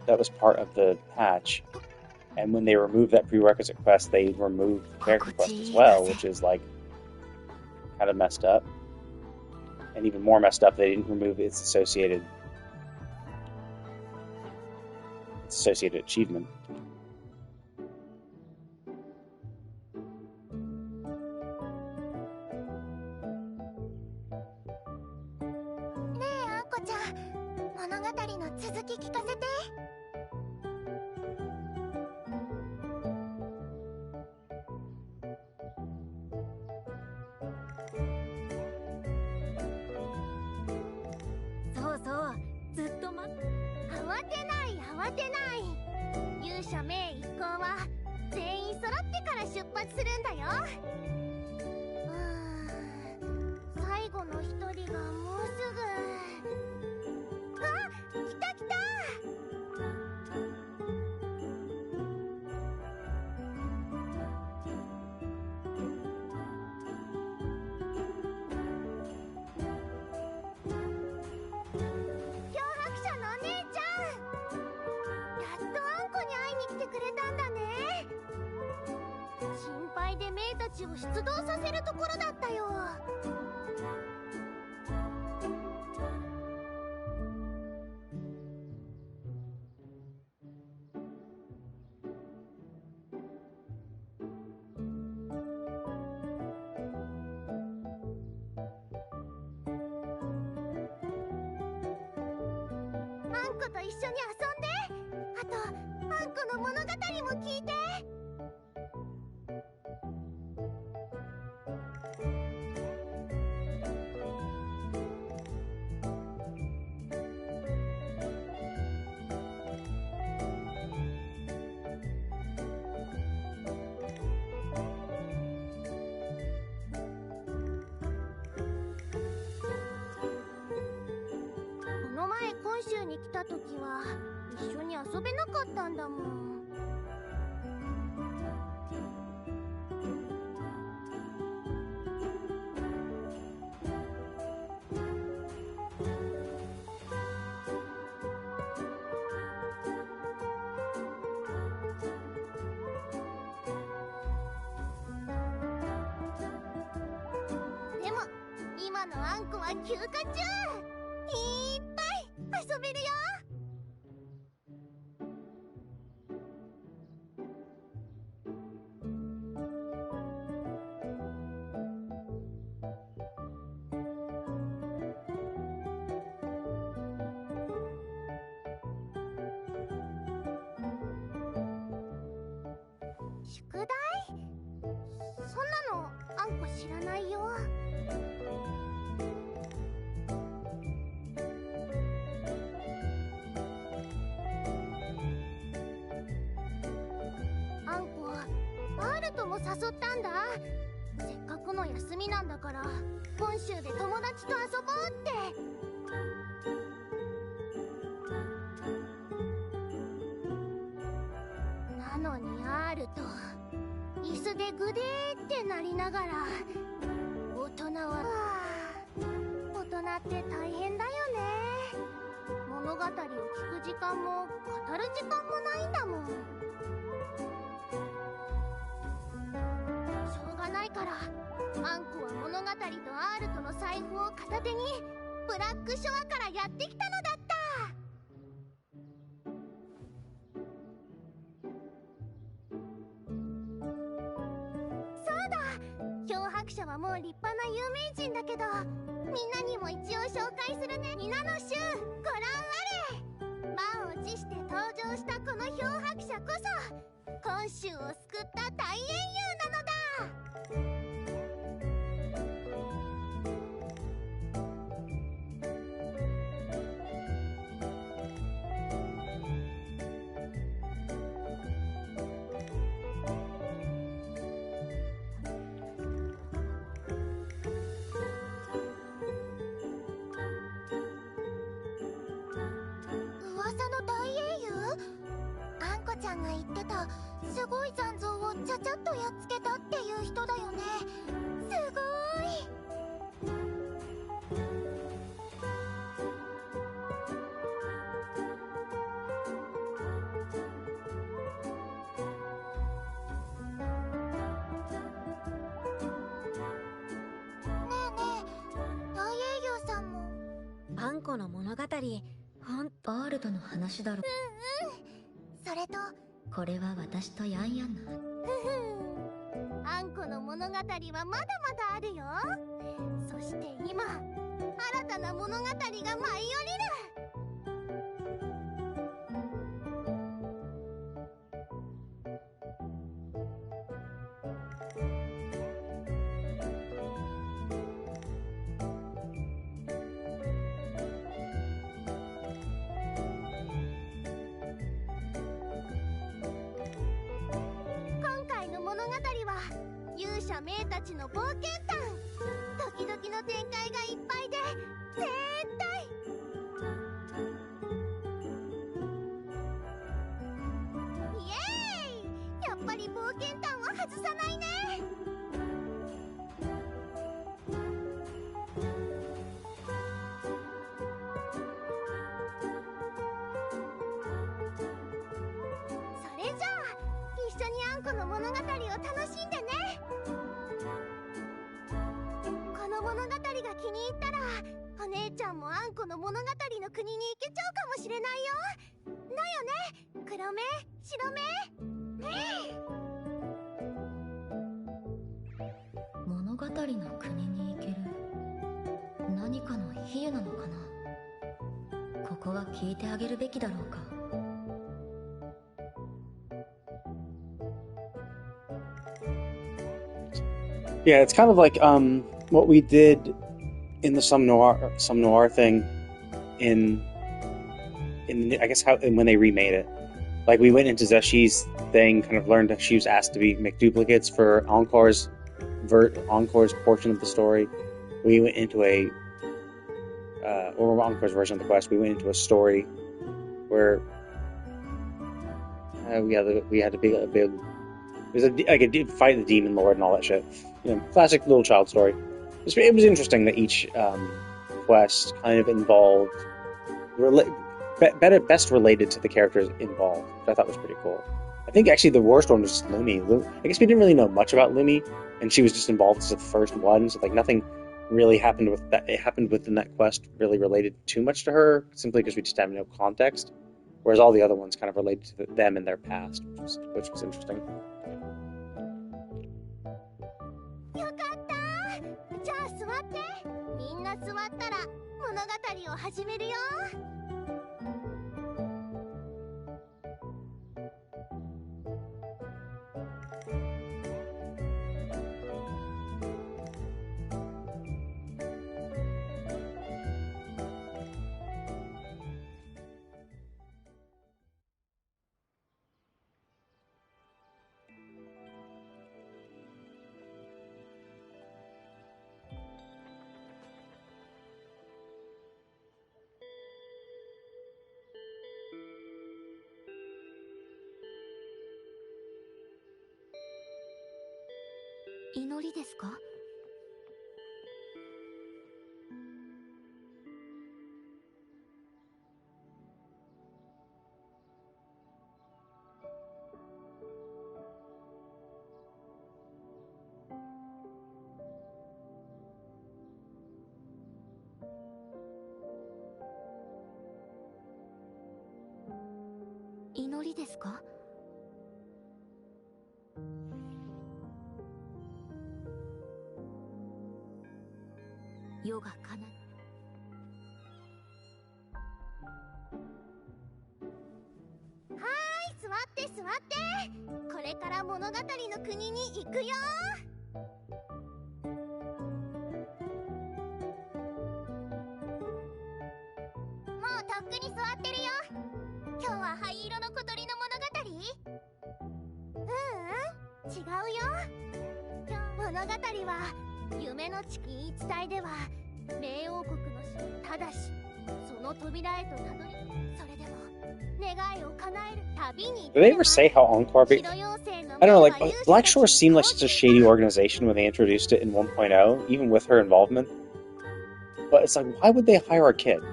C: that was part of the patch. And when they removed that prerequisite quest, they removed the character quest as well, which is like kind of messed up. And even more messed up, they didn't remove its associated achievement.
R: と一緒に遊んで。あと、あんこの物語も聞いて。この前本州に来た時は一緒に遊べなかったんだもん。でも今のあんこは休暇中、いっぱい遊べるよ。宿題？そんなのあんこ知らないよ。あんこバールとも誘ったんだ。せっかくの休みなんだから本州で友達と遊ぼうって。なのにアールと椅子でグデーってなりながら、大人は大人って大変だよね。物語を聞く時間も語る時間もないんだもん。しょうがないからあんこは物語とアールとの財布を片手にブラックショアからやってきたのだった。そうだ、漂白者はもう立派な有名人だけど、みんなにも一応紹介するね。皆の衆ご覧あれ。満を持して登場したこの漂白者こそ今週を救った大英雄なのだ。噂の大英雄？あんこちゃんが言ってたすごい残像をちゃちゃっとやっつけたっていう人だよね。すごい。ねえねえ、大英雄さんも。
H: あんこの物語、ほん
I: バールドの話だろ。
R: それと
I: これは私とヤンヤンの。
R: あんこの物語はまだまだあるよ。そして今新たな物語が舞い降りる。今回の物語は勇者名たちの冒険譚。ドキドキの展開がいっぱいで絶対。イエーイ、やっぱり冒険譚は外さないね。それじゃあ一緒にあんこの物語を楽しんでね。この物語が気に入ったらお姉ちゃんもあんこの物語の国に行けちゃうかもしれないよ。だよね、黒目白目。
I: 物語の国に行ける。何かの比喩なのかな。ここは聞いてあげるべきだろうか。
C: Yeah, it's kind of like what we did in the some noir thing in I guess when they remade it. Like we went into ZheZhi's thing, kind of learned that she was asked to make duplicates for Encore's portion of the story. We went into or Encore's version of the quest. We went into a story where we had a big it was like a fight the demon lord and all that shit. You know, classic little child story. It was interesting that each quest kind of involved best related to the characters involved, which I thought was pretty cool. I think actually the worst one was just Lumi. I guess we didn't really know much about Lumi, and she was just involved as the first one, so like nothing really happened with that. It happened within that quest really related too much to her, simply because we just have no context. Whereas all the other ones kind of related to them and their past, which was interesting.
R: よかったじゃあ座ってみんな座ったら物語を始めるよ祈りですか祈りですか世が叶うはーい座って座ってこれから物語の国に行くよもうとっくに座ってるよ今日は灰色の小鳥の物語違うよ物語は夢の地言い伝えでは冥王国のただしその扉へとたどりそれでも願いを叶える旅に
C: Did they ever say how Encore I don't know, like Black Shore seemed like such a shady organization when they introduced it in 1.0, even with her involvement. But it's like, why would they hire a kid?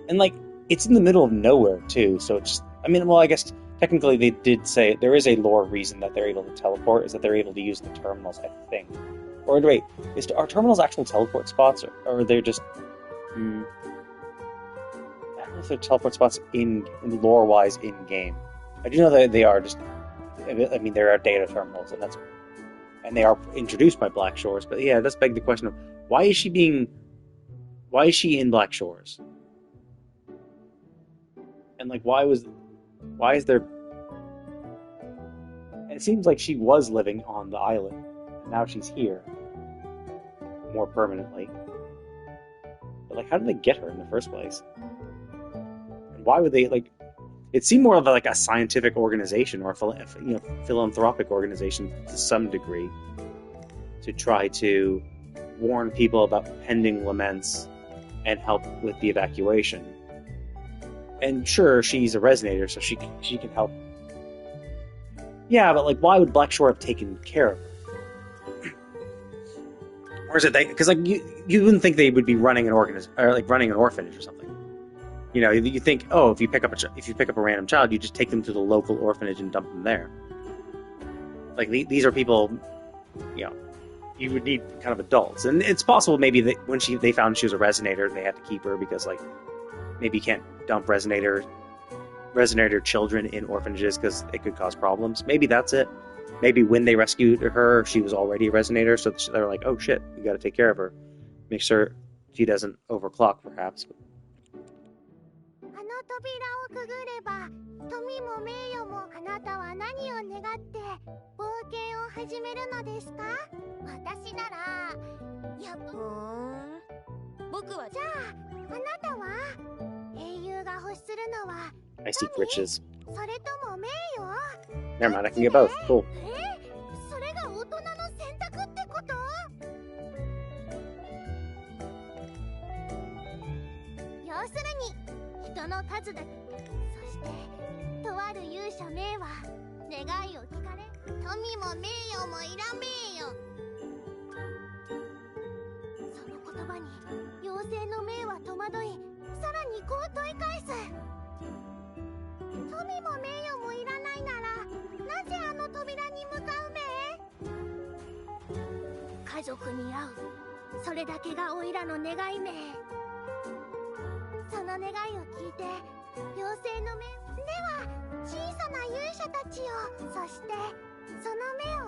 C: And like, it's in the middle of nowhere too, so it's I mean, well, I guess technically they did say there is a lore reason that they're able to teleport, is that they're able to use the terminals, I think. Or wait, are terminals actual teleport spots, or are they just... I don't know if they're teleport spots in lore-wise in-game. I do know that they are just... I mean, there are data terminals, and they are introduced by Black Shores, but yeah, it does beg the question of, why is she in Black Shores? And like, why is there... It seems like she was living on the island, and now she's here. More permanently. But like, how did they get her in the first place? And why would they, like... It seemed more of like a scientific organization, or a philanthropic organization to some degree, to try to warn people about pending laments and help with the evacuation. And sure, she's a resonator, so she can help. Yeah, but like, why would Blackshore have taken care of her? Or is it because like you wouldn't think they would be running an running an orphanage or something? You know, you think, oh, if you pick up a random child, you just take them to the local orphanage and dump them there. Like these are people, you know, you would need kind of adults, and it's possible maybe that when they found she was a resonator, they had to keep her because like maybe you can't dump resonator children in orphanages because it could cause problems. Maybe that's it. Maybe when they rescued her, she was already a resonator, so they're like, oh shit, we gotta take care of her. Make sure she doesn't overclock, perhaps.
R: あの扉をくぐれば富も名誉もあなたは何を願って冒険を始めるのですか私なら僕はじゃああなたは英雄が欲するのは
C: I seek riches.
R: それとも名誉
C: Never mind, I can get both. Cool.
R: それが大人の選択ってこと要するに人の数だけそしてとある勇者名は願いを聞かれ。富も名誉もいらん名誉。その言葉に妖精の名は戸惑い、さらにこう問い返す。富も名誉もいらないならなぜあの扉に向かうめ。家族に会う、それだけがおいらの願いめ。その願いを聞いて妖精の目では小さな勇者たちを、そしてその目を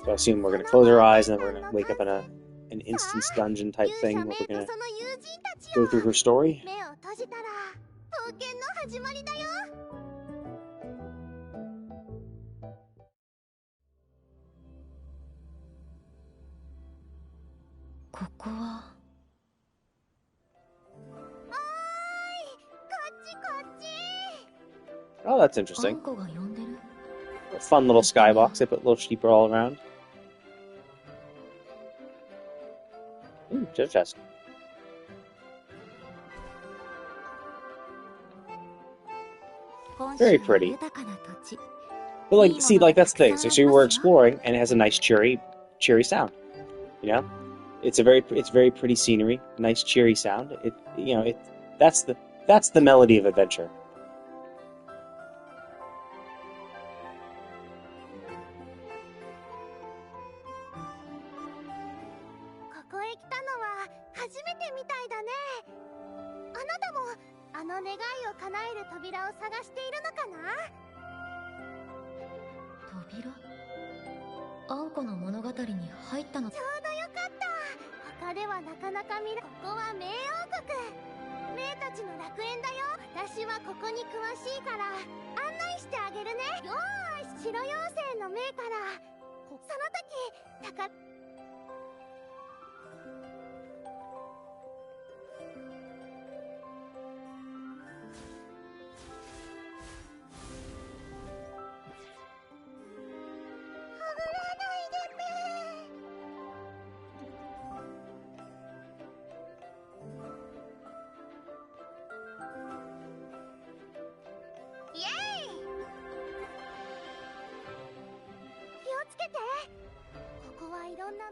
C: So I assume we're gonna close our eyes and then we're gonna wake up in an instance dungeon type thing where we're gonna go through her story.
R: 目を閉じたら冒険の始まりだよ。
I: ここは。
R: おーい、こっちこっち。
C: Oh, that's interesting.
I: あんこが呼んでる。
C: A fun little skybox. They put little sheep all around. Ooh, treasure chest. Very pretty. But like, see, like that's the thing. So we're exploring, and it has a nice cheery sound. You know, it's very pretty scenery, nice cheery sound. That's the melody of adventure.
R: ここへ来たのは初めてみたいだね。あなたもあの願いを叶える扉を探しているのかな。
I: 扉？あんこの物語に入ったの。
R: ちょうどよかった。他ではなかなか見る。ここは冥王国。冥たちの楽園だよ。私はここに詳しいから案内してあげるね。よーし、白妖精の冥から。その時、イエーイ。気をつけて。ここはいろんな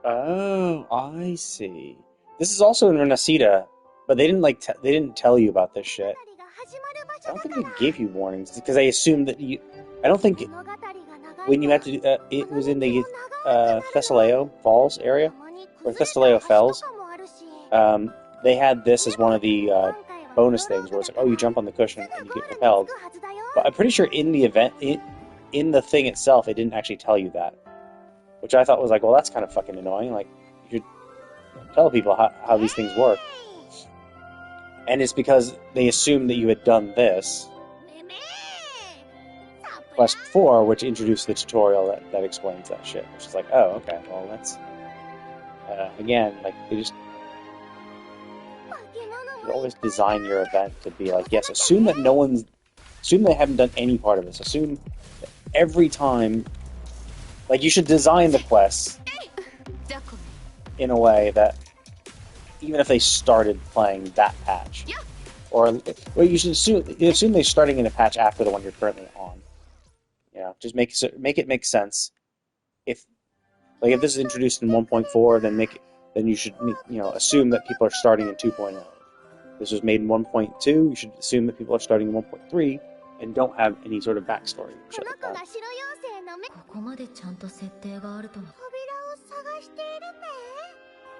C: Oh, I see. This is also in Renacida, but they didn't tell you about this shit. I don't think they gave you warnings because I assumed that you. I don't think when you had to do it was in the Thessaleo Falls area or Thessaleo Fells. They had this as one of the bonus things where it's like, oh, you jump on the cushion and you get propelled. But I'm pretty sure in the event, in the thing itself, it didn't actually tell you that. Which I thought was like, well, that's kind of fucking annoying. Like, you should tell people how these things work. And it's because they assumed that you had done this quest before, which introduced the tutorial that explains that shit. Which is like, oh, okay, well, that's... again, like, they just... You always design your event to be like, yes, assume that assume they haven't done any part of this. Assume that every time... Like, you should design the quests in a way that even if they started playing that patch, or you should assume they're starting in a patch after the one you're currently on. You know, just make it make sense. If this is introduced in 1.4, then you should assume that people are starting in 2.0. This was made in 1.2. You should assume that people are starting in 1.3 and don't have any sort of backstory. Shit like that.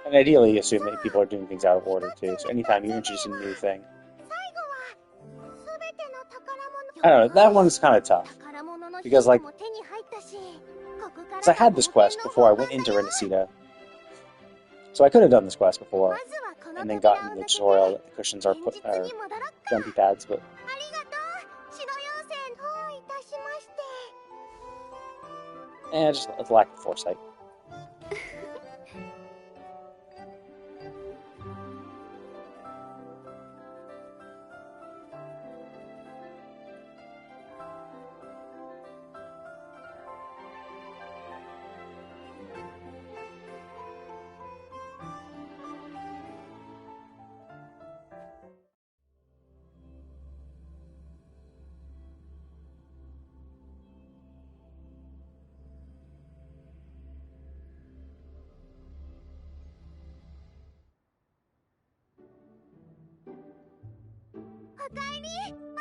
C: And ideally, assume that people are doing things out of order too. So anytime you're introducing a new thing, I don't know. That one's kind of tough because I had this quest before I went into Renacida, so I could have done this quest before and then gotten the tutorial that the cushions are jumpy pads, but. Just a lack of foresight.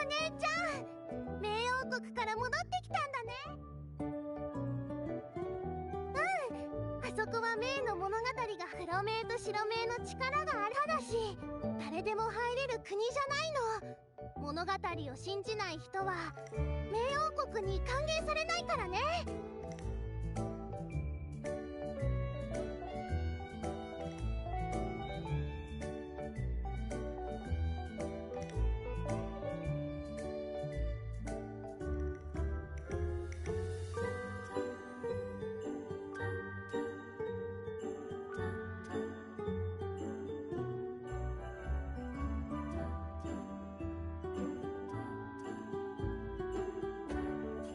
R: お姉ちゃん、冥王国から戻ってきたんだね。うん、あそこは冥の物語が黒冥と白冥の力があるだし、誰でも入れる国じゃないの。物語を信じない人は冥王国に歓迎されないからね。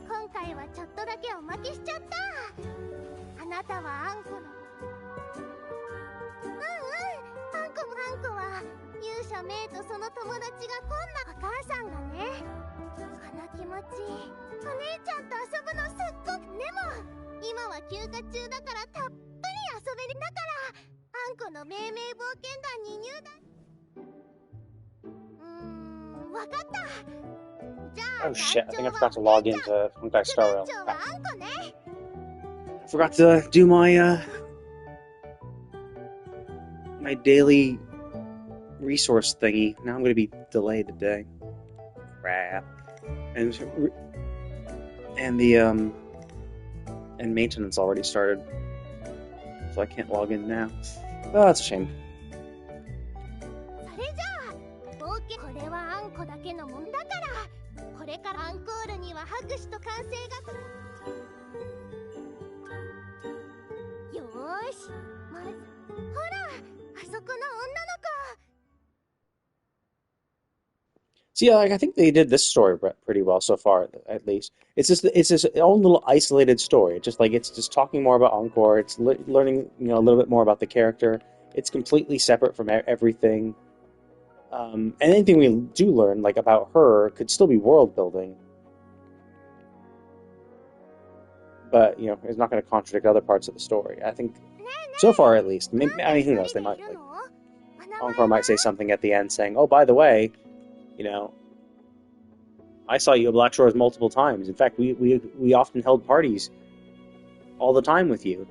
R: 今回はちょっとだけおまけしちゃった。あなたはあんこのあんこは勇者メイとその友達がこんなお母さんがね、この気持ちお姉ちゃんと遊ぶのすっごく。でも今は休暇中だからたっぷり遊べる。だからあんこの命名冒険団に入団。わかった。
C: Oh shit, I think I forgot to log into Honkai Star Rail. I forgot to do my my daily resource thingy. Now I'm gonna be delayed today. Crap. And maintenance already started. So I can't log in now. Oh, that's a shame.
R: それじゃあ冒険、これはあんこだけのもんだから、これからアンコールには拍手と歓声が。よーし、まずほら、あそこの女の子。
C: See, like, I think they did this story pretty well so far, at least. It's just its own little isolated story. It's just talking more about Encore. It's learning, a little bit more about the character. It's completely separate from everything. And anything we do learn, like about her, could still be world building. But it's not going to contradict other parts of the story. I think, so far at least. Maybe, I mean, who knows? They might Encore might say something at the end, saying, "Oh, by the way, I saw you at Black Shores multiple times. In fact, we often held parties all the time with you."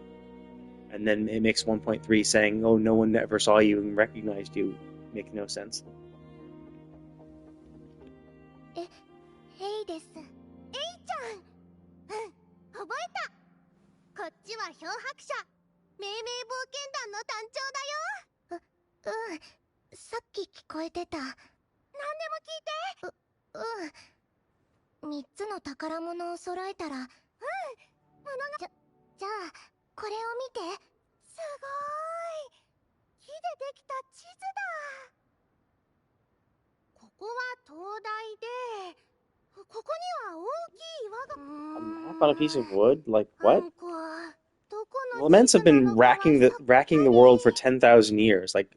C: And then it makes 1.3 saying, "Oh, no one ever saw you and recognized you." Makes no sense.
R: ヘイです。エイちゃん。覚えた。こっちは漂白者。命名冒険団の団長だよ。さっき聞こえてた。何でも聞いて。3つの宝物を揃えたら、じゃあこれを見て。すごーい。木でできた地図だ。ここは灯台で、ここには大きい岩が。
C: A map on a piece of wood? Like what? Laments have been racking the world for 10,000 years. Like,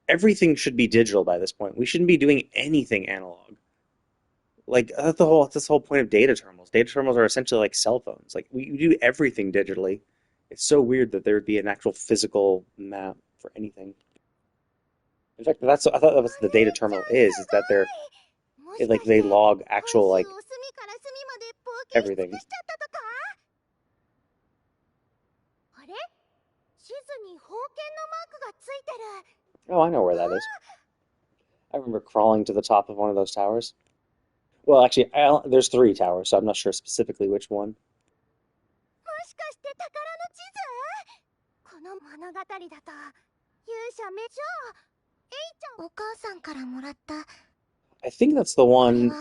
C: everything should be digital by this point. We shouldn't be doing anything analog. Like, that's the whole point of data terminals. Data terminals are essentially like cell phones. Like, we do everything digitally. It's so weird that there would be an actual physical map for anything. In fact, I thought that was the data terminal is that they log actual, like, everything. Oh, I know where that is. I remember crawling to the top of one of those towers. Well, actually, there's 3 towers, so I'm not sure specifically which one. I think that's the one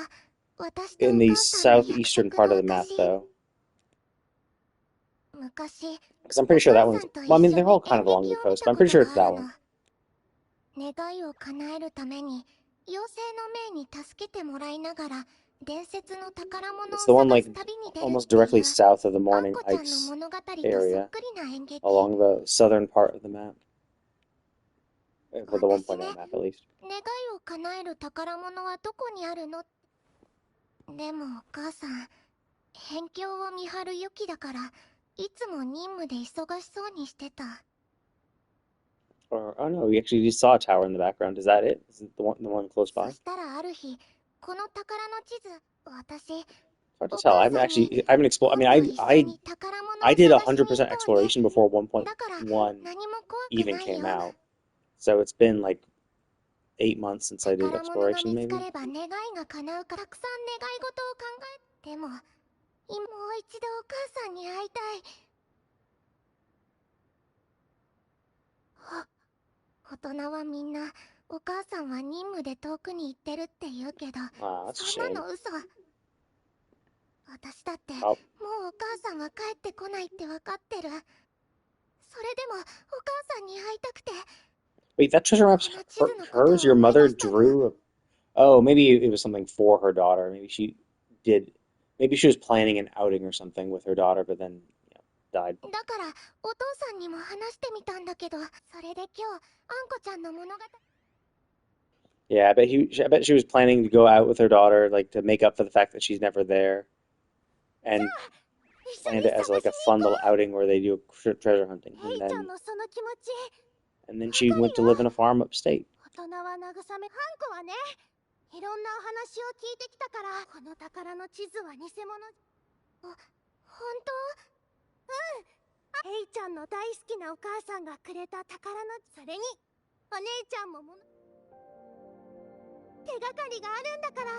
C: in the southeastern part of the map, though. Because I'm pretty sure that one's... Well, I mean, they're all kind of along the coast, but I'm pretty sure it's that one.
R: 願いを叶えるために妖精の命に助けてもらいながら伝説の宝物を
C: It's the one,
R: 探
C: like,
R: す旅に出る
C: almost directly south of the Morning Heights area, along the southern part of the map. For the 1.0 map, at least.
R: 願いを叶える宝物はどこにあるの？でもお母さん、辺境を見張る良きだからいつも任務で忙しそうにしてた。
C: Or, oh no, we actually just saw a tower in the background. Is that it? Is it the one close by?
R: そしたらある日、この宝の地図、私
C: Hard to tell. I haven't explored. I mean, I did 100% exploration before 1.1 even came out. So it's been like 8 months since I did exploration, maybe.
R: たくさん願い事を考えても、もう一度お母さんに会いたい。大人はみんな、お母さんは任務で遠くに行ってるって言うけど、そんなの嘘。私だって、もうお母さんは帰ってこないって分かってる。それでも、お母さんに会いたくて。
C: Wait, that treasure map's hers? Your mother drew? Oh, maybe it was something for her daughter. Maybe she was planning an outing or something with her daughter, but then died.
R: だから、お父さんにも話してみたんだけど、それで今日、あんこちゃんの物語。
C: Yeah, I bet she was planning to go out with her daughter, like to make up for the fact that she's never there, and planned it as like a fun little outing where they do treasure hunting, and then she went to live in a farm upstate.
R: 大人は慰め、ハンコはね、いろんなお話を聞いてきたから、この宝の地図は偽物。本当？うん。ヘイちゃんの大好きなお母さんがくれた宝の、それにお姉ちゃんも手がかりがあるんだから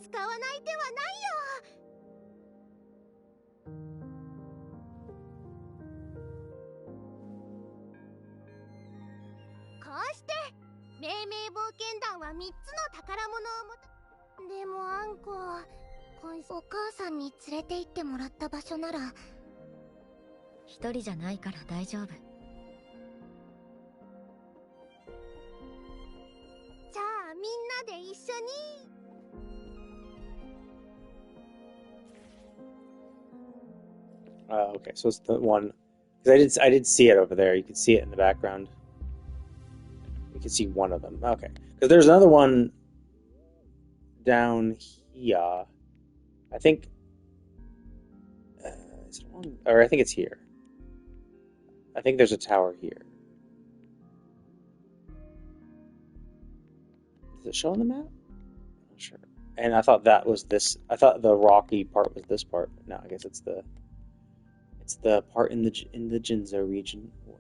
R: 使わない手はないよ。こうして命名冒険団は3つの宝物をでもあんこ、お母さんに連れて行ってもらった場所なら
I: 一人じゃないから大丈夫。
R: じゃあみんなで一緒に。
C: Okay, so it's the one because I did see it over there. You can see it in the background. You can see one of them. Okay, because there's another one down here. I think, is it wrong? Or I think it's here. I think there's a tower here. Does it show on the map? I'm not sure. And I thought that was this. I thought the rocky part was this part. No, I guess it's the part in the ZheZhi region. Up here.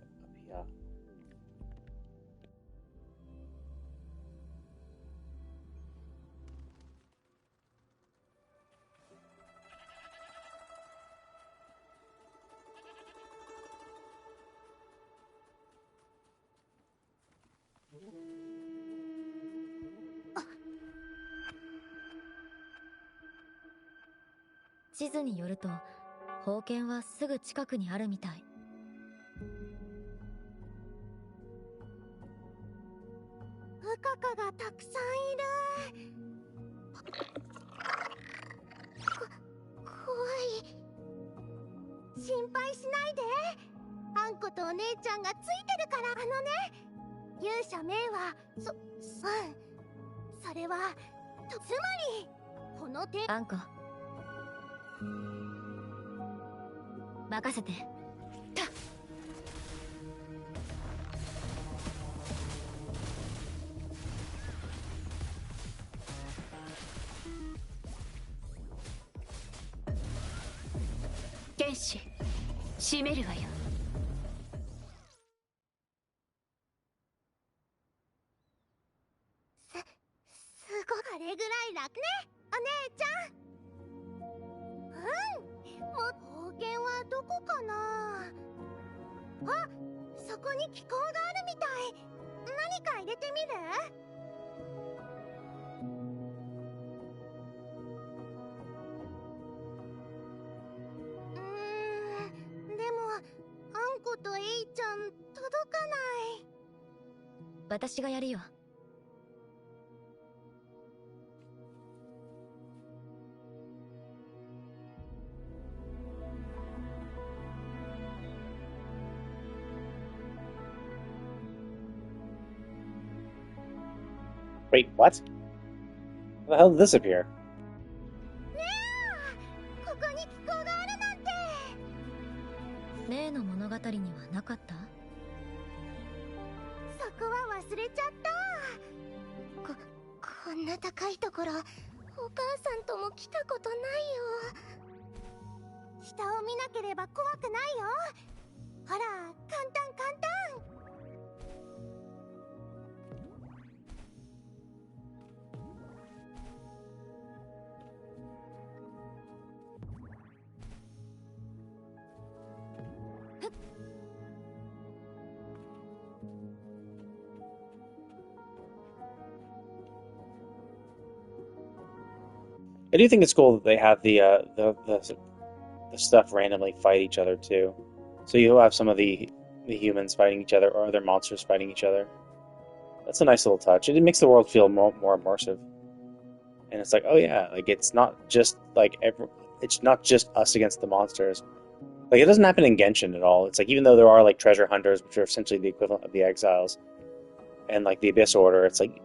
I: 地図によると宝剣はすぐ近くにあるみたい。
R: ウカカがたくさんいる。怖い。心配しないで。あんことお姉ちゃんがついてるから。勇者メイはそれはつまりこの
I: あんこ任せて。
A: 剣士閉めるわよ。
R: すごい。あれぐらい楽ね、お姉ちゃん。宝剣はどこかな。あ、そこに気候があるみたい。何か入れてみる？でもあんことエイちゃん届かない。
I: 私がやるよ。
C: Wait, what? How the hell did this appear?
R: ここに気候があるなんて。
I: 例の物語にはなかった？
R: そこは忘れちゃった。こんな高いところ、おお母さんとも来たことないよ。下を見なければ怖くないよ。ほら、簡単簡単。
C: I do think it's cool that they have the stuff randomly fight each other too. So you'll have some of the humans fighting each other or other monsters fighting each other. That's a nice little touch. It makes the world feel more immersive. And it's like, oh yeah, like it's not just it's not just us against the monsters. Like it doesn't happen in Genshin at all. It's like even though there are like treasure hunters, which are essentially the equivalent of the exiles, and like the Abyss Order, it's like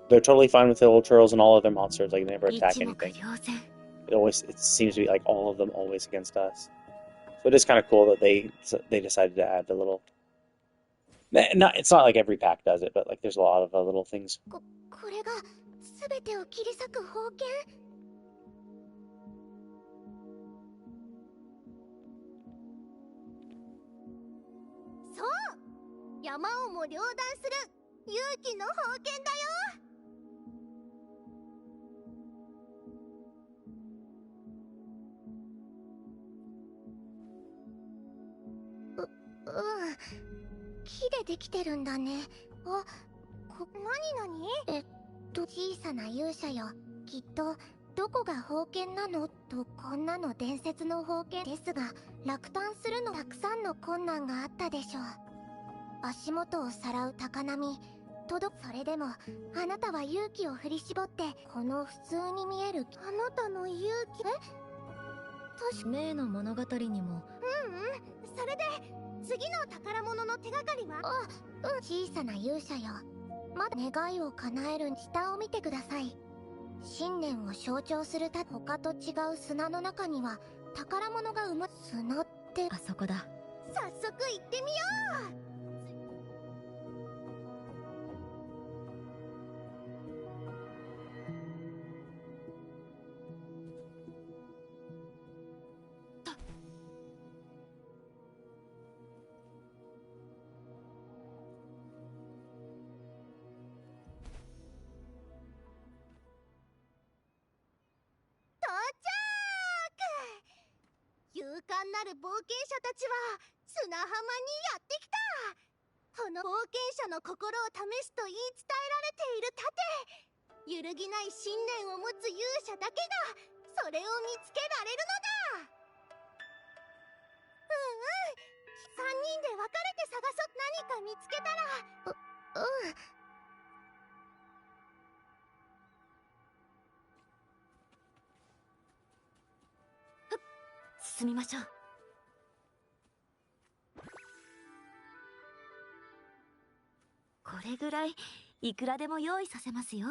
C: they're totally fine with the little turtles and all other monsters. Like they never attack anything. It seems to be like all of them always against us. So it is kind of cool that they decided to add the little. It's not like every pack does it, but like there's a lot of little things.
R: これが全てを切り裂く宝剣。そう、山をも両断する勇気の宝剣だよ。木でできてるんだね。あ、何小さな勇者よ。きっとどこが宝剣なのとこんなの伝説の宝剣ですが、落胆するのたくさんの困難があったでしょう。足元をさらう高波、それでもあなたは勇気を振り絞ってこの普通に見えるあなたの勇気
I: 例の物語にも。
R: それで次の宝物の手がかりは？小さな勇者よ。まだ願いを叶える下を見てください。信念を象徴する他と違う砂の中には宝物が砂って
I: あそこだ。
R: 早速行ってみよう。勇敢なる冒険者たちは砂浜にやってきた。この冒険者の心を試すと言い伝えられている盾、揺るぎない信念を持つ勇者だけがそれを見つけられるのだ。3人で分かれて探そう。何か見つけたら。
I: 進みましょう。これぐらいいくらでも用意させますよ。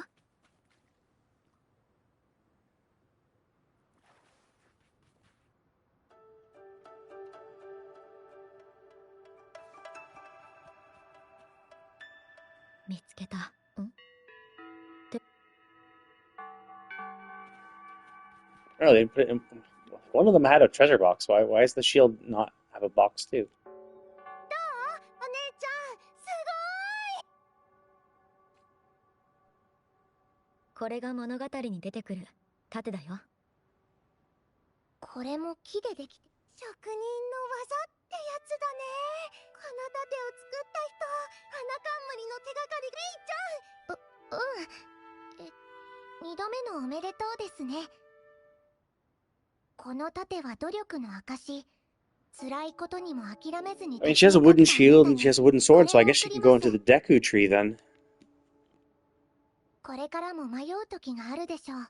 I: 見つけた。
C: Oh, they put it in. One of them had a treasure box. Why does the shield not have a box too?
R: どう？お姉ちゃん、すごーい。
I: これが物語に出てくる盾だよ。
R: これも木でできて職人の技ってやつだね。この盾を作った人、花冠の手がかり。レイちゃん。2度目のおめでとうですね。この盾は努力の証。辛いことにも諦めずに。
C: I mean, she has a wooden shield and she has a wooden sword, so I guess she can go into the Deku tree then.
R: これからも迷う時があるでしょう。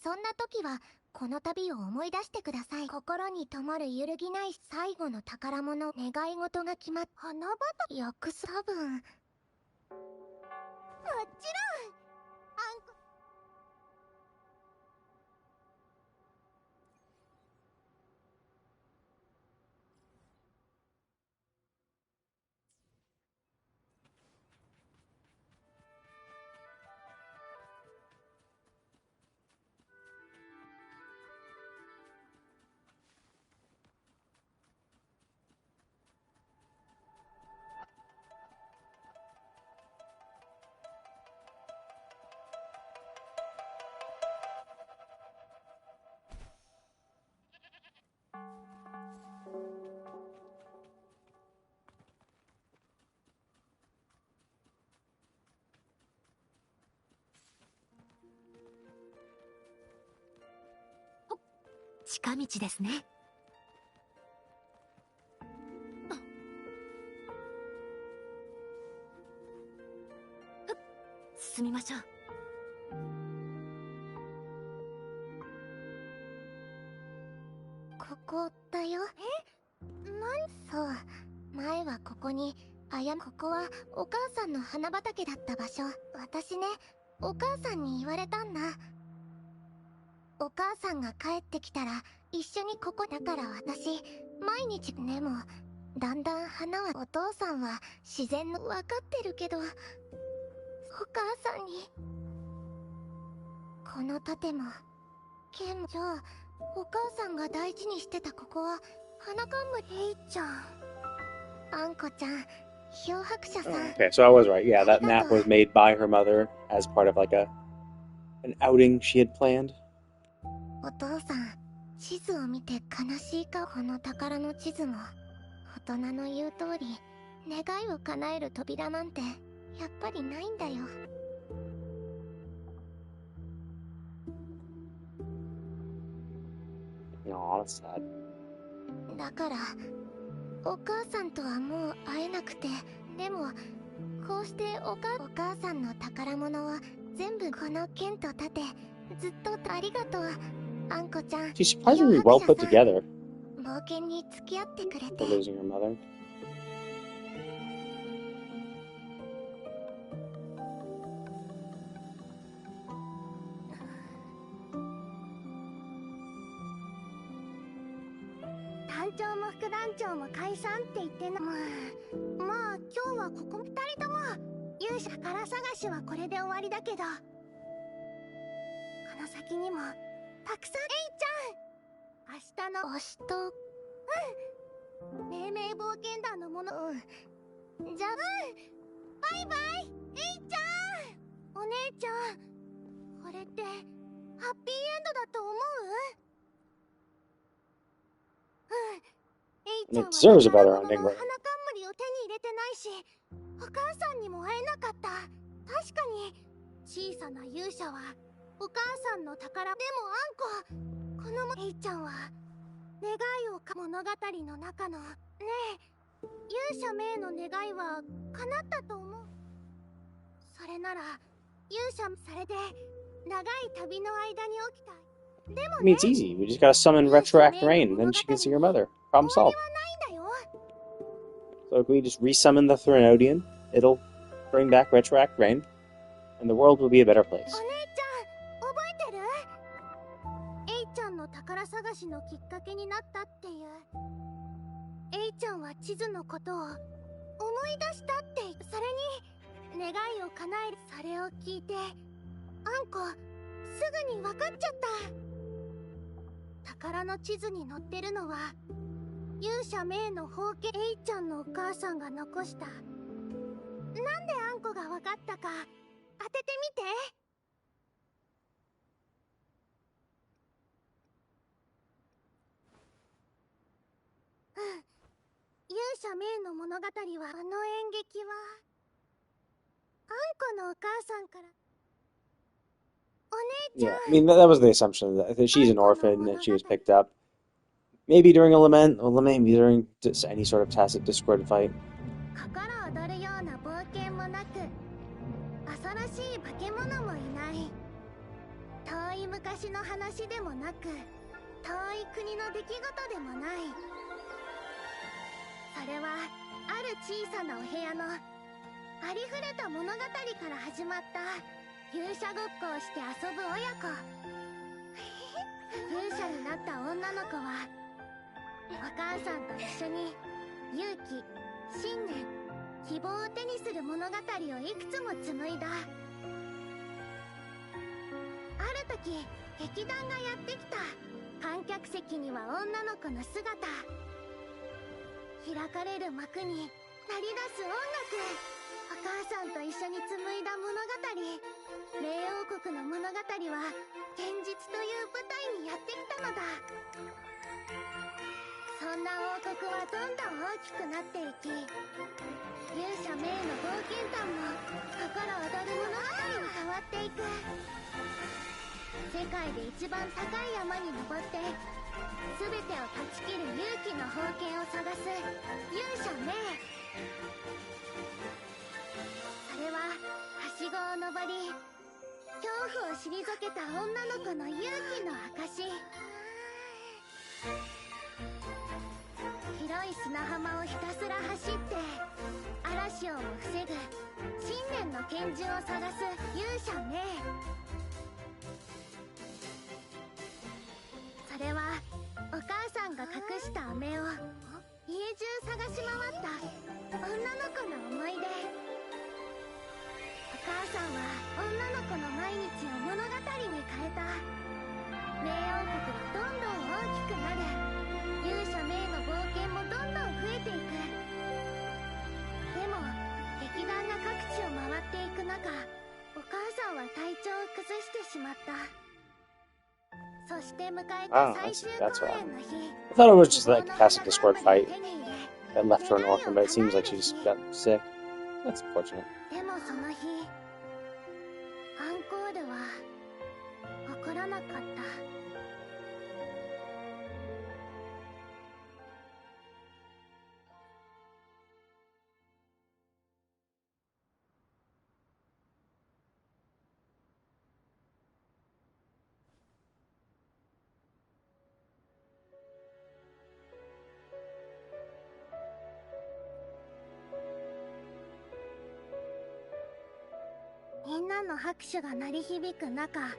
R: そんな時はこの旅を思い出してください。心に灯る揺るぎない最後の宝物、願い事が決まっ花畑訳す多分。もちろん。
A: 近道ですね。進みましょう。
R: ここだよ。そう、前はここにここはお母さんの花畑だった場所。私ね、お母さんに言われたんだ。お母さんが帰ってきたら一緒にここだから私毎日。でもだんだん花は、お父さんは自然の分かってるけど、お母さんにこの盾も剣も。じゃあお母さんが大事にしてたここは花冠。ヘイちゃん、あんこちゃん、漂白者さん。
C: Okay, so I was right. Yeah, that map was made by her mother as part of like an outing she had planned.
R: お父さん、地図を見て悲しい顔。この宝の地図も大人の言う通り願いを叶える扉なんてやっぱりないんだよ。
C: No, that's sad.
R: だからお母さんとはもう会えなくて、でもこうしてお母さんの宝物は全部この剣と盾、ずっとありがとう、あんこちゃん。
C: She's surprisingly well put together
R: 冒険に付き合ってくれて。
C: for losing her mother.
R: 団長も副団長も解散って言ってんの。まあ今日はここ2人とも勇者宝探しはこれで終わりだけど、この先にもたくさん。エイちゃん、明日命名冒険団のもの。じゃあバイバイエイちゃん。お姉ちゃん、これってハッピーエンドだと思う？エイちゃんは
C: It deserves a better
R: 花
C: ending,
R: 冠を
C: but
R: 手に入れてないし、お母さんにも会えなかった。確かに小さな勇者はお母さんの宝。でもあんこ、このエイちゃんは願いを物語の中の。ねえ、勇者名の願いは叶ったと思う。それなら勇者、それで長い旅の間に起きた。
C: I mean, it's easy. We just gotta summon Retroact Rain, and then she can see her mother. Problem solved. So if we just resummon the Threnodian, it'll bring back Retroact Rain, and the world will be a better place.
R: お姉ちゃん、覚えてる？エイちゃんの宝探しのきっかけになったっていう。エイちゃんは地図のことを思い出したって。それに願いを叶える。それを聞いてあんこすぐに分かっちゃった。宝の地図に載ってるのは勇者名の宝剣。エイちゃんのお母さんが残した。なんであんこが分かったか当ててみて。勇者名の物語は、あの演劇はあんこのお母さんから。
C: Yeah, I mean, that was the assumption, that she's an orphan and she was picked up. Maybe during a lament, or maybe during any sort of tacit discord fight.
R: 心躍るような冒険もなく、恐ろしい化け物もいない。遠い昔の話でもなく、遠い国の出来事でもない。それはある小さなお部屋のありふれた物語から始まった。勇者ごっこをして遊ぶ親子。勇者になった女の子はお母さんと一緒に勇気、信念、希望を手にする物語をいくつも紡いだ。ある時劇団がやってきた。観客席には女の子の姿。開かれる幕に鳴り出す音楽。お母さんと一緒に紡いだ物語。霊王国の物語は現実という舞台にやってきたのだ。そんな王国はどんどん大きくなっていき、勇者名の冒険団も心躍る物語に変わっていく。世界で一番高い山に登って全てを断ち切る勇気の宝剣を探す勇者メイ。それははしごを登り恐怖を退けた女の子の勇気の証。広い砂浜をひたすら走って嵐をも防ぐ信念の拳銃を探す勇者メイ。それはお母さんが隠した飴を家中探し回った女の子の思い出。お母さんは女の子の毎日を物語に変えた。冥王国はどんどん大きくなる。勇者メイの冒険もどんどん増えていく。でも劇団が各地を回っていく中、お母さんは体調を崩してしまった。そして迎えた最終公演の日。
C: I thought it was just like a classic Discord fight that left her an orphan, but it seems like she just got sick. That's unfortunate.
R: でもその日、アンコールは起こらなかった。みんなの拍手が鳴り響く中、アン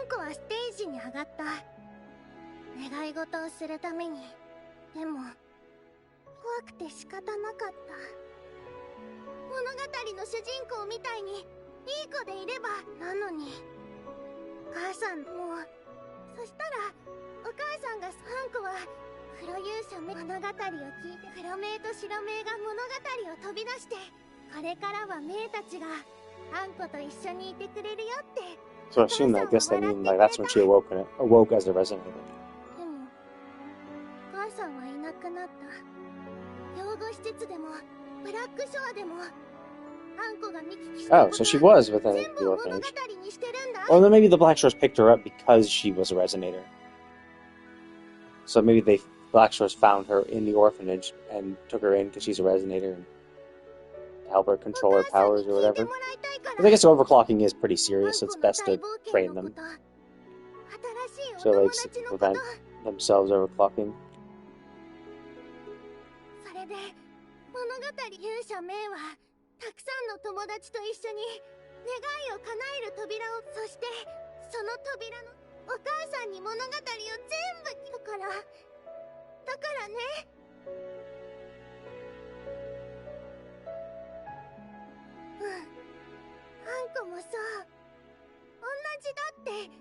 R: コはステージに上がった。願い事をするために。でも怖くて仕方なかった。物語の主人公みたいにいい子でいれば。なのに母さんもう。そしたらお母さんが、アンコは黒勇者物語を聞いて、黒メイと白メイが物語を飛び出して、これからはメイたちがアンコと一緒にいてくれるよって。
C: So I assume that I guess they mean like that's when she awoke as a resonator.
R: でもお母さんはいなくなった。養護施設でもブラックショアでもアンコが見聞きした
C: Oh, so she was within the orphanage. Or then maybe the Black Shores picked her up because she was a resonator. So maybe Black Shores found her in the orphanage and took her in because she's a resonator and help her control her powers or whatever. But I guess overclocking is pretty serious, so it's best to train them. So like prevent themselves overclocking.
R: それで物語勇者メイはたくさんの友達と一緒に願いを叶える扉を、そしてその扉のお母さんに物語を全部聞くから。だからね。アンコもさ、同じだって。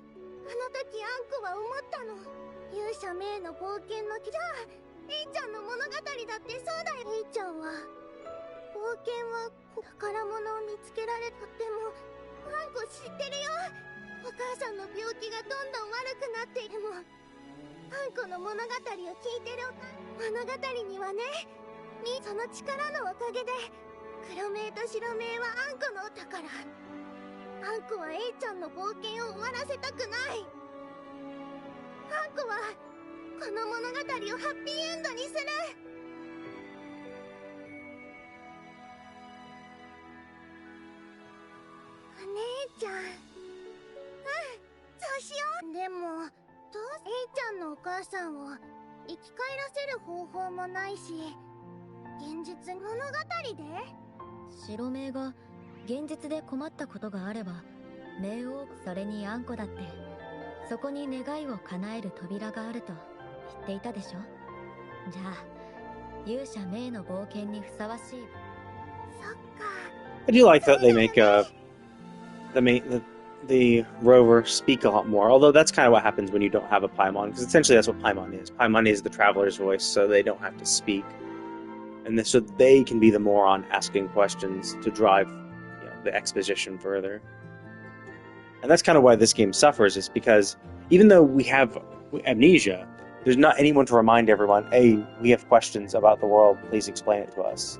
R: あの時アンコは思ったの。勇者メイの冒険のじゃあエイちゃんの物語だってそうだよ。エイちゃんは冒険は宝物を見つけられ、とっても。アンコ知ってるよ。お母さんの病気がどんどん悪くなっている。もアンコの物語を聞いてる物語にはね、その力のおかげで黒メイと白メイはアンコのお宝。アンコはエイちゃんの冒険を終わらせたくない。アンコはこの物語をハッピーエンドにする。お姉ちゃん。そうしよう。でもエイちゃんのお母さんを生き返らせる方法もないし、現実物語で
I: 白メイが現実で困ったことがあれば、冥王、それにアンコだってそこに願いを叶える扉があると言っていたでしょ。じゃあ勇者メイの冒険にふさわしい。
R: そっか。
C: I do like that they make the rover speak a lot more, although that's kind of what happens when you don't have a Paimon, because essentially that's what Paimon is. Paimon is the traveler's voice, so they don't have to speak. And so they can be the moron asking questions to drive the exposition further. And that's kind of why this game suffers, is because even though we have amnesia, there's not anyone to remind everyone, hey, we have questions about the world, please explain it to us.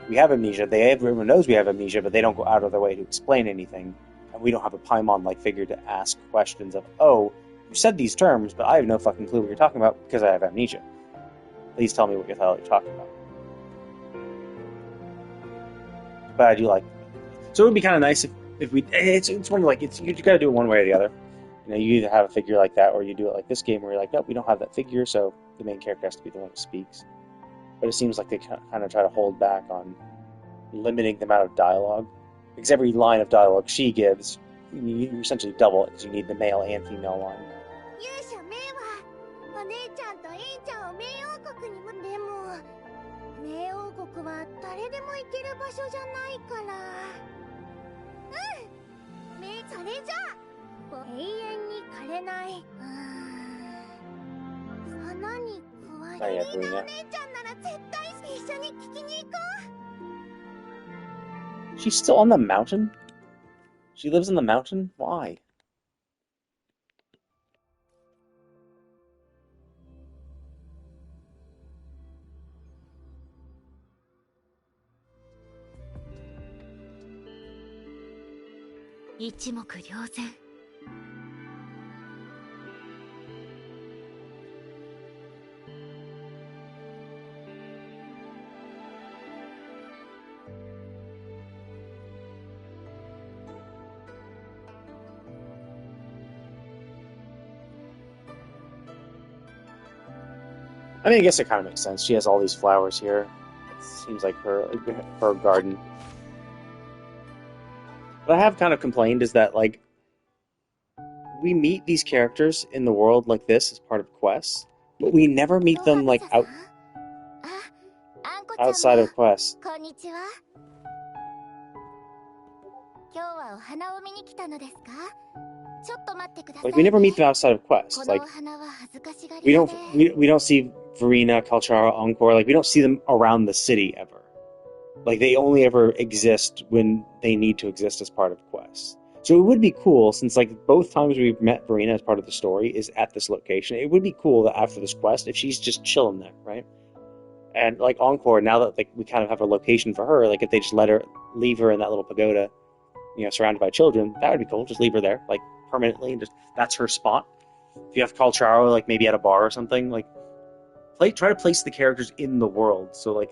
C: We have amnesia, everyone knows we have amnesia, but they don't go out of their way to explain anything. And we don't have a Paimon-like figure to ask questions of, oh, You said these terms, but I have no fucking clue what you're talking about because I have amnesia. Please tell me what the hell you're talking about. But I do like. So it would be kind of nice if we. It's one of like you got to do it one way or the other. You know, you either have a figure like that, or you do it like this game where you're like, nope, we don't have that figure, so the main character has to be the one who speaks. But it seems like they kind of try to hold back on limiting the amount of dialogue, because every line of dialogue she gives, you essentially double it because you need the male and female line.
R: 勇者メイはお姉ちゃんとエイちゃんを冥王国にも。でも冥王国は誰でも行ける場所じゃないから。それじゃあ永遠に枯れない。花に加えてみんなお姉ちゃんなら絶対一緒に聞きに行こう。
C: She's still on the mountain? She lives in the mountain? Why? I mean, I guess it kind of makes sense. She has all these flowers here. It seems like her garden. What I have kind of complained is that, like, we meet these characters in the world like this as part of quests, but we never meet them, like, outside of quests. Like, we never meet them outside of quests. Like, we don't see Verena, Kalchara, Encore. Like, we don't see them around the city ever. Like, they only ever exist when they need to exist as part of quests. So it would be cool, since, like, both times we've met Verena as part of the story is at this location, it would be cool that after this quest, if she's just chilling there, right? And, like, Encore, now that, like, we kind of have a location for her, like, if they just leave her in that little pagoda, you know, surrounded by children, that would be cool. Just leave her there, like, permanently, and just, that's her spot. If you have Kalcharo, like, maybe at a bar or something, like, try to place the characters in the world, so it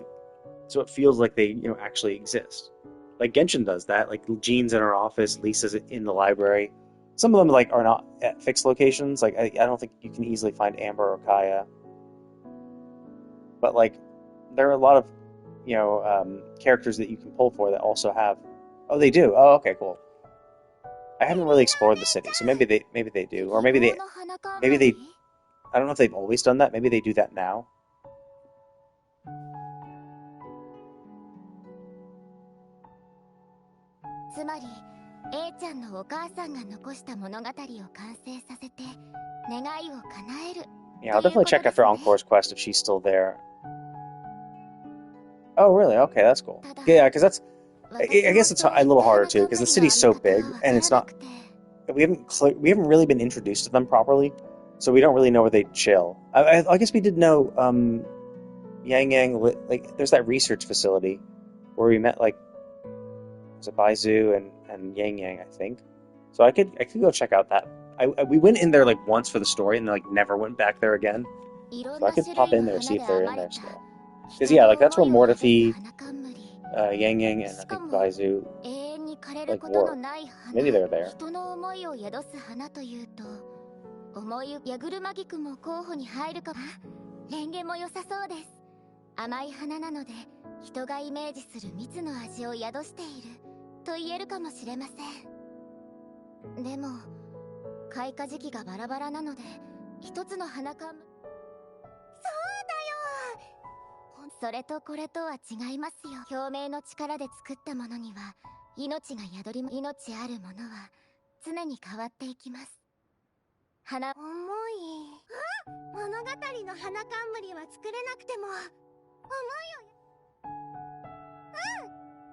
C: feels like they, you know, actually exist. Like, Genshin does that. Like, Jean's in her office, Lisa's in the library. Some of them, like, are not at fixed locations. Like, I don't think you can easily find Amber or Kaya. But, like, there are a lot of, you know, characters that you can pull for that also have... Oh, they do? Oh, okay, cool. I haven't really explored the city, so maybe they do. Or maybe they... I don't know if they've always done that. Maybe they do that now. Yeah, I'll definitely check after Encore's quest if she's still there. Oh, really? Okay, that's cool. Yeah, because that's... I guess it's a little harder, too, because the city's so big, and it's not... We haven't really been introduced to them properly, so we don't really know where they chill. I guess we did know, Yang, like, there's that research facility where we met, like, was it Baizu and Yang, I think. So I could go check out that. We went in there, like, once for the story, and, like, never went back there again. So I could pop in there, see if they're in there still. Because, yeah, like, that's where Mortefi, Yang, and I think Baizu, like, were. Maybe they're there.
R: ヤグルマギクも候補に入るか。レンゲも良さそうです。甘い花なので人がイメージする蜜の味を宿していると言えるかもしれません。でも開花時期がバラバラなので一つの花冠。そうだよ。それとこれとは違いますよ。表明の力で作ったものには命が宿り、命あるものは常に変わっていきます。 重い。物語の花冠は作れなくても重いよ。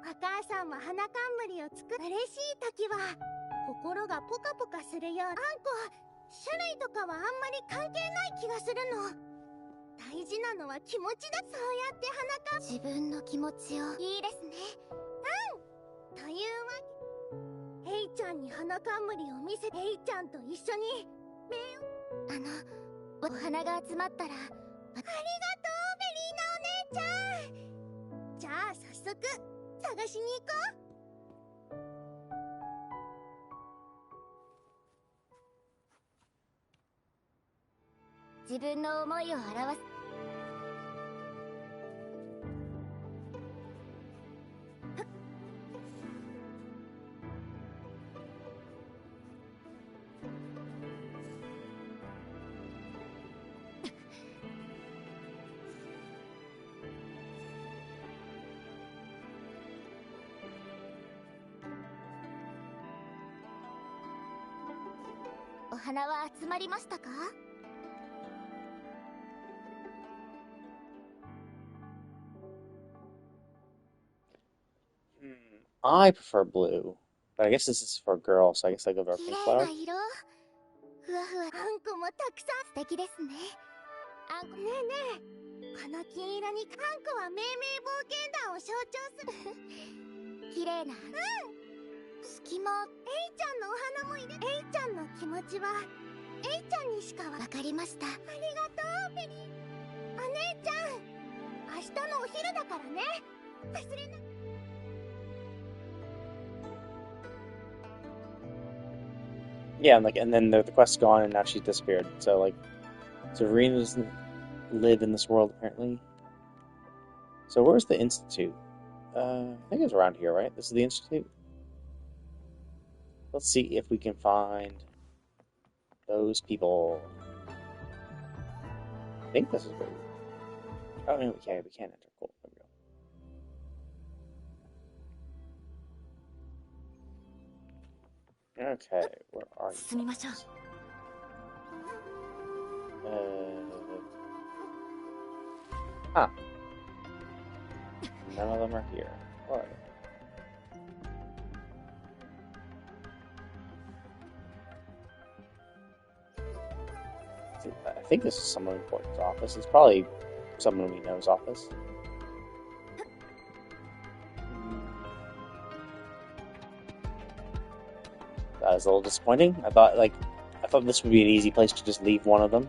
R: お母さんは花冠を作る。嬉しい時は心がポカポカするよ。あんこ、種類とかはあんまり関係ない気がするの。大事なのは気持ちだ。そうやって花冠。自分の気持ちを。いいですね。というわけ。ヘイちゃんに花冠を見せて、ヘイちゃんと一緒に。お花が集まったら。ありがとう、ベリーナお姉ちゃん。じゃあ早速探しに行こう。自分の思いを表す。お花は集まりましたか？I
C: prefer blue, but I guess this is for a girl, so I guess I go for a
R: 綺
C: pink
R: 麗
C: flower.
R: な色。ふわふわ。あんこもたくさん。素敵ですね。あんこねえねえ。この金色にあんこは命名冒険団を象徴する。綺麗な。隙間。エイちゃんのお花も入れ。エイちゃんの気持ちはエイちゃんにしかわかりました。ありがとう、ベリー。お姉ちゃん、明日のお昼だからね。忘れな。
C: Yeah, and then the quest's gone, and now she's disappeared. So Serena doesn't live in this world apparently. So where's the institute? I think it's around here, right? This is the institute. Let's see if we can find those people. I think this is where. Oh no, we can't. We can't enter. Cool. There we go. Okay, where are you? Huh. None of them are here. Where are they? I think this is someone important's office. It's probably someone we know's office. That is a little disappointing. I thought this would be an easy place to just leave one of them.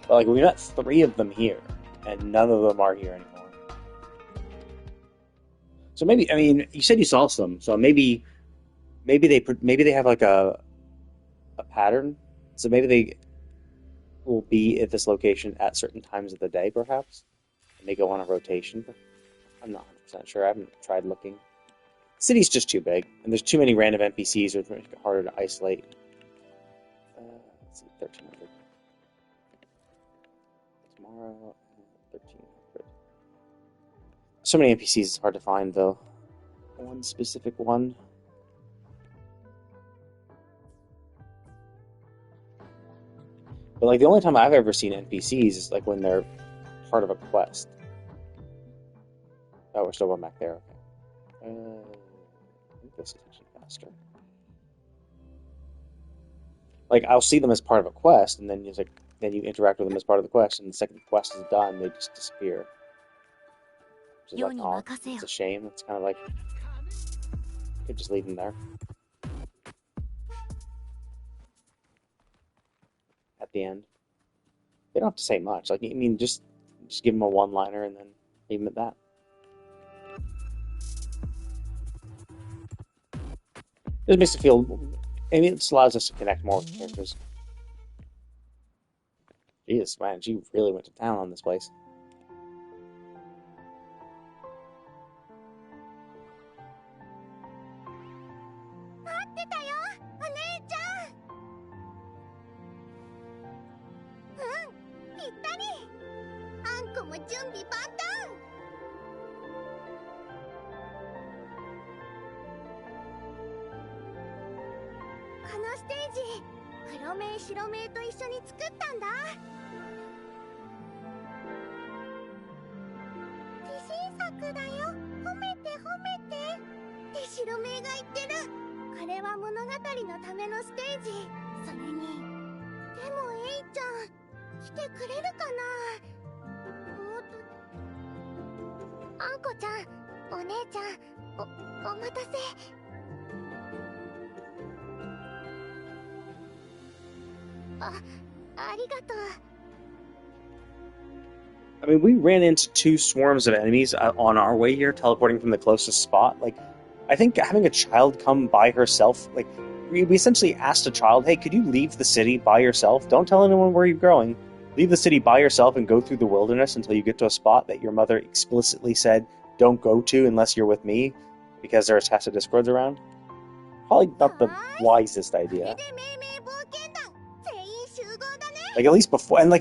C: But we met 3 of them here, and none of them are here anymore. So maybe, I mean, you said you saw some, so maybe they have like a pattern. So maybe they will be at this location at certain times of the day, perhaps, and they go on a rotation. I'm not 100% sure. I haven't tried looking. The city's just too big, and there's too many random NPCs, which make it harder to isolate. Let's see, 1300. Tomorrow, 1300. So many NPCs, it's hard to find, though. One specific one. But the only time I've ever seen NPCs is when they're part of a quest. Oh, we're still going back there. Okay. I think this is actually faster. I'll see them as part of a quest, and then then you interact with them as part of the quest, and the second the quest is done, they just disappear. Which is odd. It's a shame. It's kind of you could just leave them there. At the end. They don't have to say much. I mean, just give them a one-liner and then leave them at that. It makes it feel... I mean, it allows us to connect more with the characters. Jesus, man, she really went to town on this place.
R: ありがとう。
C: I mean, we ran into 2 swarms of enemies on our way here, teleporting from the closest spot. Like, I think having a child come by herself, like, we essentially asked a child, hey, could you leave the city by yourself? Don't tell anyone where you're going. Leave the city by yourself and go through the wilderness until you get to a spot that your mother explicitly said, don't go to unless you're with me, because there's Tacit Discords around. Probably not the wisest idea. Like, at least before, and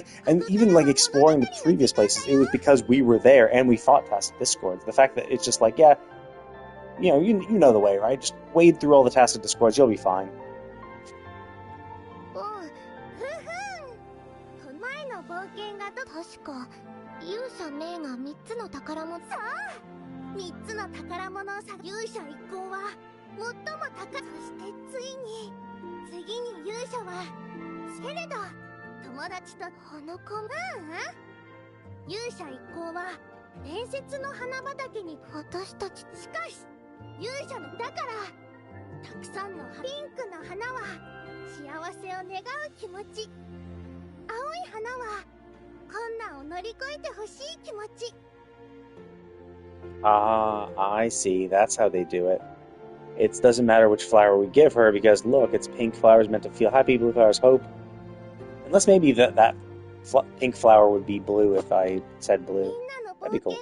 C: even like exploring the previous places, it was because we were there and we fought Tacit Discords. The fact that it's just like, yeah, you know the way, right? Just wade through all the Tacit Discords, you'll be fine.
R: 確か勇者名が3つの宝物。そう、3つの宝物をさ、勇者一行は最も高く、そして次に勇者はけれど友達とこの子、勇者一行は伝説の花畑に、私たち、しかし勇者のだからたくさんのピンクの花は幸せを願う気持ち、青い花は困難を乗り越えてほしい気持ち。
C: Ah, I see. That's how they do it. It doesn't matter which flower we give her, because look, it's pink flowers meant to feel happy, blue flowers hope. Unless maybe that pink flower would be blue if I said blue. That'd be cool.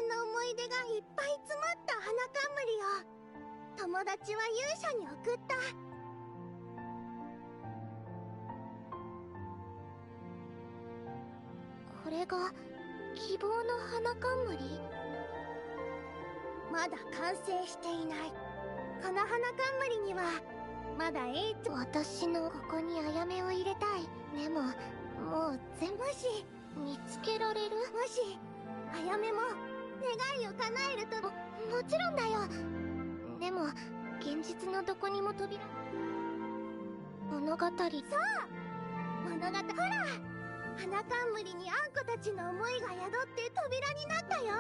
R: 友達は勇者に送った。これが希望の花冠？まだ完成していない。この花冠にはまだ私のここにあやめを入れたい。でももう全部し見つけられる？もしあやめも願いを叶えると。 もちろんだよ。でも現実のどこにも扉。物語。そう、物語。ほら、花冠にあんこたちの思いが宿って扉になったよ。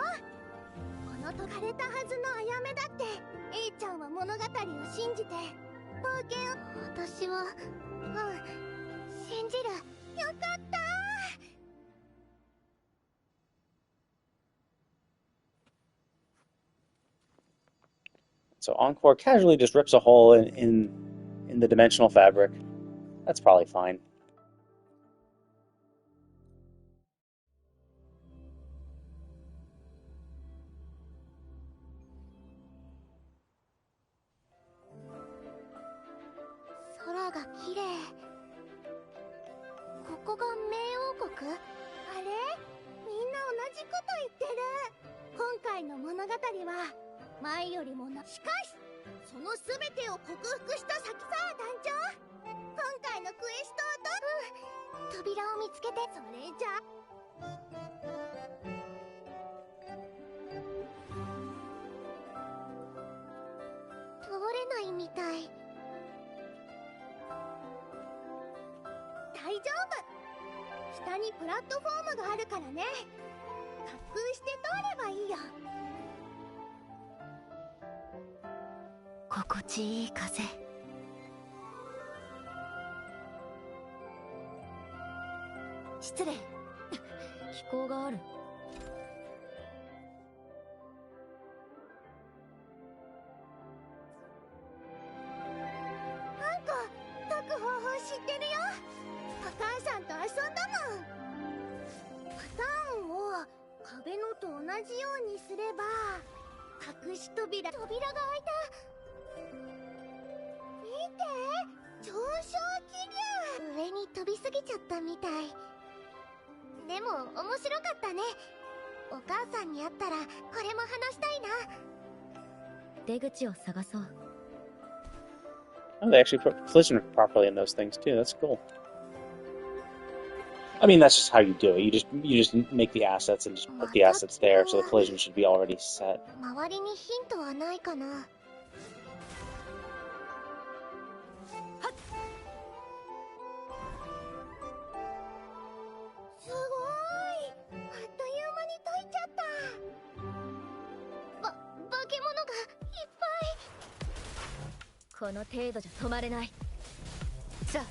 R: このと枯れたはずのあやめだって、A ちゃんは物語を信じて冒険を。私は信じる。よかった。
C: So Encore casually just rips a hole in the dimensional fabric. That's probably fine.
R: 「前よりもな。しかしそのすべてを克服した先さ、団長。今回のクエストと、扉を見つけて。それじゃ通れないみたい。大丈夫。下にプラットフォームがあるからね。滑空して通ればいいよ。 心地いい風。失礼。
I: 気候がある。
R: なんか解く方法知ってるよ。お母さんと遊んだもん。パターンを壁のと同じようにすれば隠し扉が開いた。 見て、上昇気流。上に飛びすぎちゃったみたい。でも面白かったね。お母さんに会ったらこれも話したいな。
I: 出口を探そう。
C: Oh, they actually put collision properly in those things too. That's cool. I mean, that's just how you do it. You just make the assets and just put the assets there, so the collision should be already set.
R: 周りにヒントはないかな。 すごい！あっという間に解いちゃった。化け物がいっぱい。
I: この程度じゃ止まれない。さあ、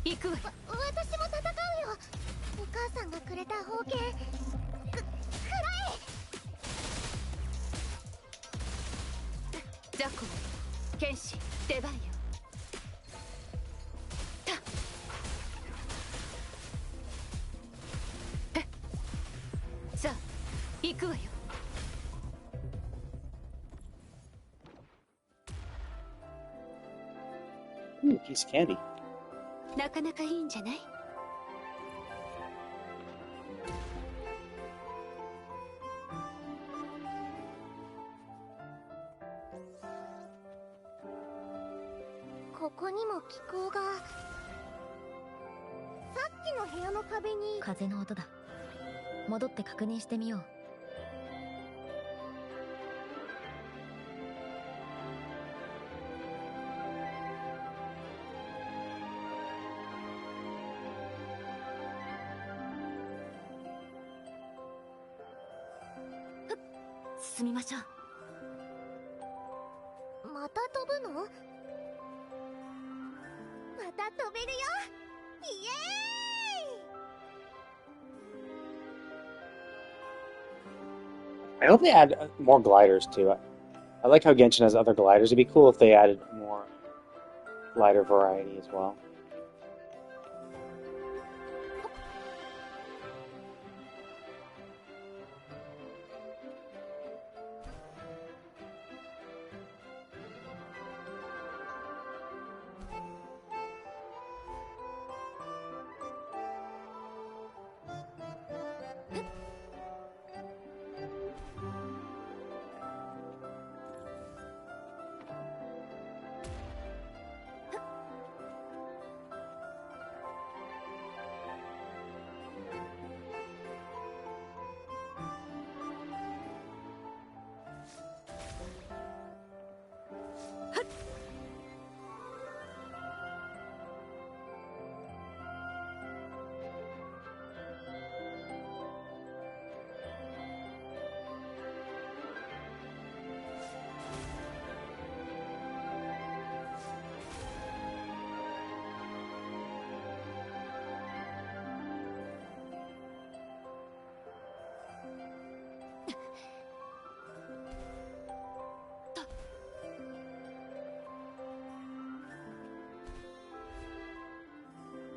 I: 行くわ。
R: 私も戦うよ。母さんがくれた宝剣くらえ。
A: ジャコ剣士出番よ。さあ行くわよ。
C: Ooh, piece of candy.
A: なかなかいいんじゃない？
R: ここにも気候が。さっきの部屋の壁に
I: 風の音だ。戻って確認してみよう。進みましょう。
R: また飛ぶの？また飛べるよ。イエーイ。
C: I hope they add more gliders too. I like how Genshin has other gliders. It'd be cool if they added more glider variety as well.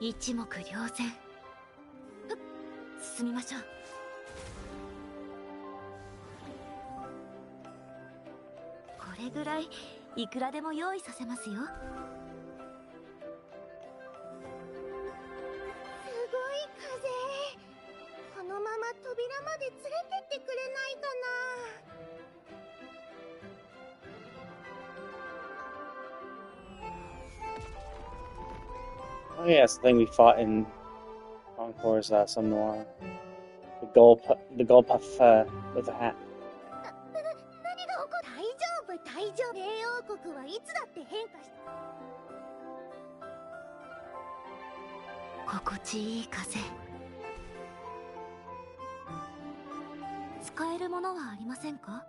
I: 一目瞭然。進みましょう。これぐらいいくらでも用意させますよ。
R: すごい風。このまま扉まで連れてってくれないかな。
C: Oh yeah, it's the thing we fought in Encore's some noir. The gull puff with a hat.
R: 何が起こる？大丈夫。霊王国はいつだって変化し。
I: 心地いい風。使えるものはありませんか？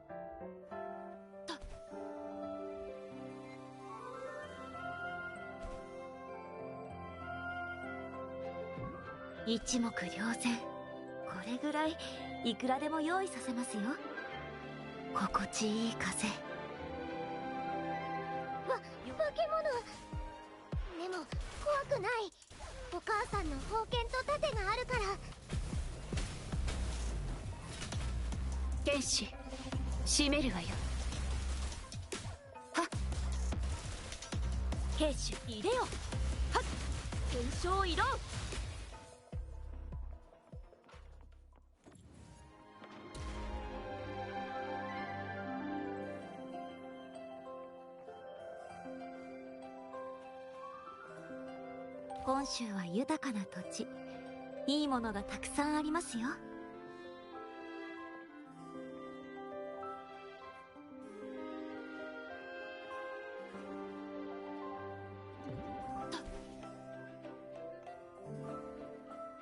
I: 一目瞭然。これぐらいいくらでも用意させますよ。心地いい風。
R: 化け物。でも怖くない。お母さんの宝剣と盾があるから。
A: 剣士閉めるわよ。はっ。兵士入れよ。はっ。検証移動。
I: 本州は豊かな土地。いいものがたくさんありますよ。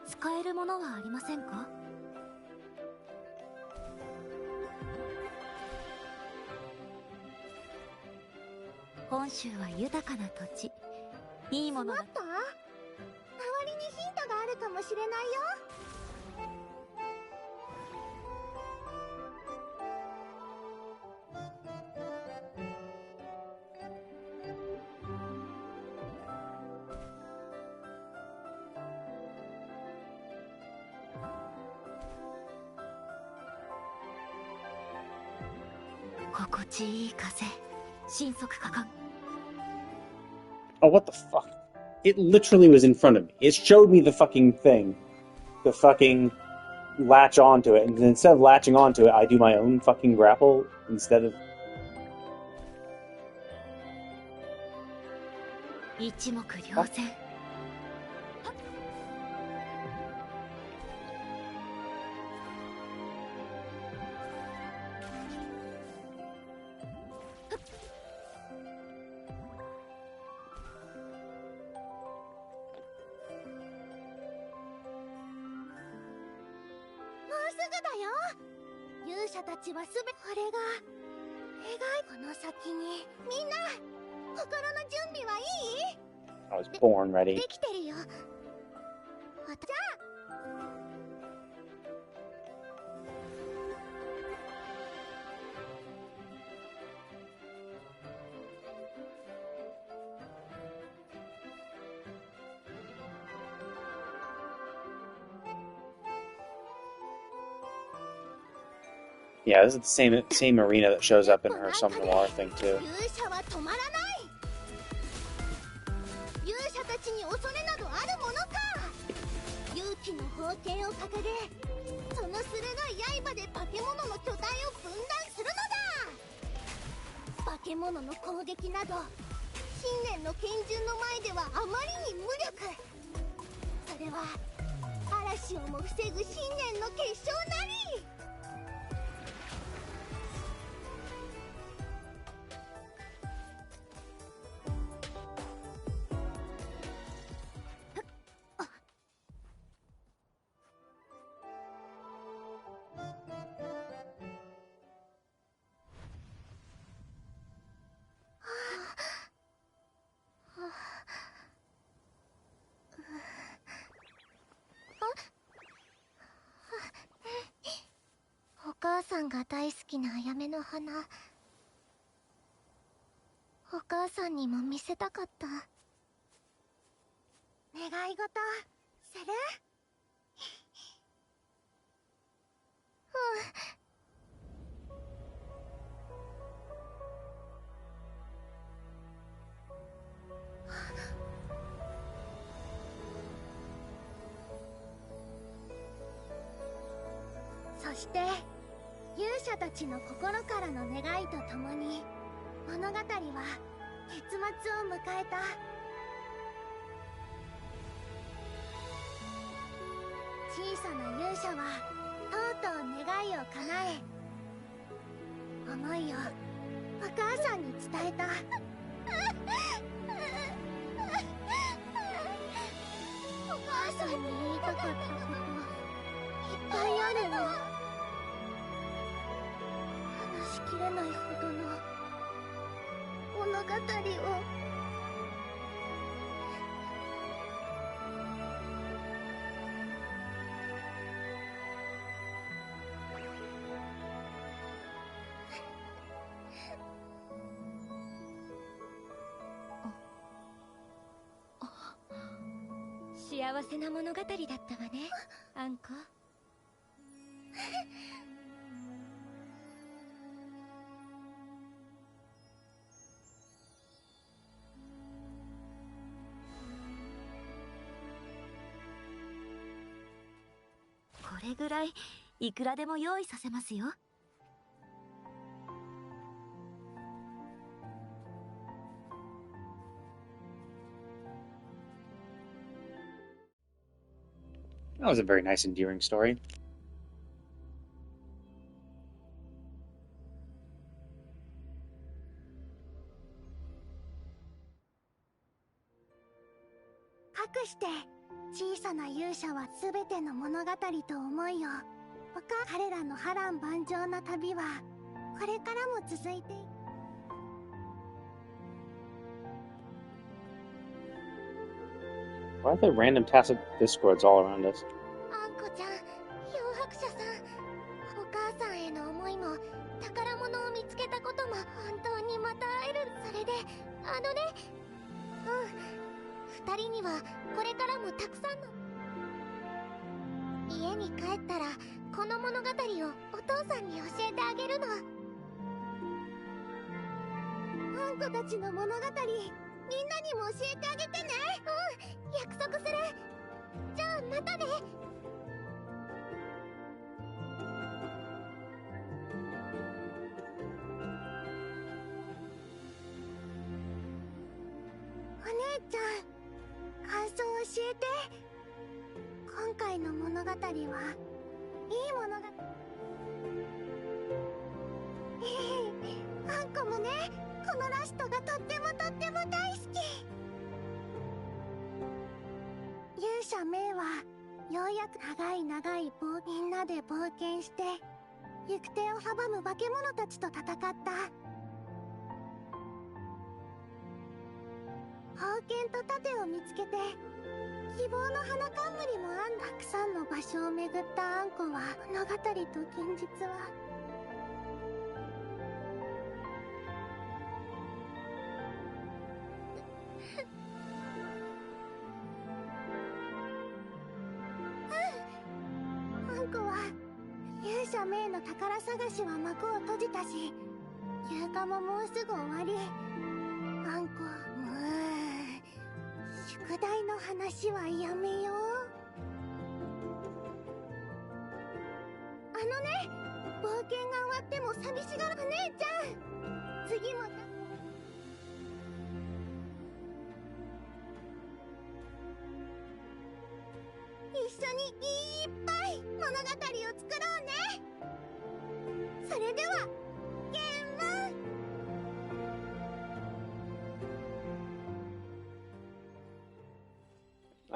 I: 使えるものはありませんか？本州は豊かな土地。いいものが。
R: 周りにヒントがあるかもしれないよ。
F: 心地いい風、神速果敢。
C: Oh, what the fuck? It literally was in front of me. It showed me the fucking thing. The fucking latch onto it, and instead of latching onto it, I do my own fucking grapple instead of...
F: 一目瞭然。
R: 勇者たちはすべてこれが願い。この先にみんな心の準備はいい？
C: I was born ready.
R: できてるよ。じゃあ
C: Yeah, this is the same arena that shows up in her Summon Noir thing too.
R: 勇者は止まらない。勇者たちに恐れなどあるものか。勇気の宝剣を掲げ、その鋭い刃で化け物の巨体を分断するのだ。化け物の攻撃など信念の拳銃の前ではあまりに無力。それは嵐をも防ぐ信念の結晶なり。お母さんが大好きなあやめの花、お母さんにも見せたかった。願い事する？そして勇者たちの心からの願いとともに物語は結末を迎えた。小さな勇者はとうとう願いを叶え、思いをお母さんに伝えた。お母さんに言いたかったこといっぱいあるの。話しきれないほどの物語を。
A: 幸せな物語だったわね、アンコ。
F: これぐらいいくらでも用意させますよ。
C: That was a very nice, endearing story.
R: 隠して小さな勇者は全ての物語と思いを。彼らの波乱万丈な旅はこれからも続いていく。
C: Why are there random tacit discords all around us?
R: あんこちゃん、漂白者さん、お母さんへの思いも宝物を見つけたことも本当にまた会える。それで二人にはこれからもたくさんの。家に帰ったらこの物語をお父さんに教えてあげるの。んこたちの物語、みんなにも教えてあげてね。うん、約束する。じゃあまたね。お姉ちゃん、感想教えて。今回の物語はいい物語。あんこもね、このラストがとっても大好き。勇者メイはようやく長いみんなで冒険して行く手を阻む化け物たちと戦った。宝剣と盾を見つけて希望の花冠もたくさんの場所を巡ったあんこは物語と現実はあんこは勇者メイの宝探しは幕を閉じたし休暇ももうすぐ終わり。あんこ宿題の話はやめよう。冒険が終わっても寂しがるお姉ちゃん。次も一緒にいっぱい物語を作ろうね。それではゲーム。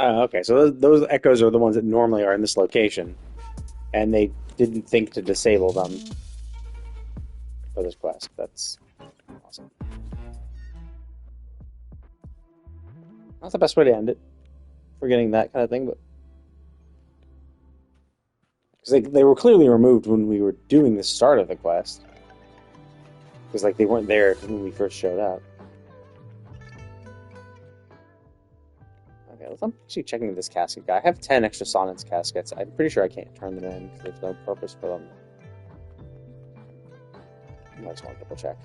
C: Oh, okay. So those echoes are the ones that normally are in this location, and they didn't think to disable them for this quest. That's awesome. Not the best way to end it, for getting that kind of thing, but because they were clearly removed when we were doing the start of the quest, because like they weren't there when we first showed up. Okay, I'm actually checking this casket guy. I have 10 extra Sonnets caskets. I'm pretty sure I can't turn them in because there's no purpose for them. I just want to double check.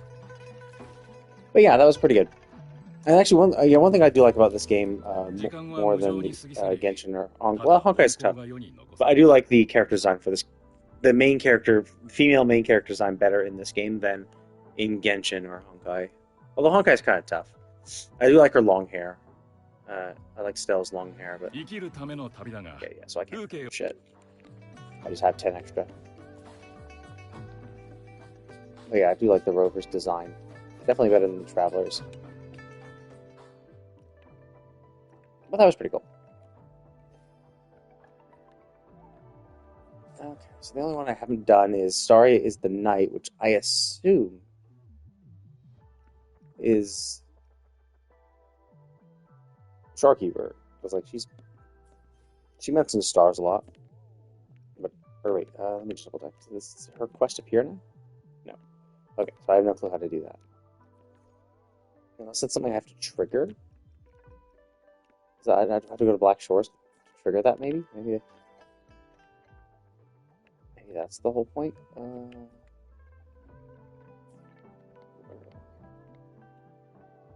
C: But yeah, that was pretty good. And actually, one thing I do like about this game more than Genshin or Encore. Well, Honkai is tough, but I do like the character design for this. The main character, female main character design, better in this game than in Genshin or Honkai. Although Honkai is kind of tough. I do like her long hair. I like Stella's long hair, but okay, yeah, so I can't do shit. I just have 10 extra. But yeah, I do like the Rover's design. Definitely better than the Traveler's. But that was pretty cool. Okay, so the only one I haven't done is Starry is the Night, which I assume is Shorekeeper, because like she mentions stars a lot. But wait, let me just double check. Does her quest appear now? No. Okay, so I have no clue how to do that. Unless it's something I have to trigger. So I have to go to Black Shores to trigger that. Maybe that's the whole point.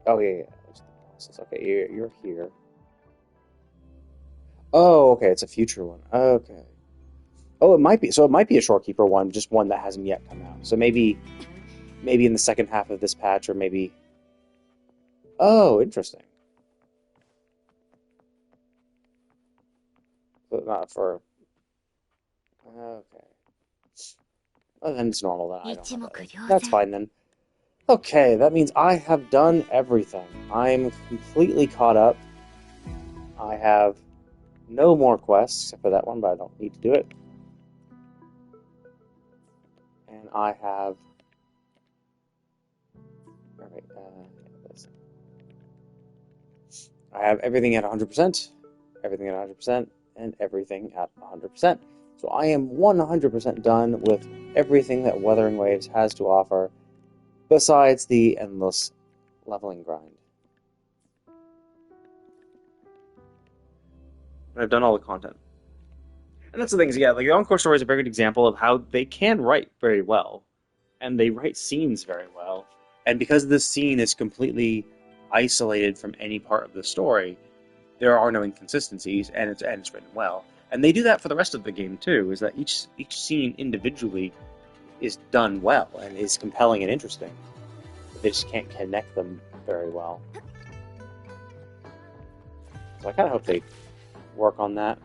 C: Oh yeah. Okay, you're here. Oh, okay, it's a future one. Okay. Oh, it might be. So it might be a Shorekeeper one, just one that hasn't yet come out. So maybe in the second half of this patch, or maybe. Oh, interesting. But not for. Okay. Well, then it's normal. Then I don't have that. That's fine then. Okay, that means I have done everything. I'm completely caught up. I have no more quests except for that one, but I don't need to do it. And I have... Alright, I have everything at 100%, everything at 100%, and everything at 100%. So I am 100% done with everything that Wuthering Waves has to offer, besides the endless leveling grind. I've done all the content. And that's the thing, yeah, like the Encore story is a very good example of how they can write very well. And they write scenes very well. And because this scene is completely isolated from any part of the story, there are no inconsistencies, and it's written well. And they do that for the rest of the game too. Is that each scene individually is done well and is compelling and interesting. But they just can't connect them very well. So I kind of hope they work on that.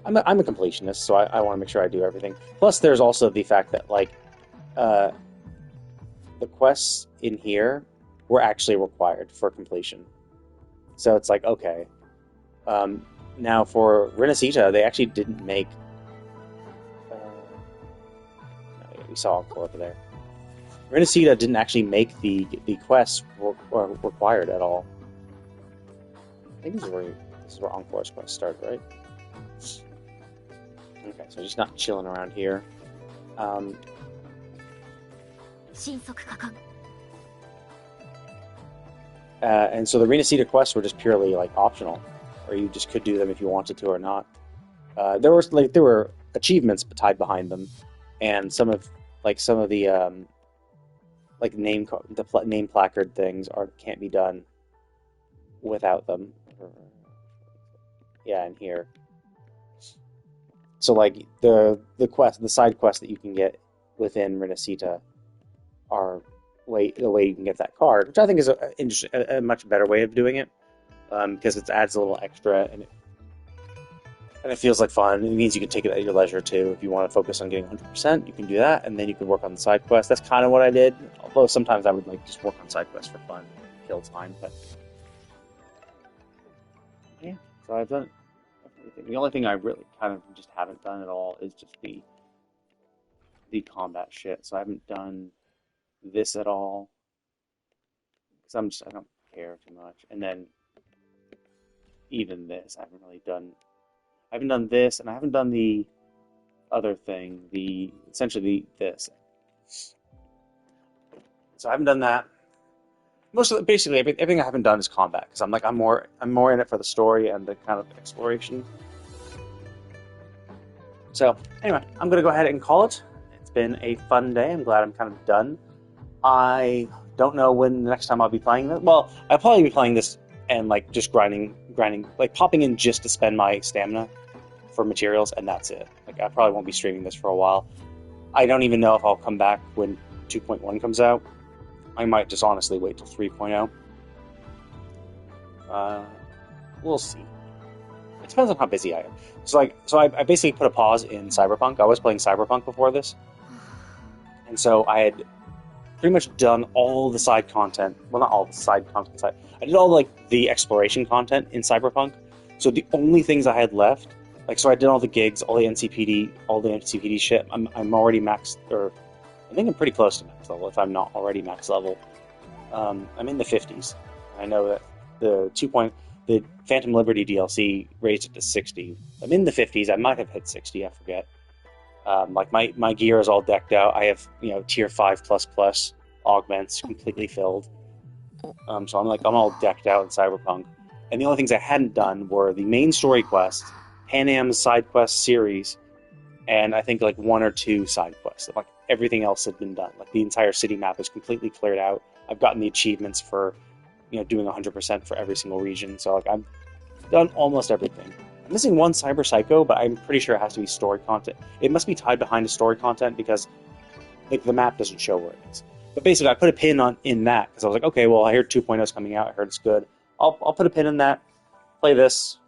C: I'm a completionist, so I want to make sure I do everything. Plus, there's also the fact that, like, the quests in here were actually required for completion. So it's like, okay. Now, for Renacita, they actually didn't make... we saw Encore over there. Renacita didn't actually make the quests required at all. I think this is where Encore's quest started, right? Okay, so just not chilling around here. And so the Renacita quests were just purely like optional, or you just could do them if you wanted to or not. There were achievements tied behind them, and some of the name placard things can't be done without them. Yeah, in here. So like the side quests that you can get within Renacita are the way you can get that card, which I think is a much better way of doing it, because it adds a little extra and it feels like fun. It means you can take it at your leisure too. If you want to focus on getting 100%, you can do that, and then you can work on the side quests. That's kind of what I did. Although sometimes I would like just work on side quests for fun, kill time. But yeah, so I've done it. The only thing I really kind of just haven't done at all is just the combat shit. So I haven't done this at all because I don't care too much. And then even this, I haven't really done. I haven't done this, and I haven't done the other thing. Essentially this. So I haven't done that. Basically everything I haven't done is combat because I'm more in it for the story and the kind of exploration. So anyway, I'm gonna go ahead and call it. It's been a fun day. I'm glad I'm kind of done. I don't know when the next time I'll be playing this. Well, I'll probably be playing this and like just grinding, like popping in just to spend my stamina for materials, and that's it. Like I probably won't be streaming this for a while. I don't even know if I'll come back when 2.1 comes out. I might just honestly wait till 3.0. We'll see. It depends on how busy I am. So I basically put a pause in Cyberpunk. I was playing Cyberpunk before this, and so I had pretty much done all the side content. Well, not all the side content. I did all like the exploration content in Cyberpunk. So the only things I had left, so I did all the gigs, all the NCPD shit. I'm already maxed, or I think I'm pretty close to max level if I'm not already max level. I'm in the 50s. I know that the Phantom Liberty DLC raised it to 60. I'm in the 50s. I might have hit 60. I forget. My gear is all decked out. I have tier 5++ augments completely filled. So I'm all decked out in Cyberpunk. And the only things I hadn't done were the main story quest, Pan Am's side quest series, and I think like 1 or 2 side quests. Like everything else had been done. Like the entire city map is completely cleared out. I've gotten the achievements for doing 100% for every single region. So I've done almost everything. I'm missing one Cyber Psycho, but I'm pretty sure it has to be story content. It must be tied behind the story content because the map doesn't show where it is. But basically, I put a pin in that because I was like, okay, well, I heard 2.0 is coming out. I heard it's good. I'll put a pin in that, play this,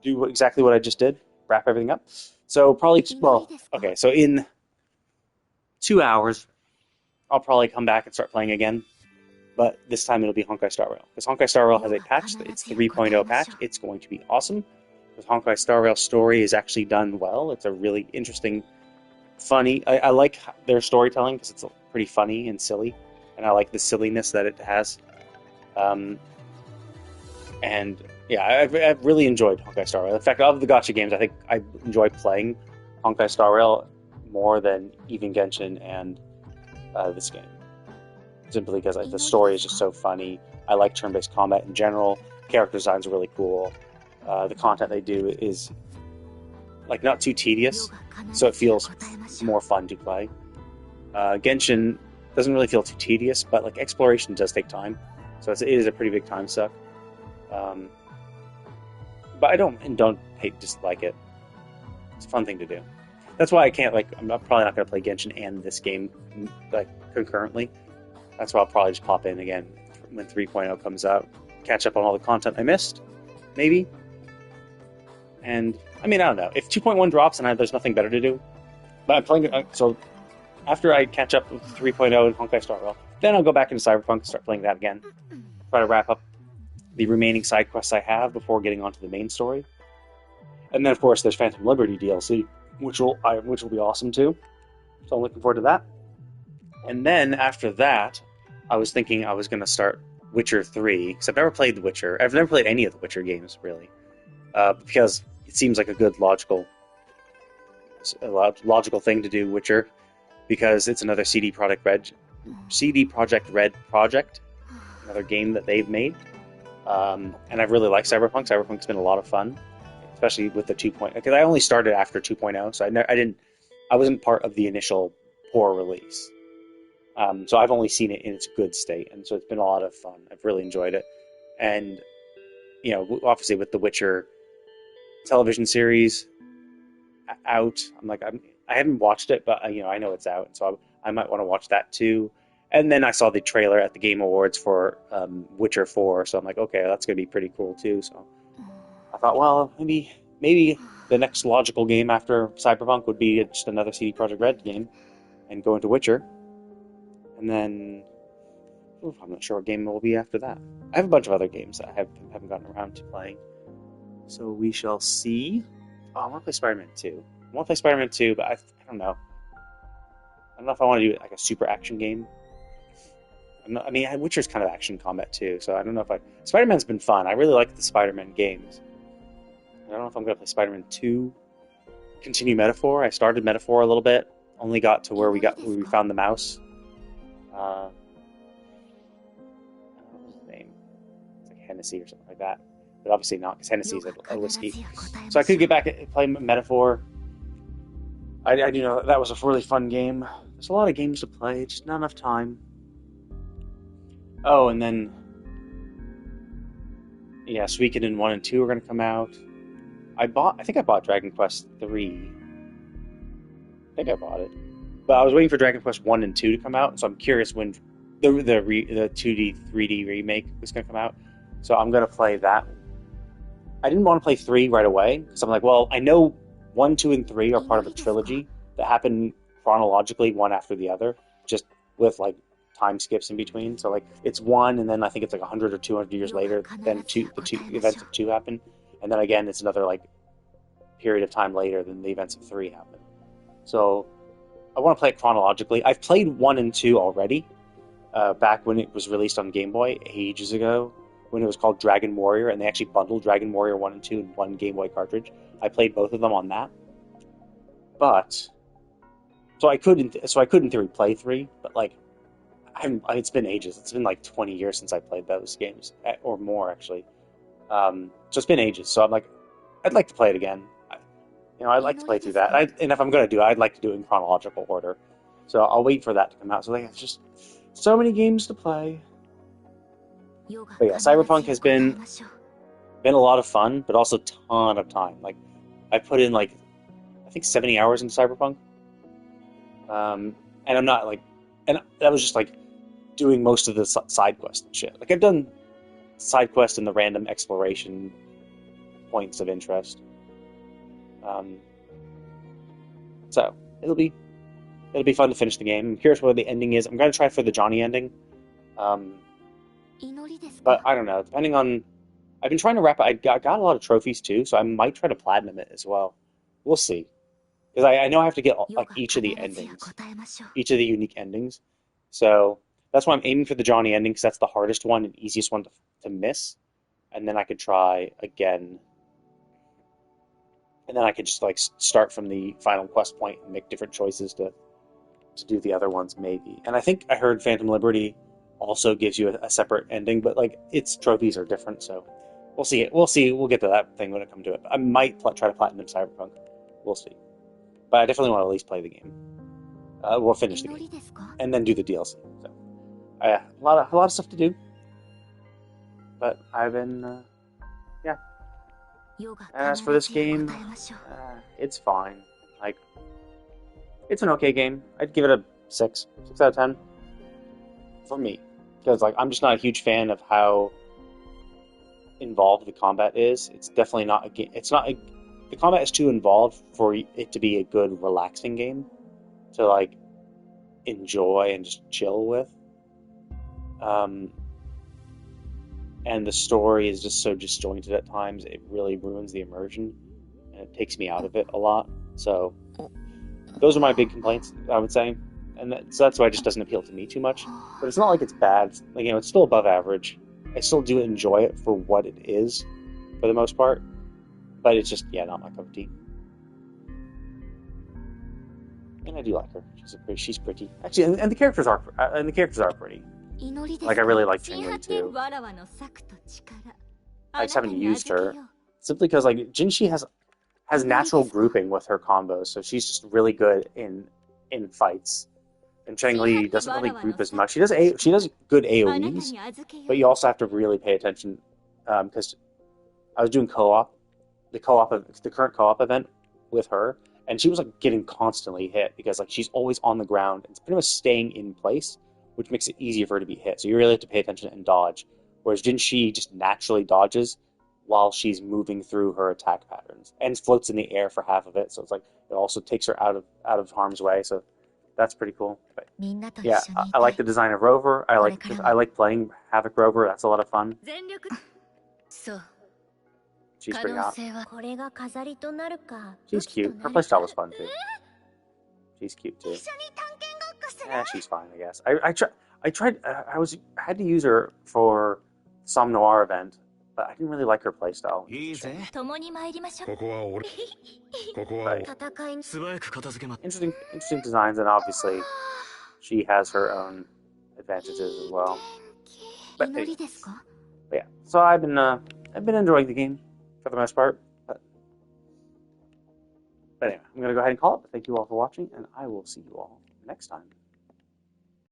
C: do exactly what I just did, wrap everything up. So probably, okay, so in 2 hours, I'll probably come back and start playing again. But this time it'll be Honkai Star Rail. Because Honkai Star Rail has a patch. It's 3.0 patch. It's going to be awesome. Because Honkai Star Rail's story is actually done well. It's a really interesting, funny... I like their storytelling because it's pretty funny and silly. And I like the silliness that it has. And yeah, I've really enjoyed Honkai Star Rail. In fact, of the gacha games, I think I enjoy playing Honkai Star Rail more than even Genshin and this game. Simply because the story is just so funny. I like turn-based combat in general. Character designs are really cool. The content they do is like not too tedious, so it feels more fun to play. Genshin doesn't really feel too tedious, but like exploration does take time, so it is a pretty big time suck. But I don't dislike it. It's a fun thing to do. That's why I can't I'm probably not going to play Genshin and this game like concurrently. That's why I'll probably just pop in again when 3.0 comes out, catch up on all the content I missed, maybe. And I mean, I don't know if 2.1 drops and there's nothing better to do. But I'm playing it, so after I catch up with 3.0 and Honkai Star Rail, then I'll go back into Cyberpunk and start playing that again. Try to wrap up the remaining side quests I have before getting onto the main story. And then, of course, there's Phantom Liberty DLC, which will be awesome too. So I'm looking forward to that. And then after that, I was thinking I was going to start Witcher 3, because I've never played The Witcher. I've never played any of the Witcher games, really. Because it seems like a good logical thing to do, Witcher, because it's another CD Projekt Red project, another game that they've made. And I really like Cyberpunk. Cyberpunk's been a lot of fun, especially with the 2.0. Because I only started after 2.0, so I wasn't part of the initial poor release. So I've only seen it in its good state, and so it's been a lot of fun. I've really enjoyed it. And, you know, obviously with the Witcher television series out, I haven't watched it, but, you know, I know it's out, so I might want to watch that too. And then I saw the trailer at the Game Awards for Witcher 4, so I'm like, okay, that's going to be pretty cool too. So I thought, well, maybe the next logical game after Cyberpunk would be just another CD Projekt Red game and go into Witcher. And then I'm not sure what game it will be after that. I have a bunch of other games that I haven't gotten around to playing. So we shall see. Oh, I want to play Spider-Man 2. I want to play Spider-Man 2, but I don't know. I don't know if I want to do like a super action game. Witcher's kind of action combat too, so I don't know if Spider-Man's been fun. I really like the Spider-Man games. I don't know if I'm going to play Spider-Man 2. Continue Metaphor. I started Metaphor a little bit. Only got to where we found the mouse. What was his name? It's like Hennessy or something like that. But obviously not, because Hennessy is a whiskey. So I could get back and play Metaphor. I do know that was a really fun game. There's a lot of games to play, just not enough time. Oh, and then Suikoden 1 and 2 are going to come out. I think I bought Dragon Quest 3. I think I bought it. But I was waiting for Dragon Quest 1 and 2 to come out, so I'm curious when the 2D, 3D remake is going to come out. So I'm going to play that. I didn't want to play 3 right away, because I'm like, well, I know 1, 2, and 3 are part of a trilogy that happen chronologically, one after the other, just with, like, time skips in between. So, like, it's 1, and then I think it's, like, 100 or 200 years later, then the two events of 2 happen. And then, again, it's another, like, period of time later than the events of 3 happen. So I want to play it chronologically. I've played 1 and 2 already, back when it was released on Game Boy ages ago, when it was called Dragon Warrior, and they actually bundled Dragon Warrior 1 and 2 in one Game Boy cartridge. I played both of them on that. But so I could in theory play 3, but like it's been ages. It's been like 20 years since I played those games, or more actually. So it's been ages. So I'm like, I'd like to play it again. I'd like to play through that. And if I'm going to do it, I'd like to do it in chronological order. So I'll wait for that to come out. So it's just so many games to play. But yeah, Cyberpunk has been a lot of fun, but also a ton of time. Like, I put in like, I think 70 hours into Cyberpunk. And I'm not like, and that was just like doing most of the side quests and shit. Like, I've done side quests and the random exploration points of interest. So it'll be fun to finish the game. I'm curious what the ending is. I'm going to try for the Johnny ending. But I don't know. Depending on, I've been trying to wrap. I got a lot of trophies too, so I might try to platinum it as well. We'll see, because I know I have to get like each of the endings, each of the unique endings. So that's why I'm aiming for the Johnny ending, because that's the hardest one and easiest one to miss. And then I could try again. And then I could just like start from the final quest point and make different choices to do the other ones maybe. And I think I heard Phantom Liberty also gives you a separate ending, but like its trophies are different, so we'll see. We'll get to that thing when it comes to it. I might try to platinum Cyberpunk. we'll see. But I definitely want to at least play the game. We'll finish the game. And then do the DLC. So, a lot of stuff to do. But I've been, yeah. And as for this game, it's fine. Like, it's an okay game. I'd give it a 6 out of 10 for me, because like I'm just not a huge fan of how involved the combat is. It's definitely not a game. The combat is too involved for it to be a good, relaxing game to like enjoy and just chill with. And the story is just so disjointed at times, it really ruins the immersion, and it takes me out of it a lot. So, those are my big complaints, I would say. And that's why it just doesn't appeal to me too much. But it's not like it's bad. Like, it's still above average. I still do enjoy it for what it is, for the most part. But it's just, not my cup of tea. And I do like her. She's pretty. Actually, and the characters are pretty. Like, I really like Ching-Li too. I just haven't used her. Simply because, like, Jinshi has natural grouping with her combos, so she's just really good in fights. And Ching-Li doesn't really group as much. She does good AoEs, but you also have to really pay attention, because I was doing the current co-op event with her, and she was like getting constantly hit because like she's always on the ground and it's pretty much staying in place, which makes it easier for her to be hit. So you really have to pay attention and dodge. Whereas Jinshi just naturally dodges while she's moving through her attack patterns and floats in the air for half of it. So it's like it also takes her out of harm's way. So that's pretty cool. But yeah, I like the design of Rover. I like playing Havoc Rover. That's a lot of fun. She's pretty hot. She's cute. Her playstyle was fun too. She's cute too. Yeah, she's fine, I guess. I had to use her for Som Noir event, but I didn't really like her playstyle. Interesting designs, and obviously she has her own advantages as well. But yeah, so I've been enjoying the game for the most part. But anyway, I'm gonna go ahead and call it. Thank you all for watching, and I will see you all next time.